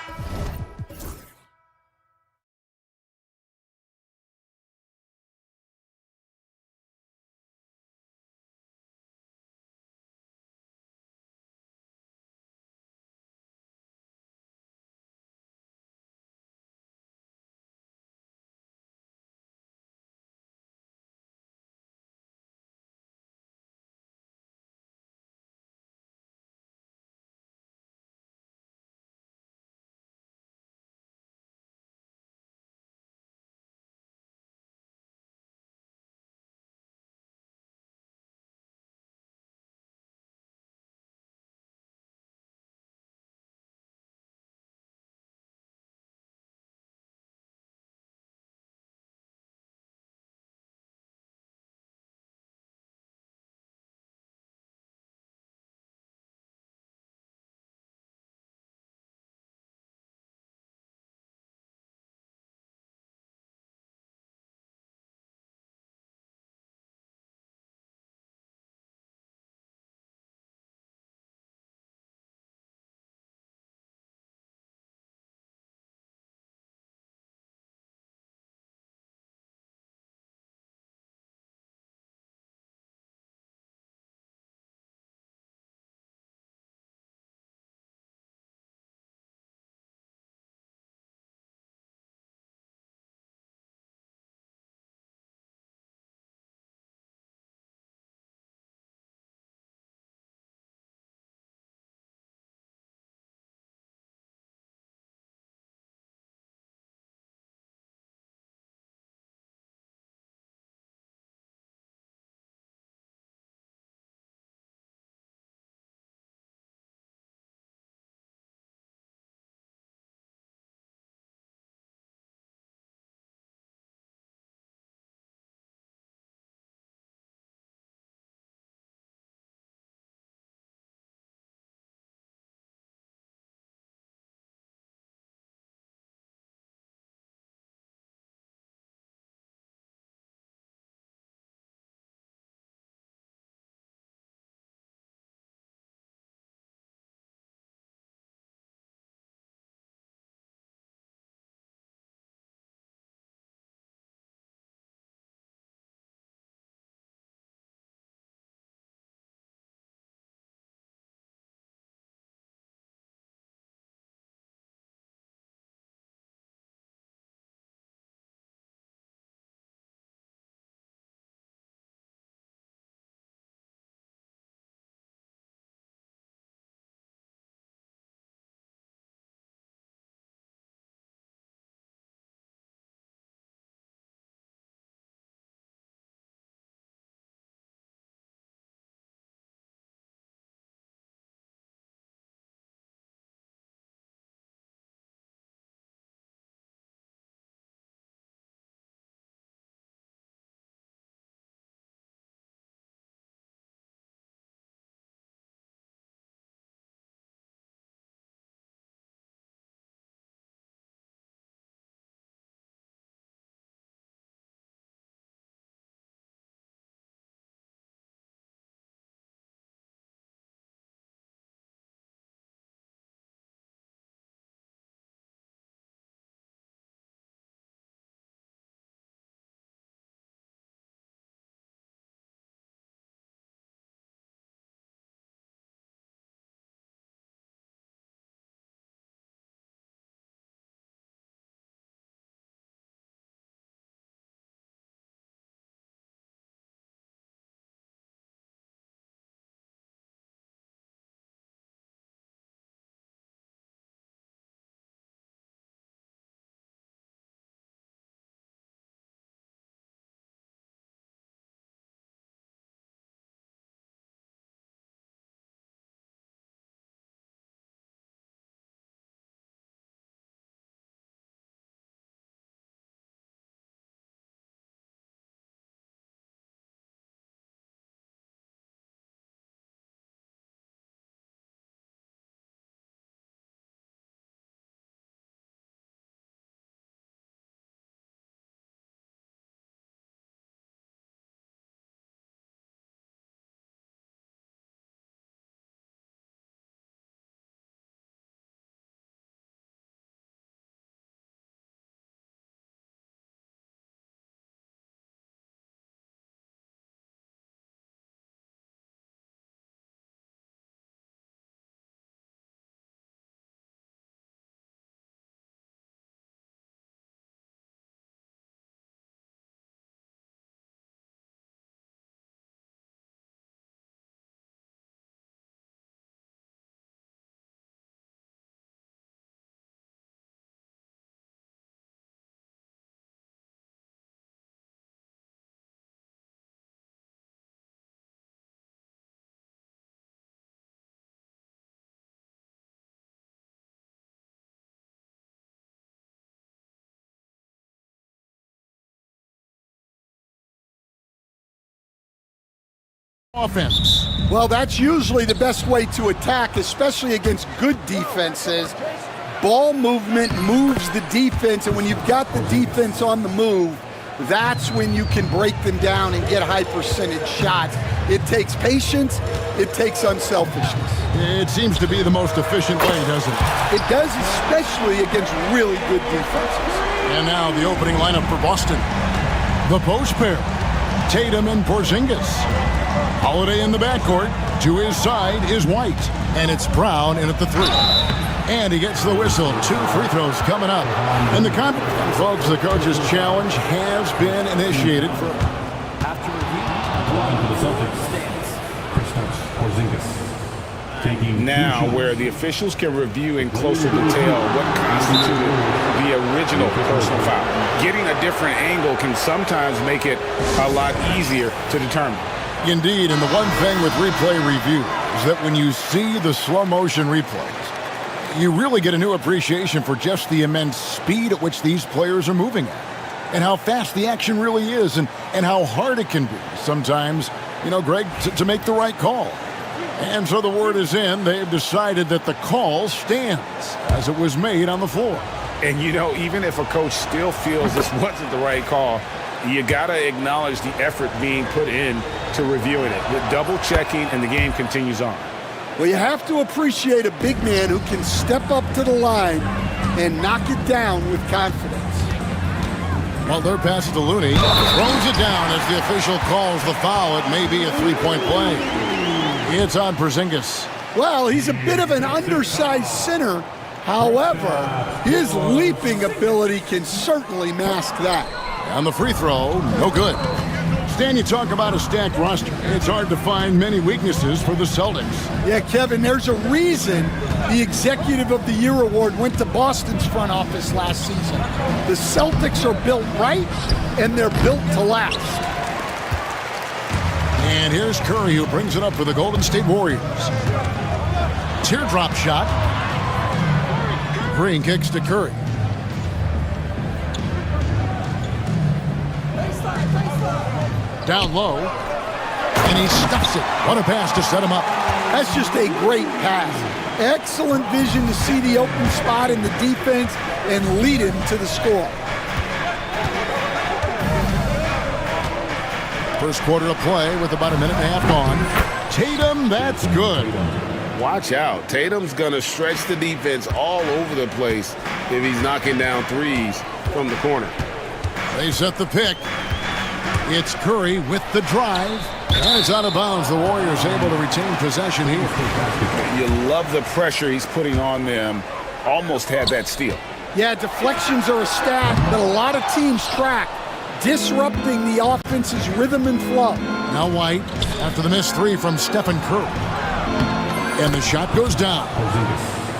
offense. Well, that's usually the best way to attack, especially against good defenses. Ball movement moves the defense, and when you've got the defense on the move, that's when you can break them down and get high percentage shots. It takes patience, it takes unselfishness. It seems to be the most efficient way, doesn't it? It does, especially against really good defenses. And now the opening lineup for Boston. The post pair, Tatum and Porzingis. Holiday in the backcourt. To his side is White, and it's Brown in at the three. And he gets the whistle. 2 free throws coming up. And the folks, the coach's challenge has been initiated. After review, the Celtics stands. Kristaps Porzingis. Now, where the officials can review in closer detail what constituted the original personal foul. Getting a different angle can sometimes make it a lot easier to determine. Indeed, and the one thing with replay review is that when you see the slow motion replays, you really get a new appreciation for just the immense speed at which these players are moving at, and how fast the action really is, and how hard it can be sometimes, Greg, to make the right call. And so the word is in. They've decided that the call stands as it was made on the floor. And, even if a coach still feels this wasn't the right call, you got to acknowledge the effort being put in to reviewing it. The double checking, and the game continues on. Well, you have to appreciate a big man who can step up to the line and knock it down with confidence. Well, their pass to Looney throws it down as the official calls the foul. It may be a three-point play. It's on Porzingis. Well, he's a bit of an undersized center. However, his leaping ability can certainly mask that. On the free throw, no good. Stan, you talk about a stacked roster. It's hard to find many weaknesses for the Celtics. Yeah, Kevin, there's a reason the Executive of the Year award went to Boston's front office last season. The Celtics are built right, and they're built to last. And here's Curry, who brings it up for the Golden State Warriors. Teardrop shot. Green kicks to Curry. Down low, and he stuffs it. What a pass to set him up. That's just a great pass. Excellent vision to see the open spot in the defense and lead him to the score. First quarter of play with about a minute and a half gone. Tatum, that's good. Watch out. Tatum's going to stretch the defense all over the place if he's knocking down threes from the corner. They set the pick. It's Curry with the drive. And it's out of bounds. The Warriors able to retain possession here. You love the pressure he's putting on them. Almost had that steal. Yeah, deflections are a stat that a lot of teams track, disrupting the offense's rhythm and flow. Now White after the missed three from Stephen Curry. And the shot goes down.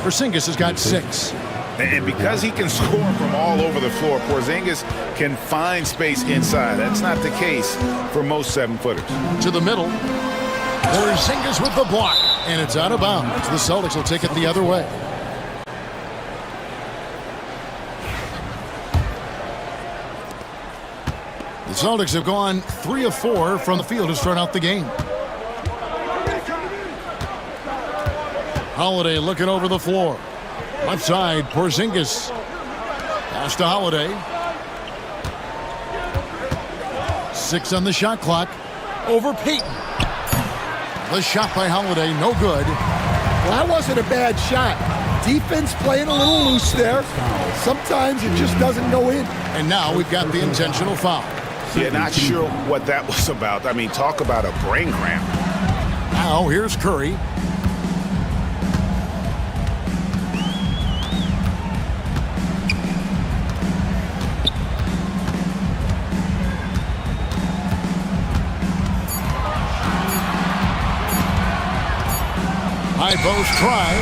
Porzingis has got 6. And because he can score from all over the floor, Porzingis can find space inside. That's not the case for most 7-footers. To the middle. Porzingis with the block. And it's out of bounds. The Celtics will take it the other way. The Celtics have gone 3 of 4 from the field to start out the game. Holiday looking over the floor. Left side, Porzingis. Pass to Holiday. 6 on the shot clock. Over Payton. The shot by Holiday, no good. Well, that wasn't a bad shot. Defense playing a little loose there. Sometimes it just doesn't go in. And now we've got the intentional foul. Yeah, not sure what that was about. I mean, talk about a brain cramp. Now here's Curry. High post try.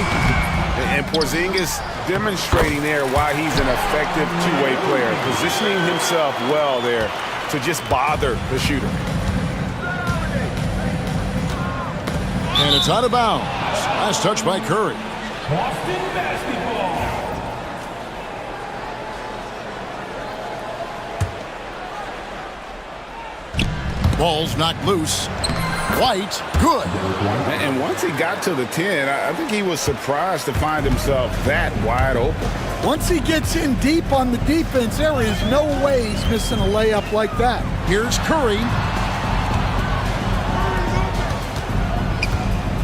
And Porzingis demonstrating there why he's an effective two-way player, positioning himself well there to just bother the shooter. And it's out of bounds. Last touch by Curry. Boston basketball. Ball's knocked loose. White, good. And once he got to the 10, I think he was surprised to find himself that wide open. Once he gets in deep on the defense, there is no way he's missing a layup like that. Here's Curry.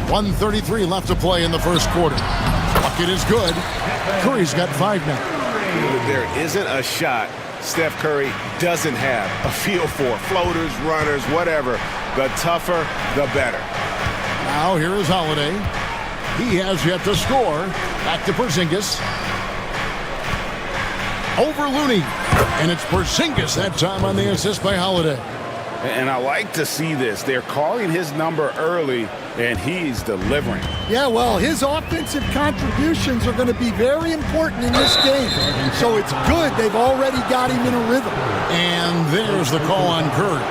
1:33 left to play in the first quarter. Bucket is good. Curry's got 5 now. There isn't a shot Steph Curry doesn't have a feel for. Floaters, runners, whatever. The tougher, the better. Now here is Holiday. He has yet to score. Back to Porzingis. Over Looney. And it's Porzingis that time on the assist by Holiday. And I like to see this. They're calling his number early, and he's delivering. Yeah, well, his offensive contributions are going to be very important in this game. So it's good they've already got him in a rhythm. And there's the call on Curry.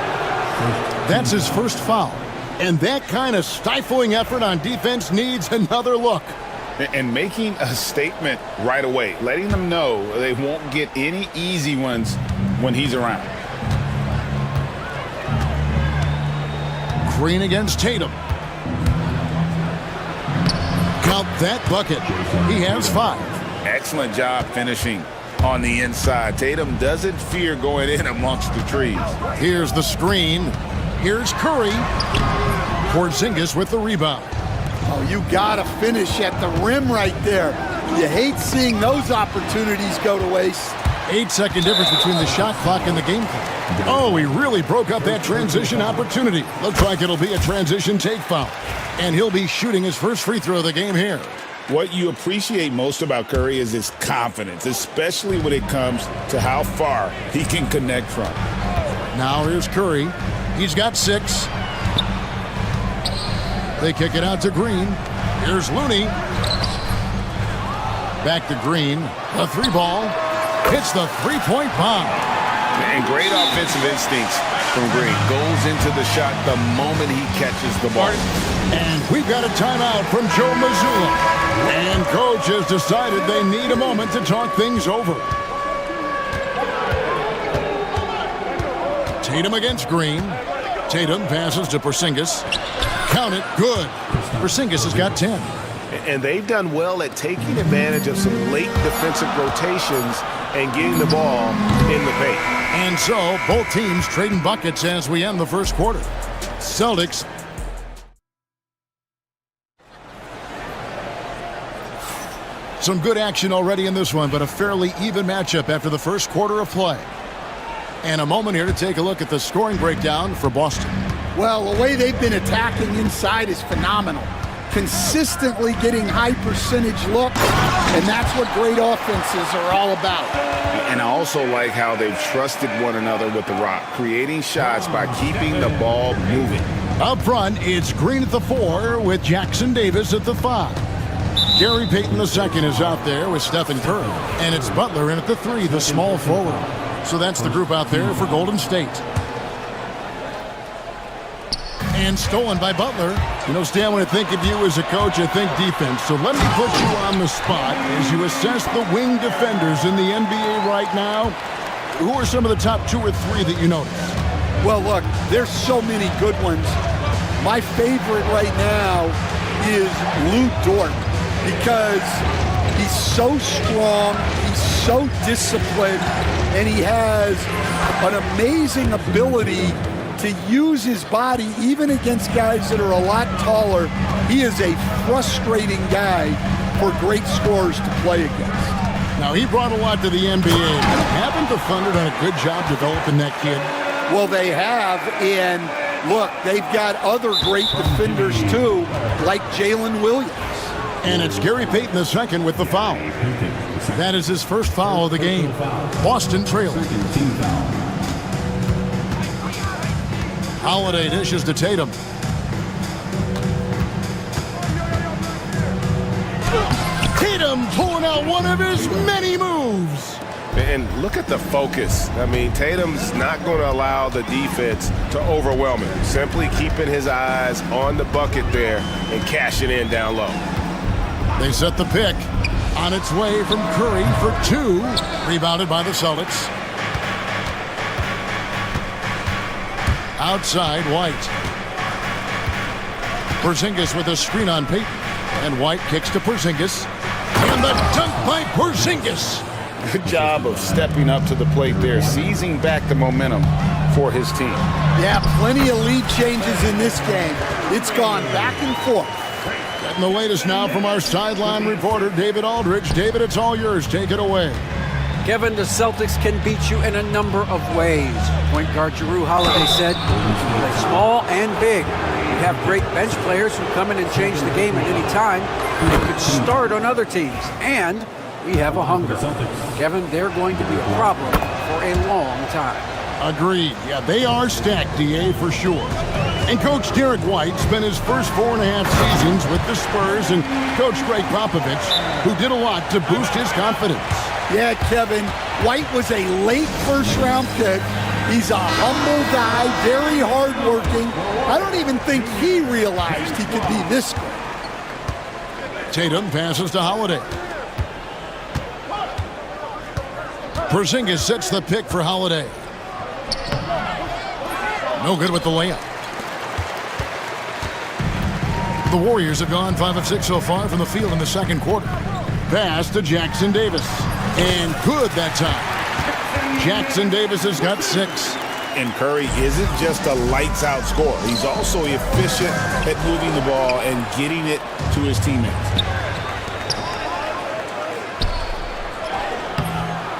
That's his first foul. And that kind of stifling effort on defense needs another look. And making a statement right away, letting them know they won't get any easy ones when he's around. Green against Tatum. Count that bucket. He has 5. Excellent job finishing on the inside. Tatum doesn't fear going in amongst the trees. Here's the screen. Here's Curry. Porzingis with the rebound. Oh, you got to finish at the rim right there. You hate seeing those opportunities go to waste. 8-second difference between the shot clock and the game clock. Oh, he really broke up that transition opportunity. Looks like it'll be a transition take foul. And he'll be shooting his first free throw of the game here. What you appreciate most about Curry is his confidence, especially when it comes to how far he can connect from. Now here's Curry. He's got 6. They kick it out to Green. Here's Looney. Back to Green. The 3-ball. Hits the 3-point bomb. And great offensive instincts from Green. Goes into the shot the moment he catches the ball. And we've got a timeout from Joe Mazzulla. And coach has decided they need a moment to talk things over. Tatum against Green. Tatum passes to Porzingis. Count it, good. Porzingis has got 10. And they've done well at taking advantage of some late defensive rotations and getting the ball in the paint. And so, both teams trading buckets as we end the first quarter. Celtics. Some good action already in this one, but a fairly even matchup after the first quarter of play. And a moment here to take a look at the scoring breakdown for Boston. Well, the way they've been attacking inside is phenomenal. Consistently getting high percentage looks, and that's what great offenses are all about. And I also like how they've trusted one another with the rock, creating shots by keeping the ball moving. Up front, it's Green at the 4 with Jackson Davis at the 5. Gary Payton II is out there with Stephen Curry. And it's Butler in at the 3, the small forward. So that's the group out there for Golden State. And stolen by Butler. You know, Stan, when I think of you as a coach, I think defense. So let me put you on the spot as you assess the wing defenders in the NBA right now. Who are some of the top 2 or 3 that you notice? Well, look, there's so many good ones. My favorite right now is Lou Dort because he's so strong, he's so disciplined, and he has an amazing ability to use his body even against guys that are a lot taller. He is a frustrating guy for great scorers to play against. Now, he brought a lot to the NBA. Haven't the Thunder done a good job developing that kid? Well, they have, and look, they've got other great defenders too, like Jalen Williams. And it's Gary Payton II with the foul. That is his first foul of the game. Boston trailing. Holiday dishes to Tatum. Tatum pulling out one of his many moves. And look at the focus. I mean, Tatum's not going to allow the defense to overwhelm him. Simply keeping his eyes on the bucket there and cashing in down low. They set the pick. On its way from Curry for 2. Rebounded by the Celtics. Outside, White. Porzingis with a screen on Payton. And White kicks to Porzingis. And the dunk by Porzingis. Good job of stepping up to the plate there, seizing back the momentum for his team. Yeah, plenty of lead changes in this game. It's gone back and forth. Getting the latest now from our sideline reporter, David Aldridge. David, it's all yours. Take it away. Kevin, the Celtics can beat you in a number of ways. Point guard Jrue Holiday said, "We can play small and big. We have great bench players who come in and change the game at any time. They could start on other teams. And we have a hunger." Kevin, they're going to be a problem for a long time. Agreed. Yeah, they are stacked, DA, for sure. And Coach Derek White spent his first 4.5 seasons with the Spurs and Coach Greg Popovich, who did a lot to boost his confidence. Yeah, Kevin, White was a late first-round pick. He's a humble guy, very hardworking. I don't even think he realized he could be this good. Tatum passes to Holiday. Porzingis sets the pick for Holiday. No good with the layup. The Warriors have gone 5 of 6 so far from the field in the second quarter. Pass to Jackson Davis. And good that time. Jackson Davis has got 6. And Curry isn't just a lights-out scorer. He's also efficient at moving the ball and getting it to his teammates.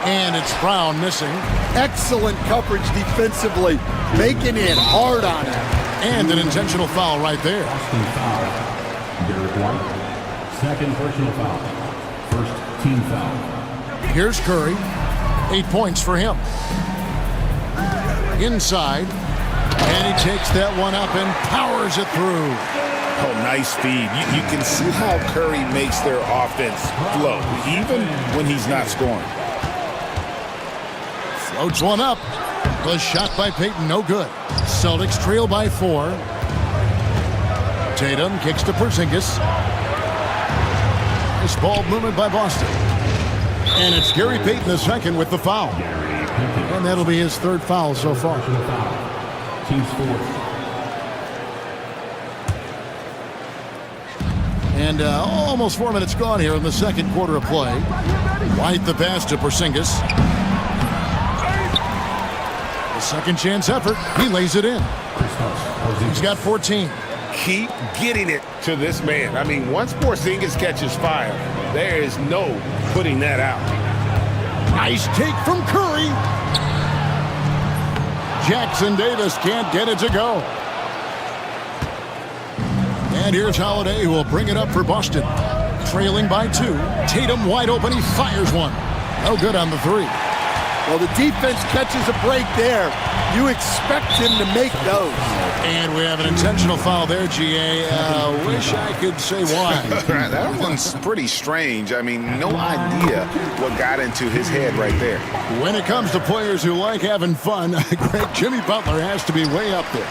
And it's Brown missing. Excellent coverage defensively, making it hard on him. And an intentional foul right there. Derek White, second personal foul. First team foul. Here's Curry. 8 points for him. Inside. And he takes that one up and powers it through. Oh, nice speed. You can see how Curry makes their offense flow, even when he's not scoring. Floats one up. The shot by Payton, no good. Celtics trail by 4. Tatum kicks to Porzingis. Nice ball movement by Boston. And it's Gary Payton the second with the foul. And that'll be his third foul so far. Team's fourth. And almost 4 minutes gone here in the second quarter of play. White the pass to Porzingis. The second chance effort. He lays it in. He's got 14. Keep getting it to this man. I mean, once Porzingis catches fire, there is no putting that out. Nice take from Curry. Jackson Davis can't get it to go. And here's Holiday, who will bring it up for Boston. Trailing by 2. Tatum wide open. He fires one. No good on the 3. Well, the defense catches a break there. You expect him to make those. And we have an intentional foul there, GA. Wish I could say why. That one's pretty strange. I mean, no idea what got into his head right there. When it comes to players who like having fun, great Jimmy Butler has to be way up there.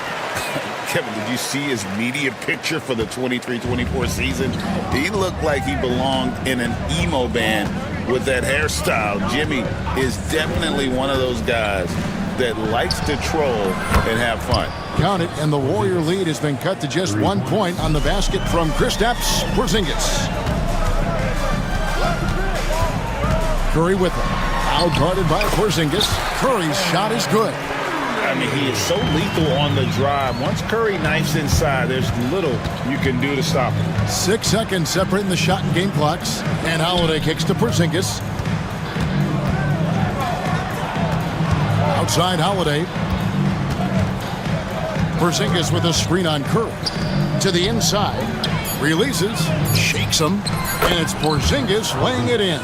Kevin, did you see his media picture for the 23-24 season? He looked like he belonged in an emo band with that hairstyle. Jimmy is definitely one of those guys that likes to troll and have fun. Count it, and the Warrior lead has been cut to just 1 point on the basket from Kristaps Porzingis. Curry with him. Out guarded by Porzingis. Curry's shot is good. I mean, he is so lethal on the drive. Once Curry knifes inside, there's little you can do to stop him. 6 seconds separating the shot and game clocks. And Holiday kicks to Porzingis. Outside Holiday. Porzingis with a screen on Curry. To the inside. Releases. Shakes him. And it's Porzingis laying it in.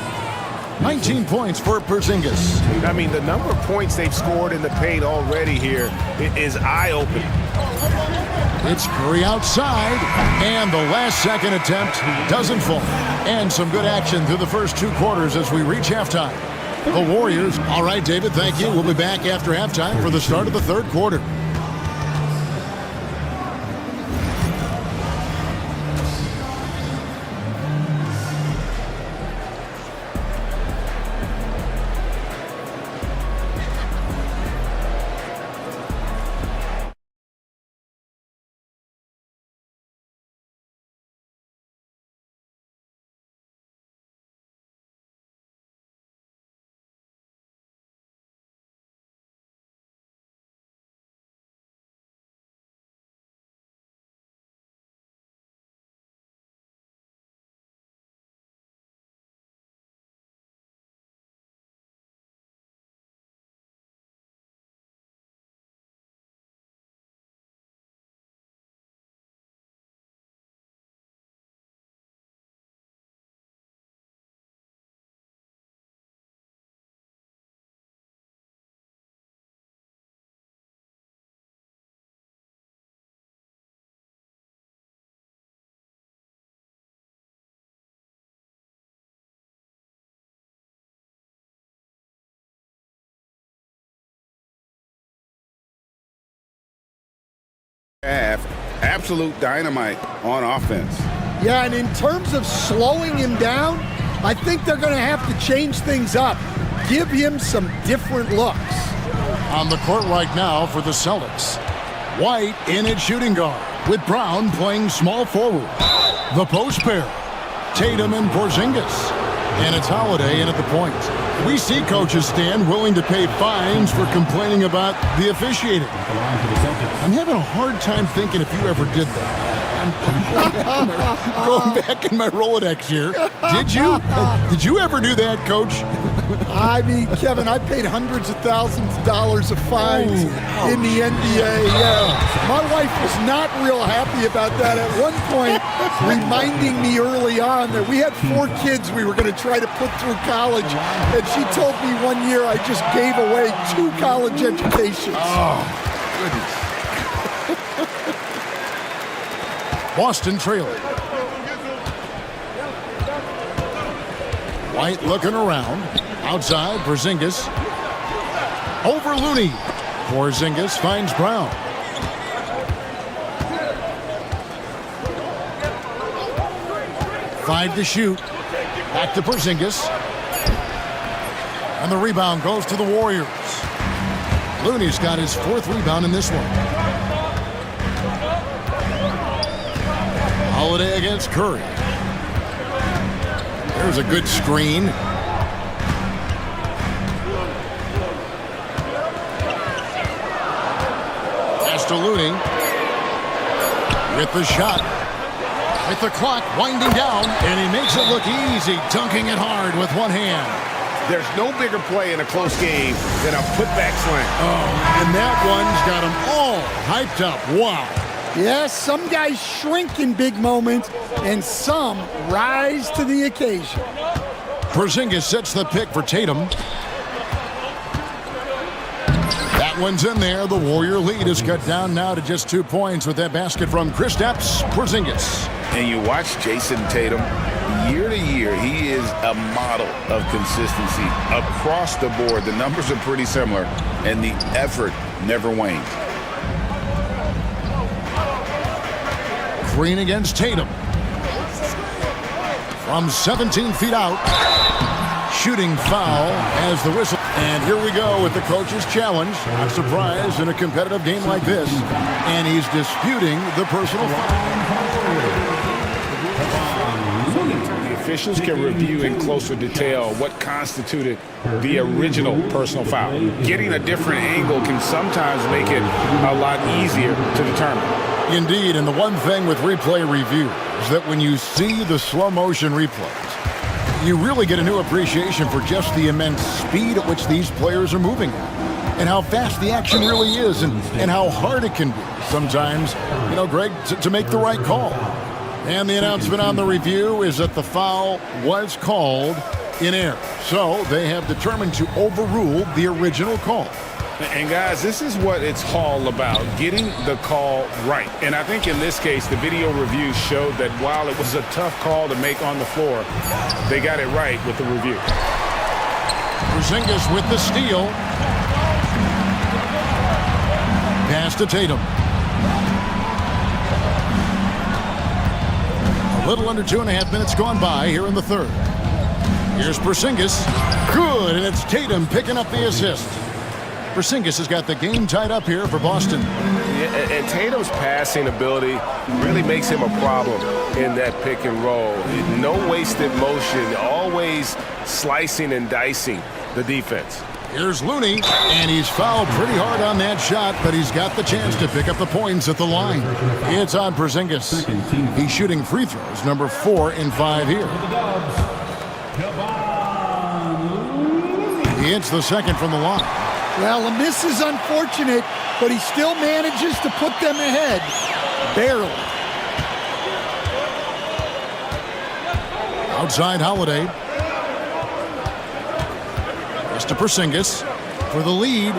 19 points for Porzingis. I mean, the number of points they've scored in the paint already here is eye-opening. It's Curry outside, and the last second attempt doesn't fall. And some good action through the first 2 quarters as we reach halftime. The Warriors. All right, David, thank you. We'll be back after halftime for the start of the third quarter. Half, absolute dynamite on offense. Yeah, and in terms of slowing him down, I think they're going to have to change things up. Give him some different looks. On the court right now for the Celtics. White in at shooting guard, with Brown playing small forward. The post pair, Tatum and Porzingis. And it's Holiday in at the point. We see coaches stand willing to pay fines for complaining about the officiating. I'm having a hard time thinking if you ever did that. I'm going back in my Rolodex here. Did you? Did you ever do that, Coach? I mean, Kevin, I paid hundreds of thousands of dollars of fines in the NBA. Yeah. My wife was not real happy about that at one point, reminding me early on that we had 4 kids we were going to try to put through college. And she told me one year I just gave away 2 college educations. Oh, goodness. Boston trailing. White looking around. Outside, Porzingis. Over Looney. Porzingis finds Brown. Five to shoot. Back to Porzingis. And the rebound goes to the Warriors. Looney's got his 4th rebound in this one. Holiday against Curry. There's a good screen. Pass to Looney. With the shot. With the clock winding down. And he makes it look easy, dunking it hard with one hand. There's no bigger play in a close game than a putback slam. Oh, and that one's got them all hyped up. Wow. Yes, some guys shrink in big moments, and some rise to the occasion. Porzingis sets the pick for Tatum. That one's in there. The Warrior lead is cut down now to just 2 points with that basket from Kristaps Porzingis. And you watch Jason Tatum, year to year, he is a model of consistency across the board. The numbers are pretty similar, and the effort never wanes. Green against Tatum. From 17 feet out. Shooting foul as the whistle. And here we go with the coach's challenge. Not surprised in a competitive game like this. And he's disputing the personal foul. The officials can review in closer detail what constituted the original personal foul. Getting a different angle can sometimes make it a lot easier to determine. Indeed, and the one thing with replay review is that when you see the slow motion replays, you really get a new appreciation for just the immense speed at which these players are moving at, and how fast the action really is, and how hard it can be sometimes, you know, Greg, to make the right call. And the announcement on the review is that the foul was called in error. So they have determined to overrule the original call. And guys, this is what it's all about, getting the call right. And I think in this case, the video review showed that while it was a tough call to make on the floor, they got it right with the review. Porzingis with the steal. Pass to Tatum. A little under 2.5 minutes gone by here in the third. Here's Porzingis. Good, and it's Tatum picking up the assist. Porzingis has got the game tied up here for Boston. Yeah, and Tatum's passing ability really makes him a problem in that pick and roll. No wasted motion, always slicing and dicing the defense. Here's Looney, and he's fouled pretty hard on that shot, but he's got the chance to pick up the points at the line. It's on Porzingis. He's shooting free throws, number 4 in 5 here. He hits the second from the line. Well, a miss is unfortunate, but he still manages to put them ahead. Barely. Outside Holiday. Just to Porzingis for the lead.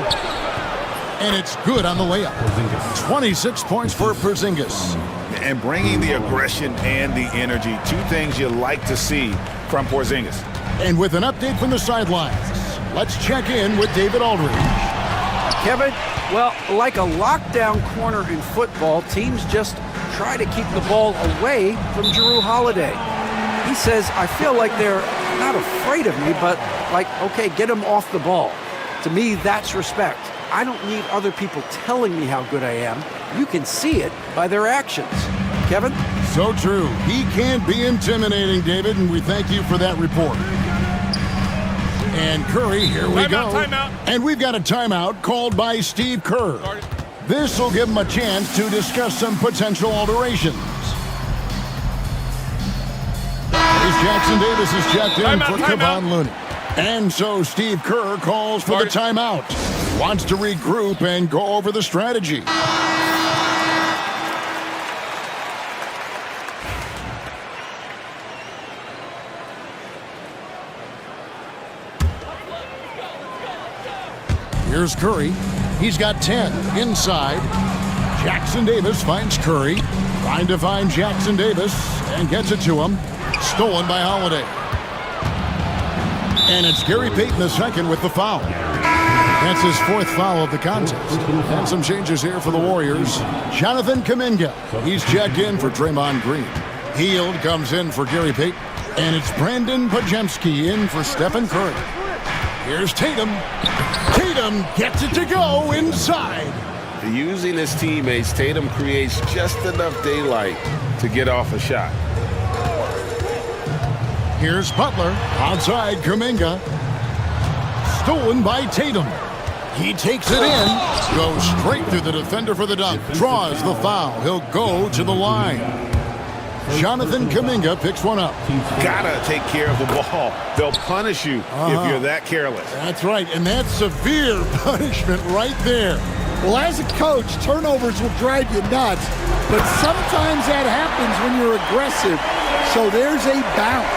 And it's good on the layup. 26 points for Porzingis. And bringing the aggression and the energy, 2 things you like to see from Porzingis. And with an update from the sidelines, let's check in with David Aldridge. Kevin, Well, like a lockdown corner in football, teams just try to keep the ball away from Jrue Holiday. He says, I feel like they're not afraid of me, but like, okay, get him off the ball. To me, that's respect. I don't need other people telling me how good I am. You can see it by their actions. Kevin? So true. He can be intimidating, David, and we thank you for that report. And Curry, here we go. Timeout. And we've got a timeout called by Steve Kerr. This will give him a chance to discuss some potential alterations. As Jackson Davis is checked in for Kevon Looney. And so Steve Kerr calls for the timeout. Wants to regroup and go over the strategy. Here's Curry. He's got 10 inside. Jackson Davis finds Curry. Trying to find Jackson Davis and gets it to him. Stolen by Holiday. And it's Gary Payton II with the foul. That's his fourth foul of the contest. And some changes here for the Warriors. Jonathan Kuminga. He's checked in for Draymond Green. Hield comes in for Gary Payton. And it's Brandon Podziemski in for Stephen Curry. Here's Tatum. Tatum gets it to go inside. Using his teammates, Tatum creates just enough daylight to get off a shot. Here's Butler. Outside Kuminga. Stolen by Tatum. He takes it in. Goes straight through the defender for the dunk. Draws the foul. He'll go to the line. Jonathan Kuminga picks one up. Gotta take care of the ball. They'll punish you if you're that careless. That's right, and that's severe punishment right there. Well, as a coach, turnovers will drive you nuts, but sometimes that happens when you're aggressive. So there's a balance.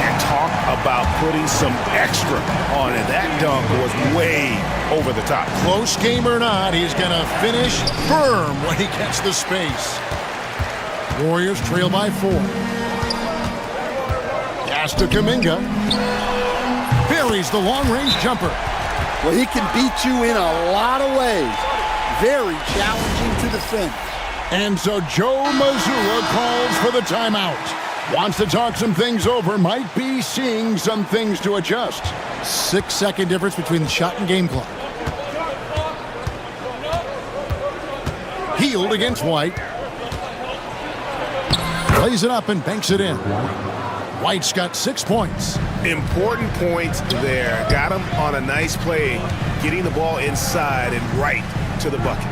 And talk about putting some extra on it. That dunk was way over the top. Close game or not, he's going to finish firm when he gets the space. Warriors trail by 4. Pass to Kuminga. Buries the long-range jumper. Well, he can beat you in a lot of ways. Very challenging to defend. And so Joe Mazzulla calls for the timeout. Wants to talk some things over. Might be seeing some things to adjust. 6-second difference between the shot and game clock. Hield against White. Plays it up and banks it in. White's got 6 points. Important points there. Got him on a nice play, getting the ball inside and right to the bucket.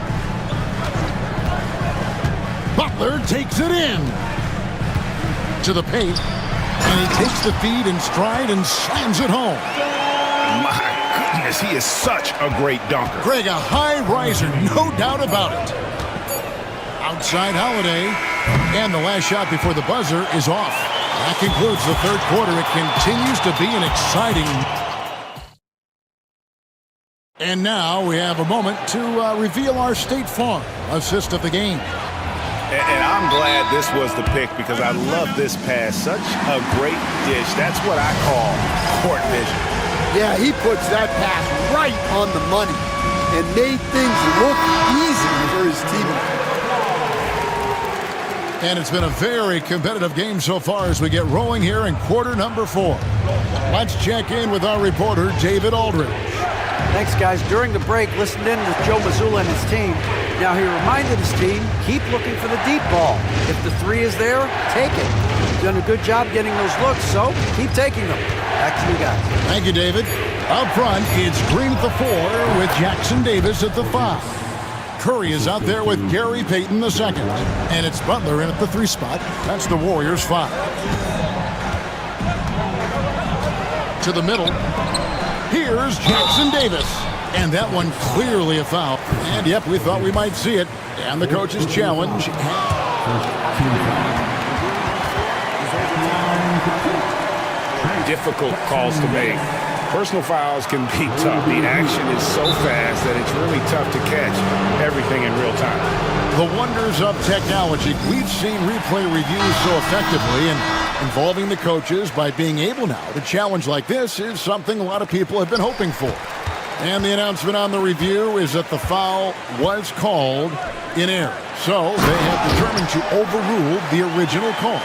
Butler takes it in to the paint, and he takes the feed in stride and slams it home. My goodness, he is such a great dunker. Greg, a high riser, no doubt about it. Outside Holiday, and the last shot before the buzzer is off. That concludes the third quarter. It continues to be an exciting. And now we have a moment to reveal our State Farm assist of the game. And I'm glad this was the pick because I love this pass. Such a great dish. That's what I call court vision. Yeah, he puts that pass right on the money and made things look easy for his teammates. And it's been a very competitive game so far as we get rolling here in quarter number 4. Let's check in with our reporter, David Aldridge. Thanks, guys. During the break, listened in with Joe Mazzulla and his team. Now, he reminded his team, keep looking for the deep ball. If the 3 is there, take it. He's done a good job getting those looks, so keep taking them. Back to you guys. Thank you, David. Up front, it's Green at the 4 with Jackson Davis at the 5. Curry is out there with Gary Payton II. And it's Butler in at the 3 spot. That's the Warriors' 5. To the middle. Here's Jackson Davis. And that one clearly a foul. And yep, we thought we might see it. And the coach's challenge. Difficult calls to make. Personal fouls can be tough. The action is so fast that it's really tough to catch everything in real time. The wonders of technology. We've seen replay reviews so effectively, and involving the coaches by being able now to challenge like this is something a lot of people have been hoping for. And the announcement on the review is that the foul was called in error. So they have determined to overrule the original call.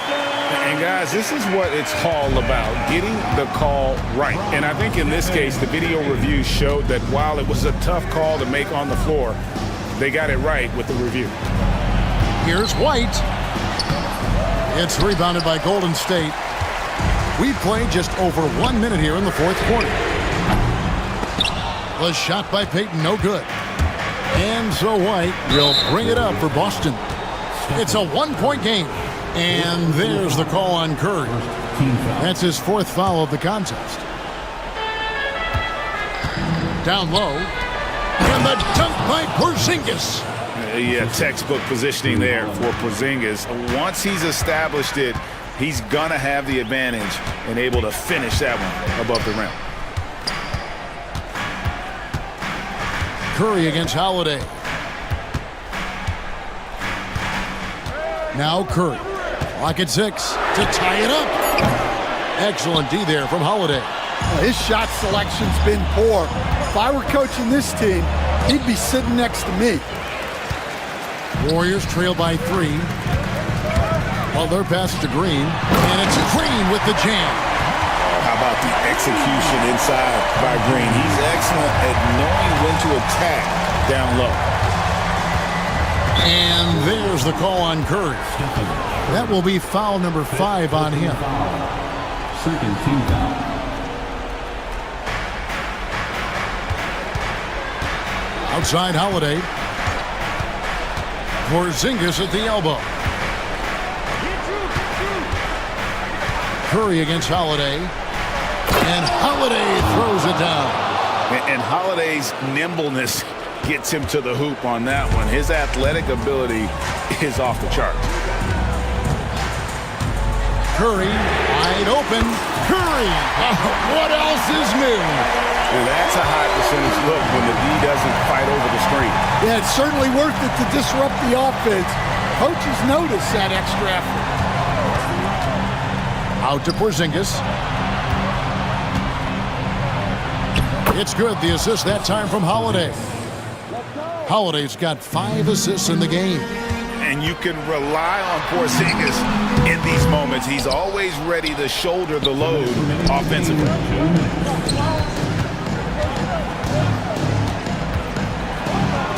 And guys, this is what it's all about, getting the call right. And I think in this case, the video review showed that while it was a tough call to make on the floor, they got it right with the review. Here's White. It's rebounded by Golden State. We've played just over 1 minute here in the fourth quarter. The shot by Payton, no good. And so White will bring it up for Boston. It's a 1-point game. And there's the call on Curry. That's his fourth foul of the contest. Down low. And the dunk by Porzingis. Yeah, textbook positioning there for Porzingis. Once he's established it, he's going to have the advantage and able to finish that one above the rim. Curry against Holiday. Now Curry. Clock at 6 to tie it up. Excellent D there from Holiday. His shot selection's been poor. If I were coaching this team, he'd be sitting next to me. Warriors trail by 3. Well, their pass to Green. And it's Green with the jam. How about the execution inside by Green? He's excellent at knowing when to attack down low. And there's the call on Curry. That will be foul number 5 on him. Second team foul. Outside Holiday. Porzingis at the elbow. Curry against Holiday. And Holiday throws it down. And Holiday's nimbleness gets him to the hoop on that one. His athletic ability is off the chart. Curry, wide open. Curry! What else is new? Well, that's a high percentage look when the D doesn't fight over the screen. Yeah, it's certainly worth it to disrupt the offense. Coaches notice that extra effort. Out to Porzingis. It's good. The assist that time from Holiday. Holiday's got 5 assists in the game. And you can rely on Porzingis in these moments. He's always ready to shoulder the load offensively.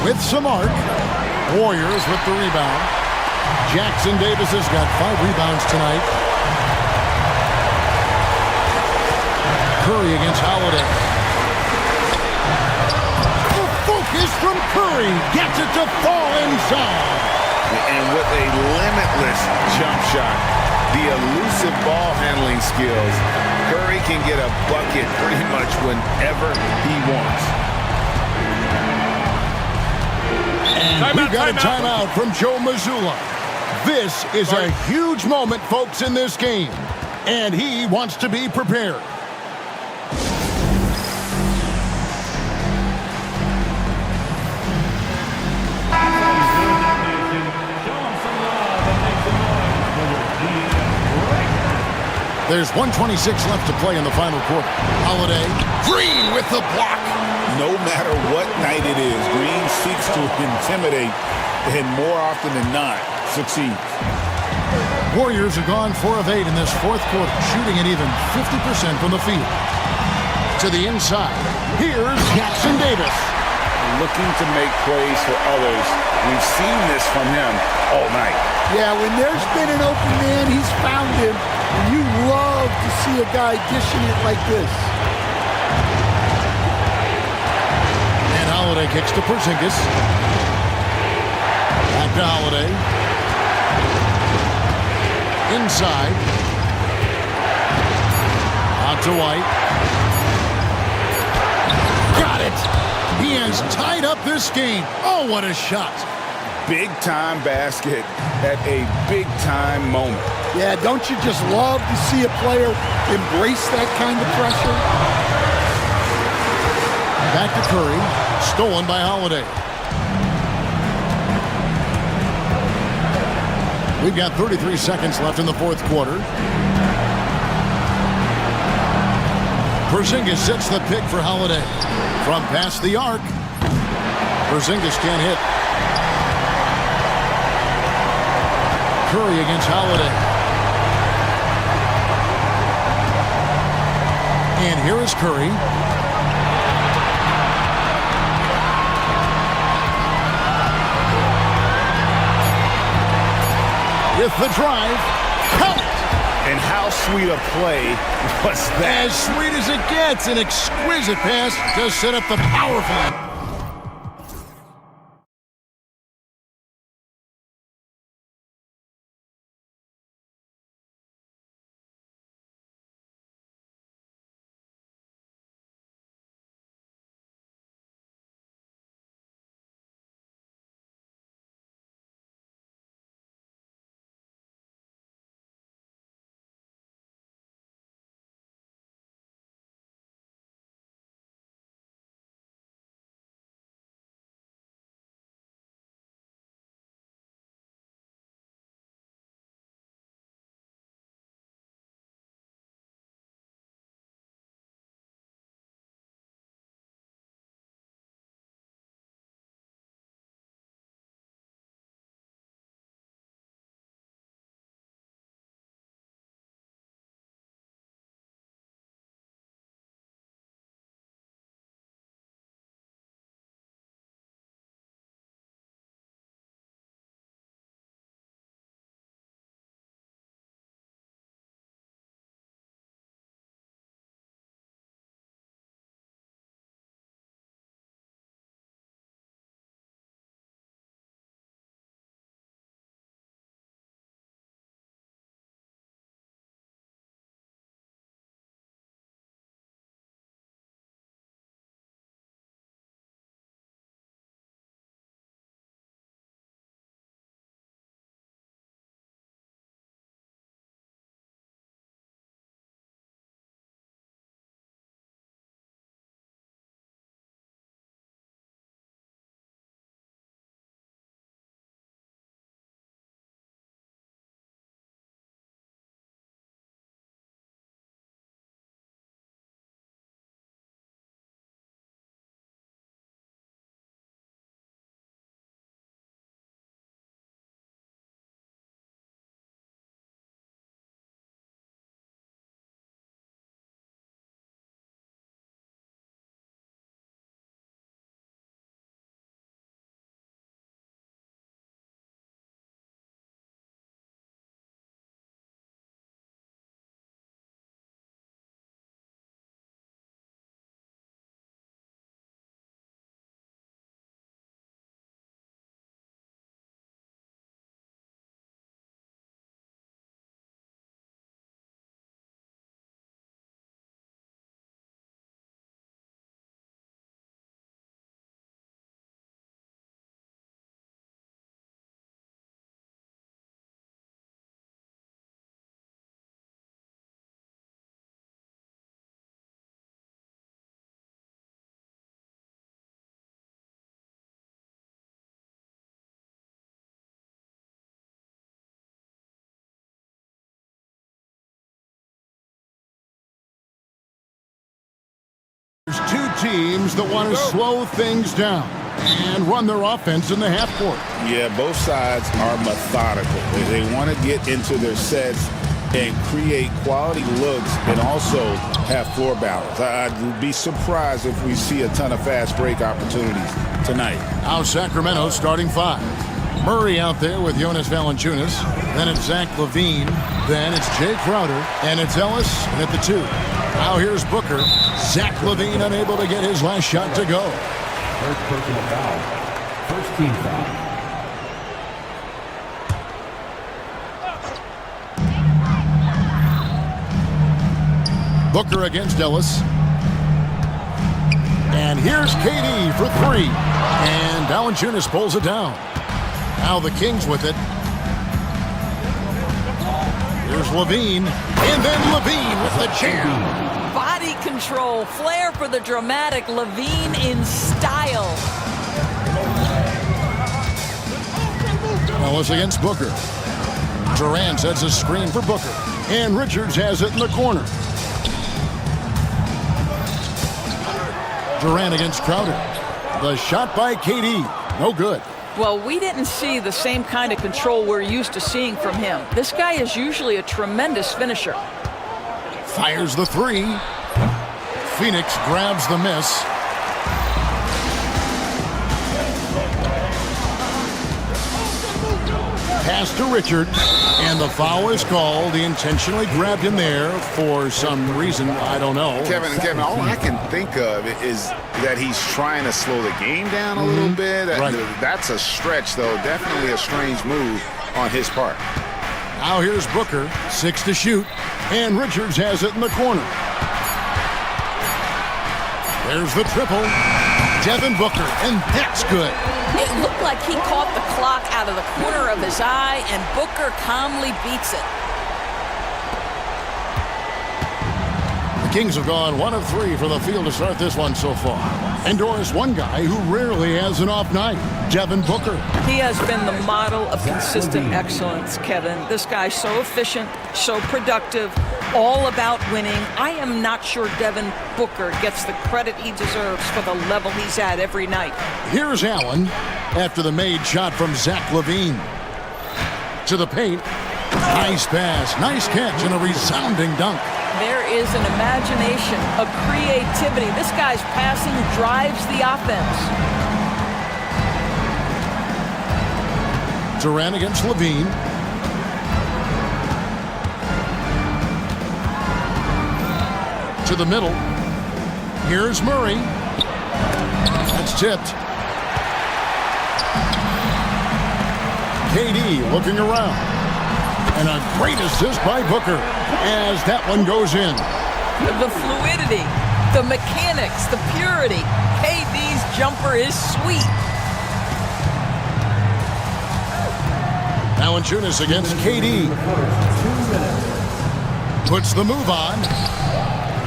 With some arc. Warriors with the rebound. Jackson Davis has got 5 rebounds tonight. Curry against Holiday. The focus from Curry gets it to fall inside. And with a limitless jump shot, the elusive ball handling skills, Curry can get a bucket pretty much whenever he wants. And we've got a timeout from Joe Mazzulla. This is a huge moment, folks, in this game. And he wants to be prepared. There's 1:26 left to play in the final quarter. Holiday, Green with the block. No matter what night it is, Green seeks to intimidate and more often than not succeeds. Warriors have gone 4 of 8 in this fourth quarter, shooting at even 50% from the field. To the inside, here's Jackson Davis. Looking to make plays for others. We've seen this from him all night. Yeah, when there's been an open man, he's found him. And you love to see a guy dishing it like this. And Holiday kicks to Porzingis. Back to Holiday. Inside. Out to White. Got it! He has tied up this game. Oh, what a shot. Big-time basket at a big-time moment. Yeah, don't you just love to see a player embrace that kind of pressure? Back to Curry. Stolen by Holiday. We've got 33 seconds left in the fourth quarter. Porzingis sets the pick for Holiday. From past the arc. Porzingis can't hit. Curry against Holiday. And here is Curry. With the drive. Count. And how sweet a play was that? As sweet as it gets. An exquisite pass to set up the power play. There's two teams that want to slow things down and run their offense in the half court. Yeah, both sides are methodical. They want to get into their sets and create quality looks and also have floor balance. I'd be surprised if we see a ton of fast break opportunities tonight. Now Sacramento starting five. Murray out there with Jonas Valanciunas. Then it's Zach LaVine. Then it's Jay Crowder. And it's Ellis at the two. Now here's Booker. Zach LaVine unable to get his last shot to go. First personal foul. First team foul. Booker against Ellis. And here's KD for three. And Valanciunas pulls it down. Now the Kings with it. Here's LaVine. And then LaVine with the jam. Body control, flair for the dramatic. LaVine in style. Ellis against Booker. Durant sets a screen for Booker. And Richards has it in the corner. Durant against Crowder. The shot by KD. No good. Well, we didn't see the same kind of control we're used to seeing from him. This guy is usually a tremendous finisher. Fires the three. Phoenix grabs the miss. Pass to Richard, and the foul is called. He intentionally grabbed him there for some reason, I don't know. Kevin, all I can think of is that he's trying to slow the game down a little bit. Right. That's a stretch, though. Definitely a strange move on his part. Now here's Booker, 6 to shoot, and Richards has it in the corner. There's the triple. Devin Booker, and that's good. It looked like he caught the clock out of the corner of his eye, and Booker calmly beats it. The Kings have gone 1 of 3 from the field to start this one so far. And Doris, one guy who rarely has an off night, Devin Booker. He has been the model of consistent excellence, Kevin. This guy's so efficient, so productive, all about winning. I am not sure Devin Booker gets the credit he deserves for the level he's at every night. Here's Allen after the made shot from Zach LaVine. To the paint. Nice pass, nice catch, and a resounding dunk. There is an imagination, a creativity. This guy's passing drives the offense. Durant against LaVine. To the middle. Here's Murray. That's tipped. KD looking around. And a great assist by Booker as that one goes in. The fluidity, the mechanics, the purity. KD's jumper is sweet. Valanciunas against KD. Puts the move on.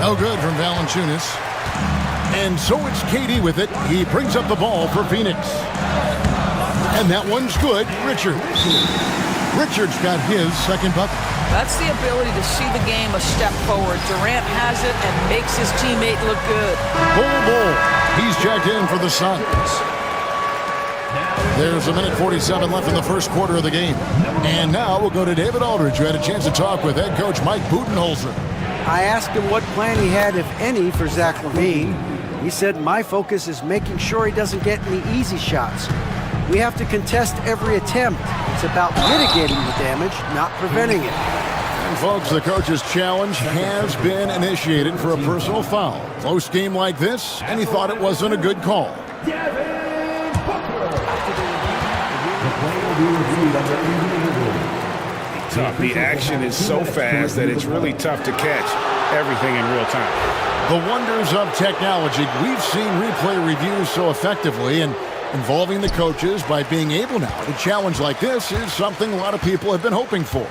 No good from Valanciunas. And so it's KD with it. He brings up the ball for Phoenix. And that one's good. Richards got his second bucket. That's the ability to see the game a step forward. Durant has it and makes his teammate look good. Bull. He's checked in for the Suns. There's 1:47 left in the first quarter of the game. And now we'll go to David Aldridge, who had a chance to talk with head coach Mike Budenholzer. I asked him what plan he had, if any, for Zach LaVine. He said, my focus is making sure he doesn't get any easy shots. We have to contest every attempt. It's about mitigating the damage, not preventing it. And folks, the coach's challenge has been initiated for a personal foul. Close game like this, and he thought it wasn't a good call. Tough. The action is so fast that it's really tough to catch everything in real time. The wonders of technology. We've seen replay reviews so effectively, and involving the coaches by being able now to challenge like this is something a lot of people have been hoping for.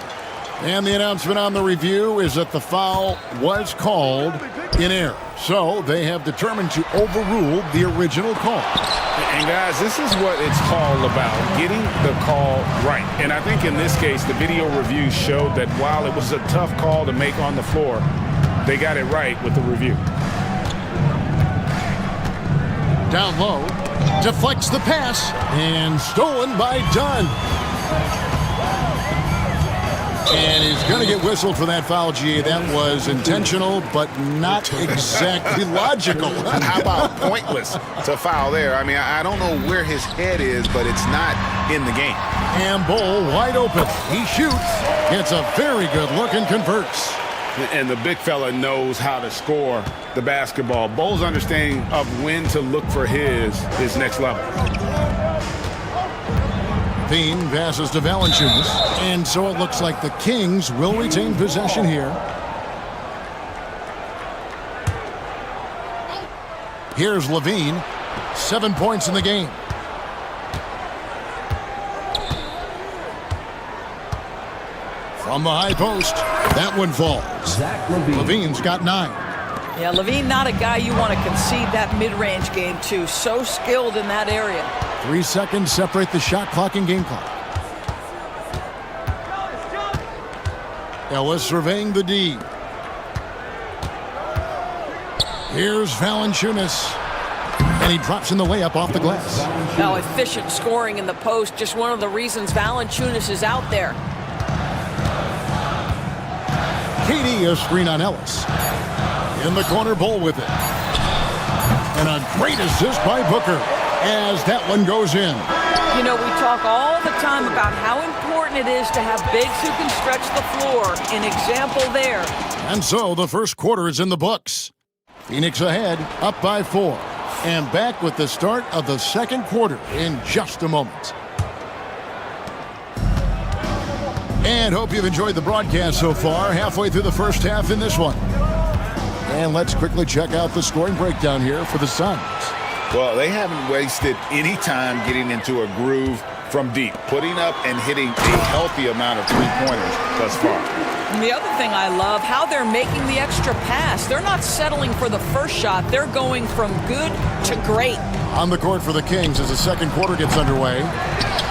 And the announcement on the review is that the foul was called in error. So they have determined to overrule the original call. And guys, this is what it's all about, getting the call right. And I think in this case, the video review showed that while it was a tough call to make on the floor, they got it right with the review. Down low, deflects the pass, and stolen by Dunn. And he's going to get whistled for that foul, GA. That was intentional, but not exactly logical. How about pointless to foul there? I mean, I don't know where his head is, but it's not in the game. And Bull wide open. He shoots. It's a very good look and converts. And the big fella knows how to score the basketball. Bull's understanding of when to look for his next level. Bean passes to Valanciunas, and so it looks like the Kings will retain possession here. Here's LaVine, 7 points in the game. From the high post, that one falls. LaVine's got 9. Yeah, LaVine not a guy you want to concede that mid-range game to. So skilled in that area. 3 seconds separate the shot clock and game clock. Ellis surveying the D. Here's Valanciunas. And he drops in the layup off the glass. Now, efficient scoring in the post, just one of the reasons Valanciunas is out there. KD a screen on Ellis. In the corner, Bull with it. And a great assist by Booker as that one goes in. You know, we talk all the time about how important it is to have bigs who can stretch the floor. An example there. And so the first quarter is in the books. Phoenix ahead, up by 4. And back with the start of the second quarter in just a moment. And hope you've enjoyed the broadcast so far. Halfway through the first half in this one. And let's quickly check out the scoring breakdown here for the Suns. Well, they haven't wasted any time getting into a groove from deep, putting up and hitting a healthy amount of three-pointers thus far. And the other thing I love, how they're making the extra pass. They're not settling for the first shot. They're going from good to great. On the court for the Kings as the second quarter gets underway.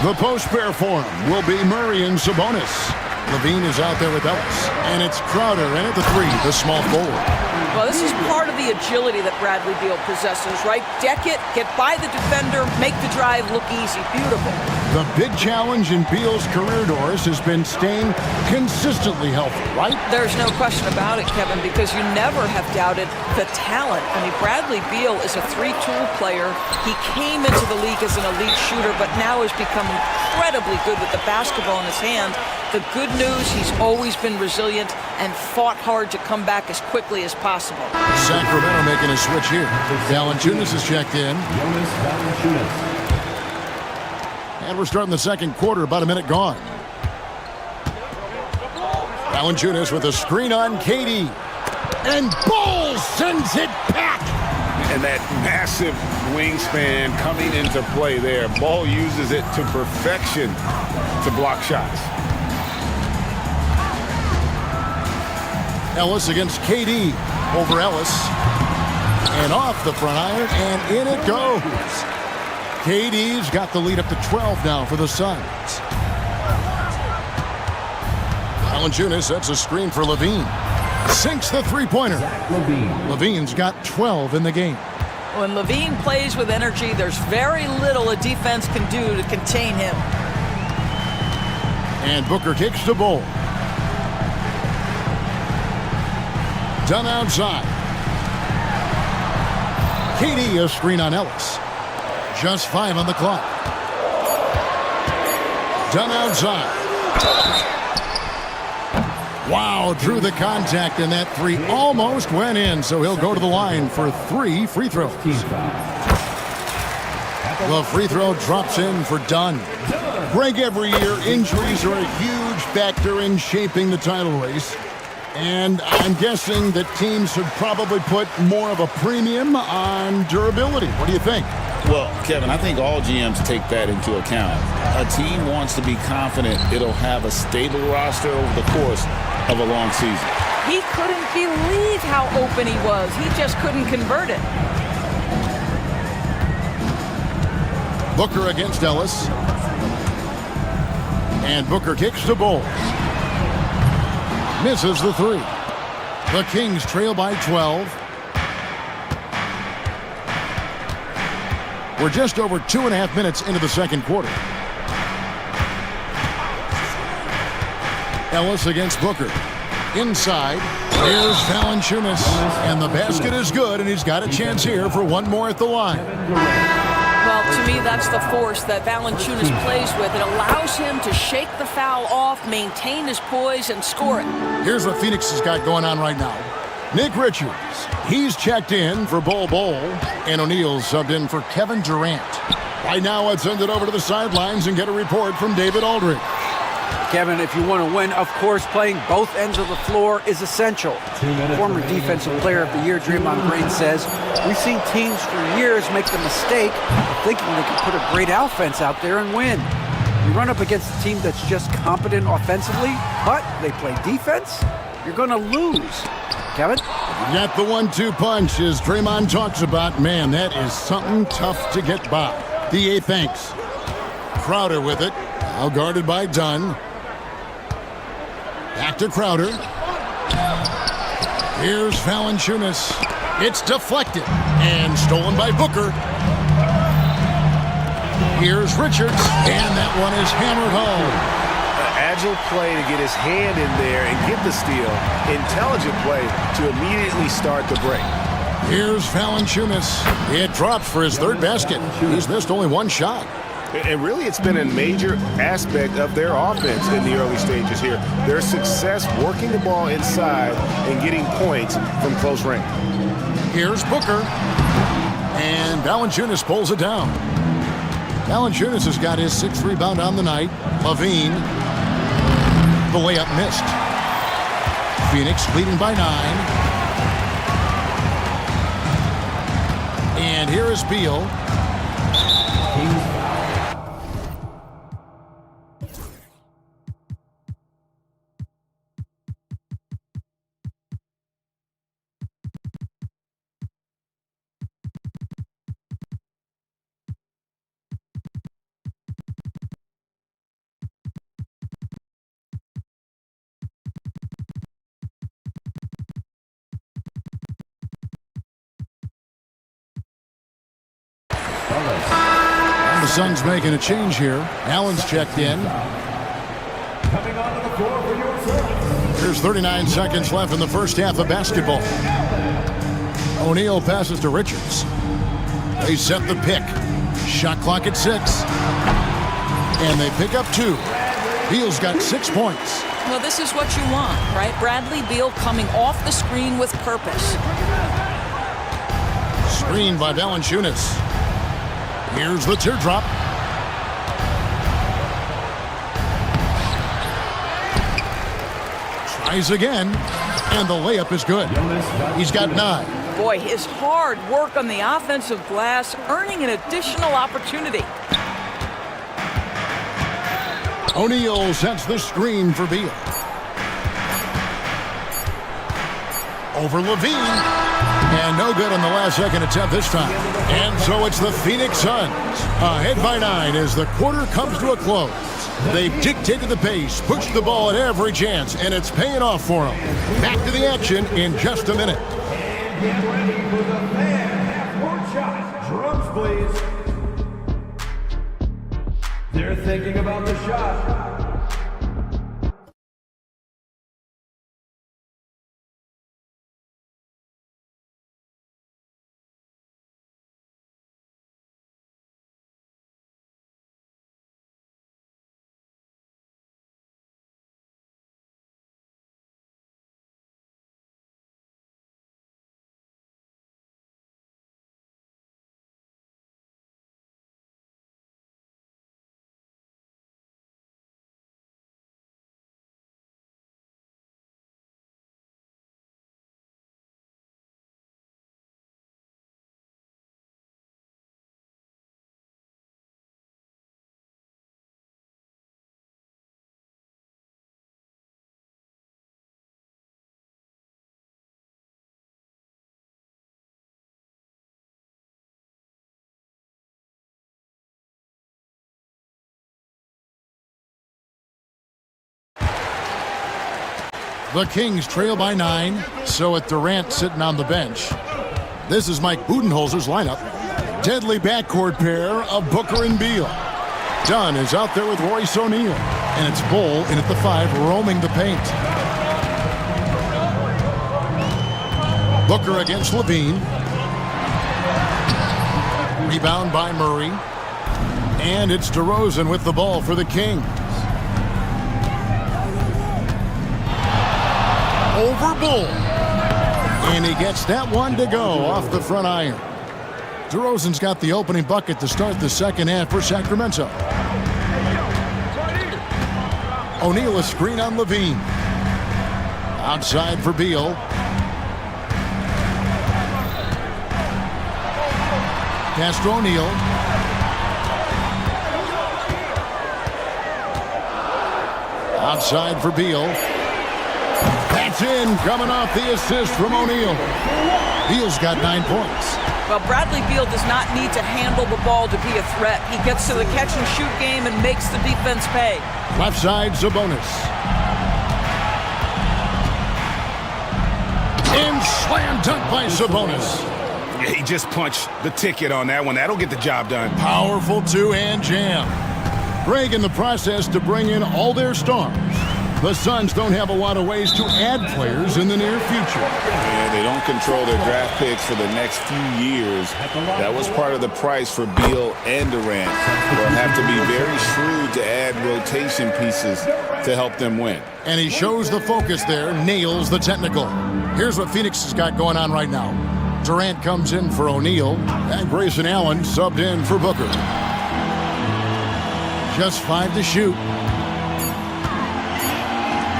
The post pair for him will be Murray and Sabonis. Levine is out there with Ellis. And it's Crowder in at the 3, the small forward. Well, this is part of the agility that Bradley Beal possesses, right? Deck it, get by the defender, make the drive look easy. Beautiful. The big challenge in Beal's career, Doris, has been staying consistently healthy, right? There's no question about it, Kevin, because you never have doubted the talent. I mean, Bradley Beal is a three-tool player. He came into the league as an elite shooter, but now has become incredibly good with the basketball in his hand. The good news, he's always been resilient and fought hard to come back as quickly as possible. Sacramento making a switch here. Valanciunas is checked in. And we're starting the second quarter, about a minute gone. Valanciunas with a screen on KD. And Bull sends it back. And that massive wingspan coming into play there. Ball uses it to perfection to block shots. Ellis against KD. Over Ellis. And off the front iron, and in it goes. KD's got the lead up to 12 now for the Suns. Valanciunas sets a screen for Levine. Sinks the three-pointer. Levine's got 12 in the game. When Levine plays with energy, there's very little a defense can do to contain him. And Booker kicks the ball. Done outside. KD a screen on Ellis. Just 5 on the clock. Done outside. Wow, drew the contact, and that 3 almost went in, so he'll go to the line for 3 free throws. The free throw drops in for Dunn. Greg, every year, injuries are a huge factor in shaping the title race. And I'm guessing that teams should probably put more of a premium on durability. What do you think? Well, Kevin, I think all GMs take that into account. A team wants to be confident it'll have a stable roster over the course of a long season. He couldn't believe how open he was. He just couldn't convert it. Booker against Ellis. And Booker kicks the ball. Misses the 3. The Kings trail by 12. We're just over 2.5 minutes into the second quarter. Ellis against Booker. Inside. Here's Valanciunas. And the basket is good, and he's got a chance here for one more at the line. Well, to me, that's the force that Valanciunas plays with. It allows him to shake the foul off, maintain his poise, and score it. Here's what Phoenix has got going on right now. Nick Richards, he's checked in for Bol Bol, and O'Neal subbed in for Kevin Durant. Right now, let's send it over to the sidelines and get a report from David Aldridge. Kevin, if you want to win, of course, playing both ends of the floor is essential. Former Defensive Player of the Year Draymond Green says, we've seen teams for years make the mistake of thinking they can put a great offense out there and win. You run up against a team that's just competent offensively, but they play defense, you're going to lose. Kevin? Got the 1-2 punch as Draymond talks about. Man, that is something tough to get by. DA thanks. Crowder with it. Now guarded by Dunn. Back to Crowder. Here's Valanciunas. It's deflected and stolen by Booker. Here's Richards, and that one is hammered home. Agile play to get his hand in there and get the steal. Intelligent play to immediately start the break. Here's Valanciunas. It drops for his third basket. He's missed only one shot. And really, it's been a major aspect of their offense in the early stages here. Their success working the ball inside and getting points from close range. Here's Booker. And Valanciunas pulls it down. Valanciunas has got his sixth rebound on the night. Levine. The layup missed. Phoenix leading by 9. And here is Beal. The Suns making a change here. Allen's checked in. Coming onto the floor for your service. There's 39 seconds left in the first half of basketball. O'Neal passes to Richards. They set the pick. Shot clock at 6. And they pick up 2. Beal's got 6 points. Well, this is what you want, right? Bradley Beal coming off the screen with purpose. Screened by Valanciunas. Here's the teardrop. Tries again, and the layup is good. He's got 9. Boy, his hard work on the offensive glass earning an additional opportunity. O'Neal sets the screen for Beal. Over Levine. And no good on the last second attempt this time. And so it's the Phoenix Suns ahead by 9 as the quarter comes to a close. They've dictated the pace, pushed the ball at every chance, and it's paying off for them. Back to the action in just a minute. And get ready for the fan half-court shot. Drums, please. They're thinking about the shot. The Kings trail by 9, so with Durant sitting on the bench. This is Mike Budenholzer's lineup. Deadly backcourt pair of Booker and Beal. Dunn is out there with Royce O'Neal, and it's Bull in at the 5 roaming the paint. Booker against Levine. Rebound by Murray. And it's DeRozan with the ball for the Kings. Over Bull. And he gets that one to go off the front iron. DeRozan's got the opening bucket to start the second half for Sacramento. O'Neal a screen on Levine. Outside for Beal. Pass to O'Neal. Outside for Beal. That's in, coming off the assist from O'Neal. Beal's got 9 points. Well, Bradley Beal does not need to handle the ball to be a threat. He gets to the catch-and-shoot game and makes the defense pay. Left side, Sabonis. And slam dunk by Sabonis. Yeah, he just punched the ticket on that one. That'll get the job done. Powerful two-hand jam. Greg in the process to bring in all their stars. The Suns don't have a lot of ways to add players in the near future. Yeah, they don't control their draft picks for the next few years. That was part of the price for Beal and Durant. They'll have to be very shrewd to add rotation pieces to help them win. And he shows the focus there, nails the technical. Here's what Phoenix has got going on right now. Durant comes in for O'Neal, and Grayson Allen subbed in for Booker. Just 5 to shoot.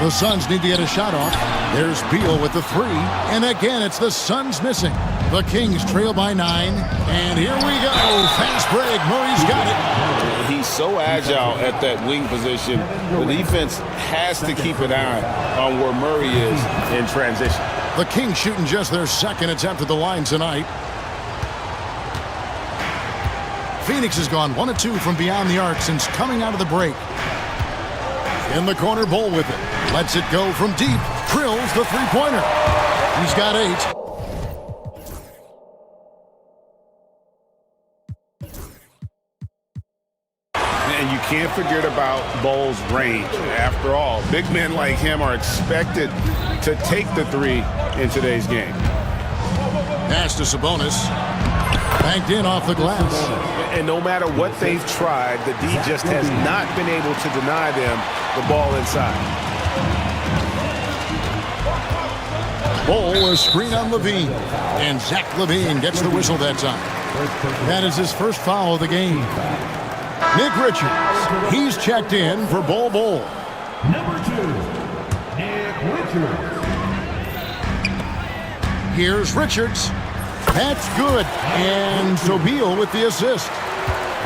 The Suns need to get a shot off. There's Beal with the 3. And again, it's the Suns missing. The Kings trail by 9. And here we go. Fast break. Murray's got it. He's so agile at that wing position. The defense has to keep an eye on where Murray is in transition. The Kings shooting just their second attempt at the line tonight. Phoenix has gone 1 of 2 from beyond the arc since coming out of the break. In the corner, Bol with it. Lets it go from deep. Drills the three-pointer. He's got 8. And you can't forget about Bol's range. After all, big men like him are expected to take the 3 in today's game. Pass to Sabonis. Banked in off the glass. And no matter what they've tried, the D just has not been able to deny them the ball inside. Bol, a screen on Levine. And Zach Levine gets the whistle that time. That is his first foul of the game. Nick Richards, he's checked in for Bol. Number 2, Nick Richards. Here's Richards. That's good. And so Beal with the assist.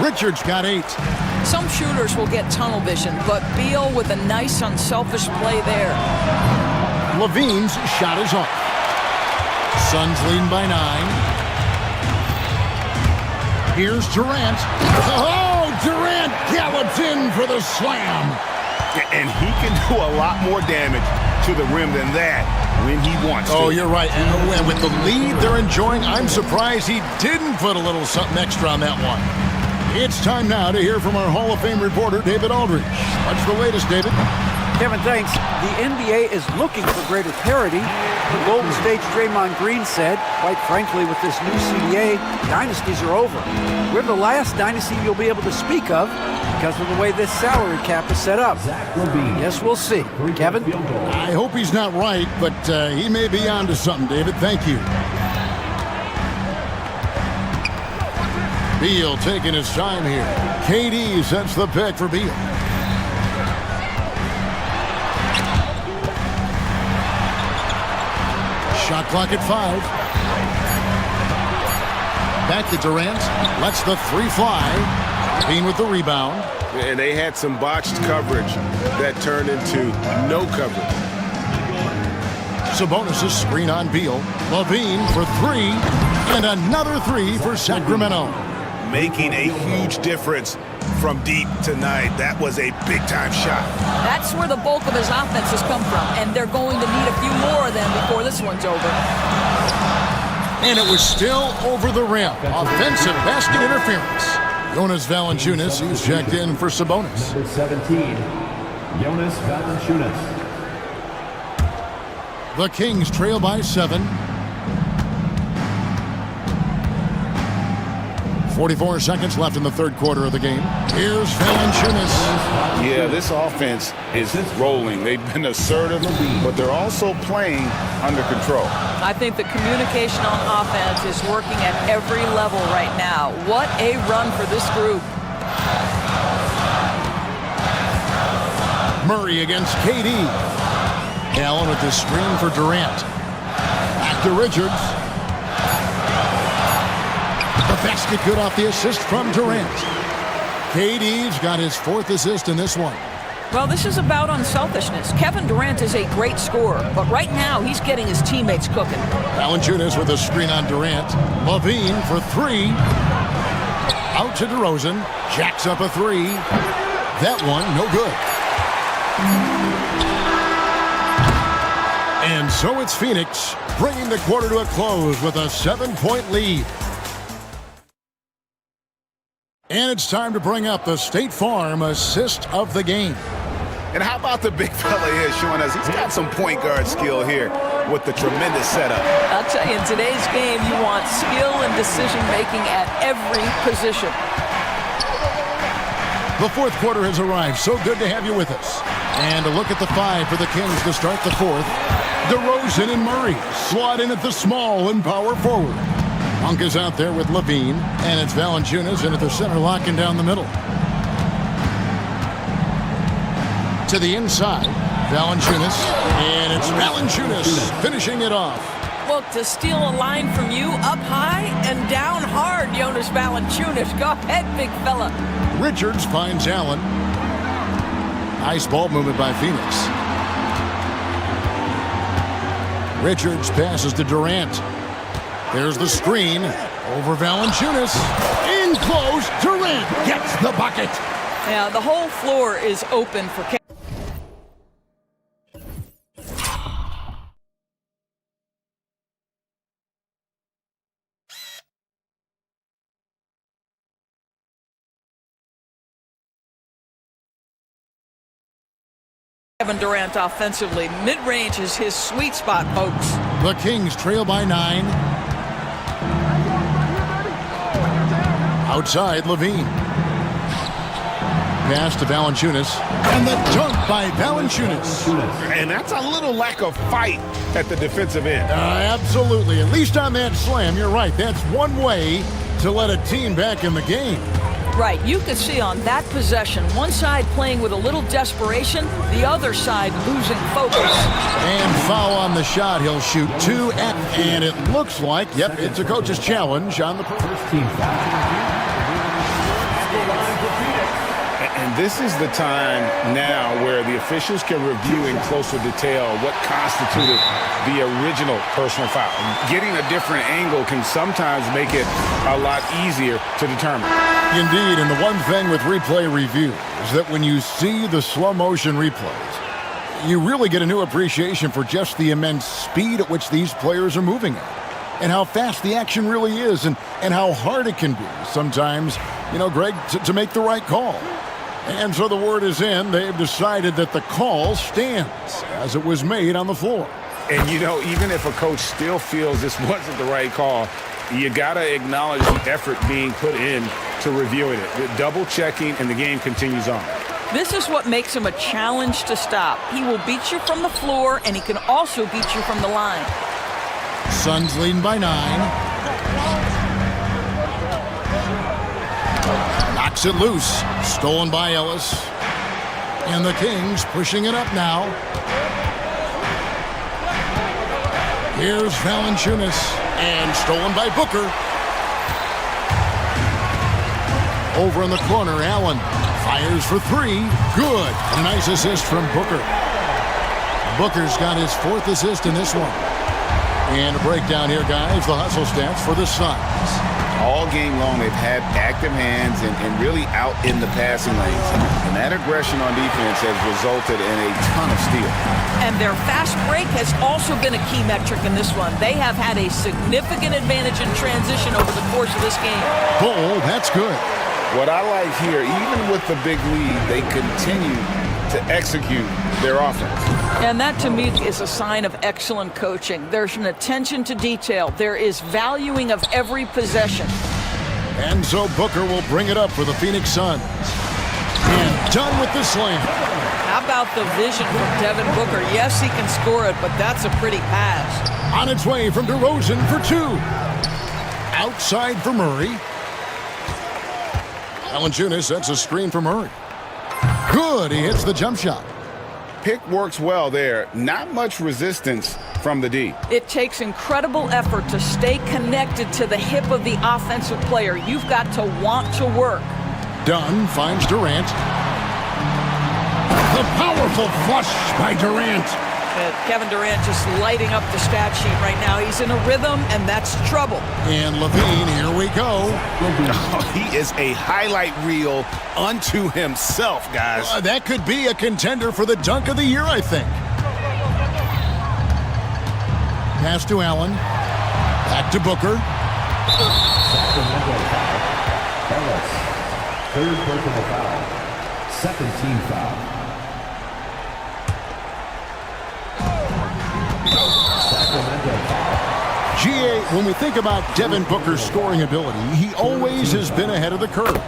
Richards got 8. Some shooters will get tunnel vision, but Beal with a nice unselfish play there. Levine's shot is off. Suns leading by 9. Here's Durant. Oh, Durant gallops in for the slam. And he can do a lot more damage to the rim than that when he wants to. Oh, you're right. And with the lead they're enjoying, I'm surprised he didn't put a little something extra on that one. It's time now to hear from our Hall of Fame reporter, David Aldridge. What's the latest, David? Kevin, thanks. The NBA is looking for greater parity. The Golden State's Draymond Green said, quite frankly, with this new CBA, dynasties are over. We're the last dynasty you'll be able to speak of because of the way this salary cap is set up. Yes, we'll see. Kevin? I hope he's not right, but he may be onto something, David. Thank you. Beal taking his time here. KD sets the pick for Beal. Shot clock at 5. Back to Durant. Lets the 3 fly. Bean with the rebound. And they had some botched coverage that turned into no coverage. Sabonis' screen on Beal. Levine for 3. And another 3 for Sacramento. Making a huge difference from deep tonight. That was a big-time shot. That's where the bulk of his offense has come from, and they're going to need a few more of them before this one's over. And it was still over the rim. Offensive basket interference. Jonas Valanciunas, he's checked in for Sabonis. Number 17, Jonas Valanciunas. The Kings trail by 7. 44 seconds left in the third quarter of the game. Here's Valanciunas. Yeah, this offense is rolling. They've been assertive, but they're also playing under control. I think the communication on offense is working at every level right now. What a run for this group. Murray against KD. Allen with the screen for Durant. Back to Richards. The basket good off the assist from Durant. KD's got his 4th assist in this one. Well, this is about unselfishness. Kevin Durant is a great scorer, but right now he's getting his teammates cooking. Valanciunas with a screen on Durant. Levine for 3. Out to DeRozan. Jacks up a 3. That one, no good. And so it's Phoenix bringing the quarter to a close with a 7-point lead. And it's time to bring up the State Farm assist of the game. And how about the big fella here showing us he's got some point guard skill here with the tremendous setup. I'll tell you, in today's game, you want skill and decision-making at every position. The fourth quarter has arrived. So good to have you with us. And a look at the five for the Kings to start the fourth. DeRozan and Murray slot in at the small and power forward. Monk is out there with Levine, and it's Valanciunas in at the center, locking down the middle. To the inside, Valanciunas, and it's Valanciunas finishing it off. Look, to steal a line from you, up high and down hard, Jonas Valanciunas. Go ahead, big fella. Richards finds Allen. Nice ball movement by Phoenix. Richards passes to Durant. There's the screen over Valanciunas. In close, Durant gets the bucket. Yeah, the whole floor is open for Kevin Durant offensively. Mid-range is his sweet spot, folks. The Kings trail by 9. Outside, Levine. Pass to Valanciunas. And the dunk by Valanciunas. And that's a little lack of fight at the defensive end. Absolutely. At least on that slam, you're right. That's one way to let a team back in the game. Right, you could see on that possession, one side playing with a little desperation, the other side losing focus. And foul on the shot. He'll shoot 2 and it looks like, yep, it's a coach's challenge on the first team. And this is the time now where the officials can review in closer detail what constituted the original personal foul. Getting a different angle can sometimes make it a lot easier to determine. Indeed, and the one thing with replay review is that when you see the slow motion replays, you really get a new appreciation for just the immense speed at which these players are moving at, and how fast the action really is, and how hard it can be sometimes, you know, Greg, to make the right call. And so the word is in. They've decided that the call stands as it was made on the floor. And, you know, even if a coach still feels this wasn't the right call, you got to acknowledge the effort being put in to reviewing it. Double-checking, and the game continues on. This is what makes him a challenge to stop. He will beat you from the floor, and he can also beat you from the line. Suns leading by 9. Knocks it loose. Stolen by Ellis. And the Kings pushing it up now. Here's Valanciunas. And stolen by Booker. Over in the corner, Allen fires for 3. Good. A nice assist from Booker. Booker's got his 4th assist in this one. And a breakdown here, guys. The hustle stats for the Suns. All game long, they've had active hands and really out in the passing lanes. And that aggression on defense has resulted in a ton of steals. And their fast break has also been a key metric in this one. They have had a significant advantage in transition over the course of this game. Bull, that's good. What I like here, even with the big lead, they continue to execute their offense. And that, to me, is a sign of excellent coaching. There's an attention to detail. There is valuing of every possession. And so Booker will bring it up for the Phoenix Suns. And done with the slam. How about the vision from Devin Booker? Yes, he can score it, but that's a pretty pass. On its way from DeRozan for 2. Outside for Murray. Valanciunas sets a screen for Murray. Good, he hits the jump shot. Pick works well there. Not much resistance from the D. It takes incredible effort to stay connected to the hip of the offensive player. You've got to want to work. Dunn finds Durant. The powerful flush by Durant. Kevin Durant just lighting up the stat sheet right now. He's in a rhythm, and that's trouble. And Levine, here we go. Oh, he is a highlight reel unto himself, guys. That could be a contender for the dunk of the year, I think. pass to Allen. Back to Booker. Sacramento foul. Ellis. Third personal foul. Second team foul. Sacramento foul. GA, when we think about Devin Booker's scoring ability, he always has been ahead of the curve.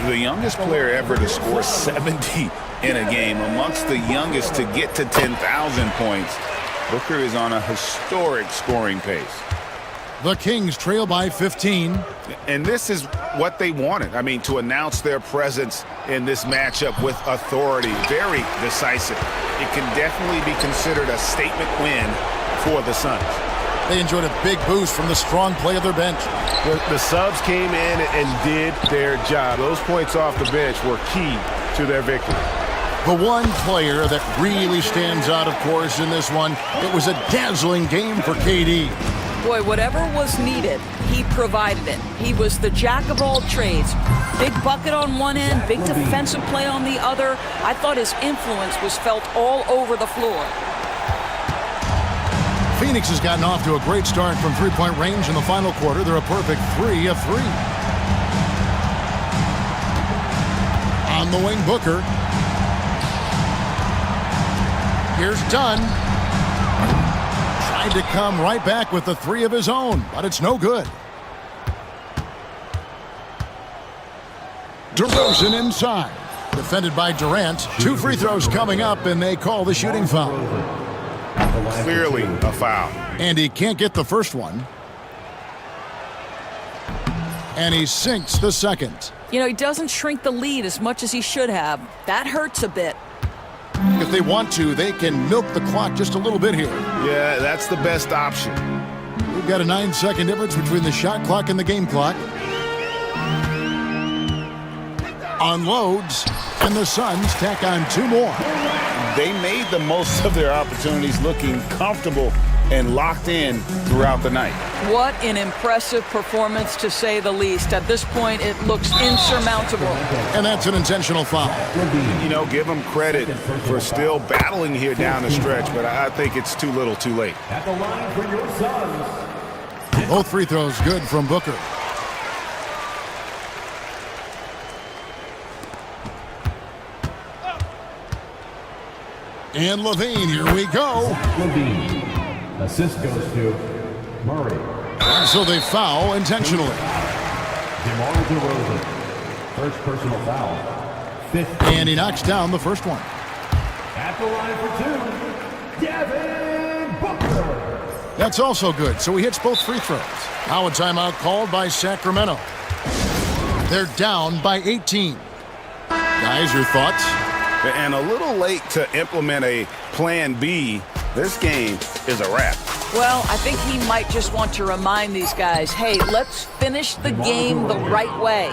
The youngest player ever to score 70 in a game, amongst the youngest to get to 10,000 points. Booker is on a historic scoring pace. The Kings trail by 15. And this is what they wanted. I mean, to announce their presence in this matchup with authority, very decisive. It can definitely be considered a statement win for the Suns. They enjoyed a big boost from the strong play of their bench. The subs came in and did their job. Those points off the bench were key to their victory. The one player that really stands out, of course, in this one, it was a dazzling game for KD. Boy, whatever was needed, he provided it. He was the jack of all trades. Big bucket on one end, big defensive play on the other. I thought his influence was felt all over the floor. Phoenix has gotten off to a great start from three-point range in the final quarter. They're a perfect 3 of 3. On the wing, Booker. Here's Dunn. Tried to come right back with the 3 of his own, but it's no good. DeRozan inside. Defended by Durant. 2 free throws coming up, and they call the shooting foul. Clearly a foul. And he can't get the first one. And he sinks the second. You know, he doesn't shrink the lead as much as he should have. That hurts a bit. If they want to, they can milk the clock just a little bit here. Yeah, that's the best option. We've got a 9-second difference between the shot clock and the game clock. Unloads, and the Suns tack on 2 more. They made the most of their opportunities, looking comfortable and locked in throughout the night. What an impressive performance, to say the least. At this point, it looks insurmountable. And that's an intentional foul. You know, give them credit for still battling here down the stretch, but I think it's too little too late. At the line for your Suns. Both free throws good from Booker. And Levine, here we go. Levine. Assist goes to Murray. And so they foul intentionally. DeMar DeRozan. First personal foul. 15. And he knocks down the first one. At the line for 2, Devin Booker. That's also good, so he hits both free throws. Now a timeout called by Sacramento. They're down by 18. Guys, your thoughts? And a little late to implement a plan B. This game is a wrap. Well, I think he might just want to remind these guys, hey, let's finish the game the right way.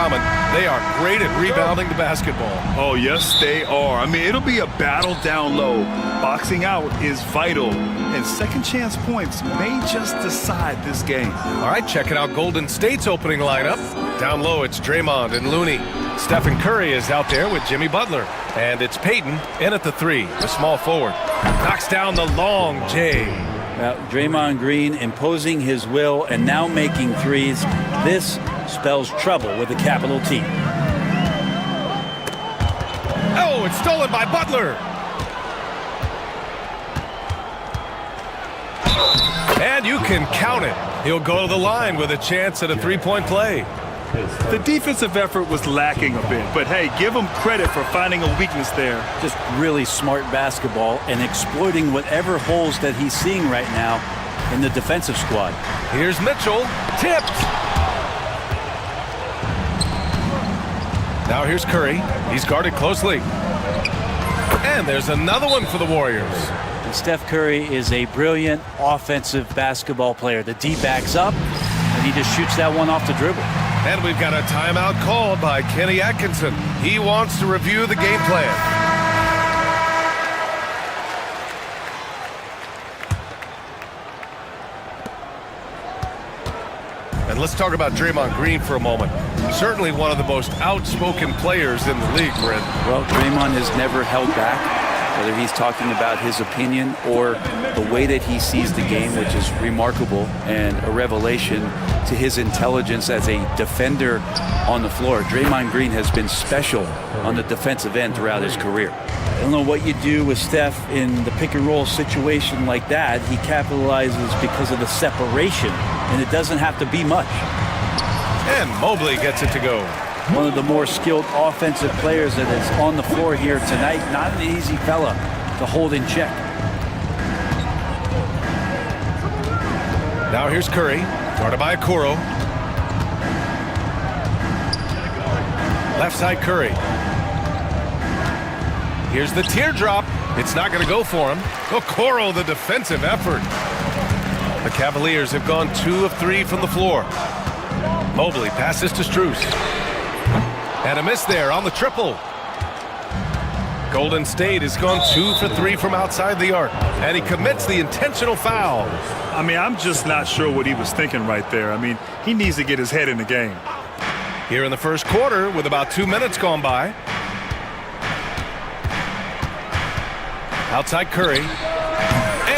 common. They are great at rebounding the basketball. Oh, yes, they are. I mean, it'll be a battle down low. Boxing out is vital, and second chance points may just decide this game. All right, checking out Golden State's opening lineup. Down low, it's Draymond and Looney. Stephen Curry is out there with Jimmy Butler. And it's Payton in at the 3, the small forward. Knocks down the long J. Draymond Green imposing his will and now making threes. This spells trouble with a capital T. Oh, it's stolen by Butler. And you can count it. He'll go to the line with a chance at a three-point play. The defensive effort was lacking a bit, but hey, give him credit for finding a weakness there. Just really smart basketball and exploiting whatever holes that he's seeing right now in the defensive squad. Here's Mitchell, tipped. Now here's Curry. He's guarded closely. And there's another one for the Warriors. And Steph Curry is a brilliant offensive basketball player. The D backs up, and he just shoots that one off the dribble. And we've got a timeout called by Kenny Atkinson. He wants to review the game plan. And let's talk about Draymond Green for a moment. Certainly one of the most outspoken players in the league, Brent. Well, Draymond has never held back, whether he's talking about his opinion or the way that he sees the game, which is remarkable and a revelation to his intelligence as a defender on the floor. Draymond Green has been special on the defensive end throughout his career. I don't know what you do with Steph in the pick and roll situation like that. He capitalizes because of the separation, and it doesn't have to be much. And Mobley gets it to go. One of the more skilled offensive players that is on the floor here tonight. Not an easy fella to hold in check. Now here's Curry, guarded by Okoro. Left side Curry. Here's the teardrop. It's not going to go for him. Okoro, the defensive effort. The Cavaliers have gone 2 of 3 from the floor. Mobley passes to Strus. And a miss there on the triple. Golden State has gone 2 for 3 from outside the arc. And he commits the intentional foul. I mean, I'm just not sure what he was thinking right there. I mean, he needs to get his head in the game. Here in the first quarter with about 2 minutes gone by. Outside Curry.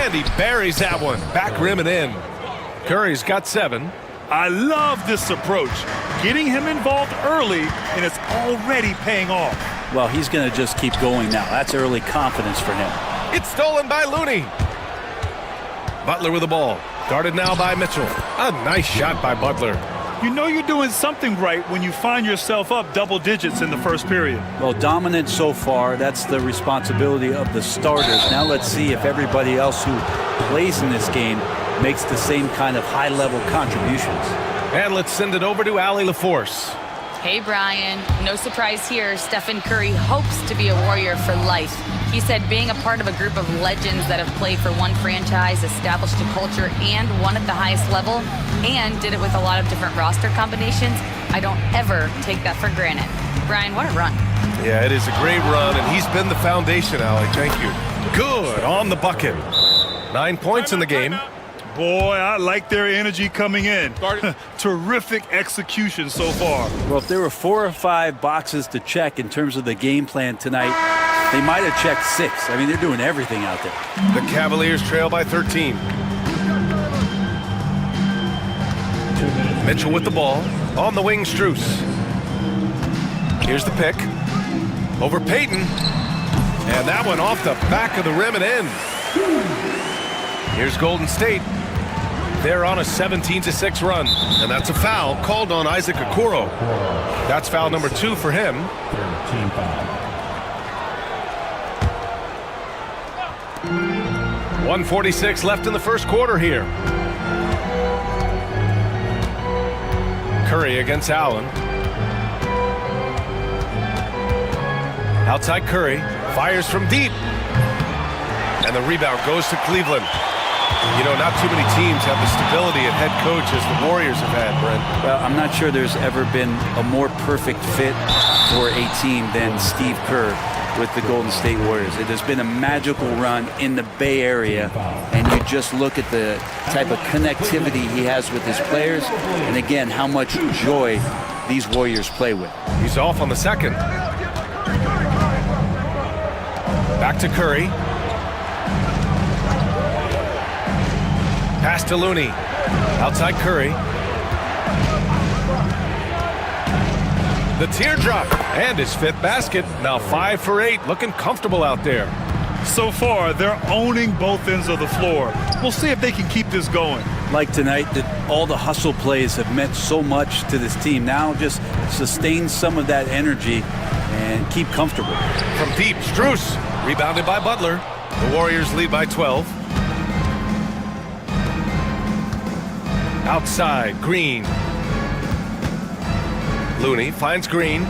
And he buries that one. Back rim and in. Curry's got 7. I love this approach. Getting him involved early, and it's already paying off. Well, he's going to just keep going now. That's early confidence for him. It's stolen by Looney. Butler with the ball. Guarded now by Mitchell. A nice shot by Butler. You know you're doing something right when you find yourself up double digits in the first period. Well, dominant so far. That's the responsibility of the starters. Now let's see if everybody else who plays in this game makes the same kind of high-level contributions. And let's send it over to Allie LaForce. Hey, Brian. No surprise here. Stephen Curry hopes to be a Warrior for life. He said being a part of a group of legends that have played for one franchise, established a culture, and won at the highest level, and did it with a lot of different roster combinations, I don't ever take that for granted. Brian, what a run. Yeah, it is a great run, and he's been the foundation, Allie. Thank you. Good on the bucket. 9 points in the game. Boy, I like their energy coming in. Terrific execution so far. Well, if there were 4 or 5 boxes to check in terms of the game plan tonight, they might have checked 6. I mean, they're doing everything out there. The Cavaliers trail by 13. Mitchell with the ball. On the wing, Strus. Here's the pick. Over Payton. And that one off the back of the rim and in. Here's Golden State. They're on a 17-6 run. And that's a foul called on Isaac Okoro. That's foul number 2 for him. 13 foul. 1:46 left in the first quarter here. Curry against Allen. Outside Curry. Fires from deep. And the rebound goes to Cleveland. You know, not too many teams have the stability at head coach as the Warriors have had, Brent. Well, I'm not sure there's ever been a more perfect fit for a team than Steve Kerr with the Golden State Warriors. It has been a magical run in the Bay Area, and you just look at the type of connectivity he has with his players, and again, how much joy these Warriors play with. He's off on the second. Back to Curry. Pass to Looney. Outside Curry. The teardrop and his fifth basket. Now 5 for 8, looking comfortable out there. So far, they're owning both ends of the floor. We'll see if they can keep this going. Like tonight, that all the hustle plays have meant so much to this team. Now just sustain some of that energy and keep comfortable. From deep, Strus, rebounded by Butler. The Warriors lead by 12. Outside, Green. Looney finds Green.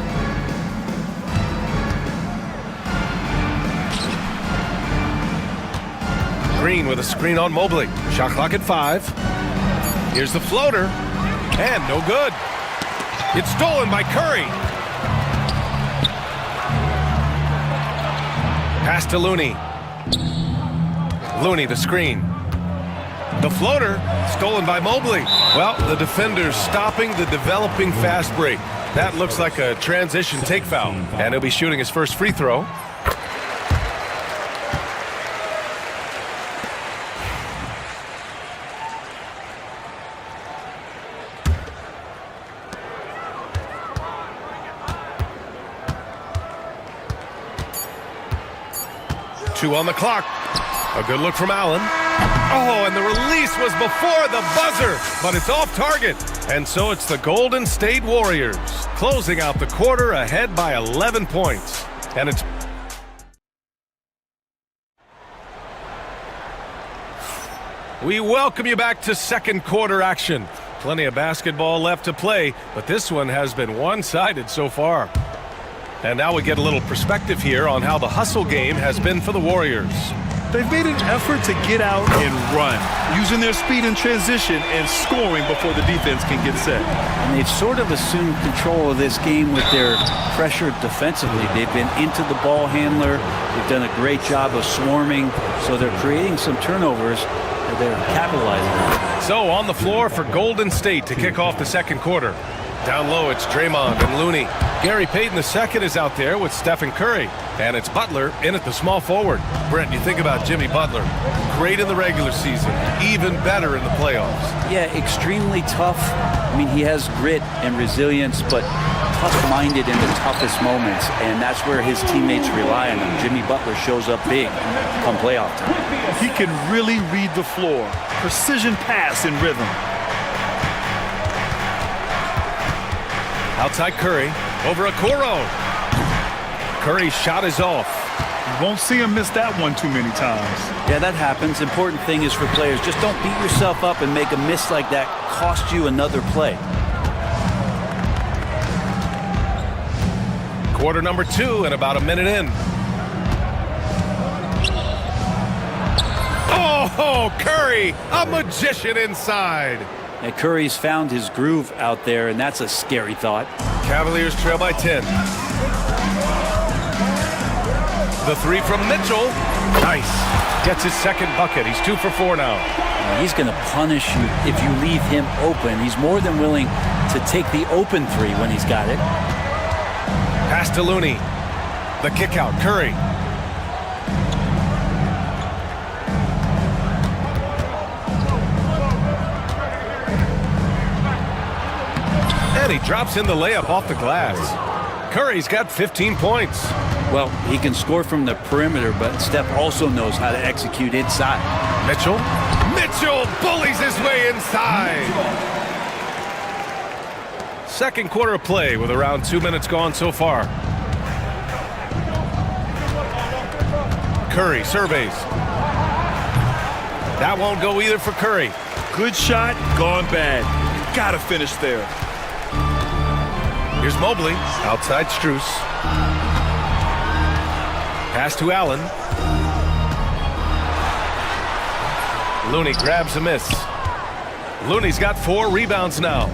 Green with a screen on Mobley. Shot clock at 5. Here's the floater. And no good. It's stolen by Curry. Pass to Looney. Looney, the screen. The floater, stolen by Mobley. Well, the defender's stopping the developing fast break. That looks like a transition take foul. And he'll be shooting his first free throw. Two on the clock. A good look from Allen. Oh, and the release was before the buzzer, but it's off target. And so it's the Golden State Warriors closing out the quarter ahead by 11 points. And it's We welcome you back to second quarter action. Plenty of basketball left to play, but this one has been one-sided so far. And now we get a little perspective here on how the hustle game has been for the Warriors. They've made an effort to get out and run, using their speed in transition and scoring before the defense can get set. And they've sort of assumed control of this game with their pressure defensively. They've been into the ball handler. They've done a great job of swarming, so they're creating some turnovers that they're capitalizing on. So on the floor for Golden State to kick off the second quarter. Down low, it's Draymond and Looney. Gary Payton II is out there with Stephen Curry. And it's Butler in at the small forward. Brent, you think about Jimmy Butler. Great in the regular season, even better in the playoffs. Yeah, extremely tough. I mean, he has grit and resilience, but tough-minded in the toughest moments. And that's where his teammates rely on him. Jimmy Butler shows up big come playoff time. He can really read the floor. Precision pass and rhythm. Outside Curry, over Okoro. Curry's shot is off. You won't see him miss that one too many times. Yeah, that happens. Important thing is for players, just don't beat yourself up and make a miss like that cost you another play. Quarter number 2 and about a minute in. Oh, Curry, a magician inside. And Curry's found his groove out there, and that's a scary thought. Cavaliers trail by 10. The three from Mitchell. Nice. Gets his second bucket. He's 2 for 4 now. He's going to punish you if you leave him open. He's more than willing to take the open three when he's got it. Pass to Looney. The kick out. Curry. And he drops in the layup off the glass. Curry's got 15 points. Well, he can score from the perimeter, but Steph also knows how to execute inside. Mitchell bullies his way inside. Second quarter of play with around 2 minutes gone so far. Curry surveys. That won't go either for Curry. Good shot, gone bad. Gotta finish there. Here's Mobley, outside Strus. Pass to Allen. Looney grabs a miss. Looney's got 4 rebounds now.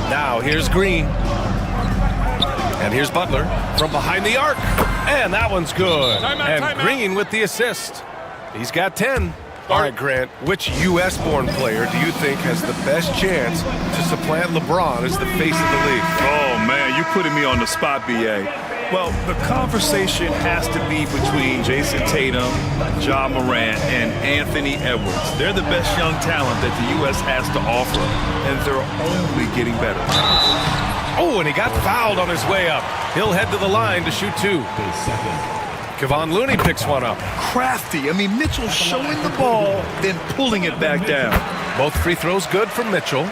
Now here's Green. And here's Butler from behind the arc. And that one's good. And Green with the assist. He's got 10. All right, Grant, which U.S.-born player do you think has the best chance to supplant LeBron as the face of the league? Oh, man, you're putting me on the spot, B.A. Well, the conversation has to be between Jason Tatum, Ja Morant, and Anthony Edwards. They're the best young talent that the U.S. has to offer, and they're only getting better. Oh, and he got fouled on his way up. He'll head to the line to shoot 2. Kevon Looney picks one up. Crafty. I mean, Mitchell showing the ball, then pulling it back down. Both free throws good from Mitchell.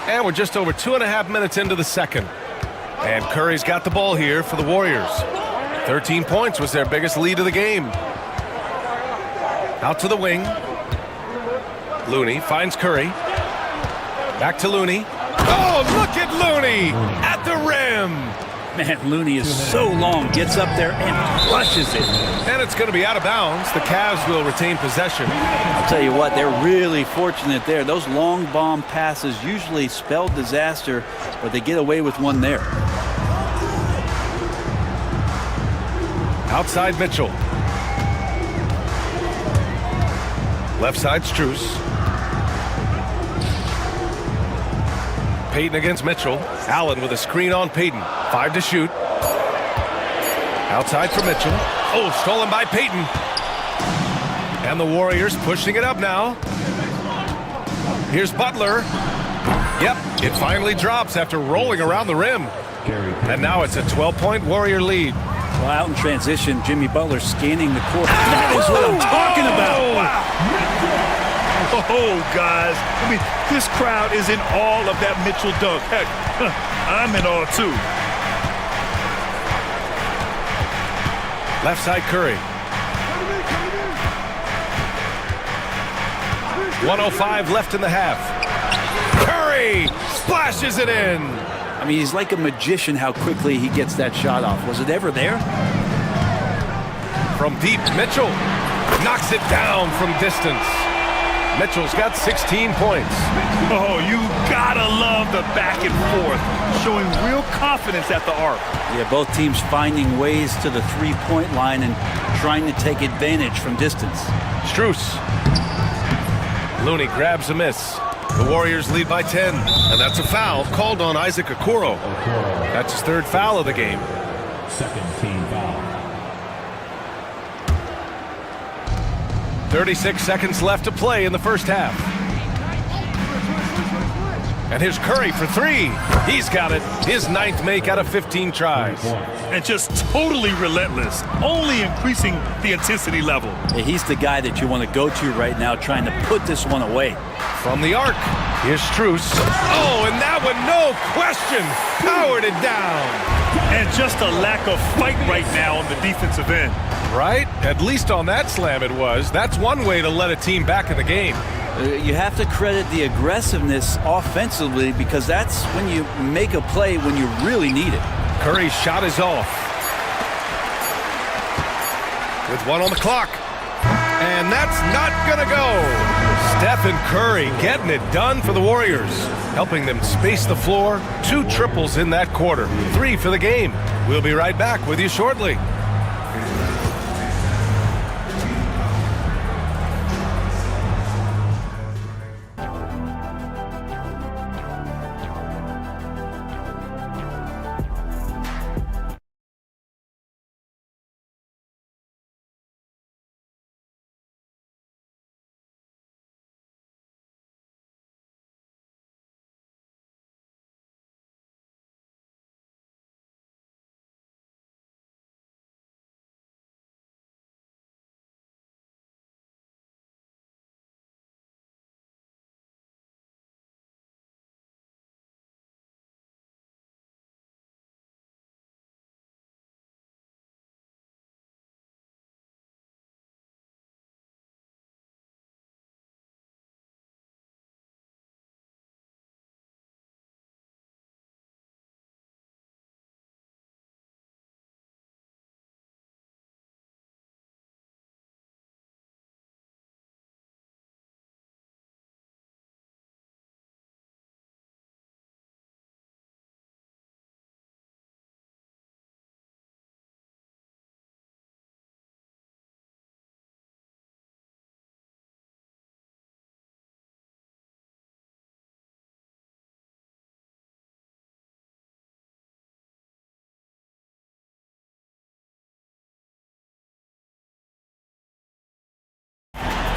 And we're just over 2.5 minutes into the second. And Curry's got the ball here for the Warriors. 13 points was their biggest lead of the game. Out to the wing. Looney finds Curry. Back to Looney. Oh, look at Looney at the rim. Man, Looney is so long, gets up there and flushes it. And it's going to be out of bounds. The Cavs will retain possession. I'll tell you what, they're really fortunate there. Those long bomb passes usually spell disaster, but they get away with one there. Outside Mitchell. Left side Strus. Payton against Mitchell. Allen with a screen on Payton. 5 to shoot. Outside for Mitchell. Oh, stolen by Payton. And the Warriors pushing it up now. Here's Butler. Yep, it finally drops after rolling around the rim. And now it's a 12-point Warrior lead. Well, out in transition, Jimmy Butler scanning the court. That is what I'm talking about. Wow. Oh, guys. I mean, this crowd is in awe of that Mitchell dunk. Heck, I'm in awe, too. Left side Curry. 1:05 left in the half. Curry splashes it in. I mean, he's like a magician how quickly he gets that shot off. Was it ever there? From deep, Mitchell knocks it down from distance. Mitchell's got 16 points. Oh, you gotta love the back and forth, showing real confidence at the arc. Yeah, both teams finding ways to the three-point line and trying to take advantage from distance. Strus. Looney grabs a miss. The Warriors lead by 10, and that's a foul called on Isaac Okoro. That's his 3rd foul of the game. Second team foul. 36 seconds left to play in the first half. And here's Curry for 3. He's got it. His 9th make out of 15 tries. And just totally relentless, only increasing the intensity level. Yeah, he's the guy that you want to go to right now, trying to put this one away. From the arc, here's Strus. Oh, and that one, no question, powered it down. And just a lack of fight right now on the defensive end. Right? At least on that slam it was. That's one way to let a team back in the game. You have to credit the aggressiveness offensively, because that's when you make a play when you really need it. Curry's shot is off. With 1 on the clock. And that's not gonna go. Stephen Curry getting it done for the Warriors, helping them space the floor. 2 triples in that quarter. 3 for the game. We'll be right back with you shortly.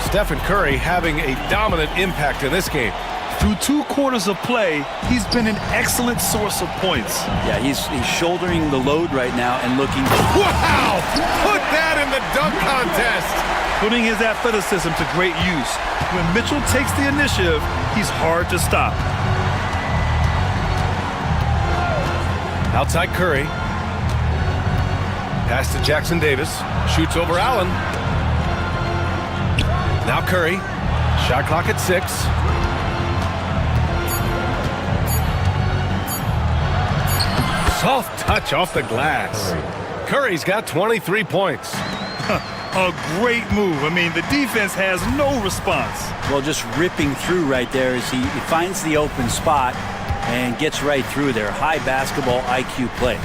Stephen Curry having a dominant impact in this game. Through 2 quarters of play, he's been an excellent source of points. Yeah, he's shouldering the load right now and looking. Wow! Put that in the dunk contest! Putting his athleticism to great use. When Mitchell takes the initiative, he's hard to stop. Outside Curry. Pass to Jackson Davis. Shoots over Allen. Now Curry. Shot clock at 6. Soft touch off the glass. Curry's got 23 points. A great move. I mean, the defense has no response. Well, just ripping through right there as he finds the open spot and gets right through there. High basketball IQ play.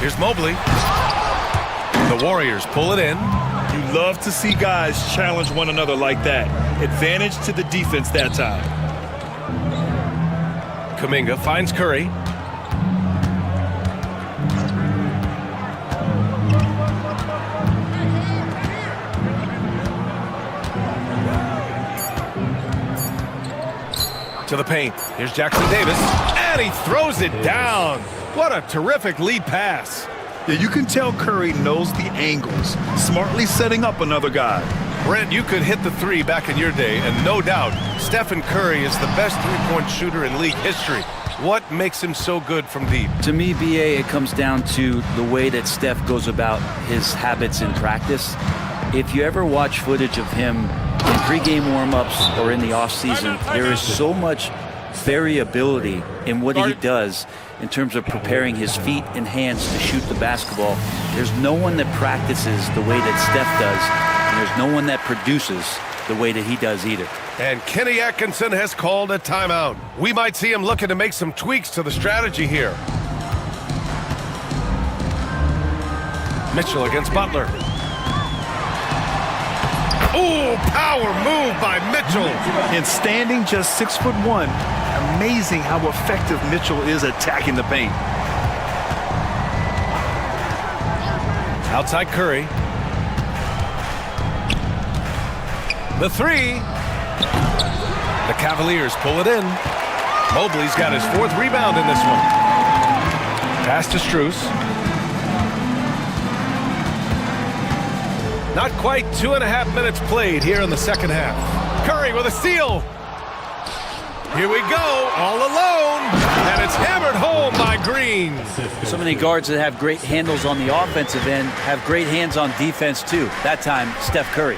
Here's Mobley. The Warriors pull it in. You love to see guys challenge one another like that. Advantage to the defense that time. Kuminga finds Curry. To the paint. Here's Jackson Davis. And he throws it down. What a terrific lead pass. Yeah, you can tell Curry knows the angles, smartly setting up another guy. Brent, you could hit the 3 back in your day, and no doubt, Stephen Curry is the best three-point shooter in league history. What makes him so good from deep? To me, BA, it comes down to the way that Steph goes about his habits in practice. If you ever watch footage of him in pregame warm-ups or in the off-season, there is so much variability in what he does in terms of preparing his feet and hands to shoot the basketball. There's no one that practices the way that Steph does, and there's no one that produces the way that he does either. And Kenny Atkinson has called a timeout. We might see him looking to make some tweaks to the strategy here. Mitchell against Butler. Ooh, power move by Mitchell. And standing just 6'1", amazing how effective Mitchell is attacking the paint. Outside Curry. The 3. The Cavaliers pull it in. Mobley's got his 4th rebound in this one. Pass to Strus. Not quite 2.5 minutes played here in the second half. Curry with a steal. Here we go, all alone, and it's hammered home by Green. So many guards that have great handles on the offensive end have great hands on defense too. That time, Steph Curry.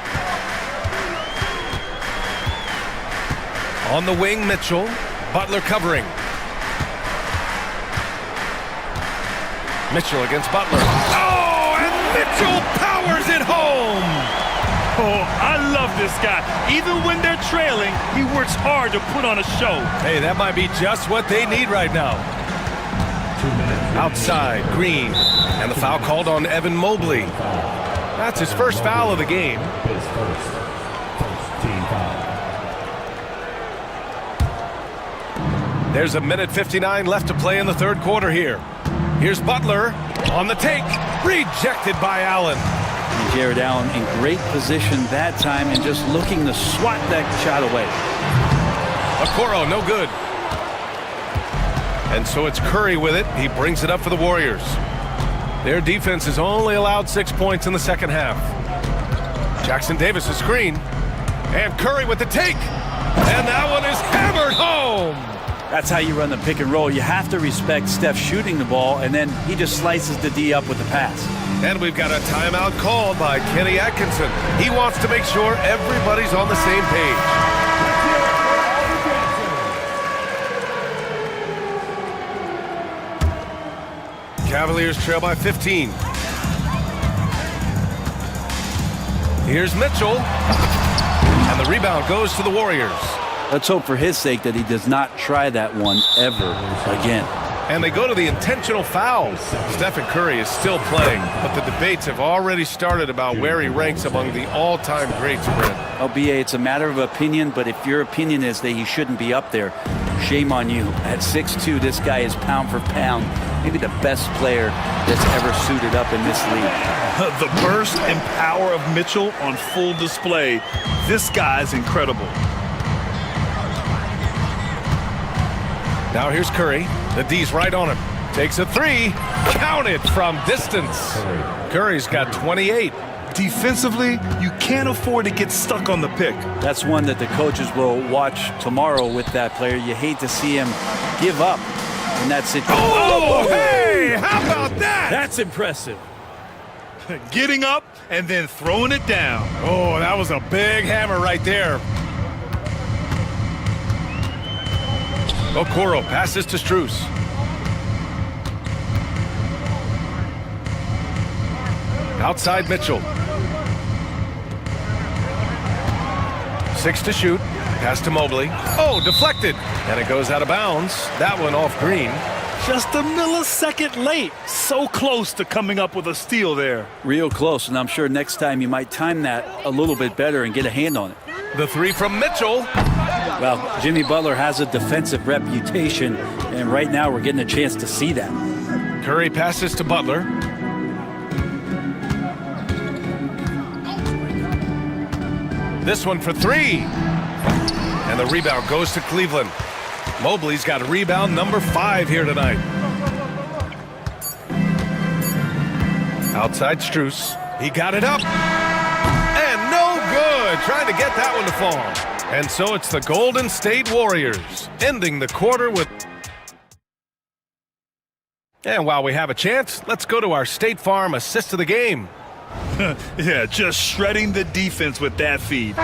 On the wing, Mitchell. Butler covering. Mitchell against Butler. Oh, and Mitchell powers it home. Oh, I love this guy. Even when they're trailing, he works hard to put on a show. Hey, that might be just what they need right now. Outside, Green. And the foul called on Evan Mobley. That's his first foul of the game. His first team foul. There's 1:59 left to play in the third quarter here. Here's Butler on the take. Rejected by Allen. And Jared Allen in great position that time and just looking to swat that shot away. Okoro, no good. And so it's Curry with it. He brings it up for the Warriors. Their defense has only allowed 6 points in the second half. Jackson Davis' screen. And Curry with the take. And that one is hammered home. That's how you run the pick and roll. You have to respect Steph shooting the ball, and then he just slices the D up with the pass. And we've got a timeout called by Kenny Atkinson. He wants to make sure everybody's on the same page. Cavaliers trail by 15. Here's Mitchell. And the rebound goes to the Warriors. Let's hope for his sake that he does not try that one ever again. And they go to the intentional foul. Stephen Curry is still playing, but the debates have already started about where he ranks among the all-time greats, Brent. BA, it's a matter of opinion, but if your opinion is that he shouldn't be up there, shame on you. At 6'2", this guy is pound for pound, maybe the best player that's ever suited up in this league. The burst and power of Mitchell on full display. This guy's incredible. Now here's Curry. The D's right on him. Takes a three. Count it from distance. Curry's got 28. Defensively, you can't afford to get stuck on the pick. That's one that the coaches will watch tomorrow with that player. You hate to see him give up in that situation. Oh, hey, how about that? That's impressive. Getting up and then throwing it down. Oh, that was a big hammer right there. Okoro passes to Strus. Outside Mitchell. 6 to shoot. Pass to Mobley. Oh, deflected. And it goes out of bounds. That one off Green. Just a millisecond late. So close to coming up with a steal there. Real close, and I'm sure next time you might time that a little bit better and get a hand on it. The three from Mitchell. Well, Jimmy Butler has a defensive reputation, and right now we're getting a chance to see that. Curry passes to Butler. This one for three. And the rebound goes to Cleveland. Mobley's got rebound number 5 here tonight. Outside Strus. He got it up. And no good. Trying to get that one to fall. And so it's the Golden State Warriors ending the quarter with... And while we have a chance, let's go to our State Farm assist of the game. Yeah, just shredding the defense with that feed.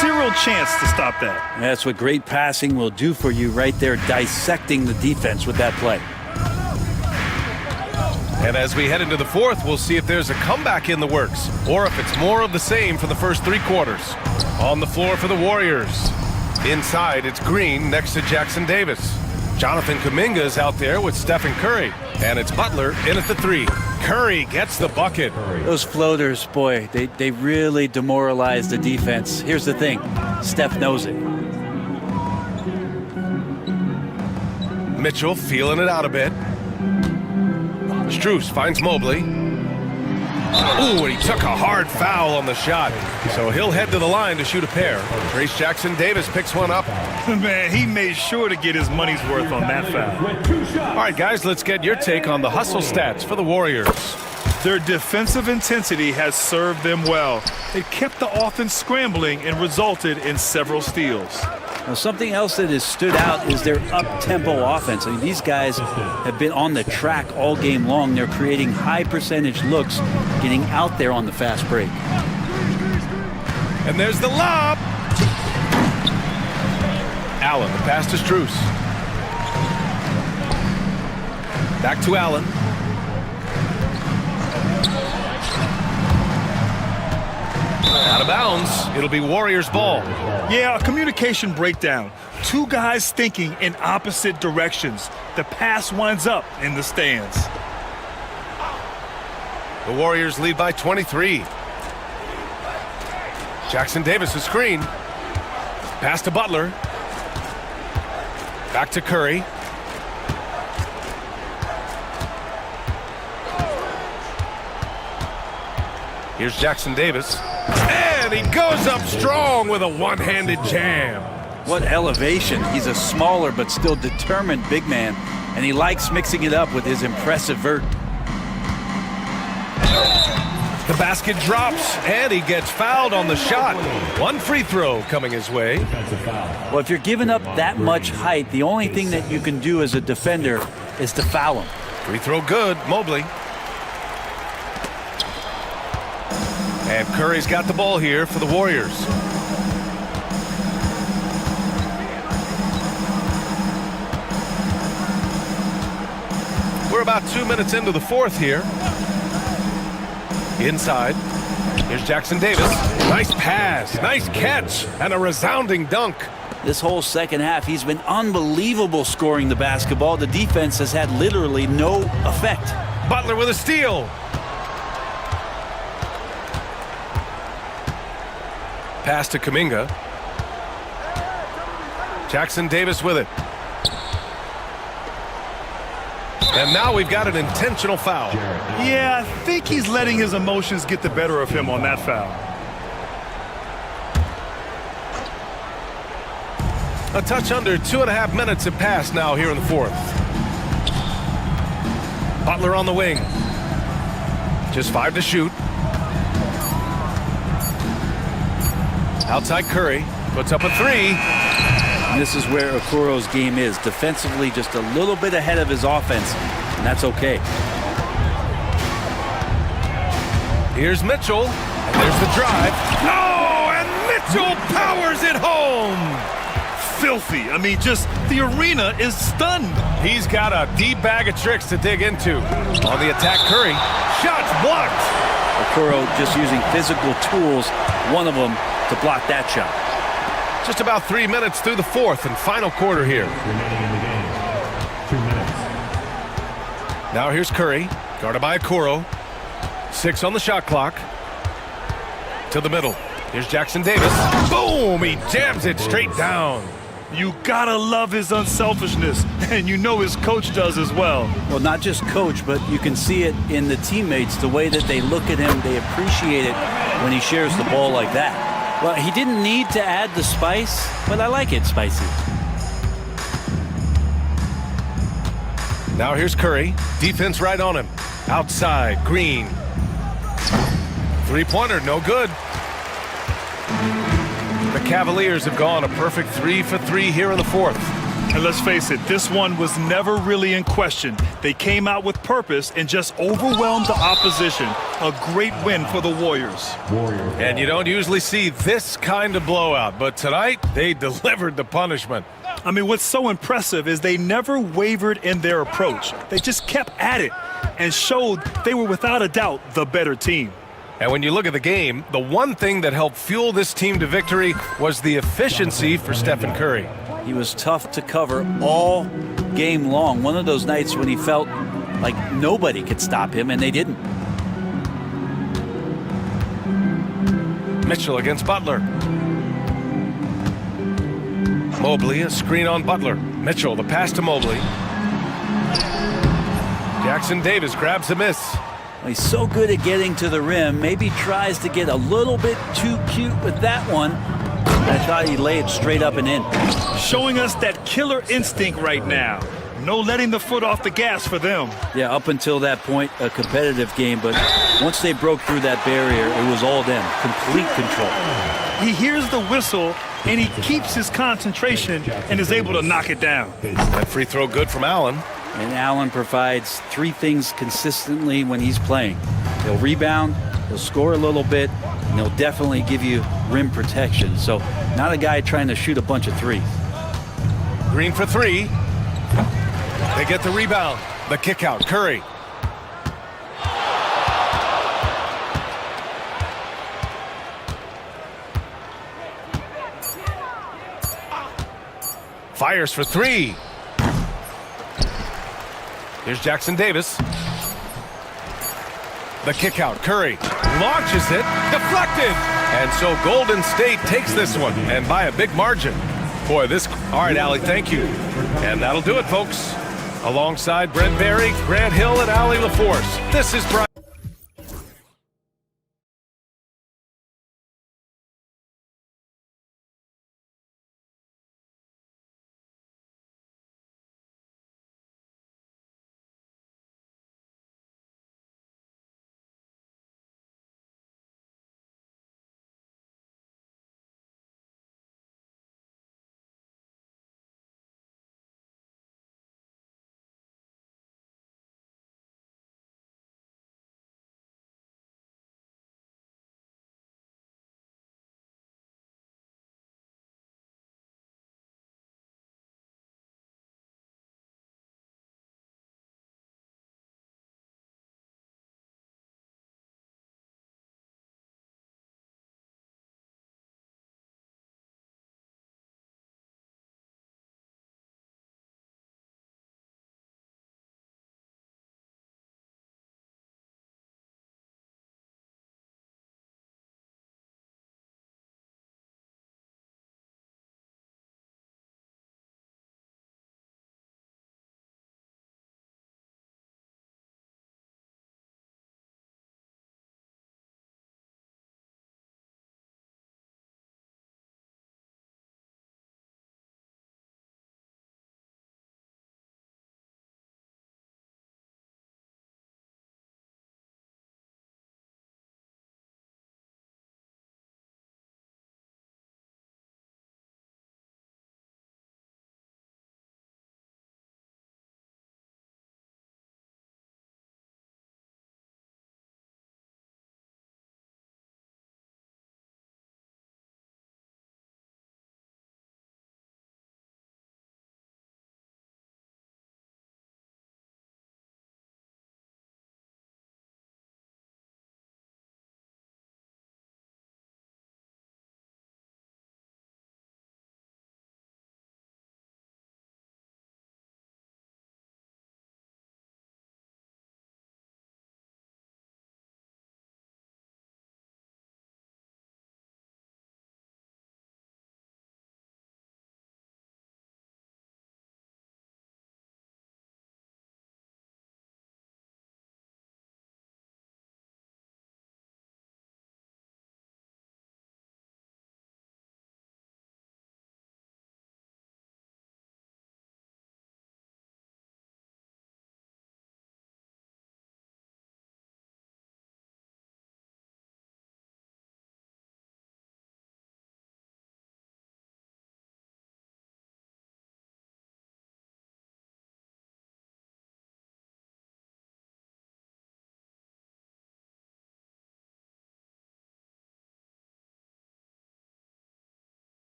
Zero chance to stop that. That's what great passing will do for you right there, dissecting the defense with that play. And as we head into the fourth, we'll see if there's a comeback in the works or if it's more of the same for the first 3 quarters. On the floor for the Warriors. Inside, it's Green next to Jackson Davis. Jonathan Kuminga's out there with Stephen Curry. And it's Butler in at the 3. Curry gets the bucket. Those floaters, boy, they really demoralize the defense. Here's the thing, Steph knows it. Mitchell feeling it out a bit. Strus finds Mobley. Ooh, and he took a hard foul on the shot. So he'll head to the line to shoot a pair. Trace Jackson Davis picks one up. Man, he made sure to get his money's worth on that foul. All right, guys, let's get your take on the hustle stats for the Warriors. Their defensive intensity has served them well. It kept the offense scrambling and resulted in several steals. Now, something else that has stood out is their up-tempo offense. I mean, these guys have been on the track all game long. They're creating high-percentage looks, getting out there on the fast break. And there's the lob. Allen, the pass to Strus. Back to Allen. Out of bounds. It'll be Warriors ball. Yeah, a communication breakdown. 2 guys thinking in opposite directions. The pass winds up in the stands. The Warriors lead by 23. Jackson Davis a screen. Pass to Butler. Back to Curry. Here's Jackson Davis. And he goes up strong with a one-handed jam. What elevation. He's a smaller but still determined big man, and he likes mixing it up with his impressive vert. The basket drops, and he gets fouled on the shot. 1 free throw coming his way. Well, if you're giving up that much height, the only thing that you can do as a defender is to foul him. Free throw good, Mobley. And Curry's got the ball here for the Warriors. We're about 2 minutes into the fourth here. Inside. Here's Jackson Davis. Nice pass, nice catch, and a resounding dunk. This whole second half, he's been unbelievable scoring the basketball. The defense has had literally no effect. Butler with a steal. Pass to Kuminga. Jackson Davis with it. And now we've got an intentional foul. Yeah, I think he's letting his emotions get the better of him on that foul. A touch under 2.5 minutes have passed now here in the fourth. Butler on the wing. Just 5 to shoot. Outside Curry. Puts up a 3. And this is where Okuro's game is. Defensively, just a little bit ahead of his offense. And that's okay. Here's Mitchell. And there's the drive. No! And Mitchell powers it home! Filthy. I mean, just the arena is stunned. He's got a deep bag of tricks to dig into. On the attack, Curry. Shots blocked. Okuro just using physical tools, one of them to block that shot. Just about 3 minutes through the fourth and final quarter here. Remaining in the game. 2 minutes. Now here's Curry, guarded by Okuro. 6 on the shot clock. To the middle. Here's Jackson Davis. Boom! He jams it straight down. You gotta love his unselfishness, and you know his coach does as well. Well, not just coach, but you can see it in the teammates, the way that they look at him, they appreciate it when he shares the ball like that. Well, he didn't need to add the spice, but I like it spicy. Now here's Curry. Defense right on him. Outside, Green. Three-pointer, no good. The Cavaliers have gone a perfect 3 for 3 here in the fourth. And let's face it, this one was never really in question. They came out with purpose and just overwhelmed the opposition. A great win for the Warriors. And you don't usually see this kind of blowout, but tonight they delivered the punishment. I mean, what's so impressive is they never wavered in their approach. They just kept at it and showed they were without a doubt the better team. And when you look at the game, the one thing that helped fuel this team to victory was the efficiency for Stephen Curry. He was tough to cover all game long. One of those nights when he felt like nobody could stop him, and they didn't. Mitchell against Butler. Mobley, a screen on Butler. Mitchell, the pass to Mobley. Jackson Davis grabs a miss. He's so good at getting to the rim. Maybe tries to get a little bit too cute with that one. I thought he'd lay it straight up and in. Showing us that killer instinct right now. No letting the foot off the gas for them. Yeah, up until that point, a competitive game. But once they broke through that barrier, it was all them. Complete control. He hears the whistle, and he keeps his concentration and is able to knock it down. That free throw good from Allen. And Allen provides 3 things consistently when he's playing. He'll rebound, he'll score a little bit, and he'll definitely give you rim protection. So not a guy trying to shoot a bunch of threes. Green for 3. They get the rebound. The kick out. Curry. Fires for 3. Here's Jackson Davis. The kick out. Curry launches it. Deflected. And so Golden State takes this one, and by a big margin. Boy, this... All right, Allie, thank you. And that'll do it, folks. Alongside Brent Barry, Grant Hill, and Allie LaForce, this is Brian.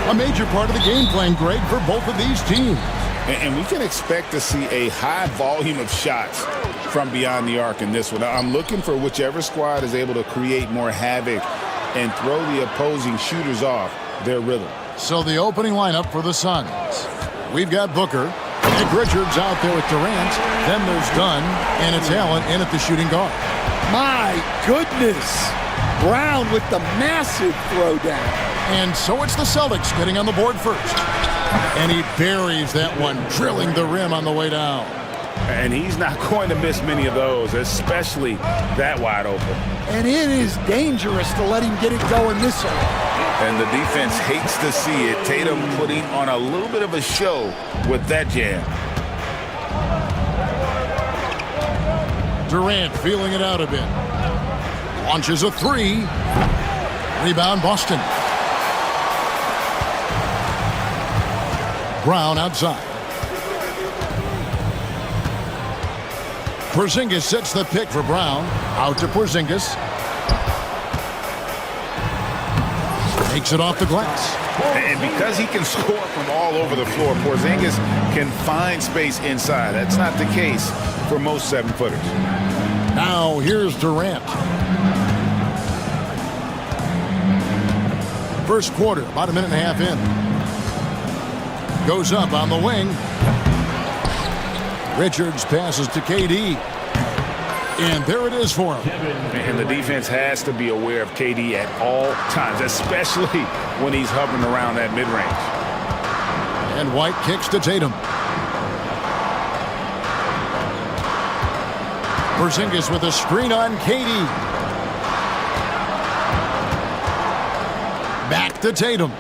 A major part of the game plan, Greg, for both of these teams. And we can expect to see a high volume of shots from beyond the arc in this one. I'm looking for whichever squad is able to create more havoc and throw the opposing shooters off their rhythm. So the opening lineup for the Suns. We've got Booker, Nick Richards out there with Durant, then there's Dunn, and it's Allen in at the shooting guard. My goodness. Brown with the massive throwdown. And so it's the Celtics getting on the board first. And he buries that one, drilling the rim on the way down. And he's not going to miss many of those, especially that wide open. And it is dangerous to let him get it going this early. And the defense hates to see it. Tatum putting on a little bit of a show with that jam. Durant feeling it out a bit. Launches a three. Rebound Boston. Brown outside. Porzingis sets the pick for Brown. Out to Porzingis. Takes it off the glass. And because he can score from all over the floor, Porzingis can find space inside. That's not the case for most 7-footers. Now here's Durant. First quarter, about a minute and a half in. Goes up on the wing. Richards passes to KD. And there it is for him. And the defense has to be aware of KD at all times, especially when he's hovering around that mid-range. And White kicks to Tatum. Porzingis with a screen on KD. Back to Tatum.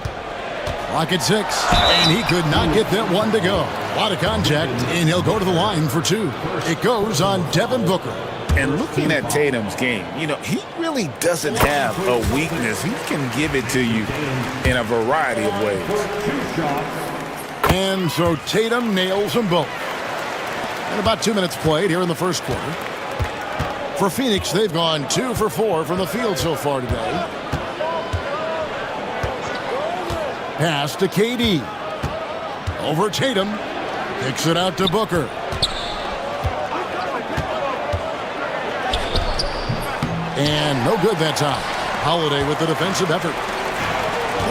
Clock at 6, and he could not get that one to go. A lot of contact, and he'll go to the line for 2. It goes on Devin Booker. And looking at Tatum's game, you know, he really doesn't have a weakness. He can give it to you in a variety of ways. And so Tatum nails them both. And about 2 minutes played here in the first quarter. For Phoenix, they've gone 2 for 4 from the field so far today. Pass to KD. Over Tatum. Kicks it out to Booker. And no good that time. Holiday with the defensive effort.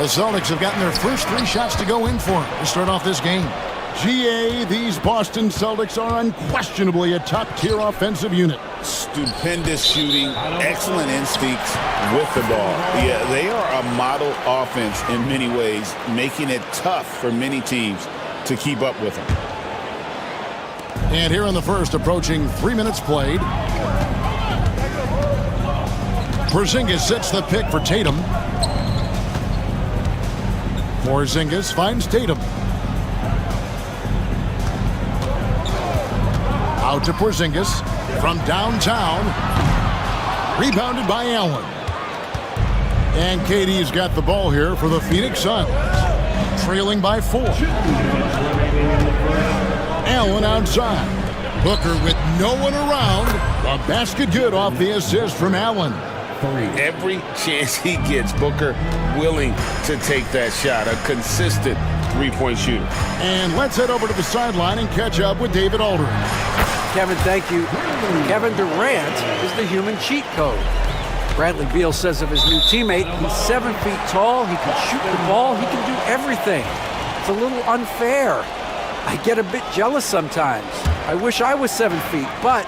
The Celtics have gotten their first 3 shots to go in for him to start off this game. GA, these Boston Celtics are unquestionably a top-tier offensive unit. Stupendous shooting, excellent instincts with the ball. Yeah, they are a model offense in many ways, making it tough for many teams to keep up with them. And here in the first, approaching 3 minutes played. Porzingis sets the pick for Tatum. Porzingis finds Tatum. Out to Porzingis from downtown. Rebounded by Allen. And KD's got the ball here for the Phoenix Suns. Trailing by 4. Allen outside. Booker with no one around. A basket good off the assist from Allen. Every chance he gets, Booker willing to take that shot. A consistent three-point shooter. And let's head over to the sideline and catch up with David Aldridge. Kevin, thank you. Kevin Durant is the human cheat code. Bradley Beal says of his new teammate, he's 7 feet tall, he can shoot the ball, he can do everything. It's a little unfair. I get a bit jealous sometimes. I wish I was 7 feet, but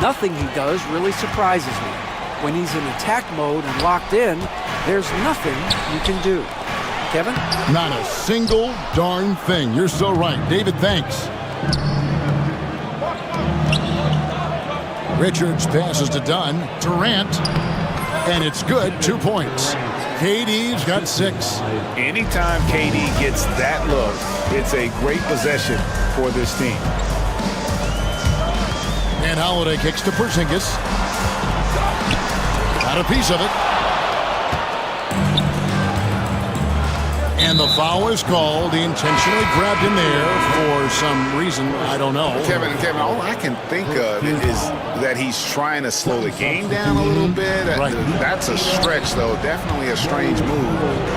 nothing he does really surprises me. When he's in attack mode and locked in, there's nothing you can do. Kevin? Not a single darn thing. You're so right. David, thanks. Richards passes to Dunn. Durant. And it's good. 2 points. KD's got 6. Anytime KD gets that look, it's a great possession for this team. And Holiday kicks to Porzingis. Got a piece of it. And the foul is called. He intentionally grabbed him there for some reason. I don't know. Kevin, all I can think of is that he's trying to slow the game down a little bit. Right. That's a stretch, though. Definitely a strange move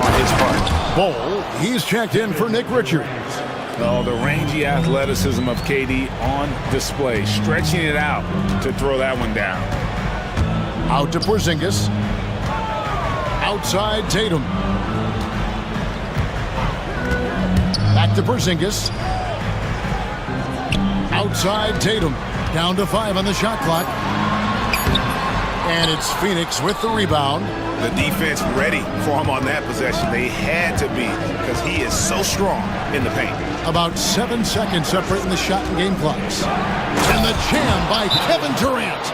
on his part. Ball, he's checked in for Nick Richards. Oh, the rangy athleticism of KD on display, stretching it out to throw that one down. Out to Porzingis. Outside Tatum. Back to Porzingis. Outside Tatum. Down to 5 on the shot clock. And it's Phoenix with the rebound. The defense ready for him on that possession. They had to be because he is so strong in the paint. About 7 seconds separating the shot and game clocks. And the jam by Kevin Durant.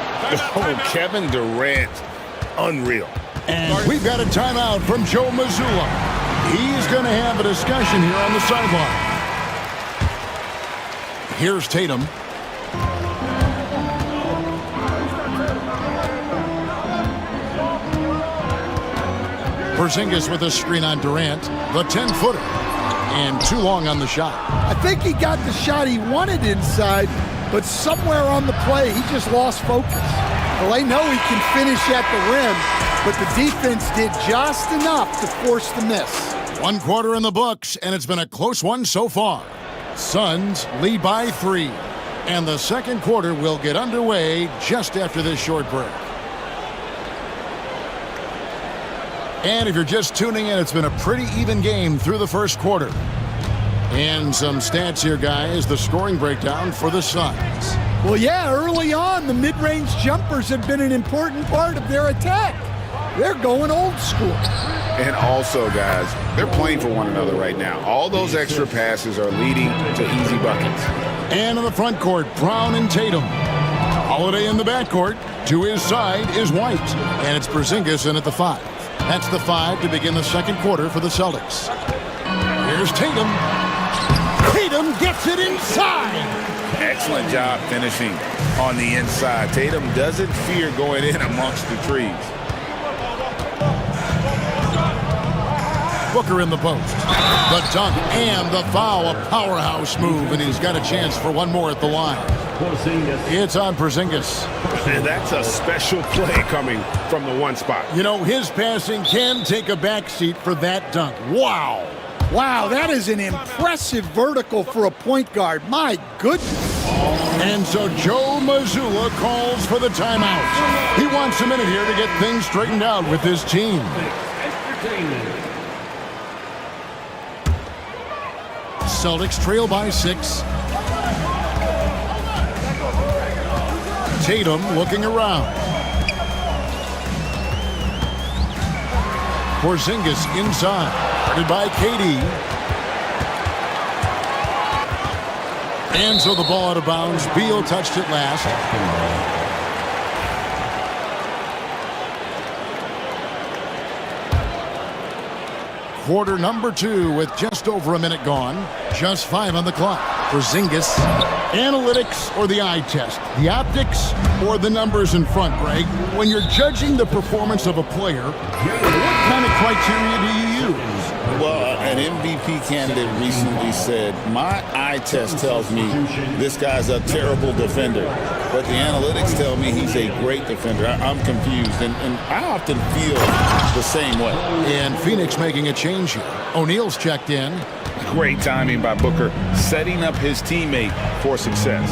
Oh, Kevin Durant. Unreal. And we've got a timeout from Joe Mazzulla. He's going to have a discussion here on the sideline. Here's Tatum. Porzingis with a screen on Durant. The 10-footer. And too long on the shot. I think he got the shot he wanted inside, but somewhere on the play, he just lost focus. Well, they know he can finish at the rim, but the defense did just enough to force the miss. 1 quarter in the books, and it's been a close one so far. Suns lead by 3, and the second quarter will get underway just after this short break. And if you're just tuning in, it's been a pretty even game through the first quarter. And some stats here, guys, the scoring breakdown for the Suns. Well, yeah, early on, the mid-range jumpers have been an important part of their attack. They're going old school. And also, guys, they're playing for one another right now. All those extra passes are leading to easy buckets. And in the front court, Brown and Tatum. Holiday in the backcourt. To his side is White. And it's Porzingis in at the 5. That's the 5 to begin the second quarter for the Celtics. Here's Tatum. Tatum gets it inside. Excellent job finishing on the inside. Tatum doesn't fear going in amongst the trees. Booker in the post. The dunk and the foul. A powerhouse move, and he's got a chance for one more at the line. It's on Porzingis. And that's a special play coming from the one spot. You know, his passing can take a backseat for that dunk. Wow. Wow, that is an impressive vertical for a point guard. My goodness. And so Joe Mazzulla calls for the timeout. He wants a minute here to get things straightened out with his team. Celtics trail by 6. Tatum looking around. Porzingis inside. Guarded by KD. And so the ball out of bounds. Beal touched it last. Quarter number 2 with just over a minute gone. Just 5 on the clock. Porzingis. Analytics or the eye test? The optics or the numbers in front, Greg? When you're judging the performance of a player, what kind of criteria do you use? Well, an MVP candidate recently said, my eye test tells me this guy's a terrible defender, but the analytics tell me he's a great defender. I'm confused, and I often feel the same way. And Phoenix making a change here. O'Neal's checked in. Great timing by Booker, setting up his teammate for success.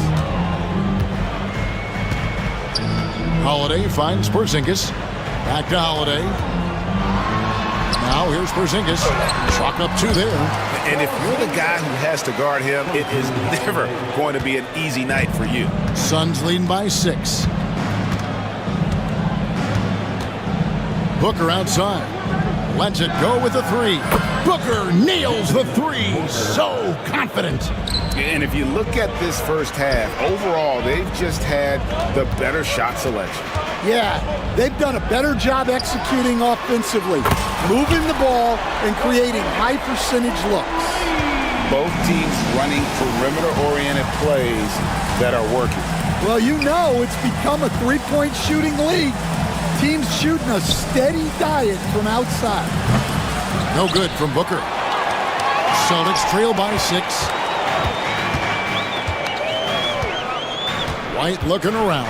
Holiday finds Porzingis. Back to Holiday. Now here's Porzingis. Chalk up 2 there. And if you're the guy who has to guard him, it is never going to be an easy night for you. Suns leading by 6. Booker outside. Lets it go with a 3. Booker nails the 3. So confident. And if you look at this first half, overall, they've just had the better shot selection. Yeah, they've done a better job executing offensively, moving the ball and creating high percentage looks. Both teams running perimeter-oriented plays that are working. Well, you know it's become a three-point shooting league. Teams shooting a steady diet from outside. No good from Booker. Celtics trail by 6. White looking around.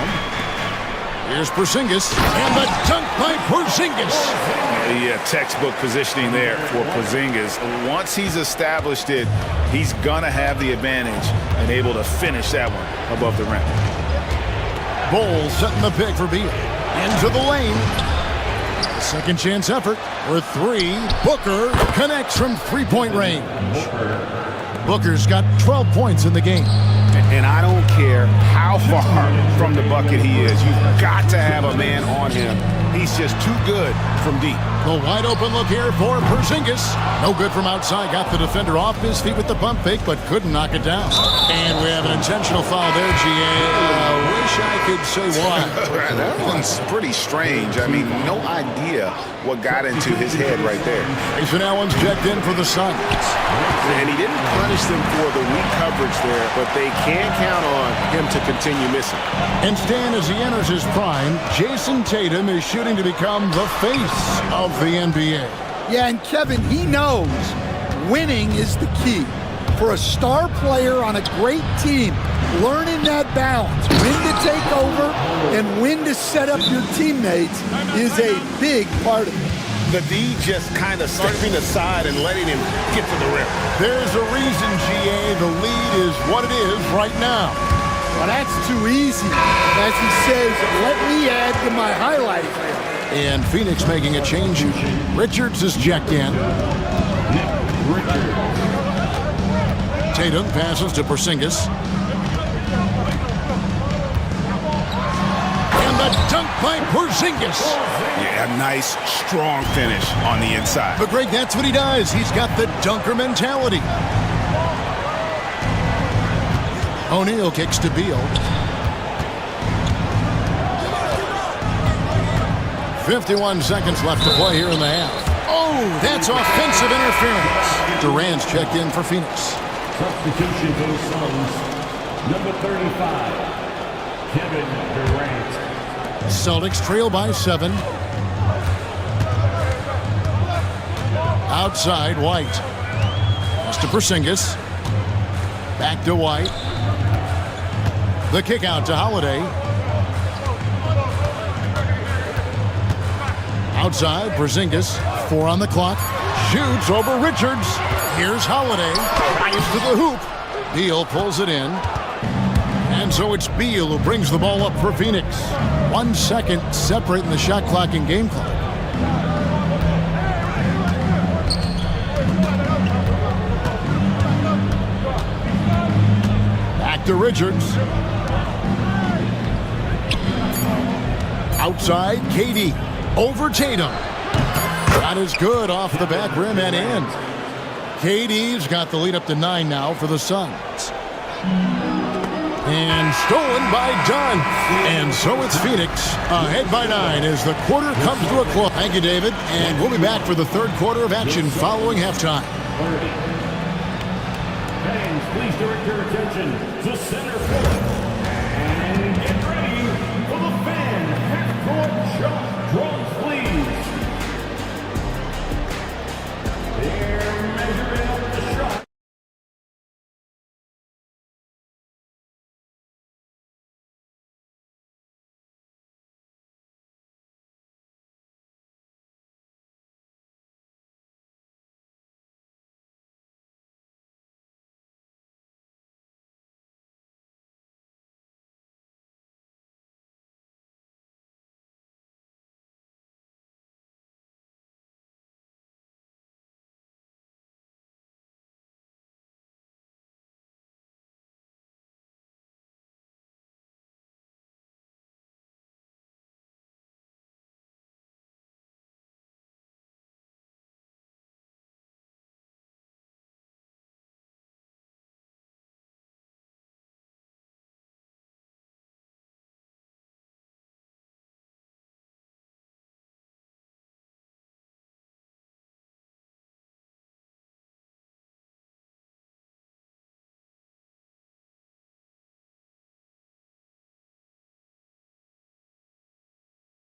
Here's Porzingis, and the dunk by Porzingis. Yeah, textbook positioning there for Porzingis. Once he's established it, he's gonna have the advantage and able to finish that one above the rim. Bowles setting the pick for Beal. Into the lane. Second chance effort for 3. Booker connects from three-point range. Booker's got 12 points in the game. And I don't care how far from the bucket he is. You've got to have a man on him. He's just too good from deep. The wide open look here for Porzingis. No good from outside. Got the defender off his feet with the pump fake, but couldn't knock it down. And we have an intentional foul there, GA. Wish I could say why. That one's pretty strange. I mean, no idea what got into his head right there. Mason Allen's checked in for the Suns. And he didn't punish them for the weak coverage there, but they can count on him to continue missing. And Stan, as he enters his prime, Jason Tatum is shooting to become the face of the NBA. Yeah, and Kevin, he knows winning is the key. For a star player on a great team, learning that balance, when to take over and when to set up your teammates is a big part of it. The D just kind of stepping aside and letting him get to the rim. There's a reason, GA, the lead is what it is right now. Well, that's too easy. As he says, let me add to my highlight reel. And Phoenix making a change. Richards is checked in. Tatum passes to Porzingis. And the dunk by Porzingis. Yeah, nice, strong finish on the inside. But Greg, that's what he does. He's got the dunker mentality. O'Neal kicks to Beal. 51 seconds left to play here in the half. Oh, that's offensive interference. Durant's checked in for Phoenix. Substitution for the Suns, number 35, Kevin Durant. Celtics trail by 7. Outside, White. Pass to Porzingis. Back to White. The kick out to Holiday. Outside, Porzingis. 4 on the clock. Shoots over Richards. Here's Holiday. Drives to the hoop. Beal pulls it in. And so it's Beal who brings the ball up for Phoenix. 1 second separating the shot clock and game clock. Back to Richards. Outside, KD. Over Tatum. That is good off the back rim and in. KD's got the lead up to 9 now for the Suns. And stolen by Dunn. And so it's Phoenix ahead by 9 as the quarter comes to a close. Thank you, David. And we'll be back for the third quarter of action following halftime. Fans, please direct your attention to center court. And get ready for the fan half-court shot. Drums, please. They're measuring up the shot.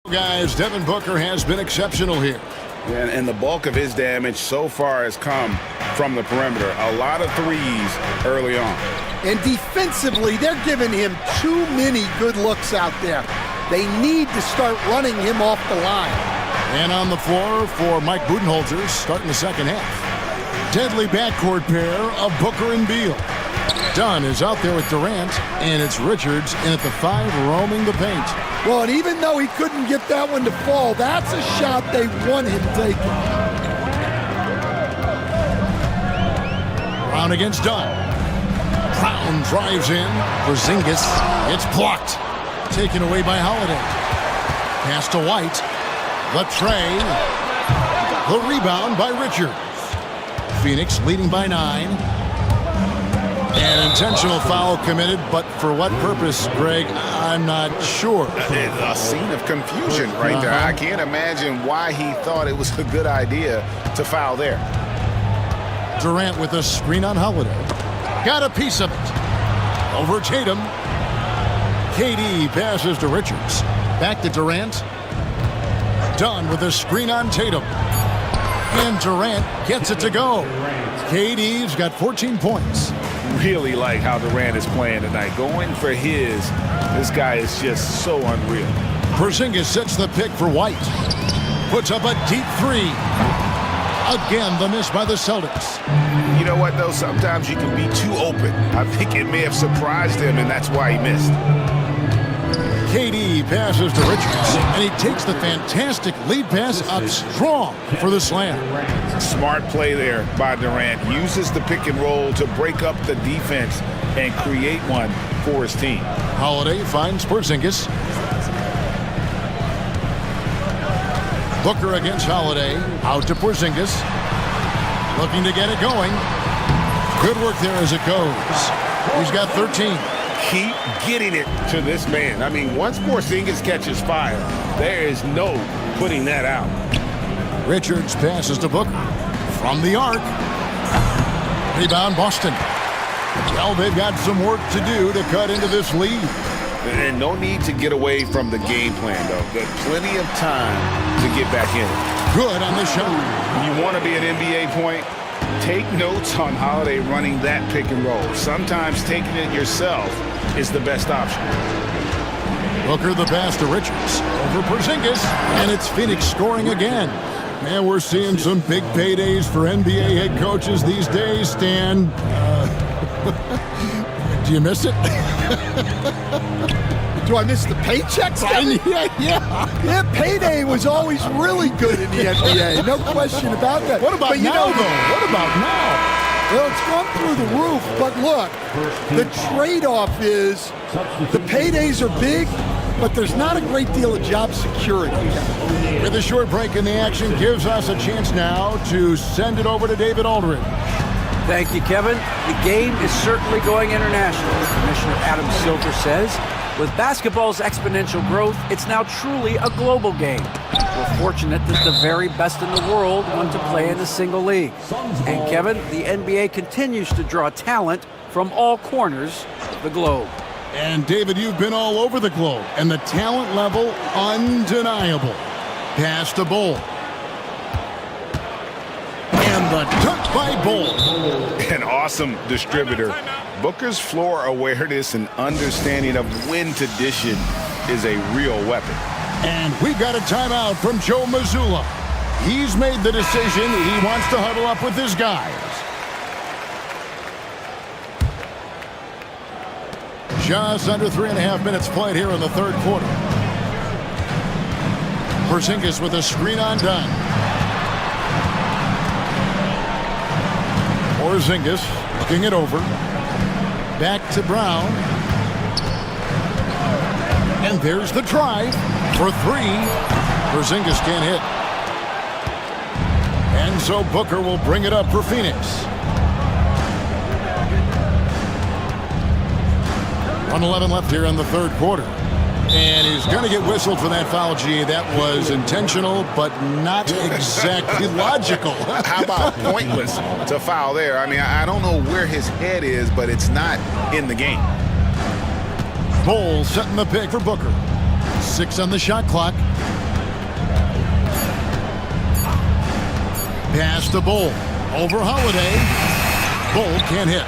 Guys, Devin Booker has been exceptional here. And the bulk of his damage so far has come from the perimeter. A lot of threes early on. And defensively, they're giving him too many good looks out there. They need to start running him off the line. And on the floor for Mike Budenholzer, starting the second half. Deadly backcourt pair of Booker and Beal. Dunn is out there with Durant, and it's Richards in at the 5 roaming the paint. Well, and even though he couldn't get that one to fall, that's a shot they want him taking. Brown against Dunn. Brown drives in. Porzingis. It's blocked. Taken away by Holiday. Pass to White. The tray. The rebound by Richards. Phoenix leading by 9. An intentional foul committed, but for what purpose, Greg, I'm not sure. A scene of confusion right there. I can't imagine why he thought it was a good idea to foul there. Durant with a screen on Holiday. Got a piece of it. Over Tatum. KD passes to Richards. Back to Durant. Dunn with a screen on Tatum. And Durant gets it to go. KD's got 14 points. Really like how Durant is playing tonight. Going for his. This guy is just so unreal. Porzingis sets the pick for White. Puts up a deep 3. Again, the miss by the Celtics. You know what, though? Sometimes you can be too open. I think it may have surprised him, and that's why he missed. KD passes to Richards, and he takes the fantastic lead pass up strong for the slam. Smart play there by Durant. Uses the pick and roll to break up the defense and create one for his team. Holiday finds Porzingis. Booker against Holiday. Out to Porzingis. Looking to get it going. Good work there as it goes. He's got 13. Keep getting it to this man. I mean, once Porzingis catches fire, there is no putting that out. Richards passes to Booker. From the arc. Rebound Boston. Well, they've got some work to do to cut into this lead. And no need to get away from the game plan, though. There's plenty of time to get back in it. Good on the shot. You want to be an NBA point? Take notes on Holiday running that pick and roll. Sometimes taking it yourself is the best option. Booker the pass to Richards. Over Porzingis. And it's Phoenix scoring again. Man, we're seeing some big paydays for NBA head coaches these days, Stan. Do you miss it? Do I miss the paychecks? Yeah, payday was always really good in the NBA. No question about that. What about now, though? What about now? Well, it's gone through the roof, but look, the trade-off is the paydays are big, but there's not a great deal of job security. With a short break in the action gives us a chance now to send it over to David Aldridge. Thank you, Kevin. The game is certainly going international. Commissioner Adam Silver says, with basketball's exponential growth, it's now truly a global game. We're fortunate that the very best in the world want to play in a single league. And Kevin, the NBA continues to draw talent from all corners of the globe. And David, you've been all over the globe, and the talent level undeniable. Pass to Bull. And the dunk by Bull. An awesome distributor. Booker's floor awareness and understanding of when to dish it is a real weapon. And we've got a timeout from Joe Mazzulla. He's made the decision he wants to huddle up with his guys. Just under 3.5 minutes played here in the third quarter. Porzingis with a screen on Dunn. Porzingis looking it over. Back to Brown. And there's the drive for 3. Porzingis can't hit. And so Booker will bring it up for Phoenix. 1:11 left here in the third quarter. And he's going to get whistled for that foul, G. That was intentional, but not exactly logical. How about pointless to foul there? I mean, I don't know where his head is, but it's not in the game. Bull setting the pick for Booker. 6 on the shot clock. Pass to Bull. Over Holiday. Bull can't hit.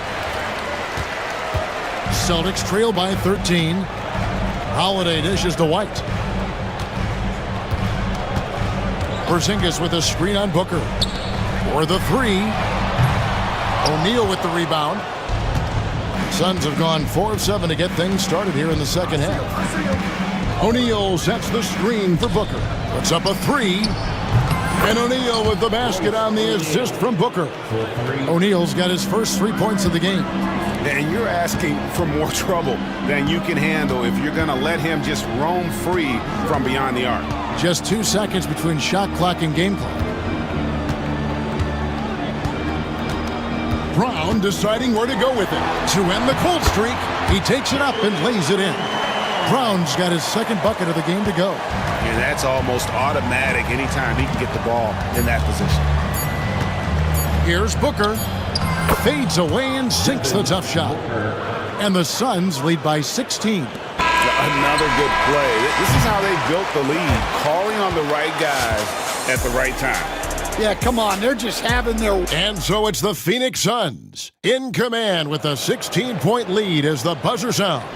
Celtics trail by 13. Holiday dishes to White. Porzingis with a screen on Booker. For the three. O'Neal with the rebound. Suns have gone 4 of 7 to get things started here in the second half. O'Neal sets the screen for Booker. Puts up a three. And O'Neal with the basket on the assist from Booker. O'Neal's got his first 3 points of the game. And you're asking for more trouble than you can handle if you're going to let him just roam free from beyond the arc. Just 2 seconds between shot clock and game clock. Brown deciding where to go with it. To end the cold streak, he takes it up and lays it in. Brown's got his second bucket of the game to go. And that's almost automatic anytime he can get the ball in that position. Here's Booker. Fades away and sinks the tough shot. And the Suns lead by 16. Another good play. This is how they built the lead, calling on the right guys at the right time. Yeah, come on, they're just having their... And so it's the Phoenix Suns in command with a 16-point lead as the buzzer sounds.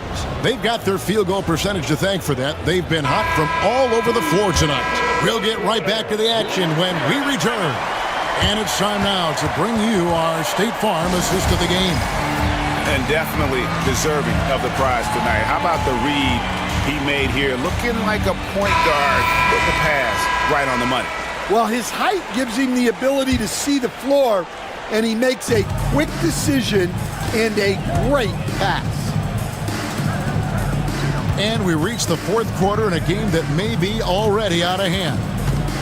They've got their field goal percentage to thank for that. They've been hot from all over the floor tonight. We'll get right back to the action when we return. And it's time now to bring you our State Farm assist of the game. And definitely deserving of the prize tonight. How about the read he made here? Looking like a point guard with the pass right on the money. Well, his height gives him the ability to see the floor, and he makes a quick decision and a great pass. And we reach the fourth quarter in a game that may be already out of hand.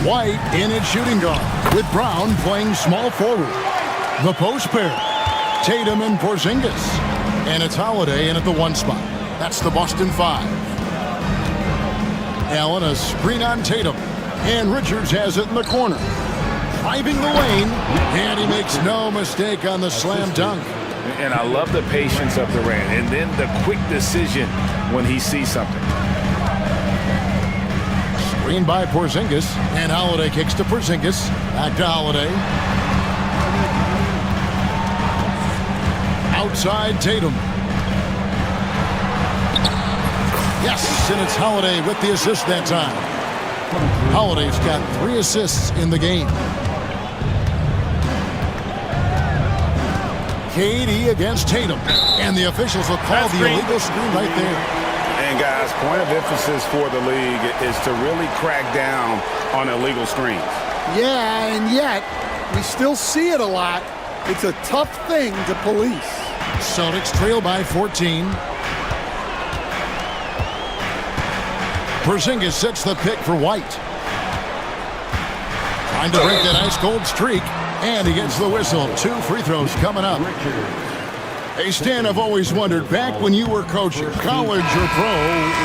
White in at shooting guard, with Brown playing small forward. The post pair, Tatum and Porzingis. And it's Holiday in at the 1 spot. That's the Boston 5. Allen a screen on Tatum. And Richards has it in the corner. Driving the lane, and he makes no mistake on the slam dunk. And I love the patience of Durant, and then the quick decision when he sees something. Screen by Porzingis, and Holiday kicks to Porzingis. Back to Holiday. Outside Tatum. Yes, and it's Holiday with the assist that time. Holiday's got 3 assists in the game. KD against Tatum. And the officials will call the illegal screen right there. And guys, point of emphasis for the league is to really crack down on illegal screens. Yeah, and yet, we still see it a lot. It's a tough thing to police. Celtics trail by 14. Porzingis sets the pick for White. Trying to break that ice-cold streak, and he gets the whistle. 2 free throws coming up. Hey, Stan, I've always wondered, back when you were coaching, college or pro,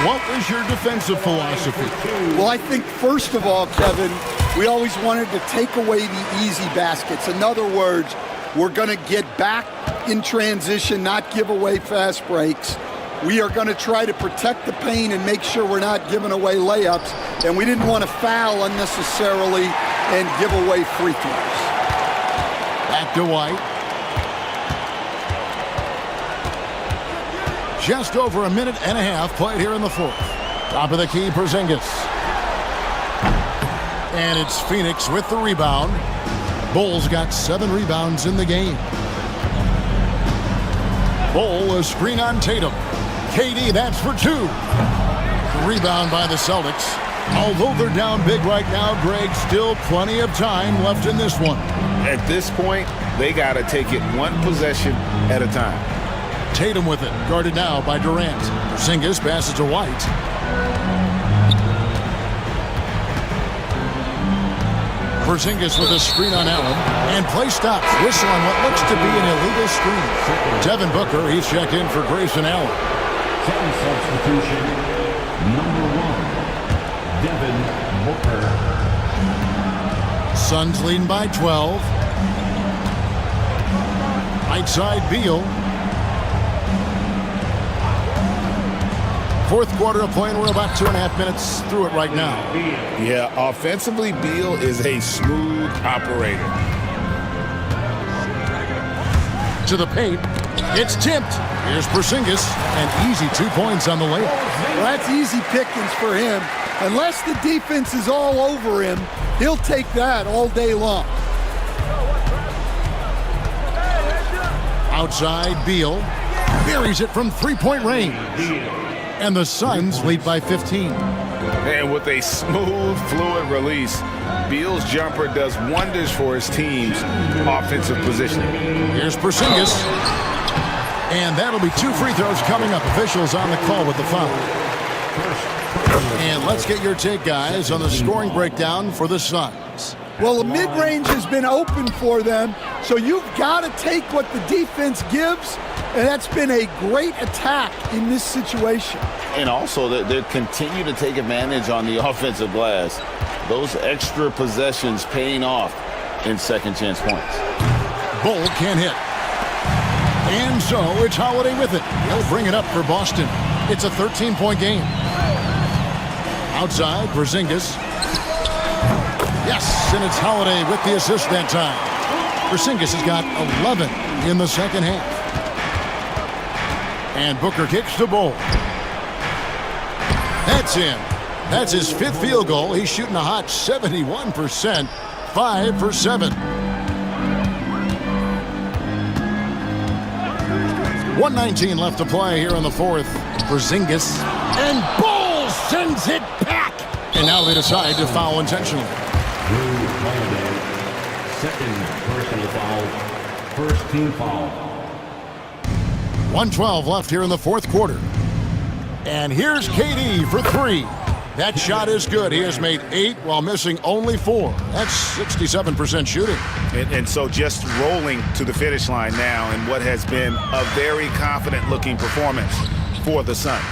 what was your defensive philosophy? Well, I think, first of all, Kevin, we always wanted to take away the easy baskets. In other words, we're going to get back in transition, not give away fast breaks. We are going to try to protect the paint and make sure we're not giving away layups. And we didn't want to foul unnecessarily and give away free throws. Back to White. Just over a minute and a half played here in the fourth. Top of the key, Porzingis. And it's Phoenix with the rebound. Bulls got 7 rebounds in the game. Bull, a screen on Tatum. KD, that's for 2. Rebound by the Celtics. Although they're down big right now, Greg, still plenty of time left in this one. At this point, they got to take it 1 possession at a time. Tatum with it, guarded now by Durant. Porzingis passes to White. Porzingis with a screen on Allen, and play stops. Whistle on what looks to be an illegal screen. Devin Booker, he's checked in for Grayson Allen. Second substitution, number 1, Devin Booker. Suns leading by 12. Right side, Beal. Fourth quarter of play, and we're about 2.5 minutes through it right now. Yeah, offensively, Beal is a smooth operator. To the paint. It's tipped. Here's Porzingis. And easy 2 points on the layup. Well, that's easy pickings for him. Unless the defense is all over him, he'll take that all day long. Outside, Beal buries it from three-point range. And the Suns lead by 15. And with a smooth, fluid release, Beal's jumper does wonders for his team's offensive positioning. Here's Porzingis. And that'll be 2 free throws coming up. Officials on the call with the foul. And let's get your take, guys, on the scoring breakdown for the Suns. Well, the mid-range has been open for them, so you've got to take what the defense gives, and that's been a great attack in this situation. And also, they continue to take advantage on the offensive glass. Those extra possessions paying off in second chance points. Bull can't hit. And so it's Holiday with it. He'll bring it up for Boston. It's a 13-point game. Outside, Porzingis. Yes, and it's Holiday with the assist that time. Porzingis has got 11 in the second half. And Booker kicks the ball. That's in. That's his 5th field goal. He's shooting a hot 71%, 5 for 7. 1:19 left to play here in the 4th. Porzingis. And Bull sends it back. And now they decide to foul intentionally. Second personal foul. First team foul. 1:12 left here in the 4th quarter. And here's KD for 3. That shot is good. He has made 8 while missing only 4. That's 67% shooting. And so just rolling to the finish line now in what has been a very confident-looking performance for the Suns.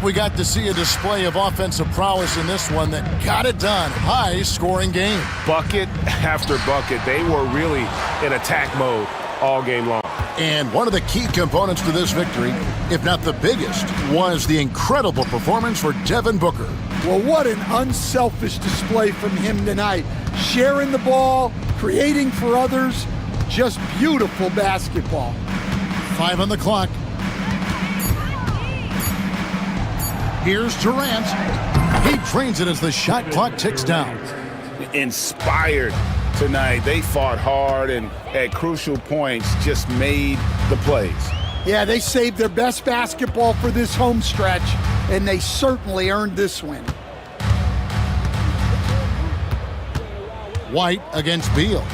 We got to see a display of offensive prowess in this one that got it done. High-scoring game. Bucket after bucket. They were really in attack mode all game long. And one of the key components to this victory, if not the biggest, was the incredible performance for Devin Booker. Well, what an unselfish display from him tonight. Sharing the ball, creating for others, just beautiful basketball. 5 on the clock. Here's Durant. He drains it as the shot clock ticks down. Inspired tonight. They fought hard and at crucial points just made the plays. Yeah, they saved their best basketball for this home stretch, and they certainly earned this win. White against Beal.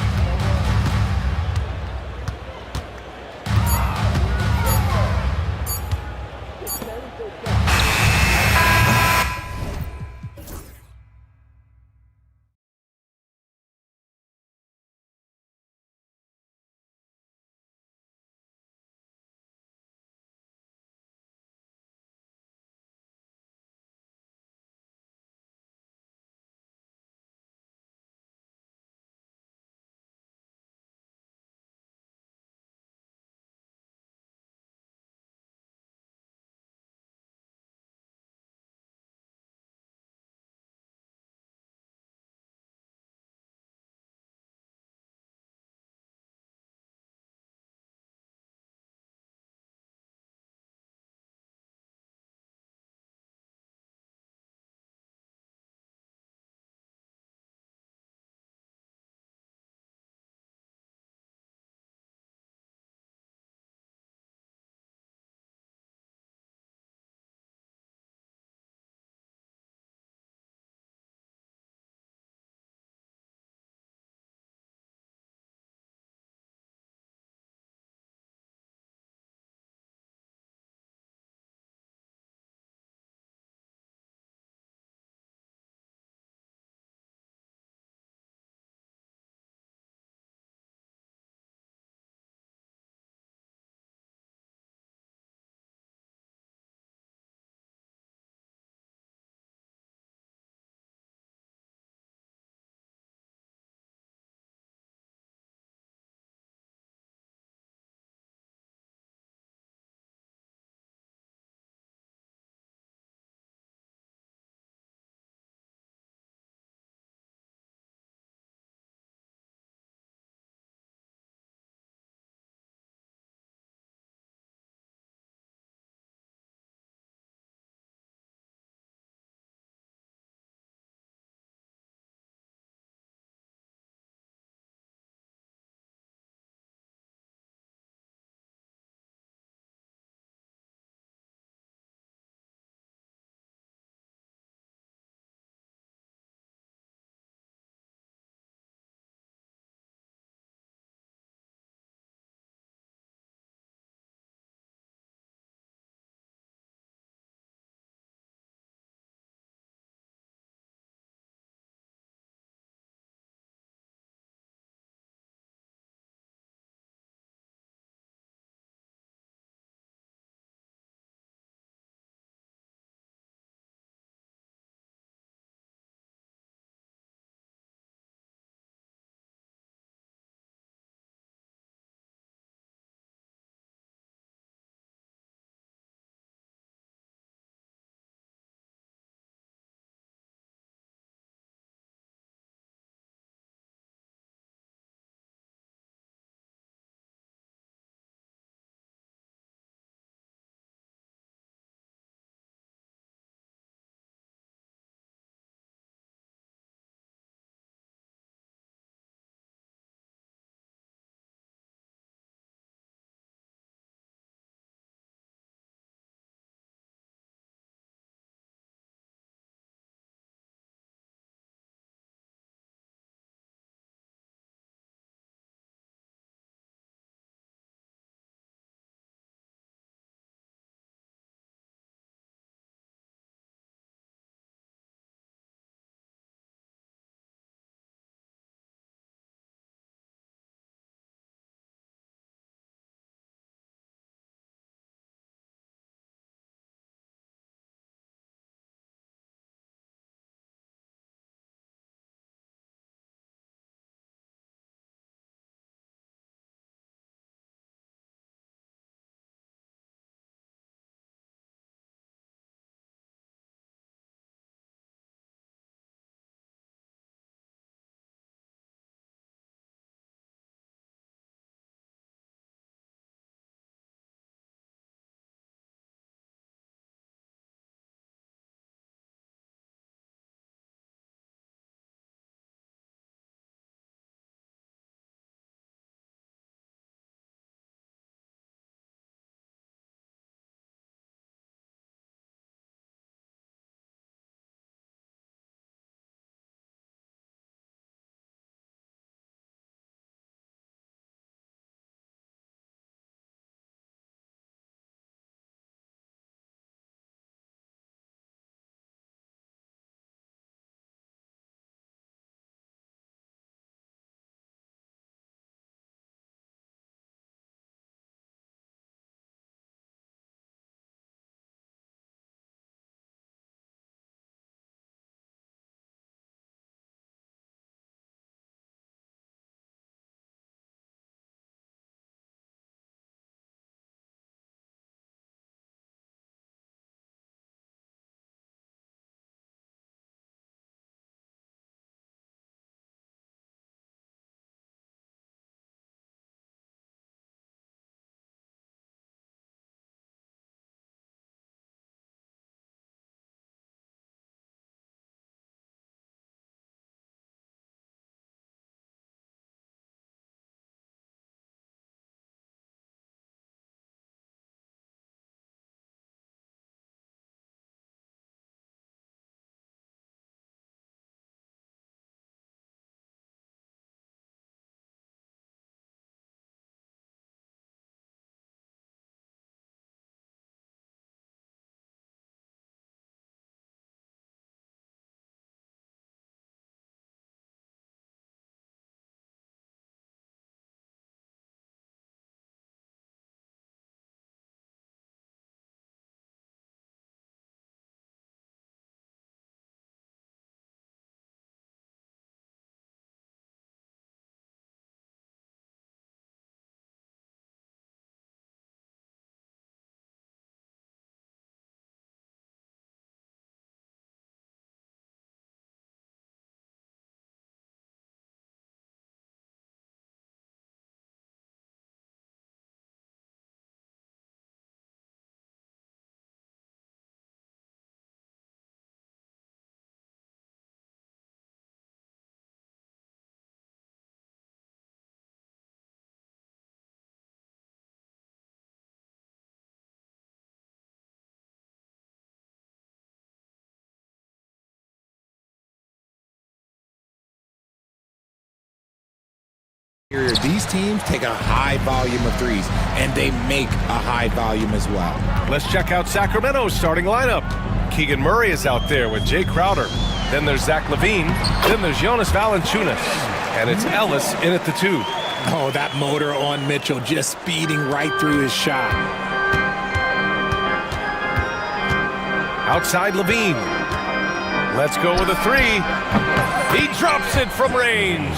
These teams take a high volume of threes, and they make a high volume as well. Let's check out Sacramento's starting lineup. Keegan Murray is out there with Jay Crowder. Then there's Zach LaVine. Then there's Jonas Valanciunas. And it's Ellis in at the 2. Oh, that motor on Mitchell just speeding right through his shot. Outside LaVine. Let's go with a 3. He drops it from range.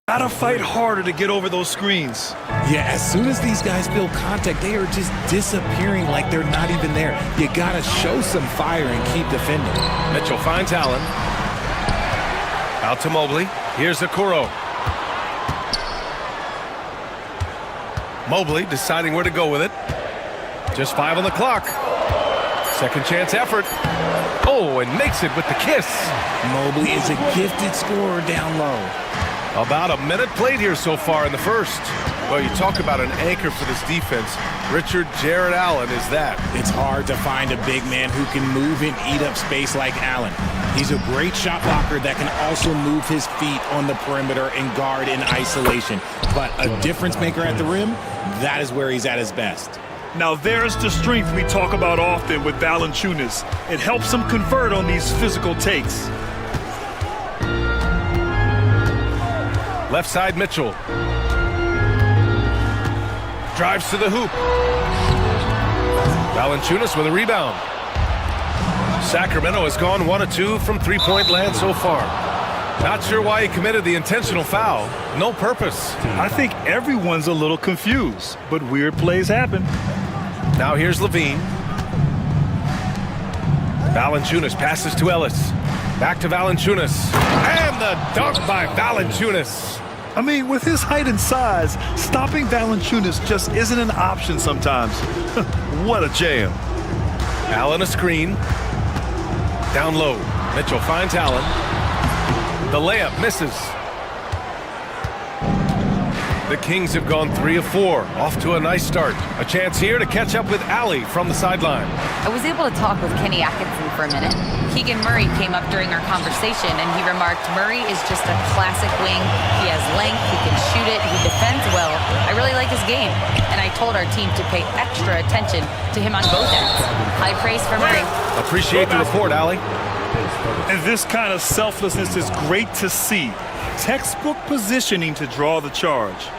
Gotta fight harder to get over those screens. Yeah, as soon as these guys feel contact, they are just disappearing like they're not even there. You gotta show some fire and keep defending. Mitchell finds Allen. Out to Mobley. Here's Okoro. Mobley deciding where to go with it. Just 5 on the clock. Second chance effort. Oh, and makes it with the kiss. Mobley is a gifted scorer down low. About a minute played here so far in the first. Well, you talk about an anchor for this defense. Richard Jarrett Allen is that. It's hard to find a big man who can move and eat up space like Allen. He's a great shot blocker that can also move his feet on the perimeter and guard in isolation. But a difference maker at the rim, that is where he's at his best. Now there's the strength we talk about often with Valanciunas. It helps him convert on these physical takes. Left side Mitchell. Drives to the hoop. Valanciunas with a rebound. Sacramento has gone 1 of 2 from three-point land so far. Not sure why he committed the intentional foul. No purpose. I think everyone's a little confused, but weird plays happen. Now here's LaVine. Valanciunas passes to Ellis. Back to Valanciunas. And the dunk by Valanciunas. I mean, with his height and size, stopping Valanciunas just isn't an option sometimes. What a jam. Allen a screen. Down low. Mitchell finds Allen. The layup misses. The Kings have gone 3 of 4. Off to a nice start. A chance here to catch up with Allie from the sideline. I was able to talk with Kenny Atkinson for a minute. Keegan Murray came up during our conversation, and he remarked Murray is just a classic wing. He has length, he can shoot it, he defends well. I really like his game, and I told our team to pay extra attention to him on both ends. High praise for Murray. Appreciate the report, Allie. And this kind of selflessness is great to see. Textbook positioning to draw the charge.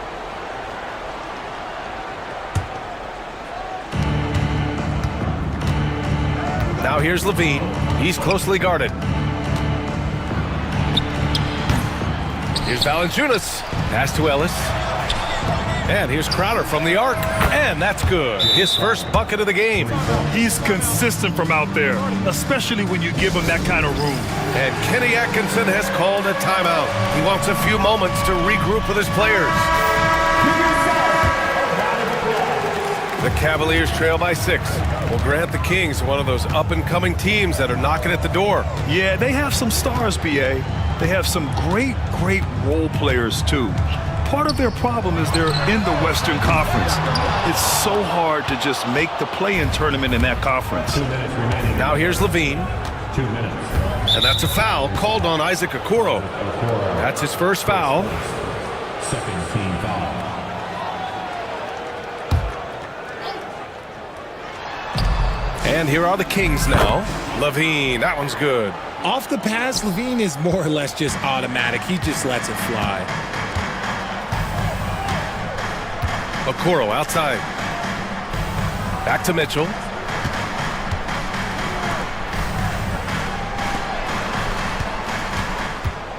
Now here's LaVine. He's closely guarded. Here's Valanciunas. Pass to Ellis. And here's Crowder from the arc. And that's good. His first bucket of the game. He's consistent from out there, especially when you give him that kind of room. And Kenny Atkinson has called a timeout. He wants a few moments to regroup with his players. The Cavaliers trail by 6. Will grant the Kings one of those up-and-coming teams that are knocking at the door. Yeah, they have some stars, BA. They have some great role players, too. Part of their problem is they're in the Western Conference. It's so hard to just make the play-in tournament in that conference. Now here's LaVine. 2 minutes. And that's a foul called on Isaac Okoro. That's his first foul. Second team foul. And here are the Kings now. LaVine, that one's good. Off the pass, LaVine is more or less just automatic. He just lets it fly. Okoro outside. Back to Mitchell.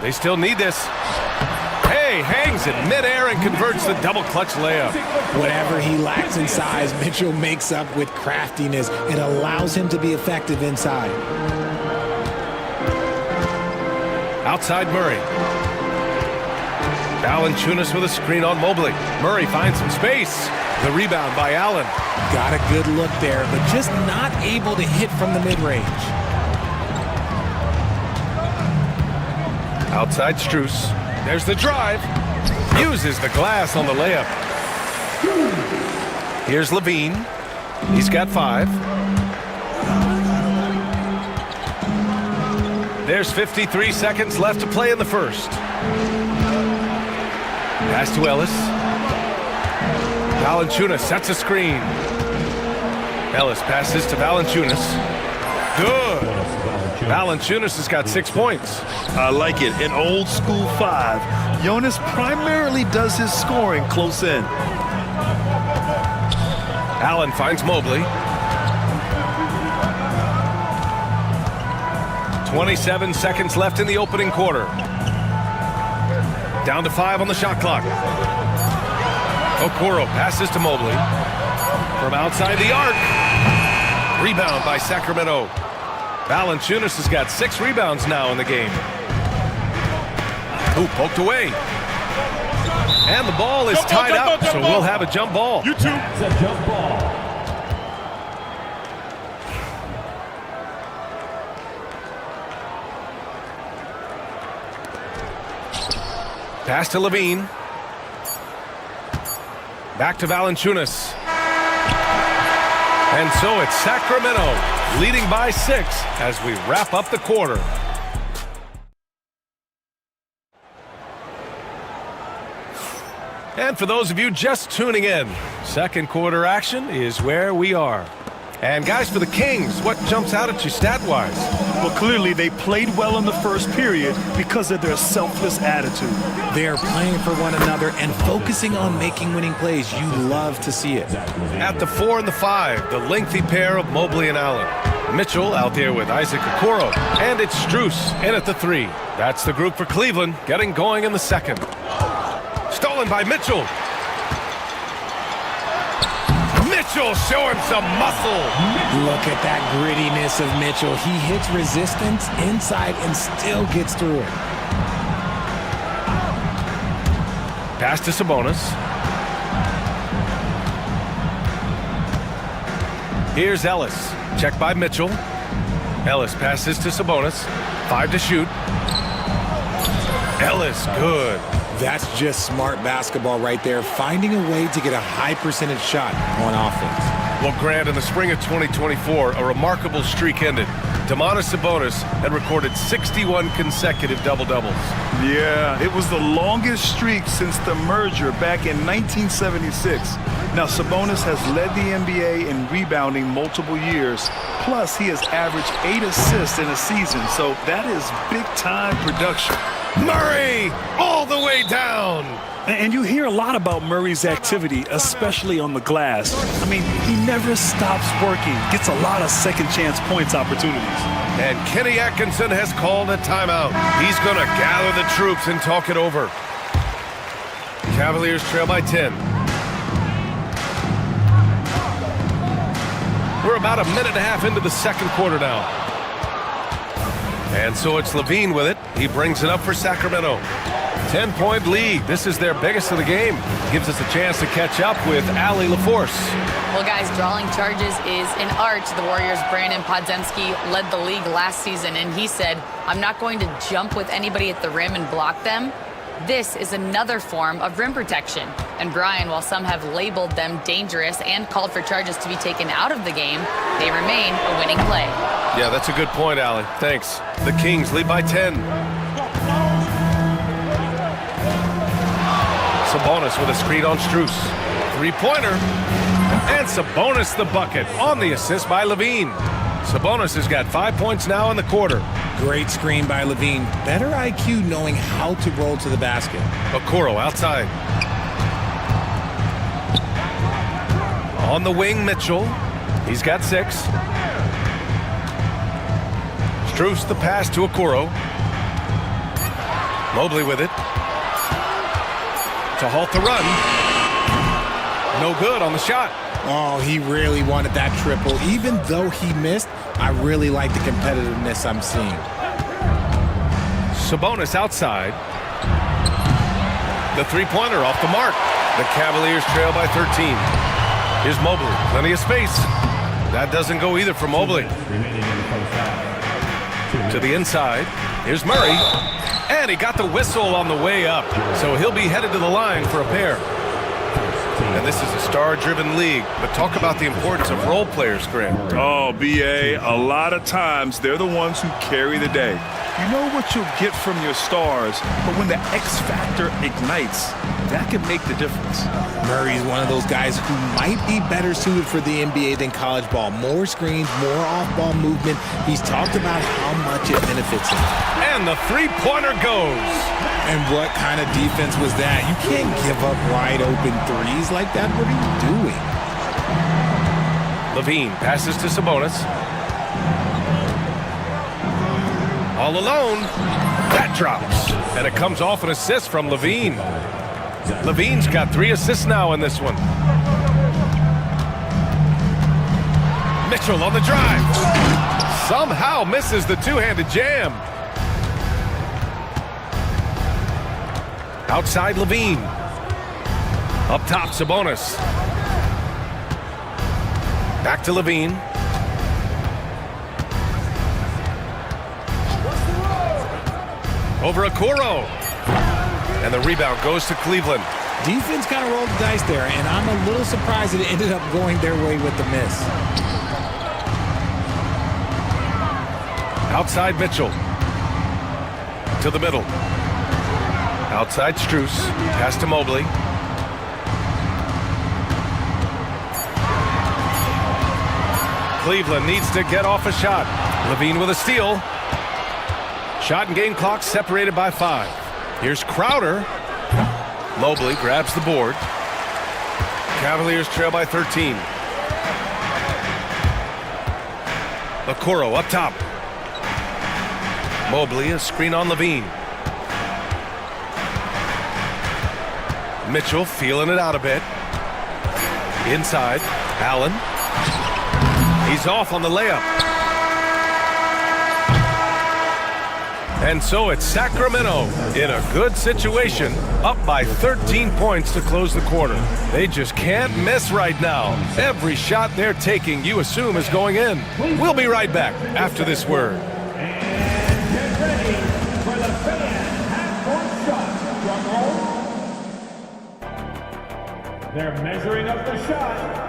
They still need this. Hey, hangs it midair and converts the double clutch layup. Whatever he lacks in size, Mitchell makes up with craftiness. It allows him to be effective inside. Outside Murray. Valanciunas with a screen on Mobley. Murray finds some space. The rebound by Allen. Got a good look there, but just not able to hit from the mid-range. Outside Strus. There's the drive. Uses the glass on the layup. Here's Levine. He's got 5. There's 53 seconds left to play in the first. Pass to Ellis. Valanciunas sets a screen. Ellis passes to Valanciunas. Good. Valanciunas has got 6 points. I like it. An old school 5. Jonas primarily does his scoring close in. Allen finds Mobley. 27 seconds left in the opening quarter. Down to 5 on the shot clock. Okoro passes to Mobley. From outside the arc. Rebound by Sacramento. Valanciunas has got 6 rebounds now in the game. Who poked away. And the ball is tied up, so we'll have a jump ball. You too. It's a jump ball. Pass to Levine. Back to Valanciunas. And so it's Sacramento leading by 6 as we wrap up the quarter. And for those of you just tuning in, second quarter action is where we are. And guys, for the Kings, what jumps out at you stat-wise? Well, clearly they played well in the first period because of their selfless attitude. They are playing for one another and focusing on making winning plays. You love to see it. At the 4 and the 5, the lengthy pair of Mobley and Allen. Mitchell out there with Isaac Okoro. And it's Strus in at the 3. That's the group for Cleveland getting going in the second. Stolen by Mitchell. Mitchell showing some muscle. Look at that grittiness of Mitchell. He hits resistance inside and still gets through it. Pass to Sabonis. Here's Ellis. Check by Mitchell. Ellis passes to Sabonis. 5 to shoot. Ellis, good. That's just smart basketball right there, finding a way to get a high percentage shot on offense. Well, Grant, in the spring of 2024, a remarkable streak ended. Domantas Sabonis had recorded 61 consecutive double-doubles. Yeah, it was the longest streak since the merger back in 1976. Now, Sabonis has led the NBA in rebounding multiple years. Plus, he has averaged 8 assists in a season, so that is big-time production. Murray all the way down. And you hear a lot about Murray's activity, especially on the glass. I mean, he never stops working, gets a lot of second chance points opportunities. And Kenny Atkinson has called a timeout. He's going to gather the troops and talk it over. Cavaliers trail by 10. We're about a minute and a half into the second quarter now. And so it's Levine with it. He brings it up for Sacramento. 10-point lead. This is their biggest of the game. Gives us a chance to catch up with Allie LaForce. Well, guys, drawing charges is an art. The Warriors' Brandon Podziemski led the league last season, and he said, I'm not going to jump with anybody at the rim and block them. This is another form of rim protection. And Brian, while some have labeled them dangerous and called for charges to be taken out of the game, they remain a winning play. Yeah, that's a good point, Allie. Thanks. The Kings lead by 10. Sabonis with a screen on Strus. Three-pointer. And Sabonis the bucket on the assist by Levine. Sabonis has got 5 points now in the quarter. Great screen by Levine. Better IQ knowing how to roll to the basket. Okoro outside. On the wing, Mitchell. He's got 6. Strus the pass to Okoro. Mobley with it. To halt the run. No good on the shot. Oh, he really wanted that triple. Even though he missed, I really like the competitiveness I'm seeing. Sabonis outside. The three-pointer off the mark. The Cavaliers trail by 13. Here's Mobley. Plenty of space. That doesn't go either for Mobley. To the inside. Here's Murray. And he got the whistle on the way up. So he'll be headed to the line for a pair. And this is a star-driven league, but talk about the importance of role players, Grant. Oh, BA, a lot of times they're the ones who carry the day. You know what you'll get from your stars, but when the X factor ignites, that can make the difference. Murray's one of those guys who might be better suited for the NBA than college ball. More screens, more off-ball movement. He's talked about how much it benefits him. And the three-pointer goes. And what kind of defense was that? You can't give up wide open threes like that. What are you doing? Levine passes to Sabonis. All alone. That drops. And it comes off an assist from Levine. Levine's got 3 assists now in this one. Mitchell on the drive. Somehow misses the two-handed jam. Outside Levine. Up top, Sabonis. Back to Levine. Over Okoro. And the rebound goes to Cleveland. Defense kind of rolled the dice there, and I'm a little surprised that it ended up going their way with the miss. Outside Mitchell. To the middle. Outside Strus. Pass to Mobley. Cleveland needs to get off a shot. Levine with a steal. Shot and game clock separated by 5. Here's Crowder. Mobley grabs the board. Cavaliers trail by 13. Okoro up top. Mobley, a screen on Levine. Mitchell feeling it out a bit. Inside, Allen. He's off on the layup. And so it's Sacramento in a good situation, up by 13 points to close the quarter. They just can't miss right now. Every shot they're taking, you assume, is going in. We'll be right back after this word. And get ready for the fan half-court shot. They're measuring up the shot.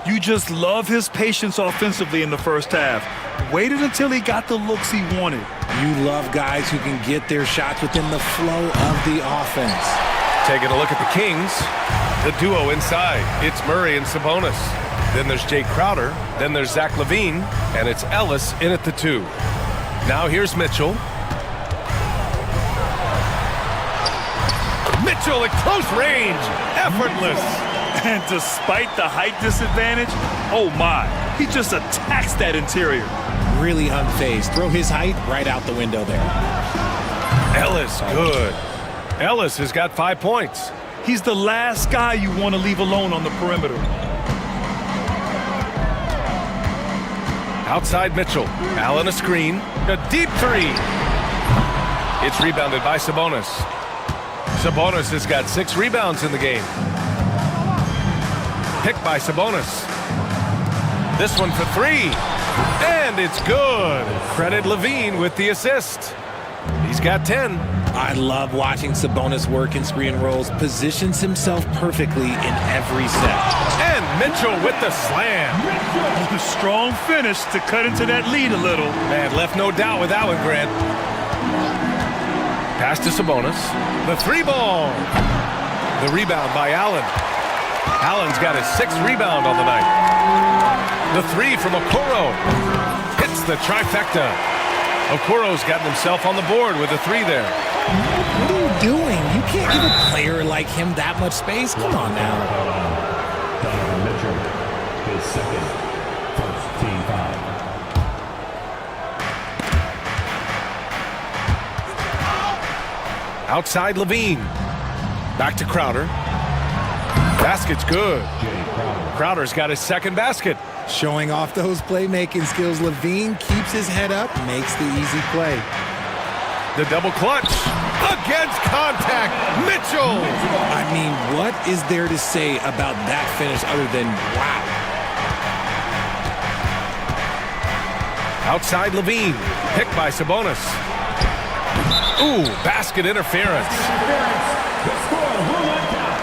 You just love his patience offensively in the first half. Waited until he got the looks he wanted. You love guys who can get their shots within the flow of the offense. Taking a look at the Kings. The duo inside. It's Murray and Sabonis. Then there's Jay Crowder. Then there's Zach Levine. And it's Ellis in at the 2. Now here's Mitchell. Mitchell at close range. Effortless. And despite the height disadvantage, oh my, he just attacks that interior. Really unfazed. Throw his height right out the window there. Ellis, good. Ellis has got 5 points. He's the last guy you want to leave alone on the perimeter. Outside Mitchell. Allen a screen. A deep three. It's rebounded by Sabonis. Sabonis has got 6 rebounds in the game. Picked by Sabonis. This one for 3. And it's good. Credit Levine with the assist. He's got 10. I love watching Sabonis work in screen rolls. Positions himself perfectly in every set. And Mitchell with the slam. A strong finish to cut into that lead a little. And left no doubt with Allen Grant. Pass to Sabonis. The 3 ball. The rebound by Allen. Allen's got his 6th rebound on the night. The 3 from Okoro. Hits the trifecta. Okoro's gotten himself on the board with a 3 there. What are you doing? You can't give a player like him that much space. Come on now. Donovan Mitchell, his second, first team foul. Outside Levine. Back to Crowder. Basket's good. Crowder's got his 2nd basket. Showing off those playmaking skills, Levine keeps his head up, makes the easy play. The double clutch. Against contact. Mitchell. I mean, what is there to say about that finish other than wow? Outside Levine. Picked by Sabonis. Ooh, basket interference. The score will let down.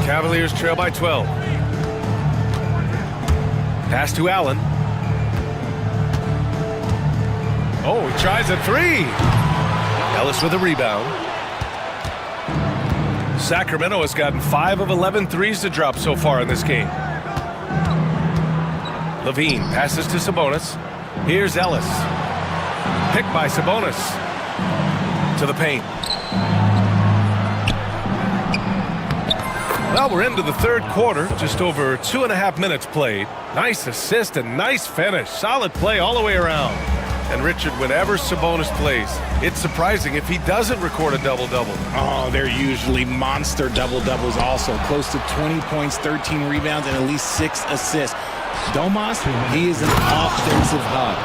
Cavaliers trail by 12. Pass to Allen. Oh, he tries a 3. Ellis with a rebound. Sacramento has gotten 5 of 11 threes to drop so far in this game. Levine passes to Sabonis. Here's Ellis. Picked by Sabonis. To the paint. Well, we're into the 3rd quarter. Just over 2.5 minutes played. Nice assist and nice finish. Solid play all the way around. And Richard, whenever Sabonis plays, it's surprising if he doesn't record a double-double. Oh, they're usually monster double-doubles also. Close to 20 points, 13 rebounds, and at least 6 assists. Domas, he is an offensive hub.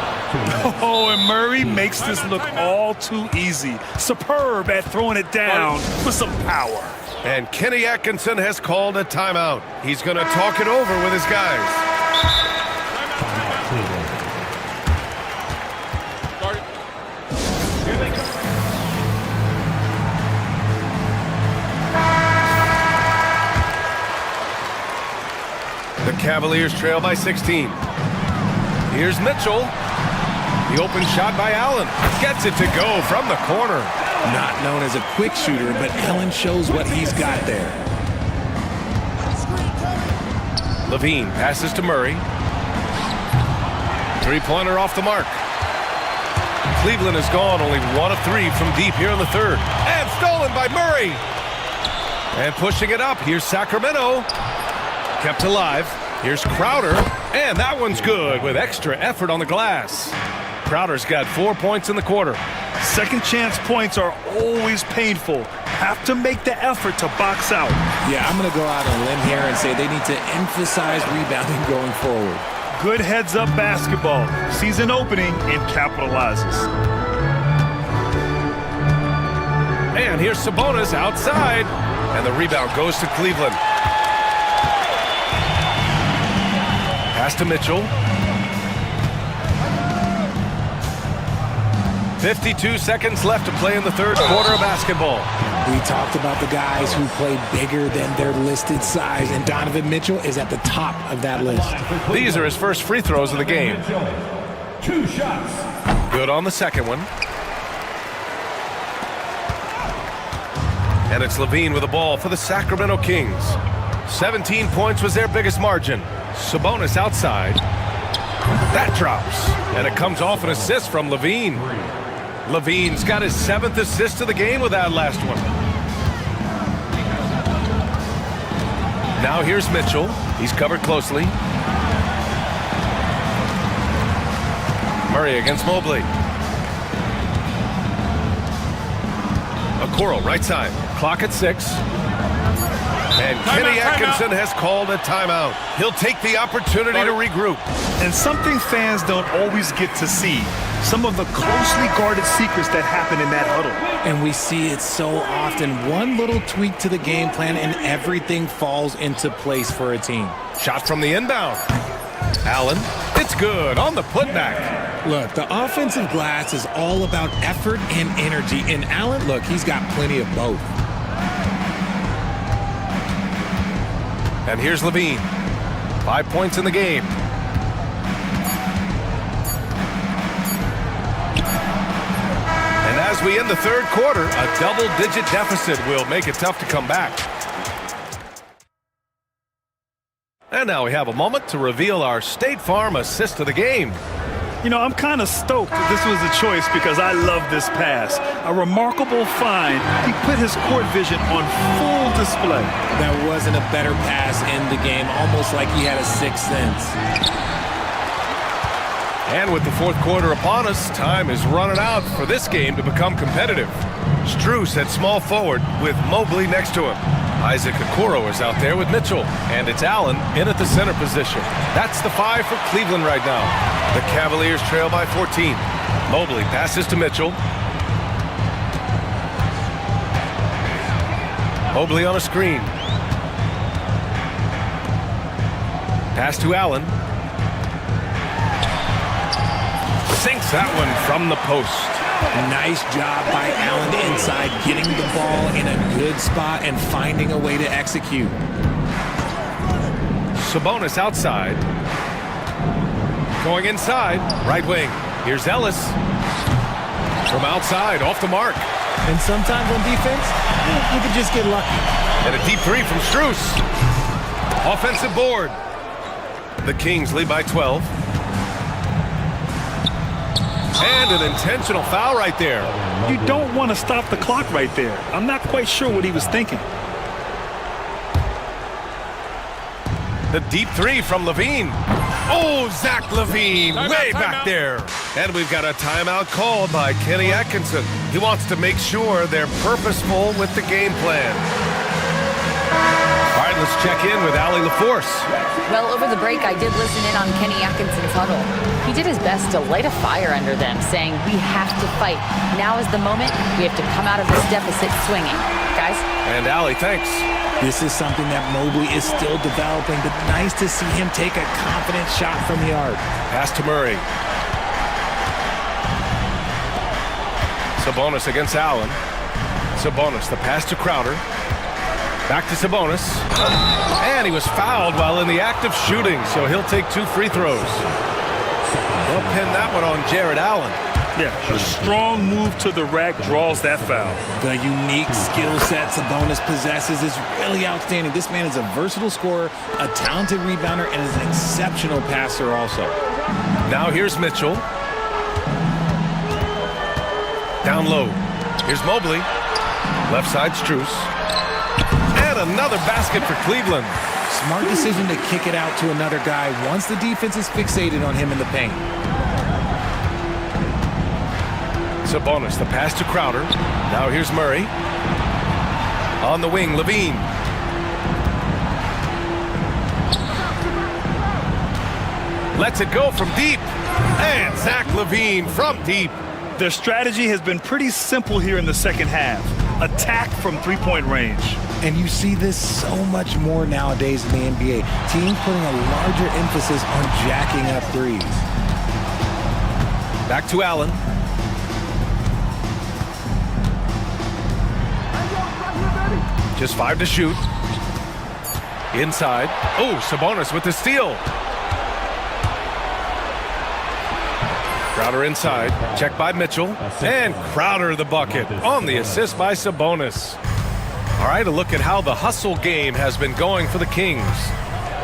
Oh, and Murray makes this look all too easy. Superb at throwing it down with some power. And Kenny Atkinson has called a timeout. He's going to talk it over with his guys. The Cavaliers trail by 16. Here's Mitchell. The open shot by Allen. Gets it to go from the corner. Not known as a quick shooter, but Allen shows what he's got there. Levine passes to Murray. 3-pointer off the mark. Cleveland has gone only 1 of 3 from deep here in the 3rd. And stolen by Murray. And pushing it up, here's Sacramento. Kept alive. Here's Crowder. And that one's good with extra effort on the glass. Crowder's got 4 points in the quarter. Second chance points are always painful. Have to make the effort to box out. Yeah, I'm going to go out on a limb here and say they need to emphasize rebounding going forward. Good heads-up basketball. Season opening and capitalizes. And here's Sabonis outside. And the rebound goes to Cleveland. Pass to Mitchell. 52 seconds left to play in the 3rd quarter of basketball. We talked about the guys who play bigger than their listed size, and Donovan Mitchell is at the top of that list. These are his first free throws of the game. 2 shots. Good on the second one. And it's Levine with the ball for the Sacramento Kings. 17 points was their biggest margin. Sabonis outside. That drops. And it comes off an assist from Levine. Levine's got his 7th assist of the game with that last one. Now here's Mitchell. He's covered closely. Murray against Mobley. Okoro, right side. Clock at 6. And Kenny Atkinson has called a timeout. He'll take the opportunity to regroup. And something fans don't always get to see. Some of the closely guarded secrets that happen in that huddle. And we see it so often. One little tweak to the game plan and everything falls into place for a team. Shot from the inbound. Allen, it's good on the putback. Look, the offensive glass is all about effort and energy. And Allen, look, he's got plenty of both. And here's Levine. 5 points in the game. And as we end the third quarter, a double-digit deficit will make it tough to come back. And now we have a moment to reveal our State Farm assist of the game. You know, I'm kind of stoked that this was a choice because I love this pass. A remarkable find. He put his court vision on full display. There wasn't a better pass in the game, almost like he had a sixth sense. And with the fourth quarter upon us, time is running out for this game to become competitive. Strus at small forward with Mobley next to him. Isaac Okoro is out there with Mitchell, and it's Allen in at the center position. That's the 5 for Cleveland right now. The Cavaliers trail by 14. Mobley passes to Mitchell. Mobley on a screen. Pass to Allen. Sinks that one from the post. Nice job by Allen inside, getting the ball in a good spot and finding a way to execute. Sabonis outside. Going inside, right wing. Here's Ellis. From outside, off the mark. And sometimes on defense, you can just get lucky. And a deep 3 from Strus. Offensive board. The Kings lead by 12. And an intentional foul right there. You don't want to stop the clock right there. I'm not quite sure what he was thinking. The deep 3 from Levine. Oh, Zach Levine, way back there. And we've got a timeout called by Kenny Atkinson. He wants to make sure they're purposeful with the game plan. All right, let's check in with Allie LaForce. Well, over the break, I did listen in on Kenny Atkinson's huddle. He did his best to light a fire under them, saying, we have to fight. Now is the moment. We have to come out of this deficit swinging. Guys? And Allie, thanks. This is something that Mobley is still developing, but nice to see him take a confident shot from the arc. Pass to Murray. Sabonis against Allen. Sabonis, the pass to Crowder. Back to Sabonis. And he was fouled while in the act of shooting, so he'll take 2 free throws. They'll pin that one on Jared Allen. Yeah, a strong move to the rack draws that foul. The unique skill set Sabonis possesses is really outstanding. This man is a versatile scorer, a talented rebounder, and is an exceptional passer also. Now here's Mitchell. Down low. Here's Mobley. Left side, Strus. And another basket for Cleveland. Smart decision to kick it out to another guy once the defense is fixated on him in the paint. Sabonis, the pass to Crowder. Now here's Murray. On the wing, Levine. Lets it go from deep. And Zach Levine from deep. Their strategy has been pretty simple here in the second half. Attack from three-point range. And you see this so much more nowadays in the NBA. Teams putting a larger emphasis on jacking up threes. Back to Allen. Just 5 to shoot. Inside. Oh, Sabonis with the steal. Crowder inside. Check by Mitchell. And Crowder the bucket on the assist by Sabonis. All right, a look at how the hustle game has been going for the Kings.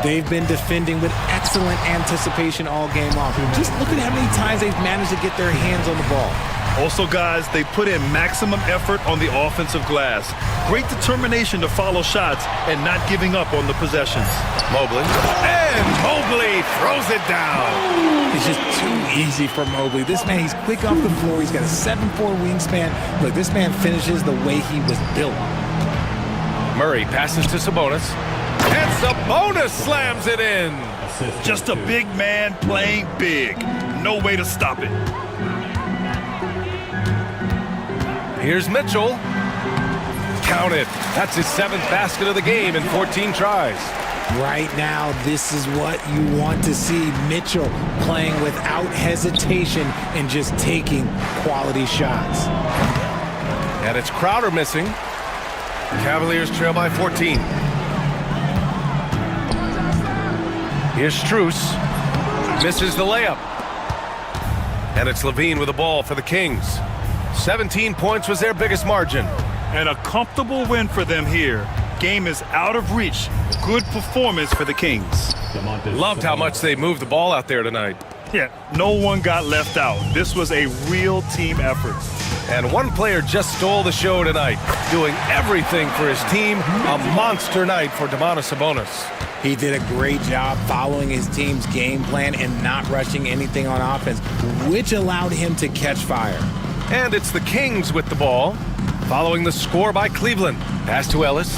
They've been defending with excellent anticipation all game long. Just look at how many times they've managed to get their hands on the ball. Also, guys, they put in maximum effort on the offensive glass. Great determination to follow shots and not giving up on the possessions. Mobley. And Mobley throws it down. It's just too easy for Mobley. This man, he's quick off the floor. He's got a 7'4" wingspan. Look, this man finishes the way he was built. Murray passes to Sabonis. And Sabonis slams it in. Just a big man playing big. No way to stop it. Here's Mitchell. Count it. That's his 7th basket of the game in 14 tries. Right now, this is what you want to see. Mitchell playing without hesitation and just taking quality shots. And it's Crowder missing. Cavaliers trail by 14. Here's Strus. Misses the layup. And it's Levine with the ball for the Kings. 17 points was their biggest margin. And a comfortable win for them here. Game is out of reach. Good performance for the Kings. Loved how much they moved the ball out there tonight. Yeah, no one got left out. This was a real team effort. And one player just stole the show tonight, doing everything for his team. A monster night for Domantas Sabonis. He did a great job following his team's game plan and not rushing anything on offense, which allowed him to catch fire. And it's the Kings with the ball, following the score by Cleveland. Pass to Ellis.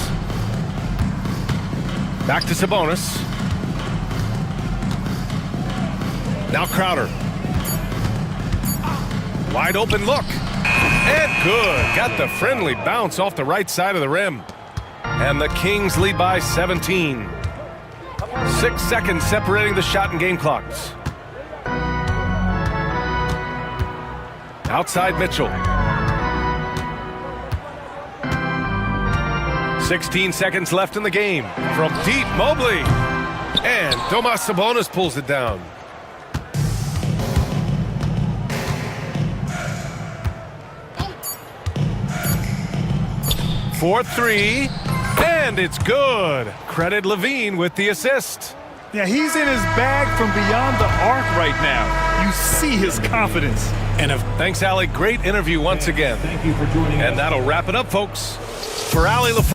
Back to Sabonis. Now Crowder. Wide open look. And good. Got the friendly bounce off the right side of the rim. And the Kings lead by 17. 6 seconds separating the shot and game clocks. Outside Mitchell. 16 seconds left in the game. From deep, Mobley. And Domantas Sabonis pulls it down. For 3. And it's good. Credit Levine with the assist. Yeah, he's in his bag from beyond the arc right now. You see his confidence. And thanks, Allie. Great interview once again. Thank you for joining us. And that'll wrap it up, folks. For Allie LaFleur.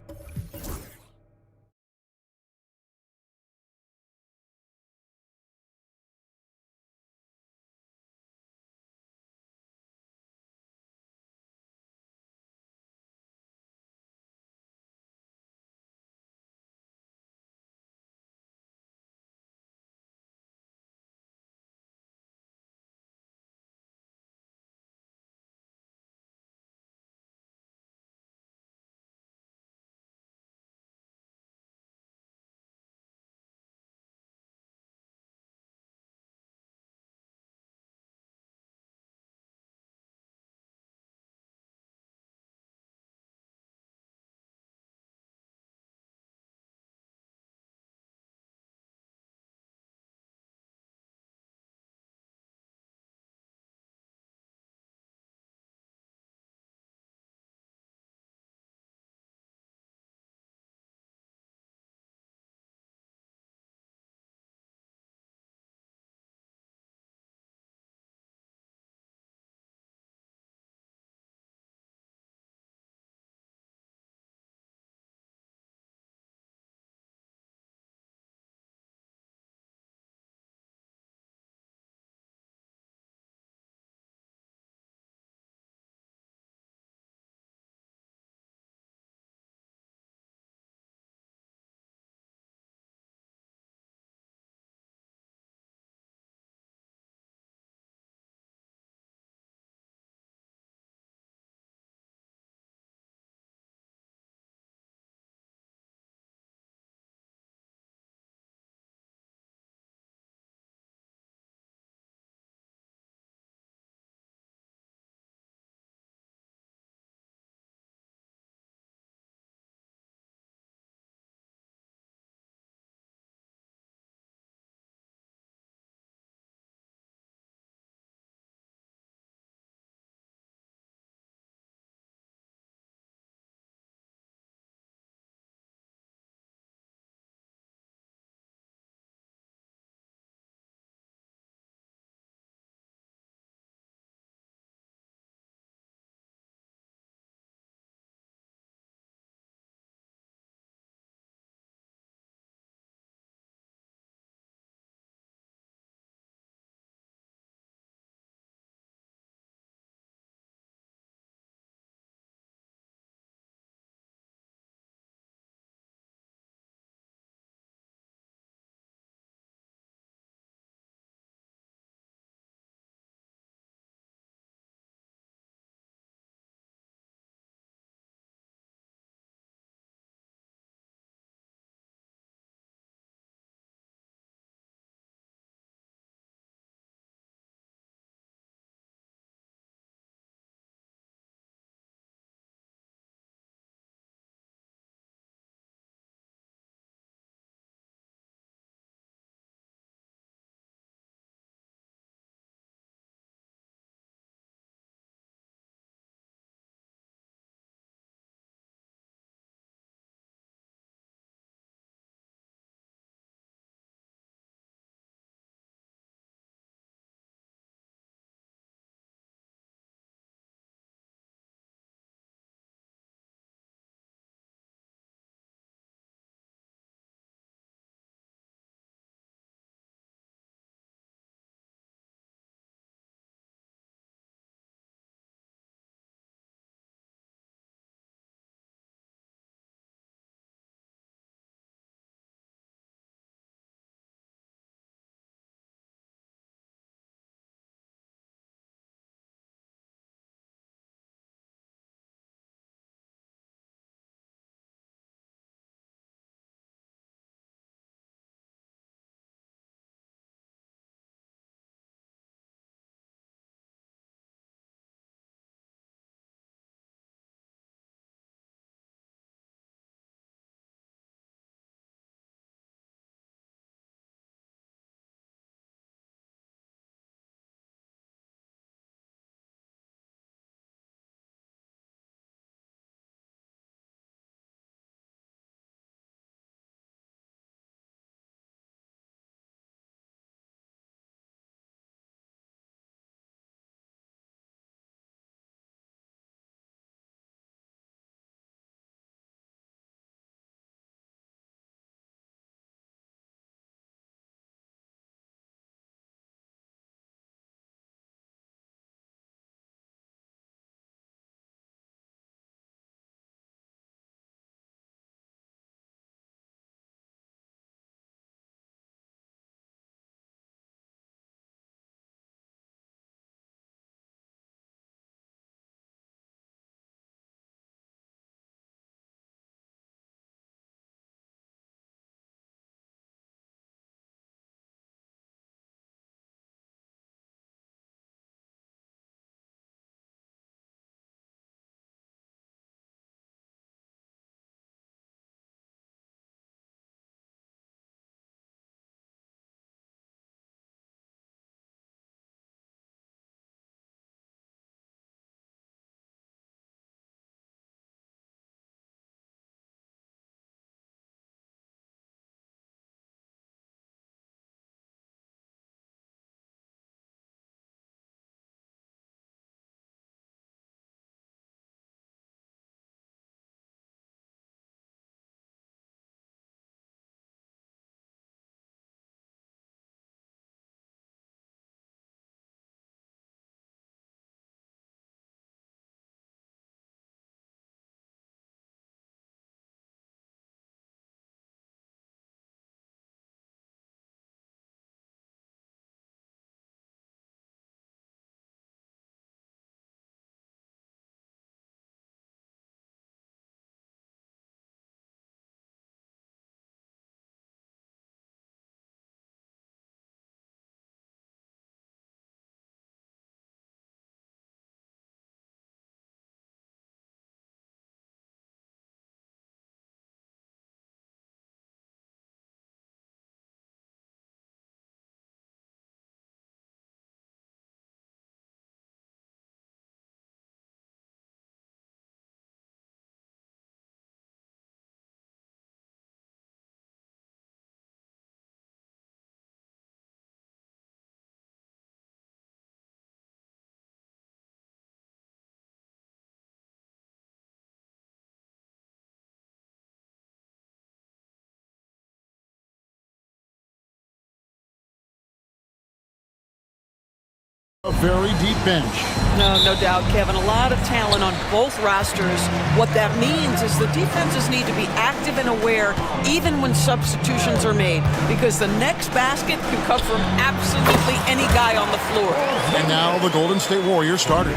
A very deep bench. No doubt, Kevin. A lot of talent on both rosters. What that means is the defenses need to be active and aware even when substitutions are made, because the next basket could come from absolutely any guy on the floor. And now the Golden State Warriors starters.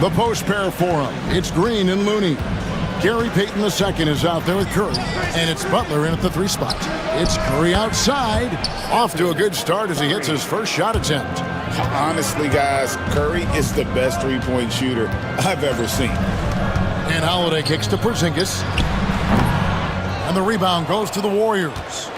The post pair for them. It's Green and Looney. Gary Payton II is out there with Curry. And it's Butler in at the 3 spot. It's Curry outside. Off to a good start as he hits his first shot attempt. Honestly, guys, Curry is the best three-point shooter I've ever seen. And Holiday kicks to Porzingis. And the rebound goes to the Warriors.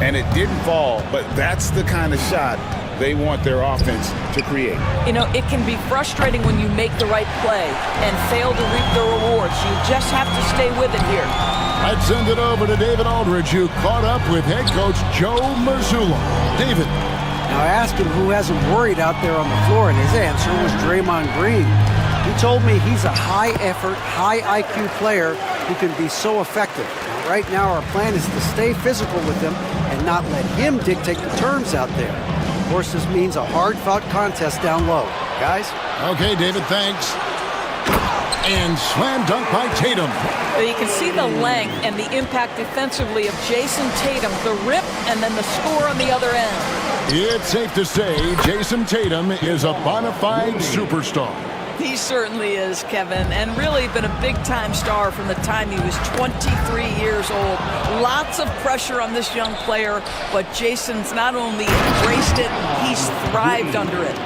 And it didn't fall, but that's the kind of shot they want their offense to create. You know, it can be frustrating when you make the right play and fail to reap the rewards. You just have to stay with it here. I'd send it over to David Aldridge, who caught up with head coach Joe Mazzulla. David. Now I asked him who hasn't worried out there on the floor, and his answer was Draymond Green. He told me he's a high-effort, high-IQ player who can be so effective. Right now our plan is to stay physical with him and not let him dictate the terms out there. Of course, this means a hard-fought contest down low. Guys? Okay, David, thanks. And slam dunk by Tatum. You can see the length and the impact defensively of Jason Tatum, the rip and then the score on the other end. It's safe to say Jason Tatum is a bona fide superstar. He certainly is, Kevin, and really been a big-time star from the time he was 23 years old. Lots of pressure on this young player, but Jason's not only embraced it, he's thrived under it.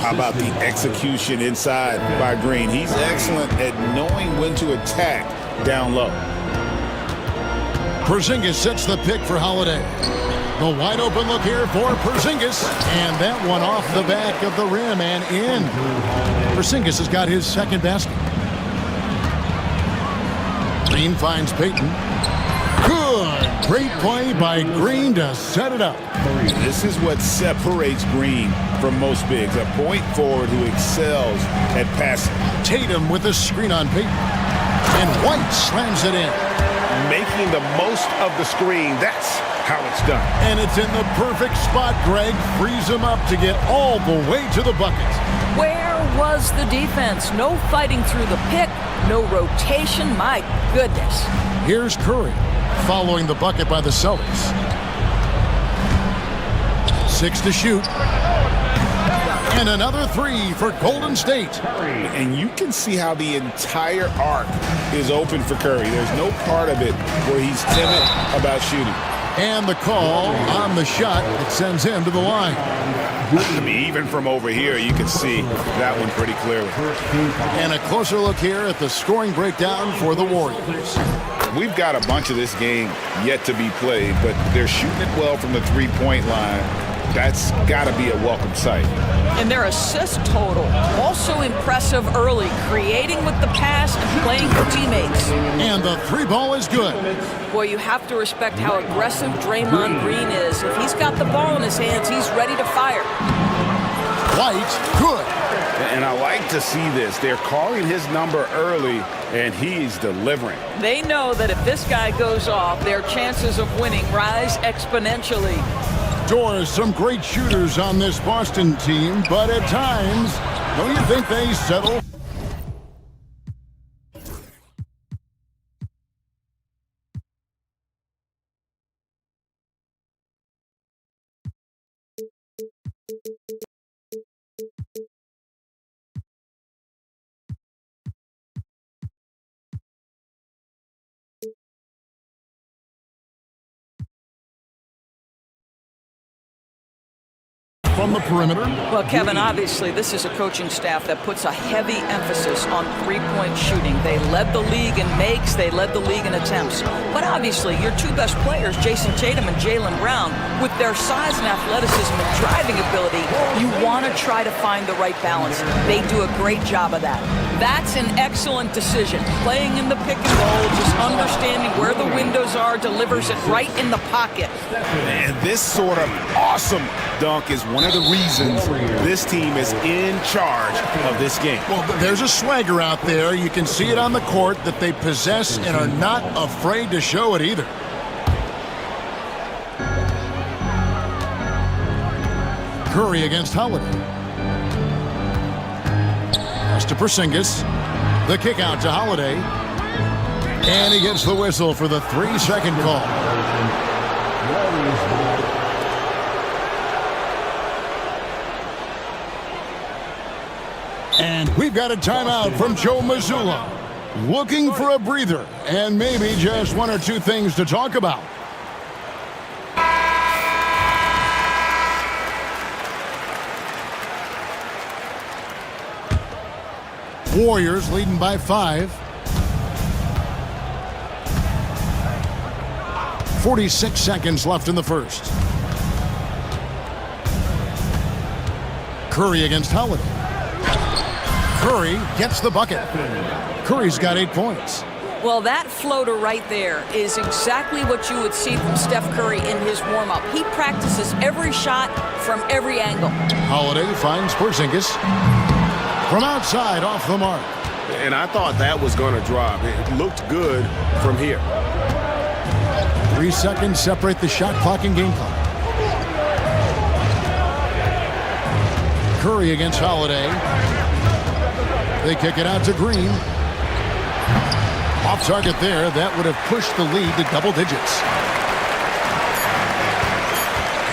How about the execution inside by Green? He's excellent at knowing when to attack down low. Porzingis sets the pick for Holiday. The wide open look here for Porzingis. And that one off the back of the rim and in. Porzingis has got his second basket. Green finds Payton. Good. Great play by Green to set it up. This is what separates Green from most bigs. A point forward who excels at passing. Tatum with a screen on Payton. And White slams it in. Making the most of the screen. That's how it's done. And it's in the perfect spot. Greg frees him up to get all the way to the bucket. Where was the defense? No fighting through the pick, no rotation. My goodness. Here's Curry following the bucket by the Celtics. 6 to shoot. And another 3 for Golden State. And you can see how the entire arc is open for Curry. There's no part of it where he's timid about shooting. And the call on the shot that sends him to the line. I mean, even from over here, you can see that one pretty clearly. And a closer look here at the scoring breakdown for the Warriors. We've got a bunch of this game yet to be played, but they're shooting it well from the three-point line. That's got to be a welcome sight. And their assist total, also impressive early, creating with the pass and playing for teammates. And the 3 ball is good. Boy, you have to respect how aggressive Draymond Green is. If he's got the ball in his hands, he's ready to fire. White, good. And I like to see this. They're calling his number early, and he's delivering. They know that if this guy goes off, their chances of winning rise exponentially. Doors, some great shooters on this Boston team, but at times, don't you think they settle? From the perimeter. Well, Kevin, obviously this is a coaching staff that puts a heavy emphasis on three-point shooting. They led the league in makes, they led the league in attempts. But obviously your 2 best players, Jason Tatum and Jaylen Brown, with their size and athleticism and driving ability, you want to try to find the right balance. They do a great job of that. That's an excellent decision. Playing in the pick and roll, just understanding where the windows are, delivers it right in the pocket. And this sort of awesome dunk is one of the reasons this team is in charge of this game. Well, there's a swagger out there. You can see it on the court that they possess and are not afraid to show it either. Curry against Holiday. Pass to Porzingis. The kick out to Holiday. And he gets the whistle for the 3-second call. And we've got a timeout from Joe Mazzulla. Looking for a breather and maybe just one or two things to talk about. Warriors leading by 5. 46 seconds left in the first. Curry against Holiday. Curry gets the bucket. Curry's got 8 points. Well, that floater right there is exactly what you would see from Steph Curry in his warm-up. He practices every shot from every angle. Holiday finds Porzingis. From outside, off the mark. And I thought that was going to drop. It looked good from here. 3 seconds separate the shot clock and game clock. Curry against Holiday. They kick it out to Green. Off target there. That would have pushed the lead to double digits.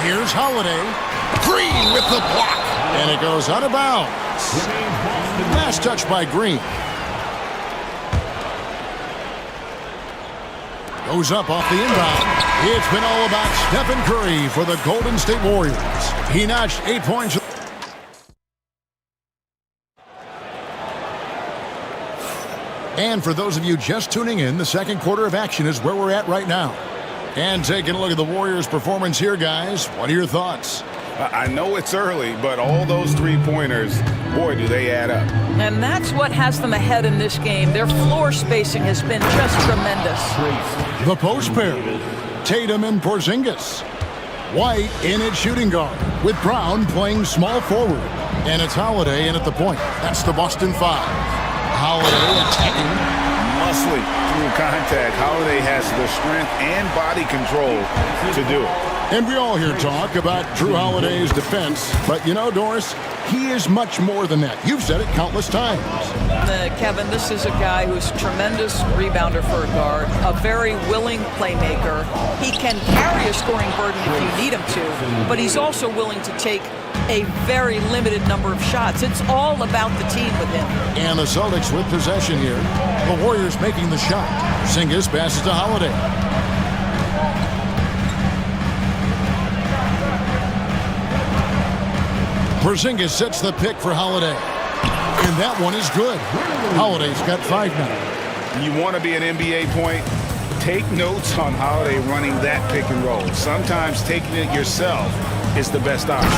Here's Holiday. Green with the block. And it goes out of bounds. Last touch by Green. Goes up off the inbound. It's been all about Stephen Curry for the Golden State Warriors. He notched 8 points. And for those of you just tuning in, the second quarter of action is where we're at right now. And taking a look at the Warriors' performance here, guys. What are your thoughts? I know it's early, but all those three-pointers, boy, do they add up. And that's what has them ahead in this game. Their floor spacing has been just tremendous. The post pair, Tatum and Porzingis. White in at shooting guard, with Brown playing small forward. And it's Holiday in at the point. That's the Boston Five. Holiday attacking. Muscling through contact. Holiday has the strength and body control to do it. And we all hear talk about Drew Holiday's defense, but you know, Doris, he is much more than that. You've said it countless times. Kevin, this is a guy who's a tremendous rebounder for a guard, a very willing playmaker. He can carry a scoring burden if you need him to, but he's also willing to take a very limited number of shots. It's all about the team with him. And the Celtics with possession here. The Warriors making the shot. Porzingis passes to Holiday. Porzingis sets the pick for Holiday. And that one is good. Holiday's got 5 now. You want to be an NBA point? Take notes on Holiday running that pick and roll. Sometimes taking it yourself is the best option.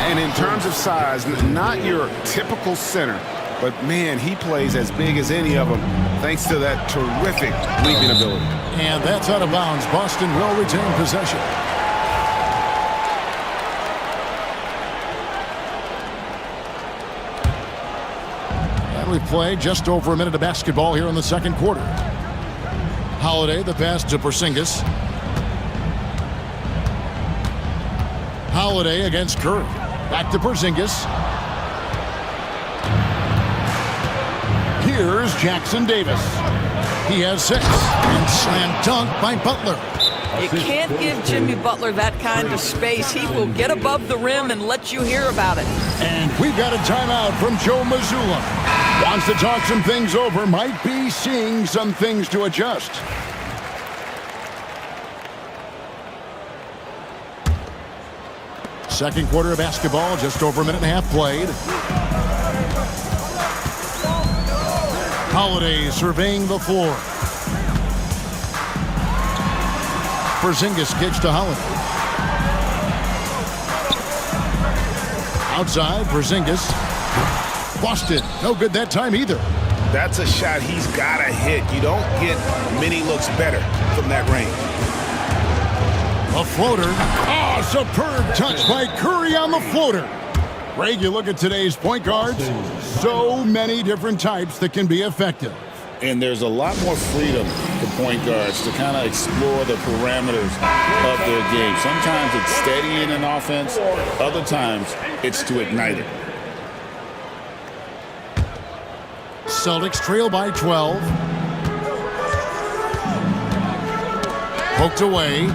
And in terms of size, not your typical center, but man, he plays as big as any of them thanks to that terrific leaping ability. And that's out of bounds. Boston will retain possession. We play just over a minute of basketball here in the second quarter. Holiday, the pass to Porzingis. Holiday against Curry. Back to Porzingis. Here's Jackson Davis. He has 6. And slam dunk by Butler. You can't give Jimmy Butler that kind of space. He will get above the rim and let you hear about it. And we've got a timeout from Joe Mazzulla. Wants to talk some things over. Might be seeing some things to adjust. Second quarter of basketball, just over a minute and a half played. Holiday surveying the floor. Porzingis kicks to Holiday. Outside, Porzingis. Boston, no good that time either. That's a shot he's got to hit. You don't get many looks better from that range. A floater. Ah, superb touch by Curry on the floater. Greg, you look at today's point guards, so many different types that can be effective. And there's a lot more freedom for point guards to kind of explore the parameters of their game. Sometimes it's steadying an offense. Other times it's to ignite it. Celtics trail by 12. Poked away.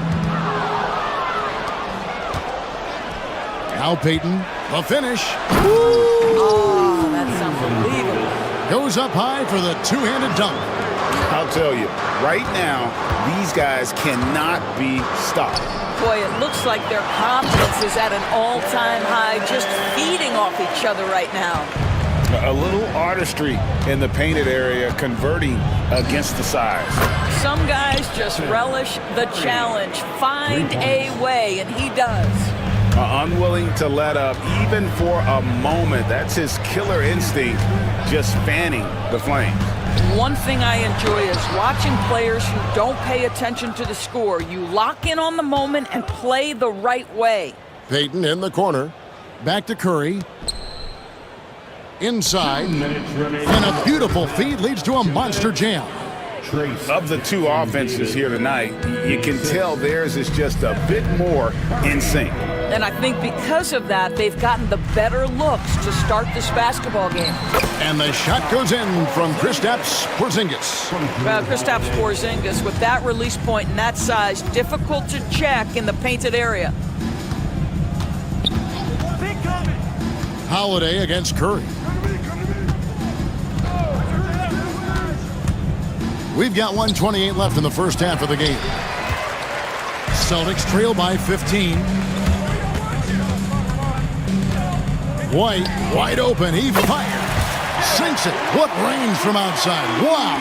Now Payton, the finish. Oh, that's unbelievable. Goes up high for the two-handed dunk. I'll tell you, right now, these guys cannot be stopped. Boy, it looks like their confidence is at an all-time high, just feeding off each other right now. A little artistry in the painted area, converting against the size. Some guys just relish the challenge, find a way, and he does. Unwilling to let up even for a moment. That's his killer instinct, just fanning the flames. One thing I enjoy is watching players who don't pay attention to the score. You lock in on the moment and play the right way. Payton in the corner. Back to Curry. Inside. And a beautiful feed leads to a monster jam. Of the two offenses here tonight, you can tell theirs is just a bit more in sync. And I think because of that, they've gotten the better looks to start this basketball game. And the shot goes in from Kristaps Porzingis. Kristaps Porzingis, with that release point and that size, difficult to check in the painted area. Holiday against Curry. We've got 1:28 left in the first half of the game. Celtics trail by 15. White, wide open, he fires. Sinks it. What range from outside. Wow.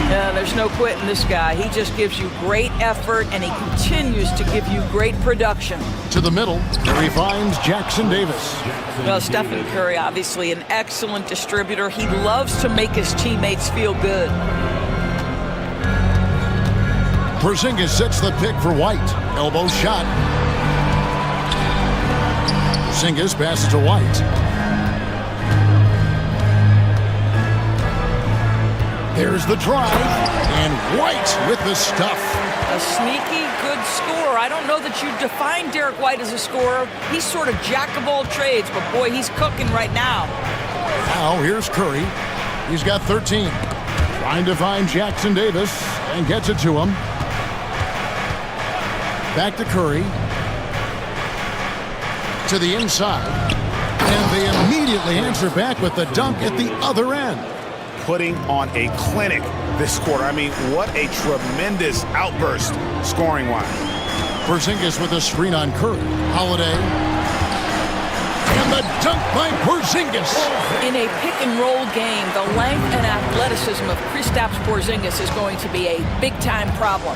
Yeah, there's no quitting this guy. He just gives you great effort, and he continues to give you great production. To the middle, Curry finds Jackson Davis. Well, Stephen Curry, obviously an excellent distributor. He loves to make his teammates feel good. Porzingis sets the pick for White. Elbow shot. Porzingis passes to White. There's the drive. And White with the stuff. A sneaky good scorer. I don't know that you define Derek White as a scorer. He's sort of jack of all trades, but boy, he's cooking right now. Now here's Curry. He's got 13. Trying to find Jackson Davis and gets it to him. Back to Curry. To the inside. And they immediately answer back with the dunk at the other end. Putting on a clinic this quarter. I mean, what a tremendous outburst scoring-wise. Porzingis with a screen on Curry. Holiday. And the dunk by Porzingis. In a pick-and-roll game, the length and athleticism of Kristaps Porzingis is going to be a big-time problem.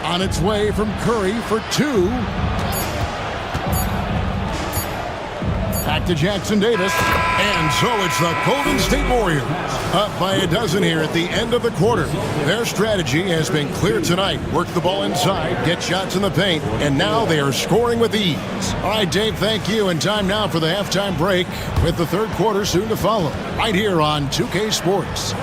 On its way from Curry for two. Back to Jackson Davis. And so it's the Golden State Warriors. Up by a dozen here at the end of the quarter. Their strategy has been clear tonight. Work the ball inside, get shots in the paint, and now they are scoring with ease. All right, Dave, thank you. And time now for the halftime break with the third quarter soon to follow. Right here on 2K Sports.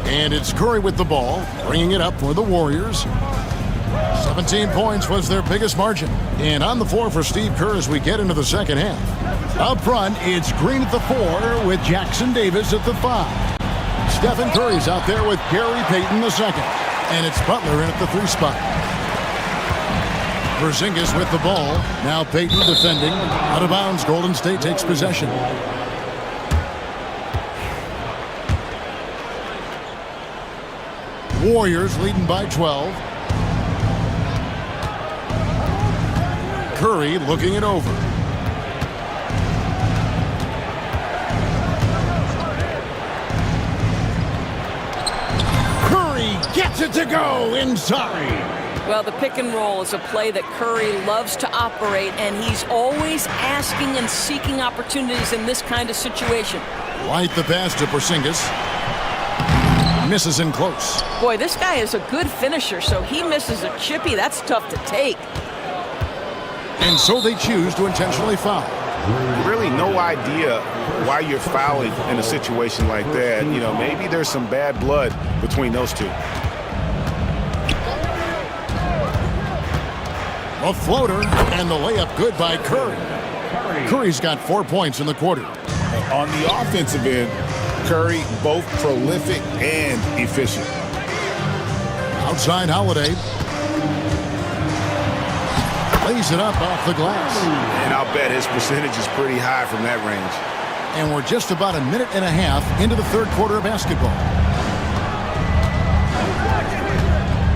And it's Curry with the ball, bringing it up for the Warriors. 17 points was their biggest margin. And on the floor for Steve Kerr as we get into the second half. Up front, it's Green at the 4 with Jackson Davis at the 5. Stephen Curry's out there with Gary Payton the second. And it's Butler in at the 3 spot. Porzingis with the ball. Now Payton defending. Out of bounds, Golden State takes possession. Warriors leading by 12. Curry looking it over. Curry gets it to go inside. Well, the pick and roll is a play that Curry loves to operate, and he's always asking and seeking opportunities in this kind of situation. Light the pass to Porzingis. Misses in close. Boy, this guy is a good finisher, so he misses a chippy. That's tough to take. And so they choose to intentionally foul. Really no idea why you're fouling in a situation like that. You know, maybe there's some bad blood between those two. A floater and the layup good by Curry. Curry's got 4 points in the quarter. On the offensive end, Curry both prolific and efficient. Outside Holiday. Lays it up off the glass. And I'll bet his percentage is pretty high from that range. And we're just about a minute and a half into the third quarter of basketball.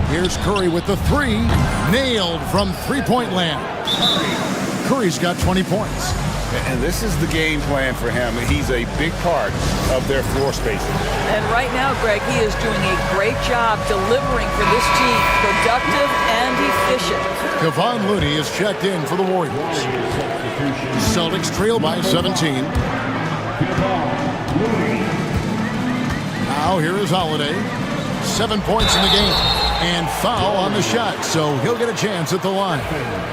Here's Curry with the 3. Nailed from three-point land. Curry's got 20 points. And this is the game plan for him. He's a big part of their floor spacing. And right now, Greg, he is doing a great job delivering for this team. Productive and efficient. Kevon Looney is checked in for the Warriors. Celtics trail by 17. Now here is Holiday. 7 points in the game. And foul on the shot, so he'll get a chance at the line.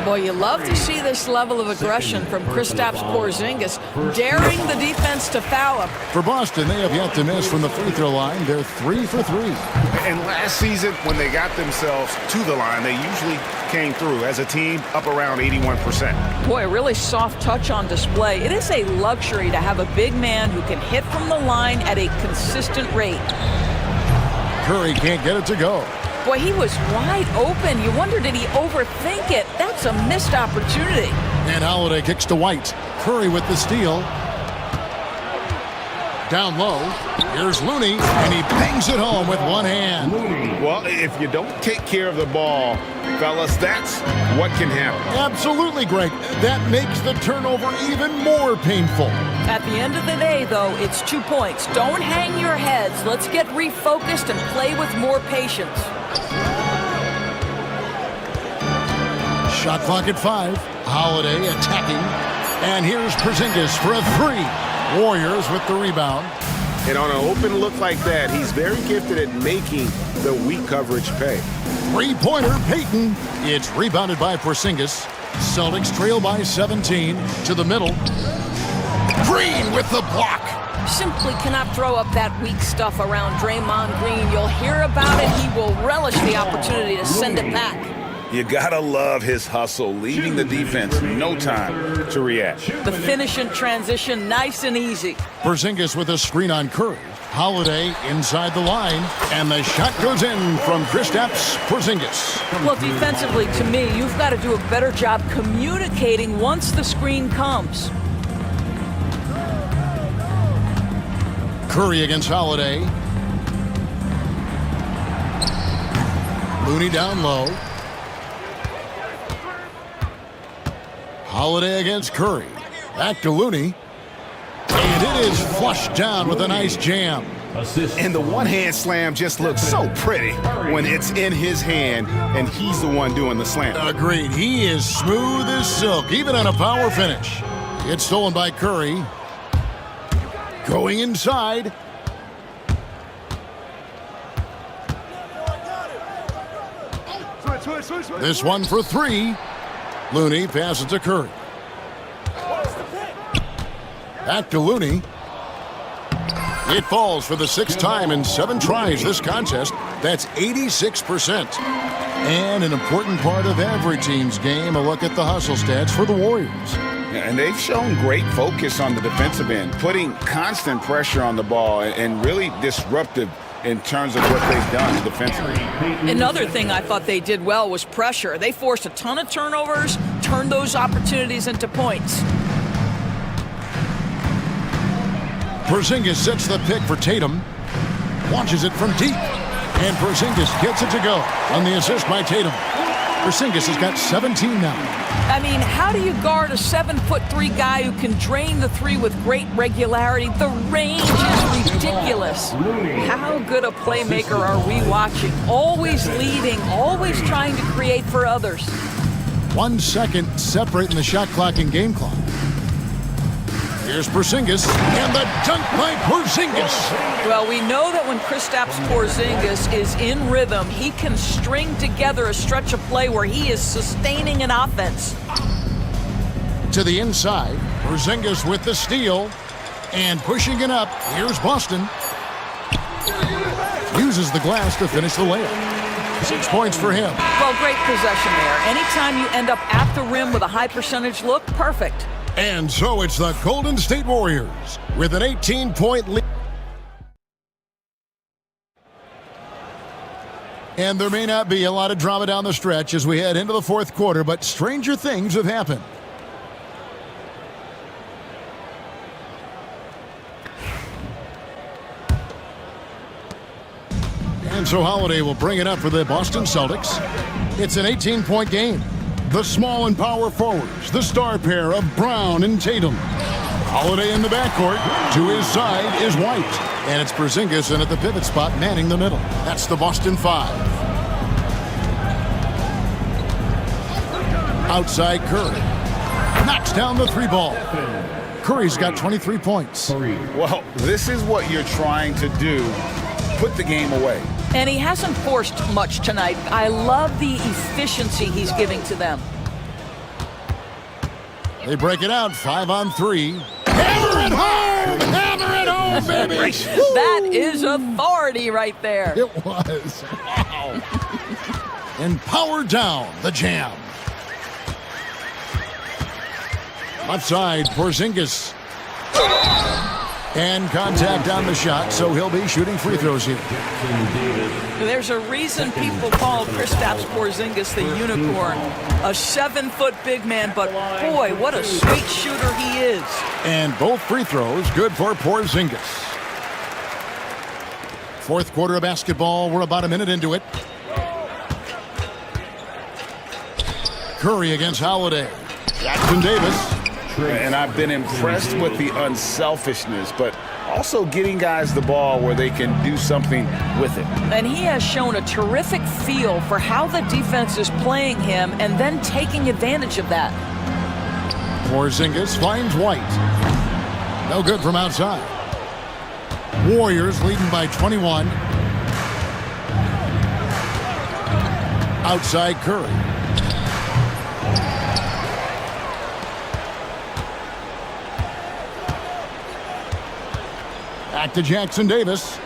Boy, you love to see this level of aggression from Kristaps Porzingis, daring the defense to foul him. For Boston, they have yet to miss from the free throw line. They're 3 for 3. And last season, when they got themselves to the line, they usually came through as a team up around 81%. Boy, a really soft touch on display. It is a luxury to have a big man who can hit from the line at a consistent rate. Curry can't get it to go. Boy, he was wide open. You wonder, did he overthink it? That's a missed opportunity. And Holiday kicks to White. Curry with the steal. Down low. Here's Looney, and he bangs it home with one hand. Well, if you don't take care of the ball, fellas, that's what can happen. Absolutely, Greg. That makes the turnover even more painful. At the end of the day, though, it's 2 points. Don't hang your heads. Let's get refocused and play with more patience. Shot clock at 5. Holiday attacking. And here's Porzingis for a 3. Warriors with the rebound. And on an open look like that, he's very gifted at making the weak coverage pay. Three-pointer, Payton. It's rebounded by Porzingis. Celtics trail by 17 to the middle. Green with the block. Simply cannot throw up that weak stuff around Draymond Green. You'll hear about it. He will relish the opportunity to send it back. You gotta love his hustle, leaving the defense no time to react. The finish in transition, nice and easy. Porzingis with a screen on Curry. Holiday inside the line, and the shot goes in from Kristaps Porzingis. Well, defensively, to me, you've got to do a better job communicating once the screen comes. Curry against Holiday. Looney down low. Holiday against Curry. Back to Looney. And it is flushed down with a nice jam. And the one-hand slam just looks so pretty when it's in his hand and he's the one doing the slam. Agreed. He is smooth as silk, even on a power finish. It's stolen by Curry. Going inside. This one for 3. Looney passes to Curry. Back to Looney. It falls for the 6th time in 7 tries this contest. That's 86%. And an important part of every team's game, a look at the hustle stats for the Warriors. And they've shown great focus on the defensive end, putting constant pressure on the ball and really disruptive in terms of what they've done defensively. Another thing I thought they did well was pressure. They forced a ton of turnovers, turned those opportunities into points. Porzingis sets the pick for Tatum. Launches it from deep. And Porzingis gets it to go on the assist by Tatum. Porzingis has got 17 now. I mean, how do you guard a 7'3" guy who can drain the three with great regularity? The range is ridiculous. How good a playmaker are we watching? Always leading, always trying to create for others. 1 second separating the shot clock and game clock. Here's Porzingis, and the dunk by Porzingis. Well, we know that when Kristaps Porzingis is in rhythm, he can string together a stretch of play where he is sustaining an offense. To the inside, Porzingis with the steal, and pushing it up. Here's Boston. Uses the glass to finish the layup. 6 points for him. Well, great possession there. Anytime you end up at the rim with a high percentage look, perfect. And so it's the Golden State Warriors with an 18-point lead. And there may not be a lot of drama down the stretch as we head into the fourth quarter, but stranger things have happened. And so Holiday will bring it up for the Boston Celtics. It's an 18-point game. The small and power forwards, the star pair of Brown and Tatum. Holiday in the backcourt. To his side is White. And it's Porzingis in at the pivot spot, manning the middle. That's the Boston 5. Outside Curry. Knocks down the three ball. Curry's got 23 points. Well, this is what you're trying to do. Put the game away. And he hasn't forced much tonight. I love the efficiency he's giving to them. They break it out, 5-on-3. Hammer it home! Hammer it home, baby! That is authority right there. It was. Wow. And power down the jam. Left side, Porzingis. And contact on the shot, so he'll be shooting free throws here. There's a reason people call Kristaps Porzingis the unicorn. A 7-foot big man, but boy, what a sweet shooter he is. And both free throws good for Porzingis. Fourth quarter of basketball, we're about a minute into it. Curry against Holiday. Jackson Davis. And I've been impressed with the unselfishness, but also getting guys the ball where they can do something with it. And he has shown a terrific feel for how the defense is playing him and then taking advantage of that. Porzingis finds White. No good from outside. Warriors leading by 21. Outside Curry. Back to Jackson Davis.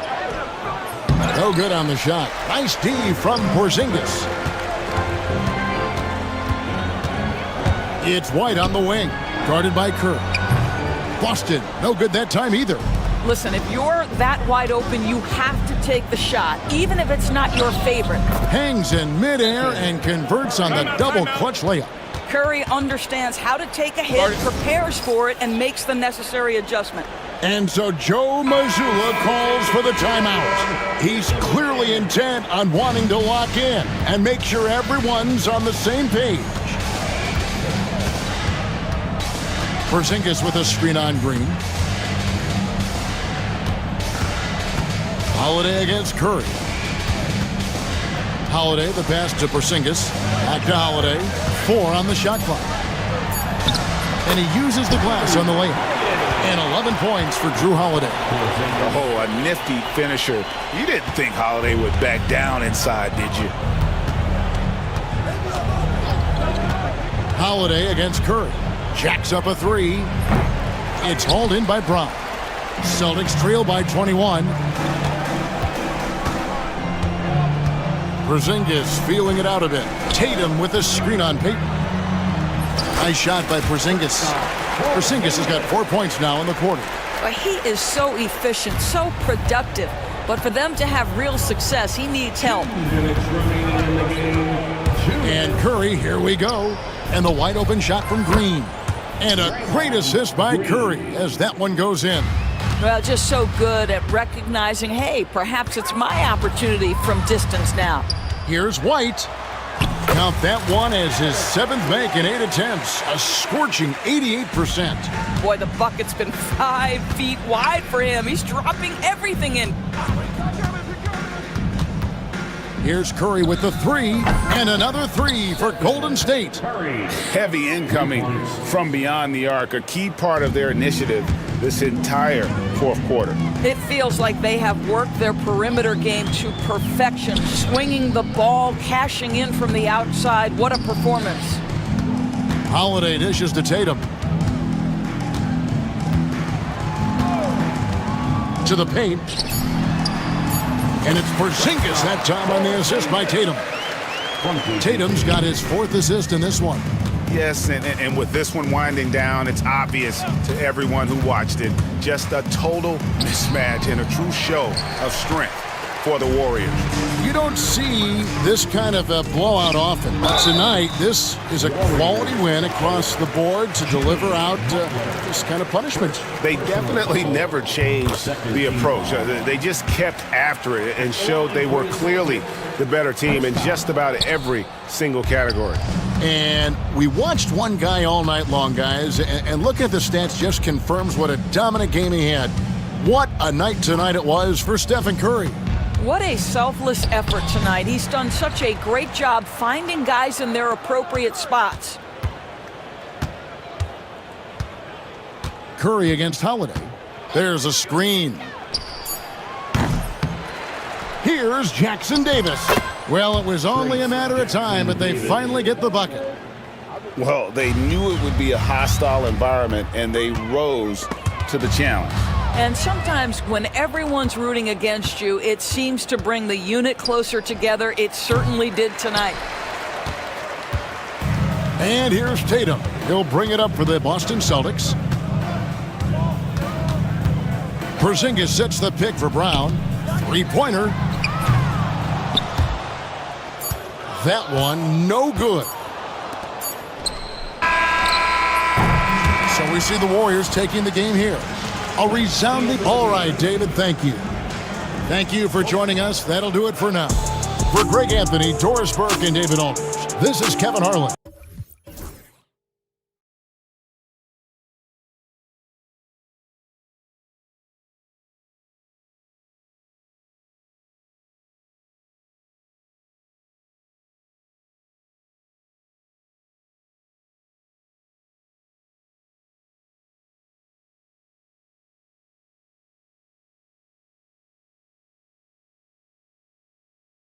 No good on the shot. Nice D from Porzingis. It's White on the wing, guarded by Curry. Boston, no good that time either. Listen, if you're that wide open, you have to take the shot, even if it's not your favorite. Hangs in midair and converts on the double clutch layup. Curry understands how to take a hit, prepares for it, and makes the necessary adjustment. And so Joe Mazzulla calls for the timeout. He's clearly intent on wanting to lock in and make sure everyone's on the same page. Porzingis with a screen on Green. Holiday against Curry. Holiday, the pass to Porzingis. Back to Holiday. 4 on the shot clock. And he uses the glass on the layup. And 11 points for Drew Holiday. Oh, a nifty finisher. You didn't think Holiday would back down inside, did you? Holiday against Curry. Jacks up a 3. It's hauled in by Brown. Celtics trail by 21. Porzingis feeling it out a bit. Tatum with a screen on Peyton. Nice shot by Porzingis. Porzingis has got 4 points now in the quarter. But he is so efficient, so productive. But for them to have real success, he needs help. And Curry, here we go. And the wide open shot from Green. And a great assist by Curry as that one goes in. Well, just so good at recognizing, hey, perhaps it's my opportunity from distance now. Here's White. Count that one as his 7th make in 8 attempts. A scorching 88%. Boy, the bucket's been 5 feet wide for him. He's dropping everything in. Here's Curry with the 3, and another 3 for Golden State. Heavy incoming from beyond the arc, a key part of their initiative this entire fourth quarter. It feels like they have worked their perimeter game to perfection, swinging the ball, cashing in from the outside. What a performance. Holiday dishes to Tatum. To the paint. And it's Porzingis that time on the assist by Tatum. Tatum's got his 4th assist in this one. Yes, and with this one winding down, it's obvious to everyone who watched it. Just a total mismatch and a true show of strength for the Warriors. You don't see this kind of a blowout often. But tonight, this is a quality win across the board to deliver out this kind of punishment. They definitely never changed the approach. They just kept after it and showed they were clearly the better team in just about every single category. And we watched one guy all night long, guys, and look at the stats just confirms what a dominant game he had. What a night tonight it was for Stephen Curry. What a selfless effort tonight. He's done such a great job finding guys in their appropriate spots. Curry against Holiday. There's a screen. Here's Jackson Davis. Well, it was only a matter of time, but they finally get the bucket. Well, they knew it would be a hostile environment, and they rose to the challenge. And sometimes when everyone's rooting against you, it seems to bring the unit closer together. It certainly did tonight. And here's Tatum. He'll bring it up for the Boston Celtics. Porzingis sets the pick for Brown. 3-pointer. That one, no good. So we see the Warriors taking the game here. A resounding all right, David, thank you. Thank you for joining us. That'll do it for now. For Greg Anthony, Doris Burke, and David Aldridge, this is Kevin Harlan.